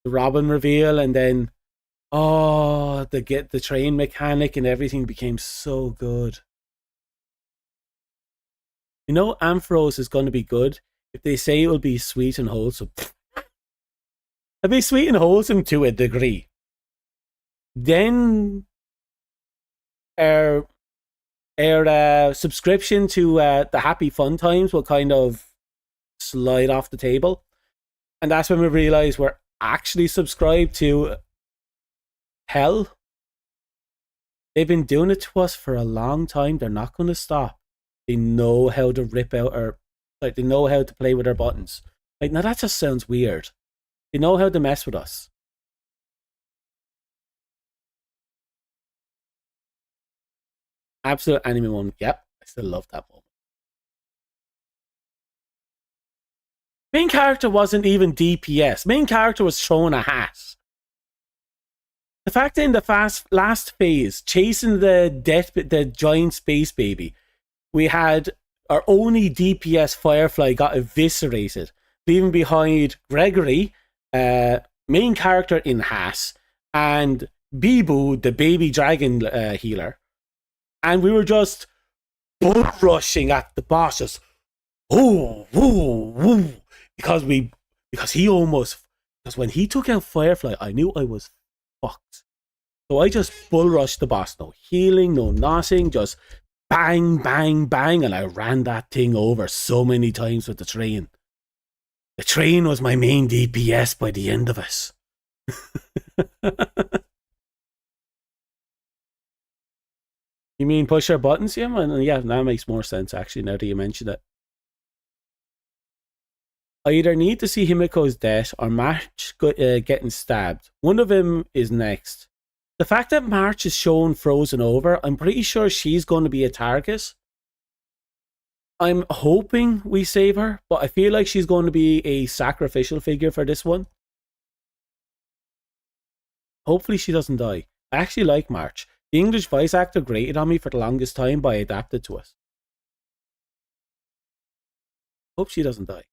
the Robin reveal, and then the train mechanic and everything became so good. You know, Amphros is going to be good if they say it will be sweet and wholesome. It'll be sweet and wholesome to a degree. Then our subscription to the Happy Fun Times will kind of slide off the table. And that's when we realize we're actually subscribed to hell. They've been doing it to us for a long time. They're not going to stop. They know how to rip out they know how to play with our buttons. Like, now that just sounds weird. They know how to mess with us. Absolute anime moment. Yep, I still love that moment. Main character wasn't even DPS. Main character was throwing a hat. The fact that in the last phase, chasing the giant space baby, we had our only DPS Firefly got eviscerated, leaving behind Gregory, main character in hat, and Bibu, the baby dragon healer. And we were just bull rushing at the boss, just because when he took out Firefly, I knew I was fucked. So I just bull rushed the boss, no healing, no nothing, just bang, bang, bang, and I ran that thing over so many times with the train. The train was my main DPS by the end of it. You mean push our buttons? Yeah, man. Yeah, that makes more sense, actually, now that you mention it. I either need to see Himiko's death or March getting stabbed. One of them is next. The fact that March is shown frozen over, I'm pretty sure she's going to be a target. I'm hoping we save her, but I feel like she's going to be a sacrificial figure for this one. Hopefully she doesn't die. I actually like March. The English voice actor grated on me for the longest time, but I adapted to it. Hope she doesn't die.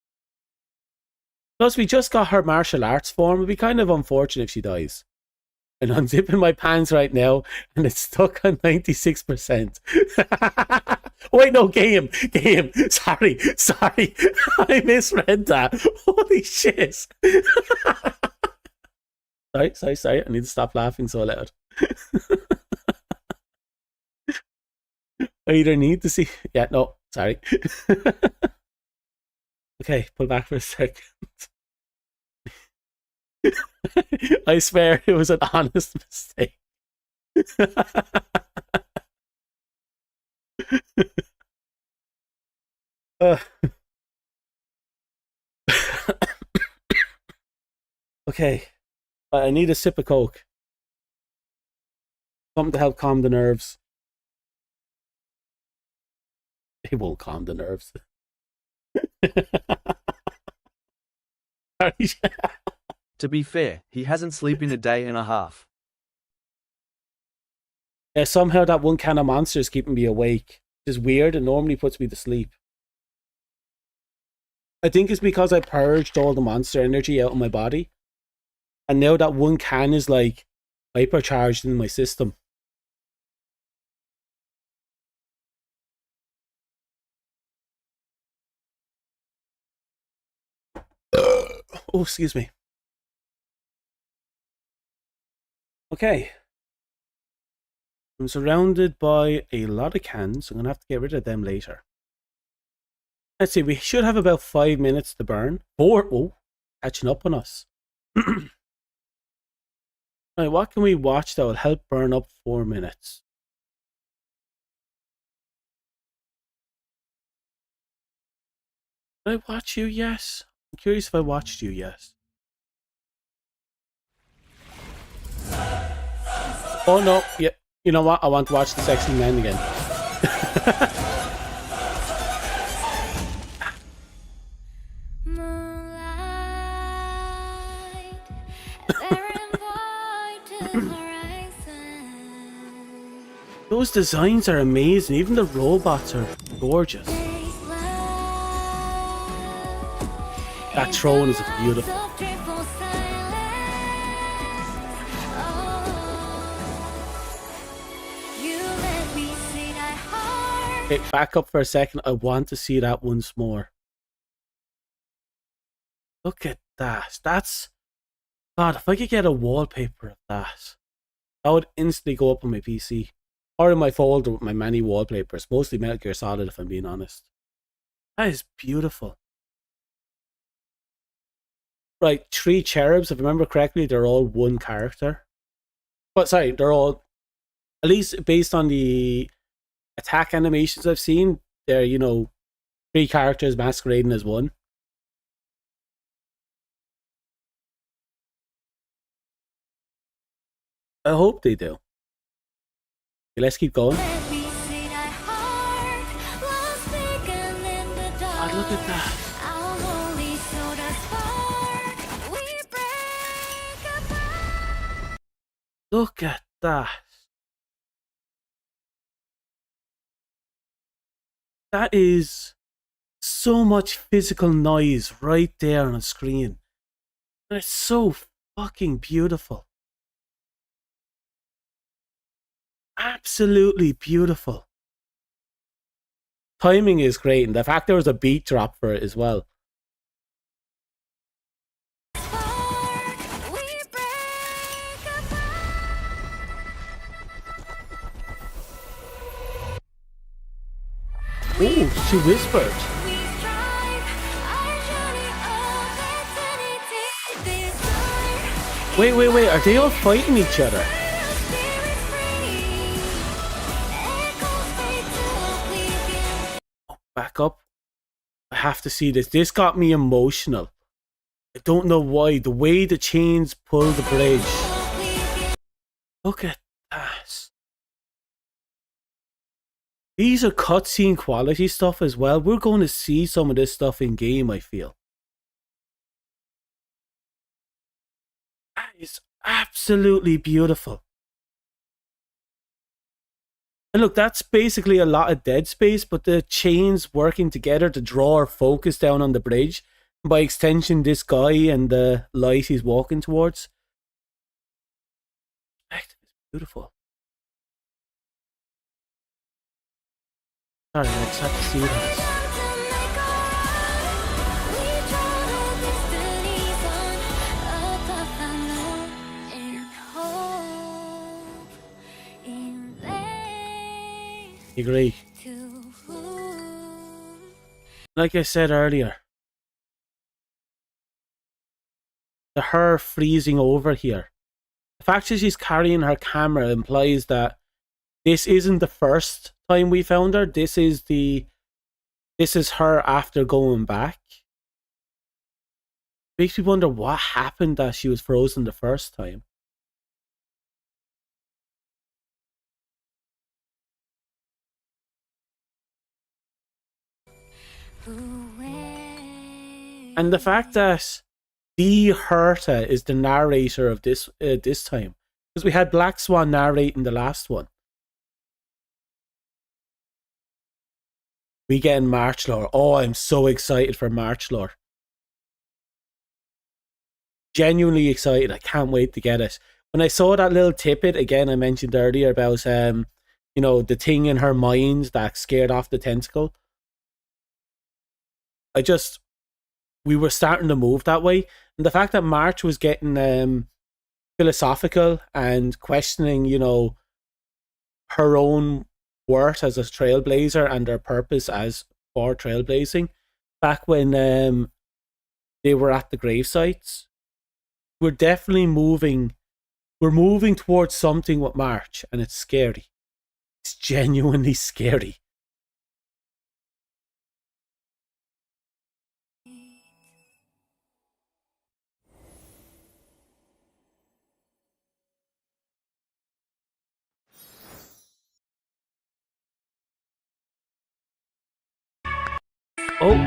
Plus, we just got her martial arts form. It'd be kind of unfortunate if she dies. And I'm zipping my pants right now, and it's stuck on 96%. Wait, no, game. Sorry. I misread that. Holy shit. Sorry. I need to stop laughing so loud. I either need to see... Yeah, no, sorry. Okay, pull back for a second. I swear it was an honest mistake. Okay, I need a sip of Coke. Something to help calm the nerves. It won't calm the nerves. To be fair, he hasn't slept in a day and a half. Yeah, somehow that one can of monster is keeping me awake. It's weird. It normally puts me to sleep. I think it's because I purged all the monster energy out of my body. And now that one can is like hypercharged in my system. Oh, excuse me. Okay. I'm surrounded by a lot of cans. I'm going to have to get rid of them later. Let's see. We should have about 5 minutes to burn. 4. Oh, catching up on us. Right, what can we watch that will help burn up 4 minutes? Did I watch you? Yes. I'm curious if I watched you. Yes. Oh no, yeah. You know what? I want to watch the Sexy Man again. Those designs are amazing. Even the robots are gorgeous. That throne is beautiful. Okay, back up for a second. I want to see that once more. Look at that. That's... God, if I could get a wallpaper of that, that would instantly go up on my PC. Or in my folder with my many wallpapers. Mostly Metal Gear Solid, if I'm being honest. That is beautiful. Right, 3 cherubs, if I remember correctly, they're all one character. But sorry, they're all, at least based on the attack animations I've seen, they're, you know, 3 characters masquerading as one. I hope they do. Okay, let's keep going. Look at that. Look at that. That is so much physical noise right there on the screen. And it's so fucking beautiful. Absolutely beautiful. Timing is great, and the fact there was a beat drop for it as well. Ooh, she whispered. Wait, are they all fighting each other? Oh, back up. I have to see this. This got me emotional. I don't know why. The way the chains pull the bridge. Look at that. These are cutscene quality stuff as well. We're going to see some of this stuff in game, I feel. That is absolutely beautiful. And look, that's basically a lot of Dead Space, but the chains working together to draw our focus down on the bridge. By extension, this guy and the light he's walking towards. It's beautiful. Sorry, I just have to see that. Agree. Like I said earlier, her freezing over here. The fact that she's carrying her camera implies that this isn't the first time we found her. This is her after going back. Makes me wonder what happened that she was frozen the first time. And the fact that the Herta is the narrator of this this time, because we had Black Swan narrating the last one. We get in March Lore. Oh, I'm so excited for March Lore. Genuinely excited. I can't wait to get it. When I saw that little tidbit again, I mentioned earlier about you know, the thing in her mind that scared off the tentacle. We were starting to move that way. And the fact that March was getting philosophical and questioning, you know, her own worth as a trailblazer and her purpose as for trailblazing. Back when they were at the grave sites, we're definitely moving. We're moving towards something with March, and it's scary. It's genuinely scary. Oh.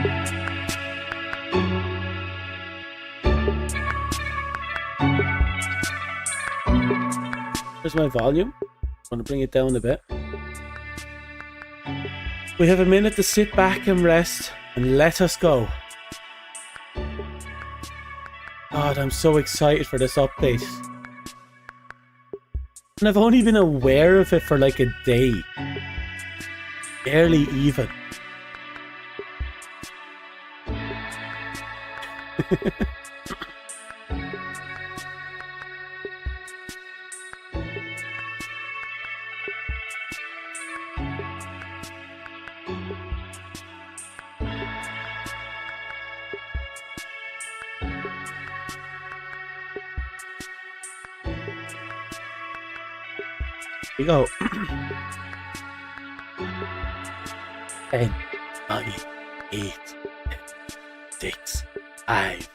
Here's my volume. I'm going to bring it down a bit. We have a minute to sit back and rest and let us go. God, I'm so excited for this update. And I've only been aware of it for like a day. Barely even. Here we go. 10, 9, 8, 6, 5,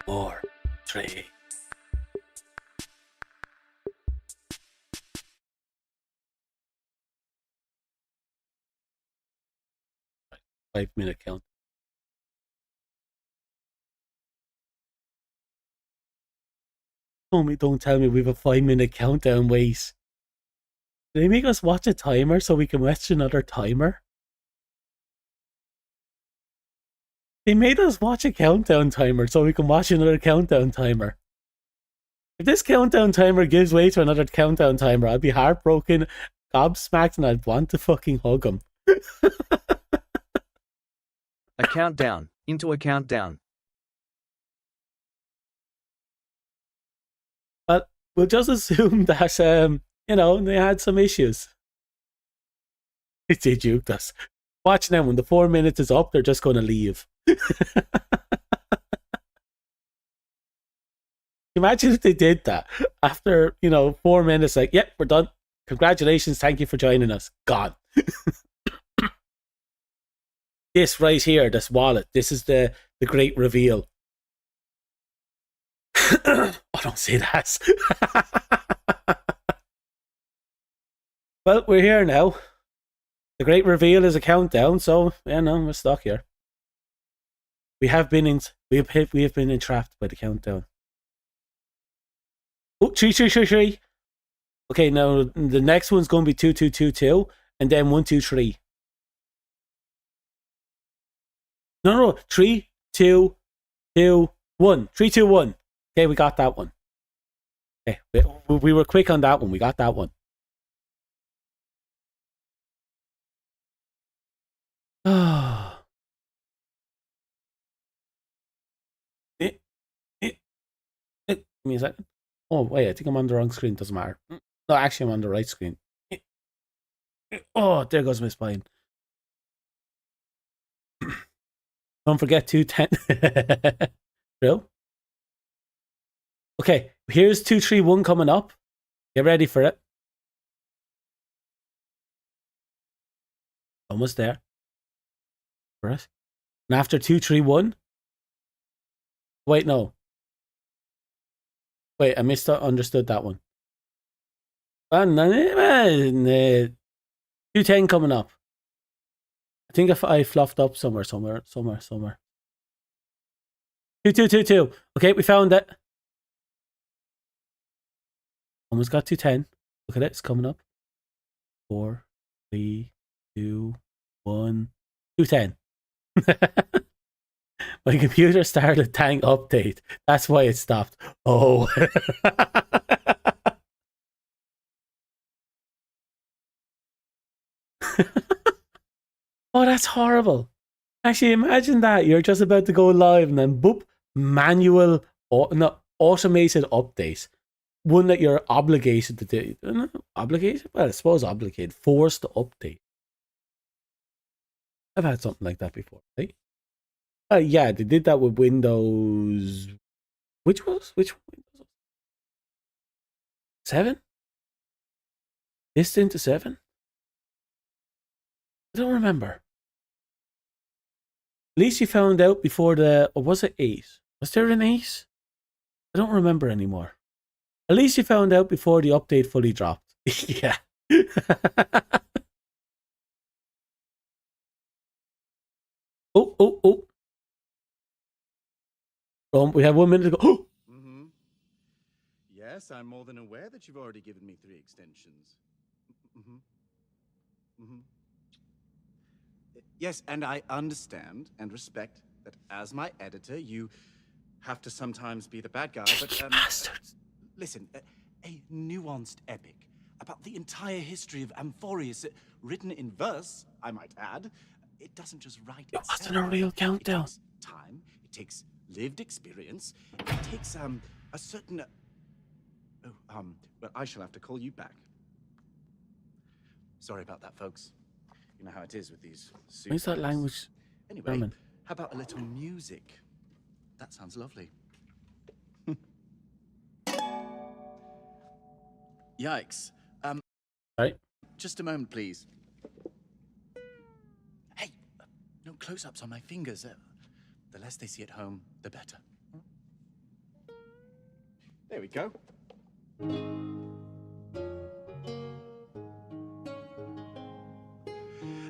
4, 3. Five-minute count. Don't tell me we have a 5-minute countdown wait. Did they make us watch a timer so we can watch another timer? They made us watch a countdown timer so we can watch another countdown timer. If this countdown timer gives way to another countdown timer, I'd be heartbroken, gobsmacked, and I'd want to fucking hug him. A countdown. Into a countdown. But we'll just assume that, you know, they had some issues. They juked us. Watch now, when the 4 minutes is up, they're just going to leave. Imagine if they did that. After, you know, 4 minutes, like, yep, we're done. Congratulations, thank you for joining us. Gone. This right here, this wallet, this is the great reveal. Oh, don't say that. Well, we're here now. The great reveal is a countdown, so yeah, no, we're stuck here. We have been entrapped by the countdown. Oh, 3. Okay, now the next one's going to be 2, and then 1, 2, 3. No, 3, 2, 2, 1. 3, 2, 1. Okay, we got that one. Okay, we were quick on that one. We got that one. Give me a second. Oh, wait, I think I'm on the wrong screen. Doesn't matter. No, actually, I'm on the right screen. Oh, there goes my spine. Don't forget 210. Real? Okay, here's 2, 3, 1 coming up. Get ready for it. Almost there. Right. And after 2, 3, 1. Wait, no. Wait, I misunderstood that one. 210 coming up. I think if I fluffed up somewhere. 2, 2, 2, 2. Okay, we found it. Almost got 210. Look at it, it's coming up. 4, 3, 2, 1. 210. My computer started a tank update. That's why it stopped. Oh. Oh, that's horrible. Actually, imagine that. You're just about to go live and then boop, manual, automated update. One that you're obligated to do. Obligated? Well, I suppose obligated. Forced to update. I've had something like that before, right? Yeah, they did that with Windows. Which one? 7? Distant to 7? I don't remember. At least you found out before or was it 8? Was there an 8? I don't remember anymore. At least you found out before the update fully dropped. Yeah. Oh. We have 1 minute to go. Yes, I'm more than aware that you've already given me 3 extensions. Yes, and I understand and respect that as my editor, you have to sometimes be the bad guy, but bastards. Listen, a nuanced epic about the entire history of Amphorius, written in verse, I might add. It doesn't just write itself. It wasn't a real countdown. It takes time, it takes lived experience, it takes a certain well, I shall have to call you back. Sorry about that, folks. You know how it is with these suits. Where's that language? Anyway, German. How about a little music? That sounds lovely. Yikes. Right. Just a moment, please. Hey, no close-ups on my fingers. The less they see at home, the better. There we go.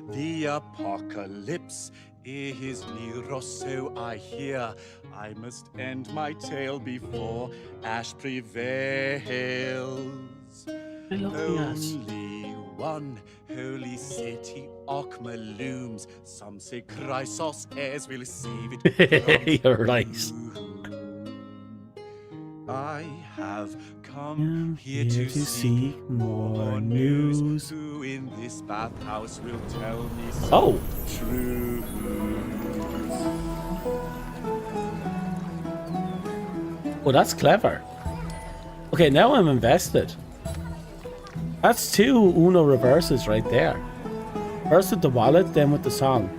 The apocalypse is near us, so I hear. I must end my tale before ash prevails. Only one holy city, Okma looms. Some say Chrysos heirs will save it. You're right. I have come here to seek more news. Who in this bathhouse will tell me Oh. truth? Well, that's clever. Okay, now I'm invested. That's 2 Uno reverses right there. First with the wallet, then with the song.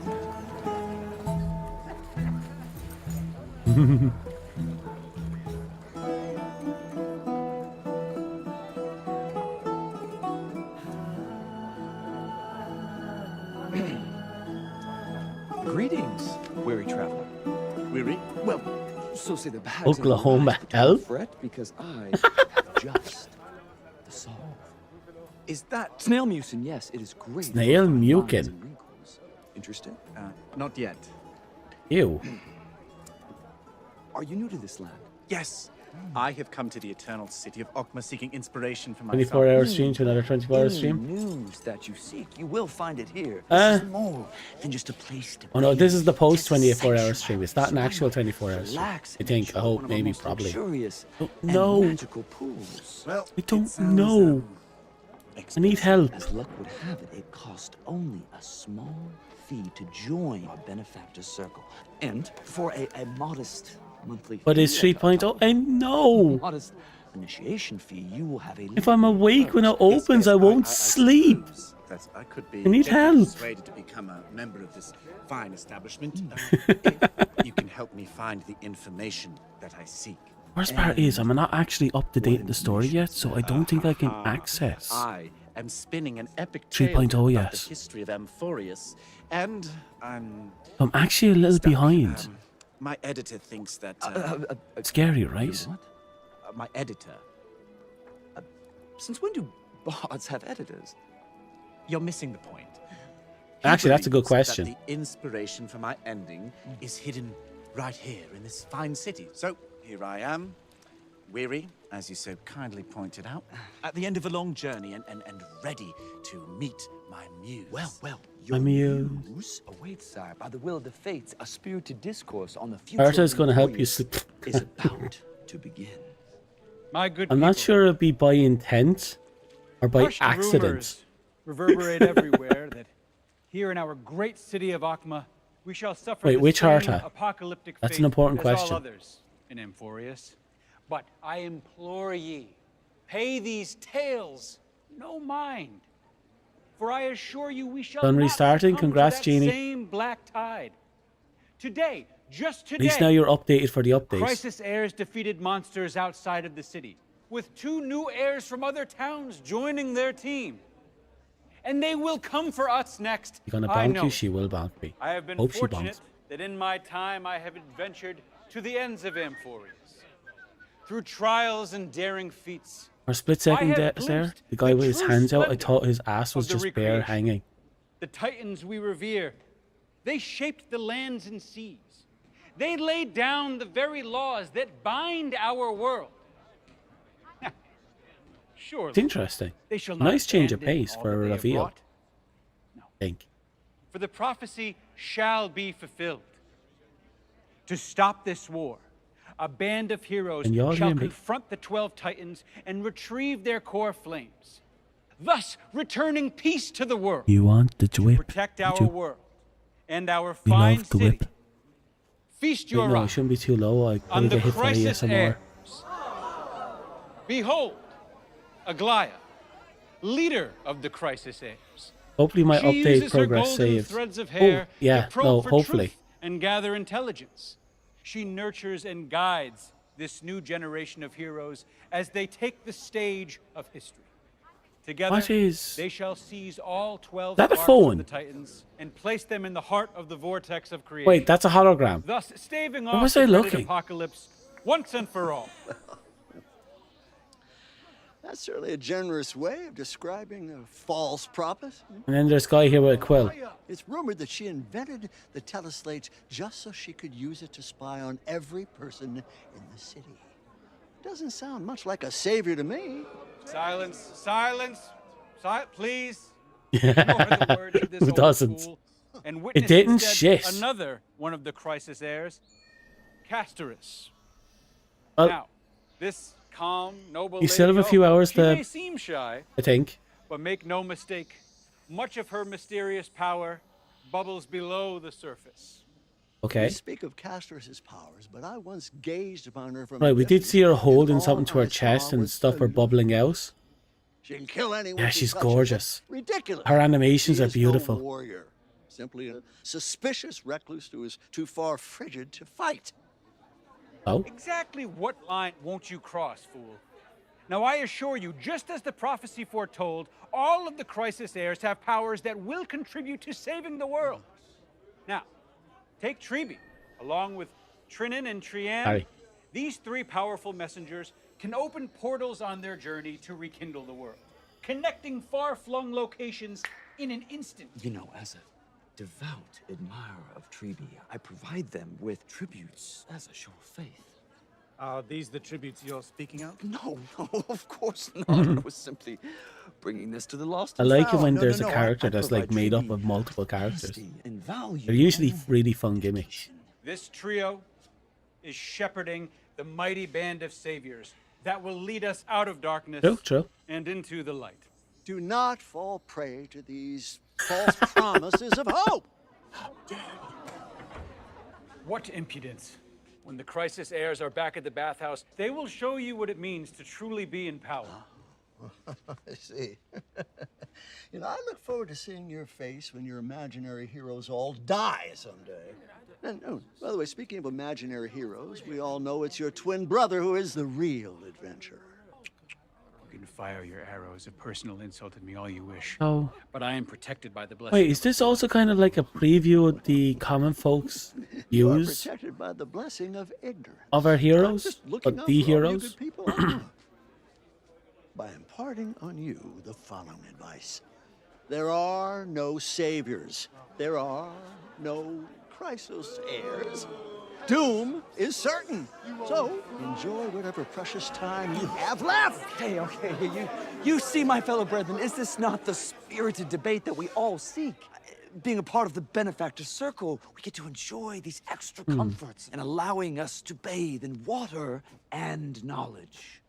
Greetings, weary traveler. Weary? Well, so say the bags. Oklahoma Hell? Fret because I just the solve. Is that snail mucin? Yes, it is great. Snail mucin. Interested? Not yet. Ew. Are you new to this land? Yes. I have come to the eternal city of Okma seeking inspiration for my 24-hour stream to another 24-hour stream. News that you seek, you will find it here. Uh, This is more than just a place to. Oh no, this is the post 24-hour stream. It's not an actual 24-hour stream. I think, I hope, maybe, probably. Oh, no. Magical pools. Well, I don't know. I need help. As luck would have it, it cost only a small fee to join our benefactor circle, and for a modest monthly. But it's 3.0. I know. Modest initiation fee. You will have a. If I'm awake when it opens, I won't sleep. I could be I need help. persuaded to become a member of this fine establishment. If you can help me find the information that I seek. Worst part is, I'm not actually up to date in the story yet, so I don't think I can access I am spinning an epic 3.0 tale yet. about the history of Amphorius, and I'm actually a little behind. My editor thinks that Scary, right? What? my editor. Since when do bards have editors? You're missing the point. Actually, that's a good believes question. That the inspiration for my ending is hidden right here in this fine city. So here I am, weary, as you so kindly pointed out, at the end of a long journey and ready to meet my muse. Well, My muse. muse awaits, sire, by the will of the fates, a spirited discourse on the future. Arta is going to help you sleep. is about to begin. My good I'm not sure it'll be by intent or by Hushed accident. rumors reverberate everywhere that here in our great city of Okma, we shall suffer Wait, the which same Arta? apocalyptic That's fate an important as question. all others in Amphorius. But I implore ye, pay these tales no mind. For I assure you we shall Done not restarting? succumb to Congrats, that Genie. same black tide. Today, just At today, least now you're updated for the updates. Crisis heirs defeated monsters outside of the city, with 2 new heirs from other towns joining their team. And they will come for us next. You're gonna I bonk know. you? She will bonk me. I have been Hope she fortunate bonks. that in my time I have adventured to the ends of Amphorius. Through trials and daring feats. For a split second I have there, glimpsed the guy the with his true hands out, I splendor thought his ass was of the just bare recreation. hanging. The titans we revere, they shaped the lands and seas. They laid down the very laws that bind our world. Surely, It's interesting. they shall not Nice change of abandon pace all for that a they have reveal. wrought. I think. For the prophecy shall be fulfilled. To stop this war, a band of heroes And y'all shall hear me? confront the 12 titans and retrieve their core flames, thus returning peace to the world. You want the whip? Protect our you? world and our We fine love the city. whip. Feast Wait, your no, it eyes shouldn't be too low. I on couldn't the get hit for the crisis ASMR. heirs. Behold, Aglaya, leader of the crisis heirs. Hopefully my She update uses her progress golden saves. threads of Oh, hair yeah, to probe no, for hopefully. truth and gather intelligence. She nurtures and guides this new generation of heroes as they take the stage of history. Together, What is- they shall seize all 12 That a sparks phone? of the Titans and place them in the heart of the vortex of creation. Wait, that's a hologram. Thus staving Where off was the I dreaded looking? apocalypse once and for all. That's certainly a generous way of describing a false prophet. And then there's a guy here with a quill. It's rumored that she invented the teleslate just so she could use it to spy on every person in the city. Doesn't sound much like a savior to me. Silence, silence, please. Who doesn't? And It didn't instead shit. Another one of the crisis heirs, Castorus. Well, Now, this calm, noble you still have a lady, few hours she to- may seem shy, I think. but make no mistake, much of her mysterious power bubbles below the surface. Okay. We speak of Castor's powers, but I once gazed upon her from Right, a we did distance, see her and holding all something to her I saw chest and was stuff are bubbling out. She can kill anyone. Yeah, she she's touches. gorgeous. Ridiculous. Her animations She are is beautiful. No warrior, simply a suspicious recluse who is too far frigid to fight. Oh? Exactly what line won't you cross, fool? Now, I assure you, just as the prophecy foretold, all of the crisis heirs have powers that will contribute to saving the world. Now, take Treeby, along with Trinan and Trian. Aye. These three powerful messengers can open portals on their journey to rekindle the world, connecting far-flung locations in an instant. You know, as a devout admirer of Treeby, I provide them with tributes as a show of faith. Are these the tributes you're speaking of? No, of course not. I was simply bringing this to the lost. I and like it found. when No, there's no, a no, character I that's like provide made up tribute of multiple characters. honesty and value. They're usually really fun gimmicks. This trio is shepherding the mighty band of saviors that will lead us out of darkness True. and into the light. Do not fall prey to these false promises of hope. What impudence! When the crisis heirs are back at the bathhouse, they will show you what it means to truly be in power. I see. You know, I look forward to seeing your face when your imaginary heroes all die someday. And oh, by the way, speaking of imaginary heroes, we all know it's your twin brother who is the real adventurer. You can fire your arrows of personal insult at me all you wish. Oh. But I am protected by the blessing. Wait, is this also kind of like a preview of the common folks You are use protected by the blessing of ignorance. of our I'm heroes? just Or looking out the for all you heroes? good people I know. By imparting on you the following advice. There are no saviors. There are no crisis heirs. Doom is certain. So enjoy whatever precious time you have left. Okay, you see, my fellow brethren, is this not the spirited debate that we all seek? Being a part of the benefactor circle, we get to enjoy these extra comforts and allowing us to bathe in water and knowledge.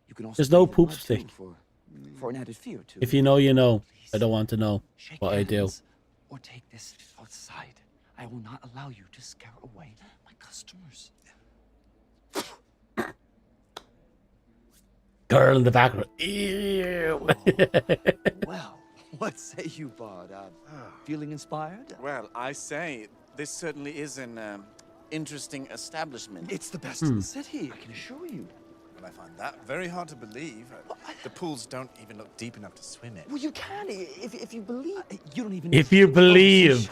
You can also There's no bathe in poop mud, stick. too, for an added feel too. If you know, you know. I don't want to know what I do. Or take this outside. I will not allow you to scare away my customers. Girl in the background. Ew. Well, what say you, Bard? Feeling inspired? Well, I say, this certainly is an interesting establishment. It's the best in the city, I can assure you. Well, I find that very hard to believe. The pools don't even look deep enough to swim in. Well, you can if you believe. You don't even. If you believe.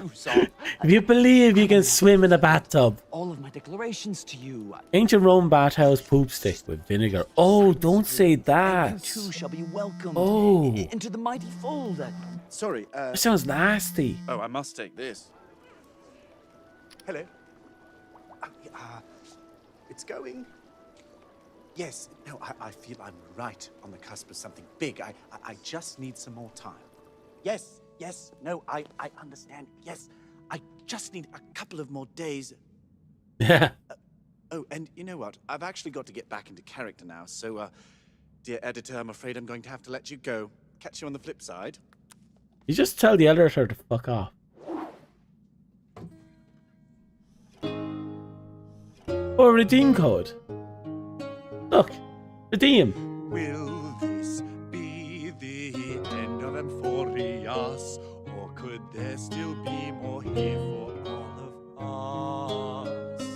If you believe you can swim in a bathtub. All of my declarations to you. Ancient Rome bathhouse poop stick with vinegar. Oh, don't say You that. too shall be welcomed Oh. into the mighty fold. Sorry, That sounds nasty. Oh, I must take this. Hello. It's going. Yes, no, I feel I'm right on the cusp of something big. I just need some more time. Yes, no, I understand. Yes, I just need a couple of more days. Yeah. Oh, and you know what? I've actually got to get back into character now. So, dear editor, I'm afraid I'm going to have to let you go. Catch you on the flip side. You just tell the editor to fuck off. Oh, redeem code. Look, redeem. Will this be the end of Amphorius, or could there still be more here for all of us?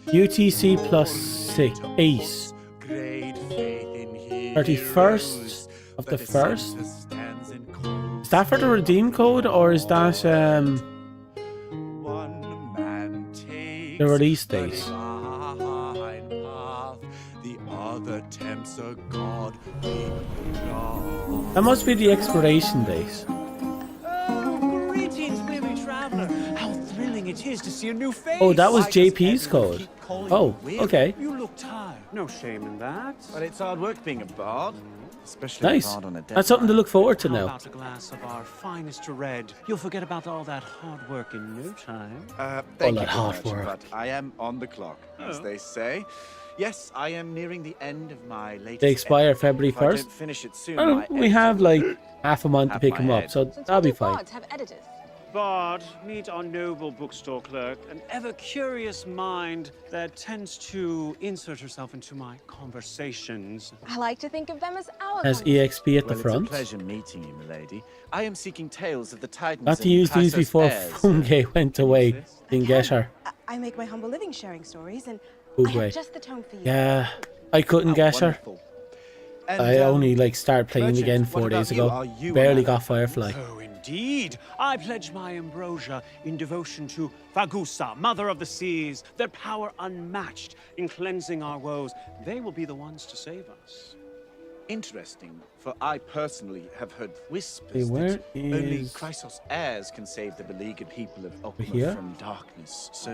UTC plus 8. Great faith in 31st of the 1st. Is that for the redeem code, or is that the release date? wrath. The other tempts a god we love. That must be the expiration date. Greetings, weary traveler. How thrilling it is to see a new face. Oh, that was Why does JP's everyone code. keep calling Oh, you weary? okay. You look tired. No shame in that. But it's hard work being a bard. Especially Nice. a bard on a That's something to look forward to How now. about a glass of our finest red? You'll forget about all that hard work in no time. Thank that you, hard Virgin, work. but I am on the clock, as Oh. they say. Yes, I am nearing the end of my latest. They expire edit. February If I don't 1st. finish it soon, Oh, my we editor have will like half a month to have pick my them up, head. so that'll be fine. have editors. Bard, meet our noble bookstore clerk, an ever-curious mind that tends to insert herself into my conversations. I like to think of them as our Has EXP at the Well, front. It's a pleasure meeting you, milady. I am seeking tales of the Titans. Got to and use these Chrysos before heirs. Funge went away. Didn't get her. I make my humble living sharing stories, and Funge. just the tone for you. Yeah, I couldn't get her. Wonderful. And, I only like started playing Virgin, again what 4 about days you? ago. Are you Barely an got Firefly. Oh, indeed. I pledge my ambrosia in devotion to Fagusa, Mother of the Seas, their power unmatched in cleansing our woes. They will be the ones to save us. Interesting, for I personally have heard whispers Hey, where that only is- Chrysos heirs can save the beleaguered people of Okma here? from darkness. So,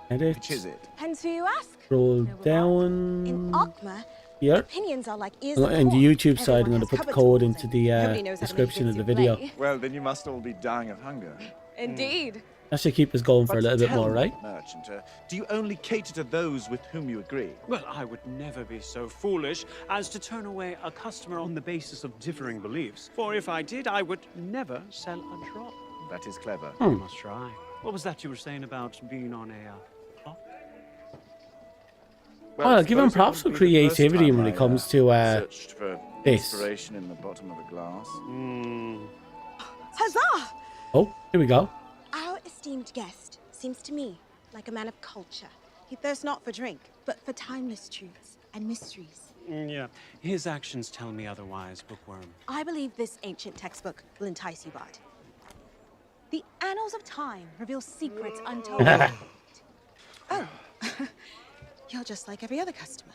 Edit. which is it? Depends who you ask. Scroll In down Okma, here. opinions are like ears And the YouTube side, I'm going to put the code into the description of the video. Well, then you must all be dying of hunger. Indeed. That should keep us going for a little bit tell more, me, right? Merchant, do you only cater to those with whom you agree? Well, I would never be so foolish as to turn away a customer on the basis of differing beliefs. For if I did, I would never sell a drop. That is clever. I must try. What was that you were saying about being on a clock? Well, give him suppose it props for wouldn't be the first creativity time when I, it comes to searched for this. inspiration in the bottom of a glass. Huzzah! Oh, here we go. Our esteemed guest seems to me like a man of culture. He thirsts not for drink, but for timeless truths and mysteries. Yeah, his actions tell me otherwise, Bookworm. I believe this ancient textbook will entice you, Bard. The annals of time reveal secrets untold. Oh, you're just like every other customer.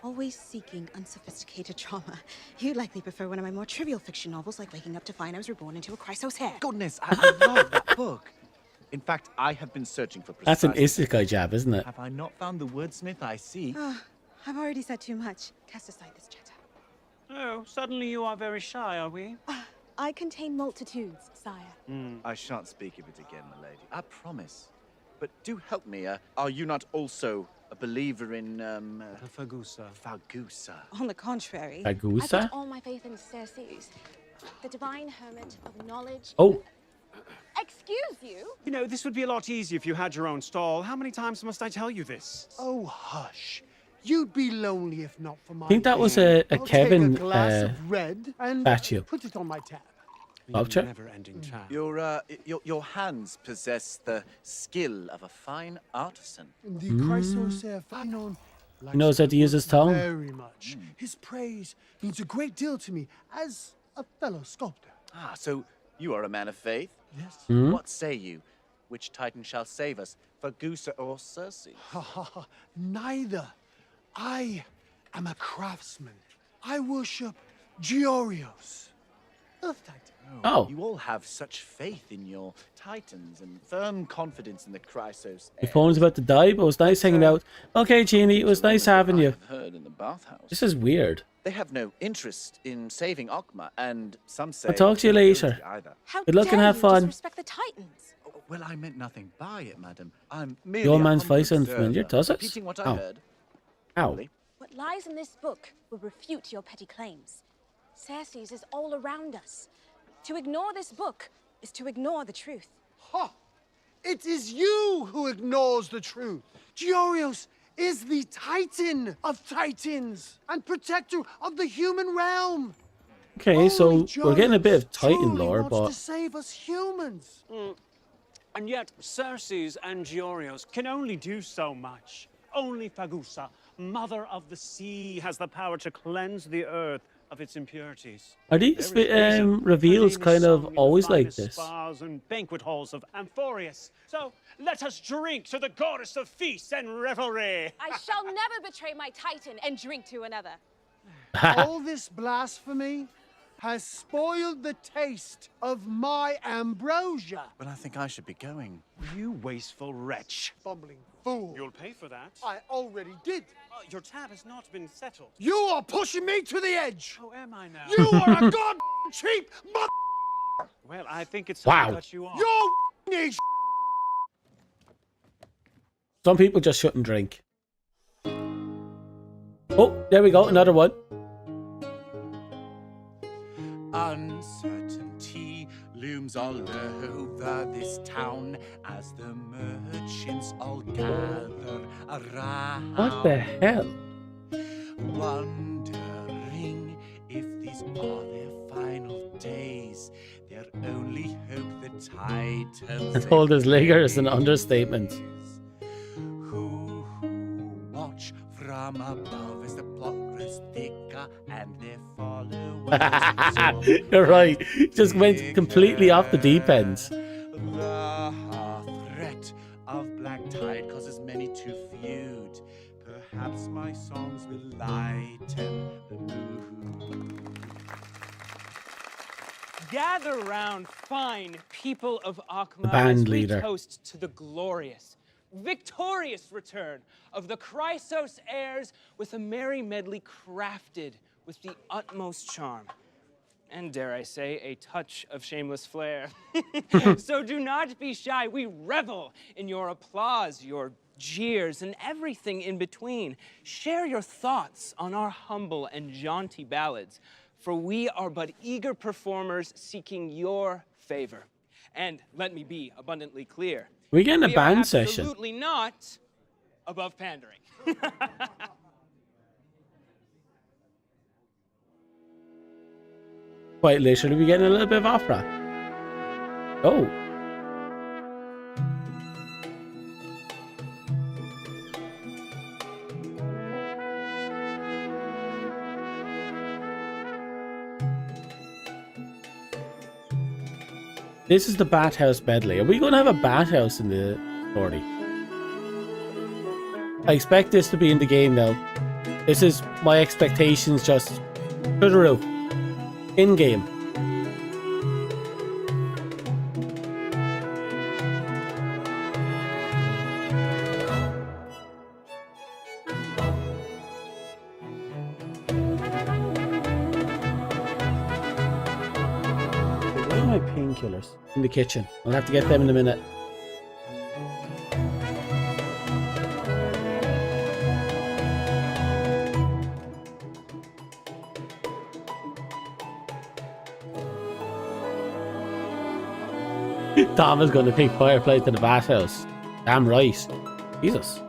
Always seeking unsophisticated drama. You'd likely prefer one of my more trivial fiction novels, like waking up to find I was reborn into a Chrysos hair. Goodness, I love that book. In fact, I have been searching for That's an precisely- isekai jab, isn't it? Have I not found the wordsmith I seek? Oh, I've already said too much. Cast aside this chatter. Oh, suddenly you are very shy, are we? I contain multitudes, sire. I shan't speak of it again, my lady. I promise. But do help me. Are you not also a believer in, Fagusa. Fagusa. On the contrary, Fagusa? I put all my faith in Circes, the divine hermit of knowledge. Oh, Excuse you? You know, this would be a lot easier if you had your own stall. How many times must I tell you this? Oh, hush. You'd be lonely if not for my... I think that was a I'll Kevin take a glass of red and statue. put it on my tab. Voucher? Never-ending time. Your hands possess the skill of a fine artisan. The Chrysos Phanon He knows how to use his tongue. very much. His praise means a great deal to me as a fellow sculptor. Ah, so you are a man of faith? Yes. What say you? Which titan shall save us, Fagusa or Circe? Ha ha ha. Neither. I am a craftsman. I worship Georios, Earth Titan. Oh. You all have such faith in your titans and firm confidence in the Chrysos. My phone's about to die, but it was nice hanging out. Okay, Jeannie, it was nice having you. I've heard in the bathhouse. This is weird. They have no interest in saving Okma, and some say... I'll talk to you no later. ability either. How Good luck and dare have you fun. disrespect the Titans? Well, I meant nothing by it, madam. I'm merely Your a man's humble voice sounds observer, familiar, does it? repeating what I Ow. heard. Ow. Really. What lies in this book will refute your petty claims. Circes is all around us. To ignore this book is to ignore the truth. Ha! It is you who ignores the truth. Georios is the Titan of Titans and protector of the human realm. Okay, so Only we're getting a bit of Georios Titan truly lore, wants but to save us humans. And yet, Circes and Georios can only do so much. Only Fagusa, Mother of the Sea, has the power to cleanse the earth of its impurities. Are these There is reason. reveals Her name is kind of sung in the always like finest this? Spas and banquet halls of Amphorius. So let us drink to the goddess of feast and revelry. I shall never betray my titan and drink to another. All this blasphemy has spoiled the taste of my ambrosia. But I think I should be going. You wasteful wretch. Bumbling fool. You'll pay for that. I already did. Your tab has not been settled. You are pushing me to the edge. Oh, am I now? You are a god cheap mother. Well, I think it's time Wow. to cut you off. You need Some people just shouldn't drink. Oh, there we go, another one. Uncertainty looms all over this town as the merchants all gather around. What the hell? Wondering if these are their final days. Their only hope the Titans. Told his ligger is an understatement. Who watch from above as the plot grows thicker and their followers. You're right. Just went completely off the deep end. The threat of black tide causes many to feud. Perhaps my songs will lighten the mood. Gather round, fine people of Akma, The band as we leader. toast to the glorious, victorious return of the Chrysos heirs with a merry medley crafted with the utmost charm. And dare I say, a touch of shameless flair. So do not be shy. We revel in your applause, your jeers, and everything in between. Share your thoughts on our humble and jaunty ballads, for we are but eager performers seeking your favor. And let me be abundantly clear. We're getting a we band are session. absolutely not above pandering. Quite literally, we're getting a little bit of opera. Oh. This is the bathhouse medley. Are we going to have a bathhouse in the story? I expect this to be in the game now. This is my expectations just through the roof. In game. Where are my painkillers? In the kitchen. I'll have to get them in a minute. Tom is going to take fireplace to the bathhouse. Damn right. Jesus.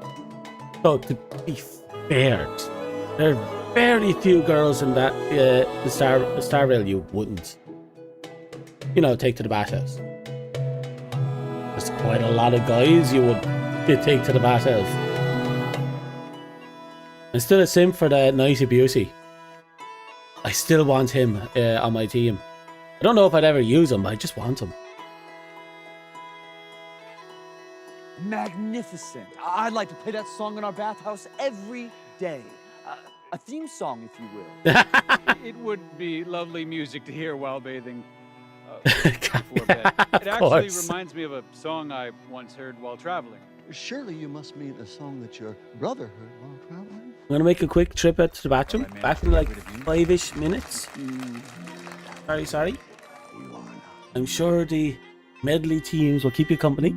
So, to be fair, there are very few girls in that the Star Rail you wouldn't, you know, take to the bathhouse. There's quite a lot of guys you would take to the bathhouse. I'm still a simp for that Nighty Beauty. I still want him on my team. I don't know if I'd ever use him, but I just want him. Magnificent. I'd like to play that song in our bathhouse every day. A theme song, if you will. It would be lovely music to hear while bathing. Before bed. It actually course. reminds me of a song I once heard while traveling. Surely you must mean a song that your brother heard while traveling? I'm gonna make a quick trip out to the bathroom. Back in like 5-ish minutes. Sorry. I'm sure the medley teams will keep you company.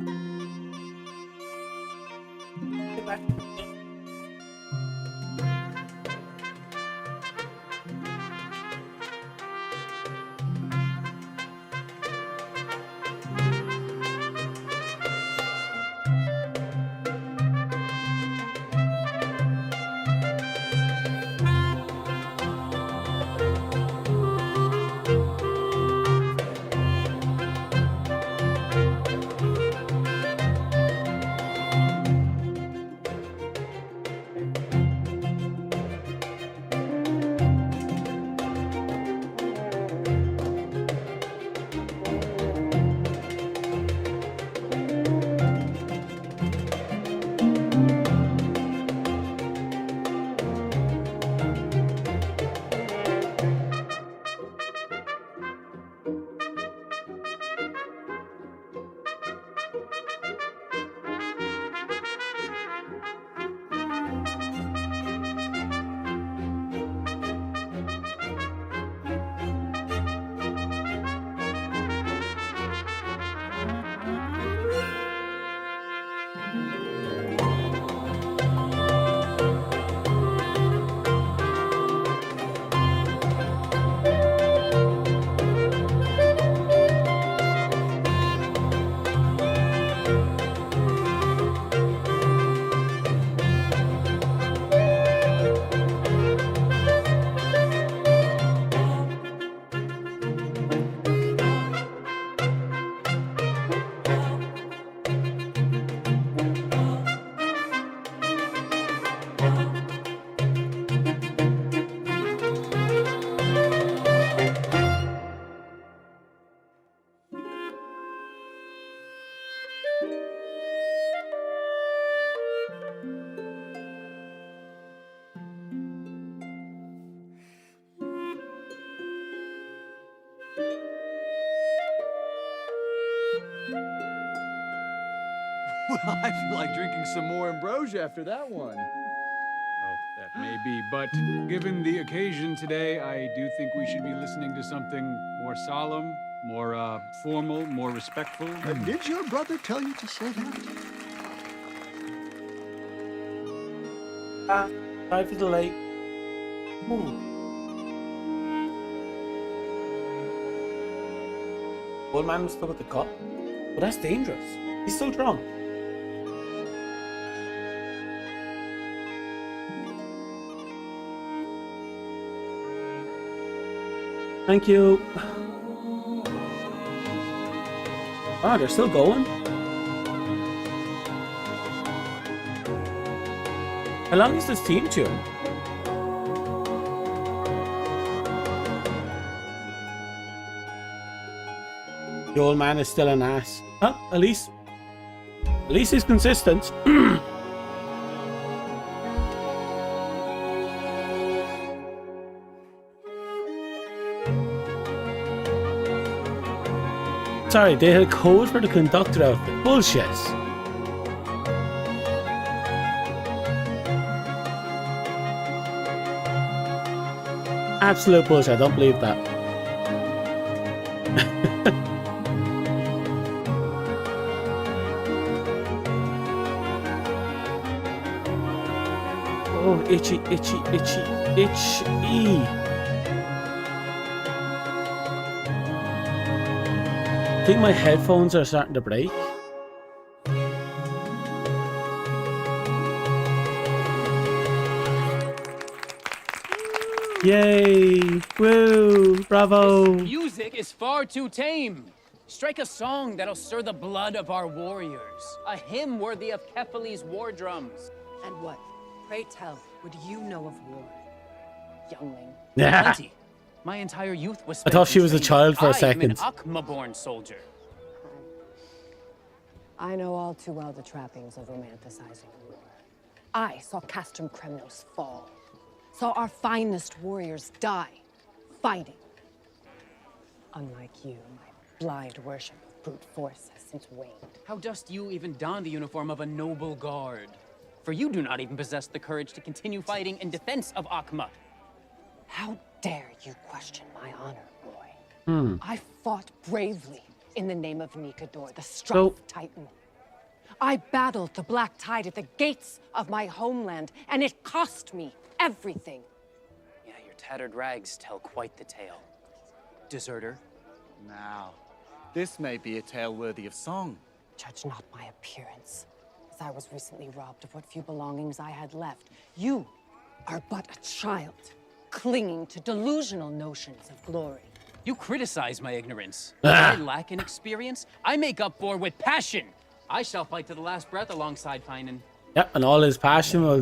I feel like drinking some more ambrosia after that one. Oh, that may be, but given the occasion today, I do think we should be listening to something more solemn, more formal, more respectful. Did your brother tell you to say that? Time for the lake. Ooh. Old man was still at the cup. Well, that's dangerous. He's still drunk. Thank you. Ah, they're still going. How long is this team tune? The old man is still an ass. Huh? At least he's consistent. Sorry, they had a code for the conductor outfit. Bullshit. Absolute bullshit. I don't believe that. Oh, itchy, itchy, itchy, itchy. I think my headphones are starting to break. Yay! Woo! Bravo! This music is far too tame. Strike a song that'll stir the blood of our warriors. A hymn worthy of Kephales's war drums. And what, pray tell, would you know of war? Youngling. Yeah. Plenty. My entire youth was I spent thought she in was a training. child for a I second. am an Akhma-born soldier. I know all too well the trappings of romanticizing war. I saw Castrum Kremnos fall. Saw our finest warriors die, fighting. Unlike you, my blind worship of brute force has since waned. How dost you even don the uniform of a noble guard? For you do not even possess the courage to continue fighting in defense of Akhma. How dare you question my honor, boy? I fought bravely in the name of Nikador, the Strife Titan. I battled the Black Tide at the gates of my homeland, and it cost me everything. Yeah, your tattered rags tell quite the tale. Deserter. Now, this may be a tale worthy of song. Judge not my appearance, as I was recently robbed of what few belongings I had left. You are but a child, clinging to delusional notions of glory. You criticize my ignorance. What I lack in experience, I make up for with passion. I shall fight to the last breath alongside Finan. Yep, and all his passion will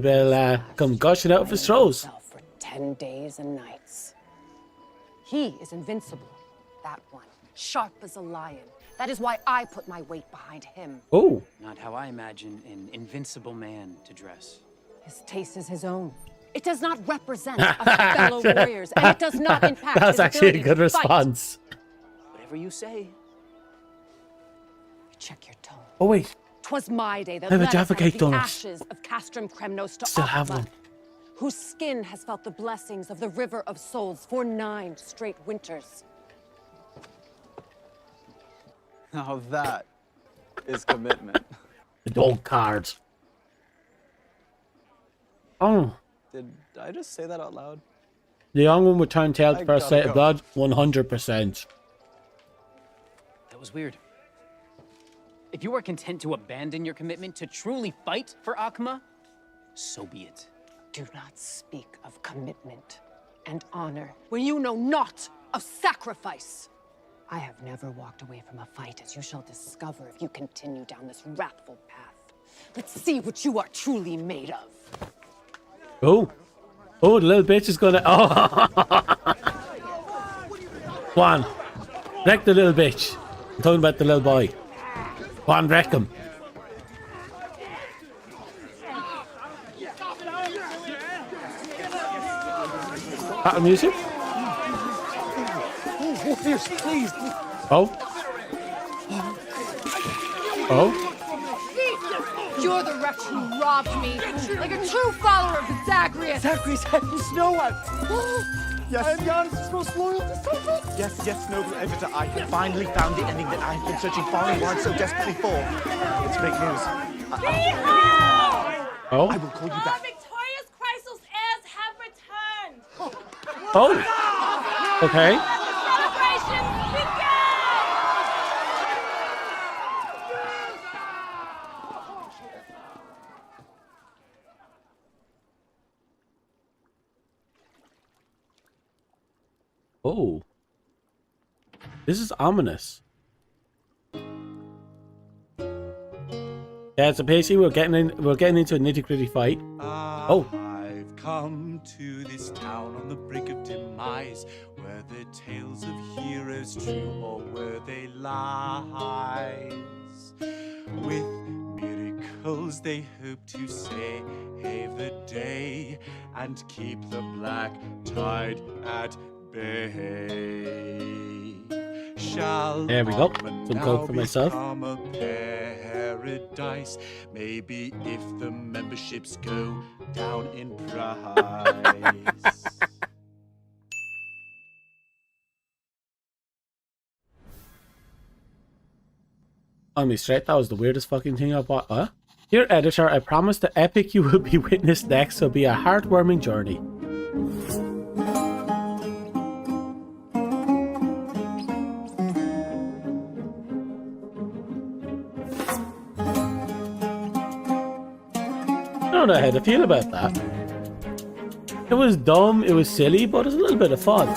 come gushing out of his throats. For 10 days and nights. He is invincible, that one, sharp as a lion. That is why I put my weight behind him. Oh. Not how I imagine an invincible man to dress. His taste is his own. It does not represent us fellow warriors, and it does not impact That was his actually a ability good to fight. response. Whatever you say. Check your tone. Oh wait, 'Twas my day that I have a led us Jaffa out of cake the donut. ashes of Castrum Kremnos to Still have Akhma, one. whose skin has felt the blessings of the River of Souls for 9 straight winters. Now that is commitment. The dog cards. Oh, Did I just say that out loud? the young one would turn tail I to first gotta sight of go. blood, 100%. That was weird. If you are content to abandon your commitment to truly fight for Akhma, so be it. Do not speak of commitment and honor when you know not of sacrifice. I have never walked away from a fight, as you shall discover if you continue down this wrathful path. Let's see what you are truly made of. Oh, oh, the little bitch is gonna. Oh, go on, wreck the little bitch. I'm talking about the little boy. Go on, wreck him. Battle music. Oh, Warriors, please. Oh. Oh. You're the wretch who robbed me, like a true follower of the Zagreus. Zagreus had Snow White. Yes. I am Giannis' most loyal disciple. Yes, noble editor, I have finally found the ending that I have been searching far and wide so desperately for. It's great news. Oh? I will call you back. Victorious Chrysos heirs have returned. Oh! Okay. Celebration begin! Oh. This is ominous. Yeah, so basically we're getting into a nitty-gritty fight. Oh. I've come to this town on the brink of demise. Were the tales of heroes true, or were they lies? With miracles they hope to save the day and keep the black tide at bay. Shall There we go. Armand Some now coke for myself. become a paradise? Maybe if the memberships go down in price. On me straight, that was the weirdest fucking thing I bought. Huh? Dear editor, I promise the epic you will be witnessed next will be a heartwarming journey. I don't know how to feel about that. It was dumb, it was silly, but it was a little bit of fun.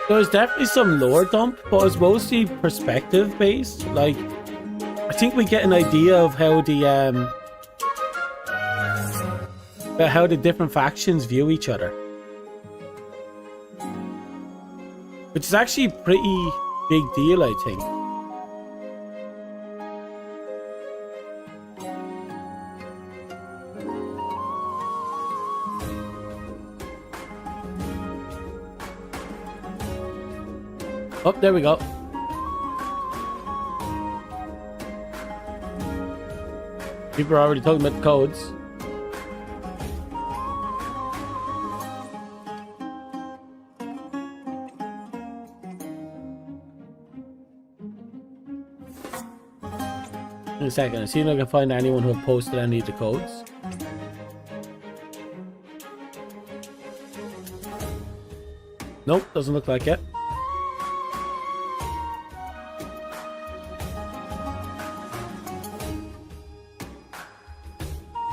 There was definitely some lore dump, but it was mostly perspective based. Like, I think we get an idea of how the different factions view each other, which is actually a pretty big deal, I think. Oh, there we go. People are already talking about the codes. In a second, I'll see if I can find anyone who have posted any of the codes. Nope, doesn't look like it.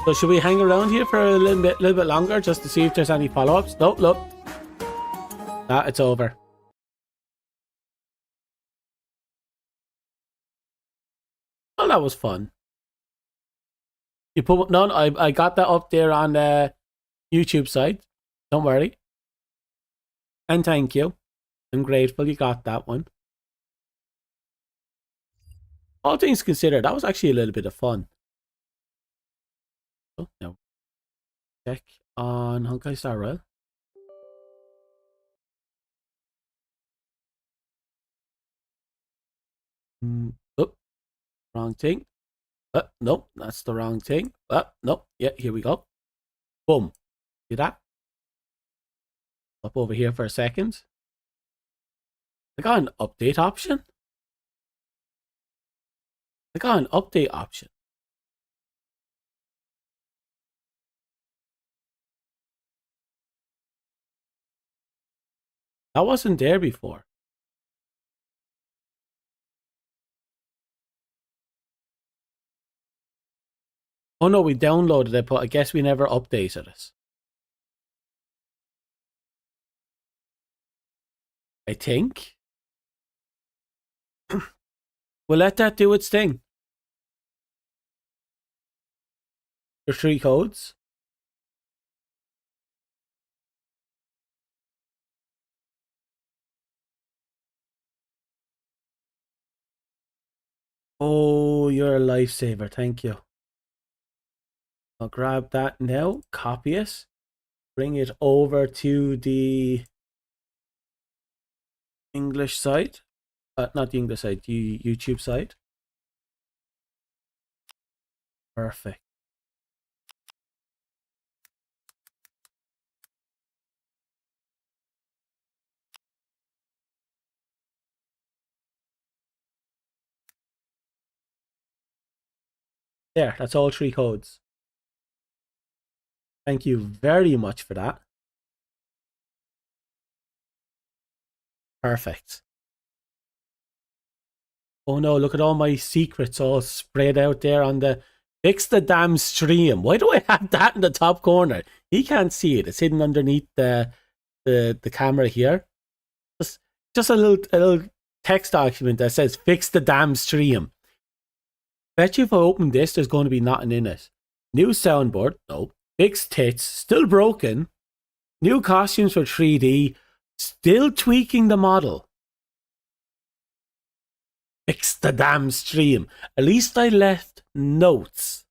So should we hang around here for a little bit longer just to see if there's any follow-ups? Nope, look. Ah, it's over. Well, that was fun. You put none. I got that up there on the YouTube side. Don't worry. And thank you. I'm grateful you got that one. All things considered, that was actually a little bit of fun. Oh, no. Check on Honkai Star Rail. Oh, wrong thing. Nope, that's the wrong thing. Nope. Yeah, here we go. Boom. See that? Up over here for a second. I got an update option. That wasn't there before. Oh no, we downloaded it, but I guess we never updated it. I think. We'll let that do its thing. There's 3 codes. Oh, you're a lifesaver. Thank you. I'll grab that now. Copy it. Bring it over to the English side. Not the English side, the YouTube side. Perfect. There, that's all 3 codes. Thank you very much for that. Perfect. Oh no, look at all my secrets all spread out there on the... Fix the damn stream. Why do I have that in the top corner? He can't see it. It's hidden underneath the camera here. Just a little text document that says fix the damn stream. Bet you if I open this, there's going to be nothing in it. New soundboard. Nope. Fixed tits. Still broken. New costumes for 3D. Still tweaking the model. Fix the damn stream. At least I left notes.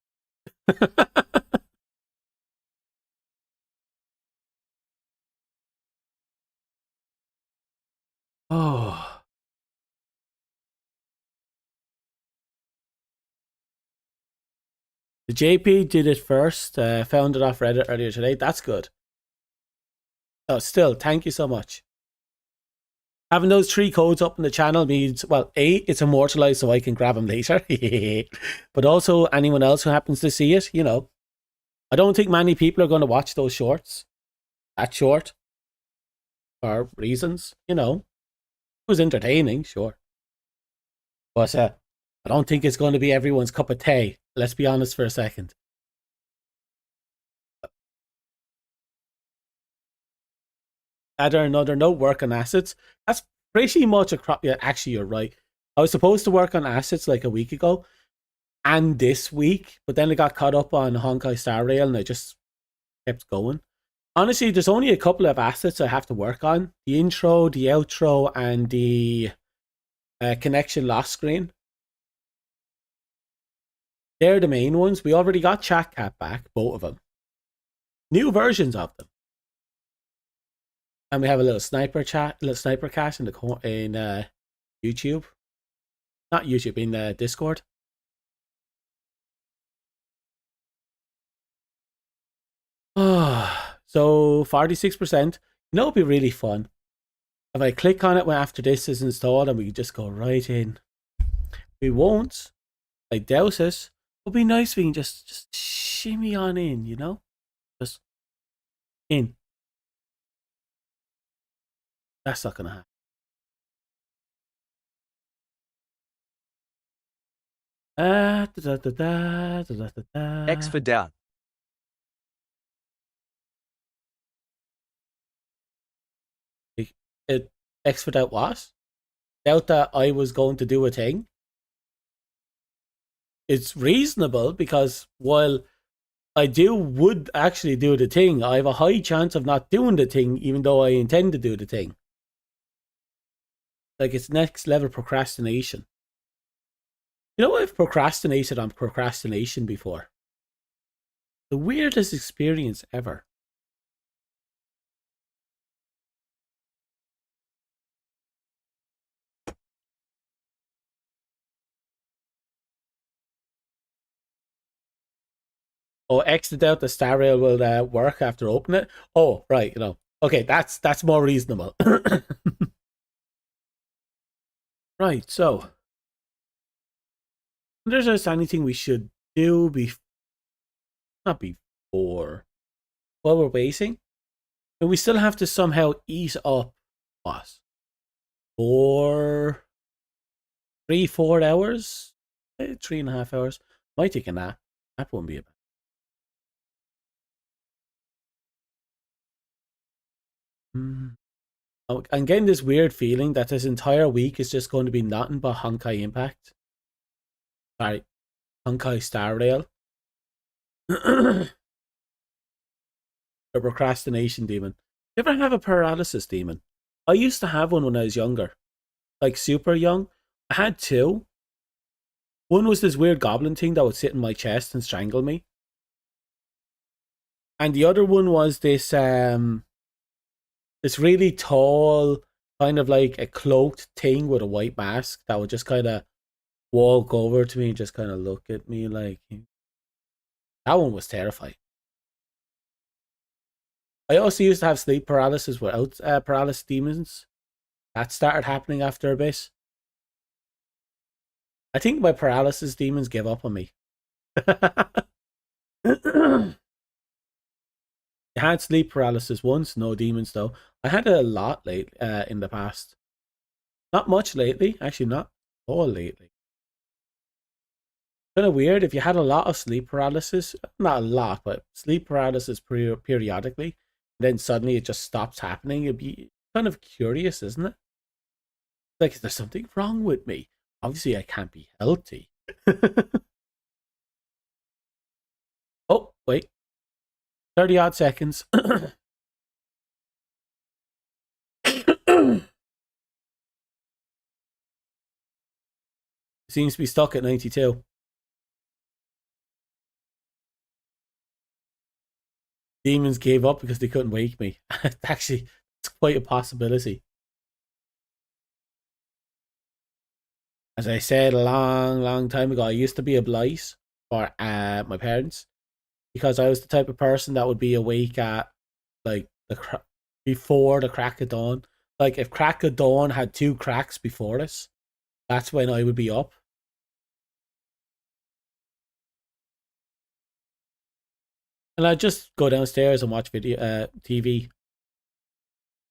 Oh. The JP did it first. Found it off Reddit earlier today. That's good. Oh, still, thank you so much. Having those 3 codes up in the channel means, well, A, it's immortalized so I can grab them later. But also, anyone else who happens to see it, you know. I don't think many people are going to watch those shorts. That short. For reasons, you know. It was entertaining, sure. But I don't think it's going to be everyone's cup of tea. Let's be honest for a second. Add another note, work on assets. That's pretty much across. Yeah, actually, you're right. I was supposed to work on assets like a week ago and this week, but then I got caught up on Honkai Star Rail and I just kept going. Honestly, there's only a couple of assets I have to work on. The intro, the outro, and the connection loss screen. They're the main ones. We already got Chat Cat back, both of them. New versions of them. And we have a little sniper chat in the YouTube. Not YouTube, in Discord. So 46%. You know, it'd be really fun if I click on it when after this is installed and we can just go right in. We won't. I doubt it. It'd be nice if we can just shimmy on in, you know? Just in. That's not gonna happen. X for doubt. X for doubt what? Doubt that I was going to do a thing. It's reasonable because while I would actually do the thing, I have a high chance of not doing the thing even though I intend to do the thing. Like, it's next level procrastination. You know, I've procrastinated on procrastination before. The weirdest experience ever. Oh, exited out the Star Rail will work after opening it. Oh, right, you know. Okay, that's more reasonable. Right, so there's just anything we should do not before while we're waiting. And we still have to somehow ease up what? 4 hours? 3.5 hours. Might take a nap. That won't be a bad. Oh, I'm getting this weird feeling that this entire week is just going to be nothing but Honkai Impact. Sorry, Honkai Star Rail. The procrastination demon. You ever have a paralysis demon? I used to have one when I was younger. Like super young. I had 2. One was this weird goblin thing that would sit in my chest and strangle me. And the other one was this this really tall, kind of like a cloaked thing with a white mask that would just kind of walk over to me and just kind of look at me like, That one was terrifying. I also used to have sleep paralysis without paralysis demons. That started happening after a bit. I think my paralysis demons gave up on me. I had sleep paralysis once, no demons though. I had it a lot in the past. Not much lately, actually not all lately. Kind of weird if you had a lot of sleep paralysis, not a lot, but sleep paralysis periodically, then suddenly it just stops happening. It'd be kind of curious, isn't it? Like, is there something wrong with me? Obviously, I can't be healthy. Oh, wait. 30 odd seconds. Seems to be stuck at 92. Demons gave up because they couldn't wake me. Actually, it's quite a possibility. As I said a long time ago, I used to be a blight for my parents because I was the type of person that would be awake at like before the crack of dawn. Like if crack of dawn had 2 cracks before us, that's when I would be up. And I'd just go downstairs and watch TV.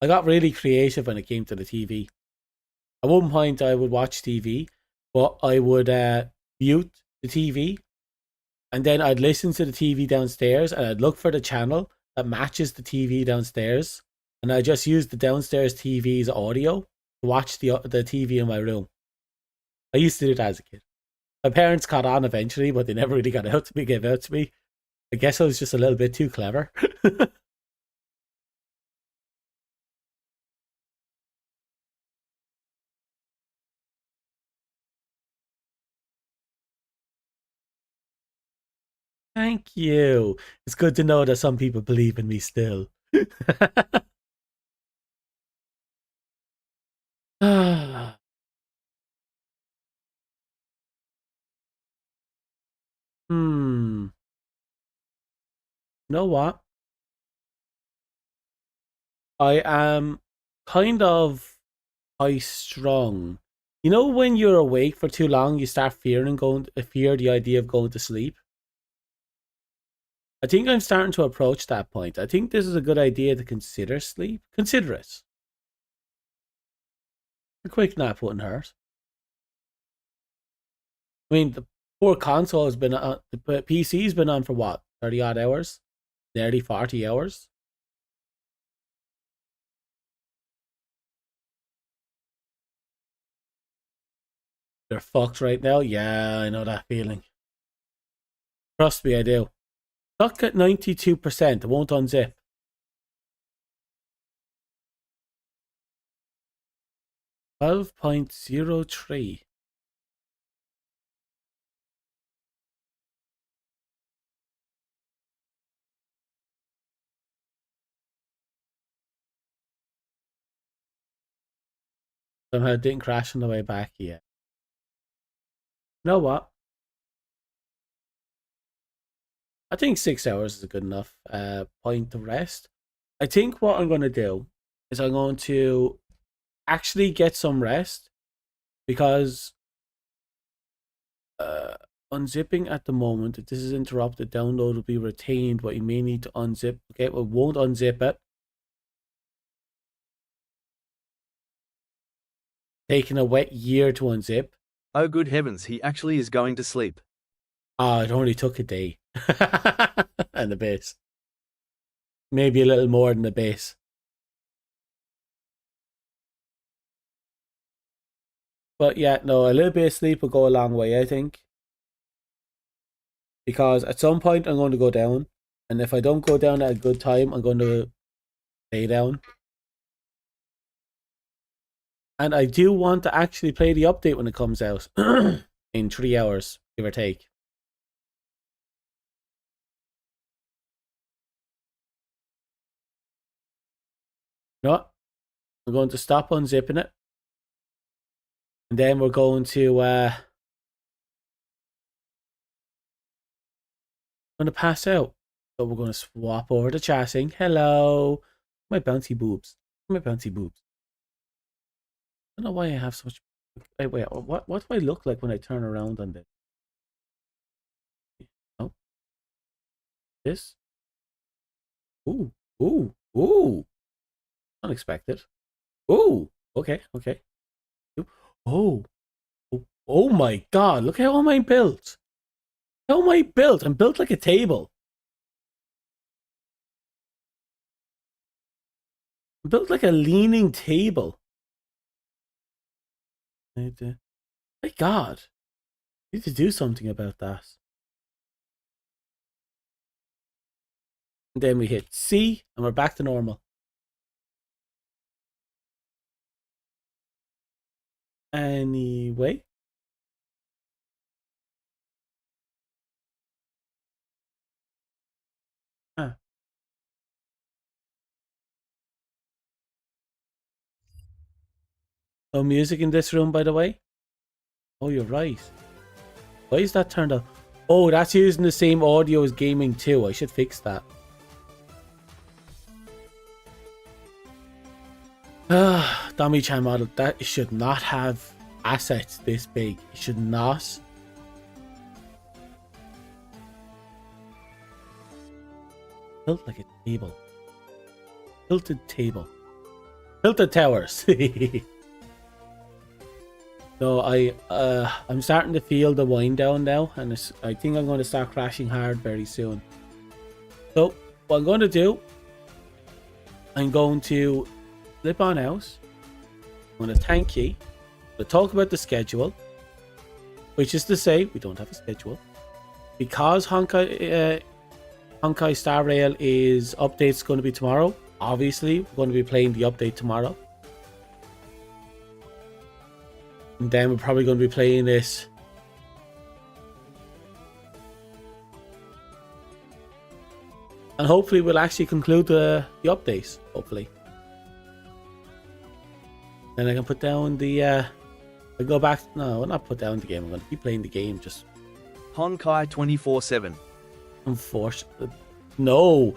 I got really creative when it came to the TV. At one point, I would watch TV, but I would mute the TV, and then I'd listen to the TV downstairs, and I'd look for the channel that matches the TV downstairs, and I just use the downstairs TV's audio to watch the TV in my room. I used to do that as a kid. My parents caught on eventually, but they never really gave out to me. I guess I was just a little bit too clever. Thank you. It's good to know that some people believe in me still. You know what? I am kind of high strung. You know when you're awake for too long, you start fear the idea of going to sleep? I think I'm starting to approach that point. I think this is a good idea to consider sleep. Consider it. A quick nap wouldn't hurt. I mean, the poor console has been on, the PC's been on for what, 30 odd hours? Nearly 40 hours? They're fucked right now? Yeah, I know that feeling. Trust me, I do. Stuck at 92%. It won't unzip. $12.03. Somehow it didn't crash on the way back yet. You know what? I think 6 hours is a good enough point to rest. I think what I'm going to do is I'm going to actually get some rest because unzipping at the moment, if this is interrupted, download will be retained, but you may need to unzip. Okay, well, won't unzip it. Taking a wet year to unzip. Oh good heavens, he actually is going to sleep. It only took a day. And the base. Maybe a little more than the base. But yeah, no, a little bit of sleep will go a long way, I think. Because at some point I'm going to go down. And if I don't go down at a good time, I'm going to lay down. And I do want to actually play the update when it comes out. In 3 hours, give or take. You know what? I'm going to stop unzipping it. And then we're going to going to pass out. So we're going to swap over to chatting. Hello. My bouncy boobs. My bouncy boobs. I don't know why I have so much... Wait, what do I look like when I turn around on this? Oh. This? Ooh. Ooh. Ooh. Unexpected. Ooh. Okay. Okay. Oh. Oh my god. Look how am I built. How am I built? I'm built like a table. I'm built like a leaning table. My god. I need to do something about that. And then we hit C and we're back to normal. Anyway. Ah. No music in this room, by the way. Oh, you're right. Why is that turned up? Oh, that's using the same audio as gaming too. I should fix that. Dami-chan model. That should not have assets this big. It should not. Built like a table. Tilted table. Tilted towers. So I'm starting to feel the wind down now, and I think I'm going to start crashing hard very soon. So what I'm going to do, I'm going to flip on out. I'm going to thank you. I'm going to talk about the schedule, which is to say we don't have a schedule because Honkai Star Rail is update's going to be tomorrow. Obviously, we're going to be playing the update tomorrow. And then we're probably going to be playing this. And hopefully we'll actually conclude the updates. Hopefully. Then I can put down the... I go back... No, not put down the game. I'm going to keep playing the game. Just... Honkai 24/7. Unfortunately. No!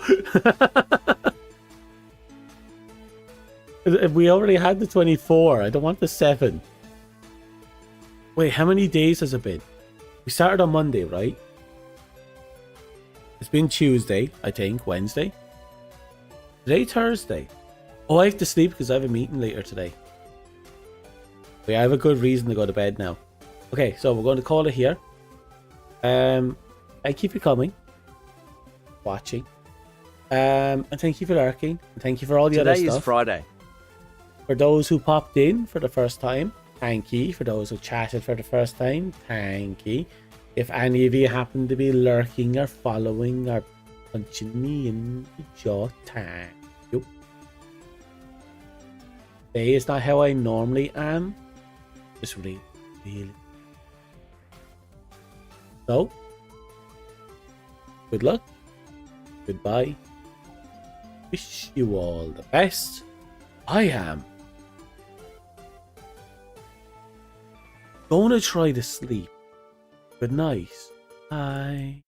We already had the 24. I don't want the 7. Wait, how many days has it been? We started on Monday, right? It's been Tuesday, I think. Wednesday. Today, Thursday. Oh, I have to sleep because I have a meeting later today. Wait, I have a good reason to go to bed now. Okay, so we're going to call it here. I keep you coming. Watching. And thank you for lurking. And thank you for all the other stuff. Today is Friday. For those who popped in for the first time, thank you. For those who chatted for the first time, thank you. If any of you happen to be lurking or following or punching me in the jaw, thank you. Today is not how I normally am. Just really. So, good luck. Goodbye. Wish you all the best. I am going to try to sleep. Good night. Bye.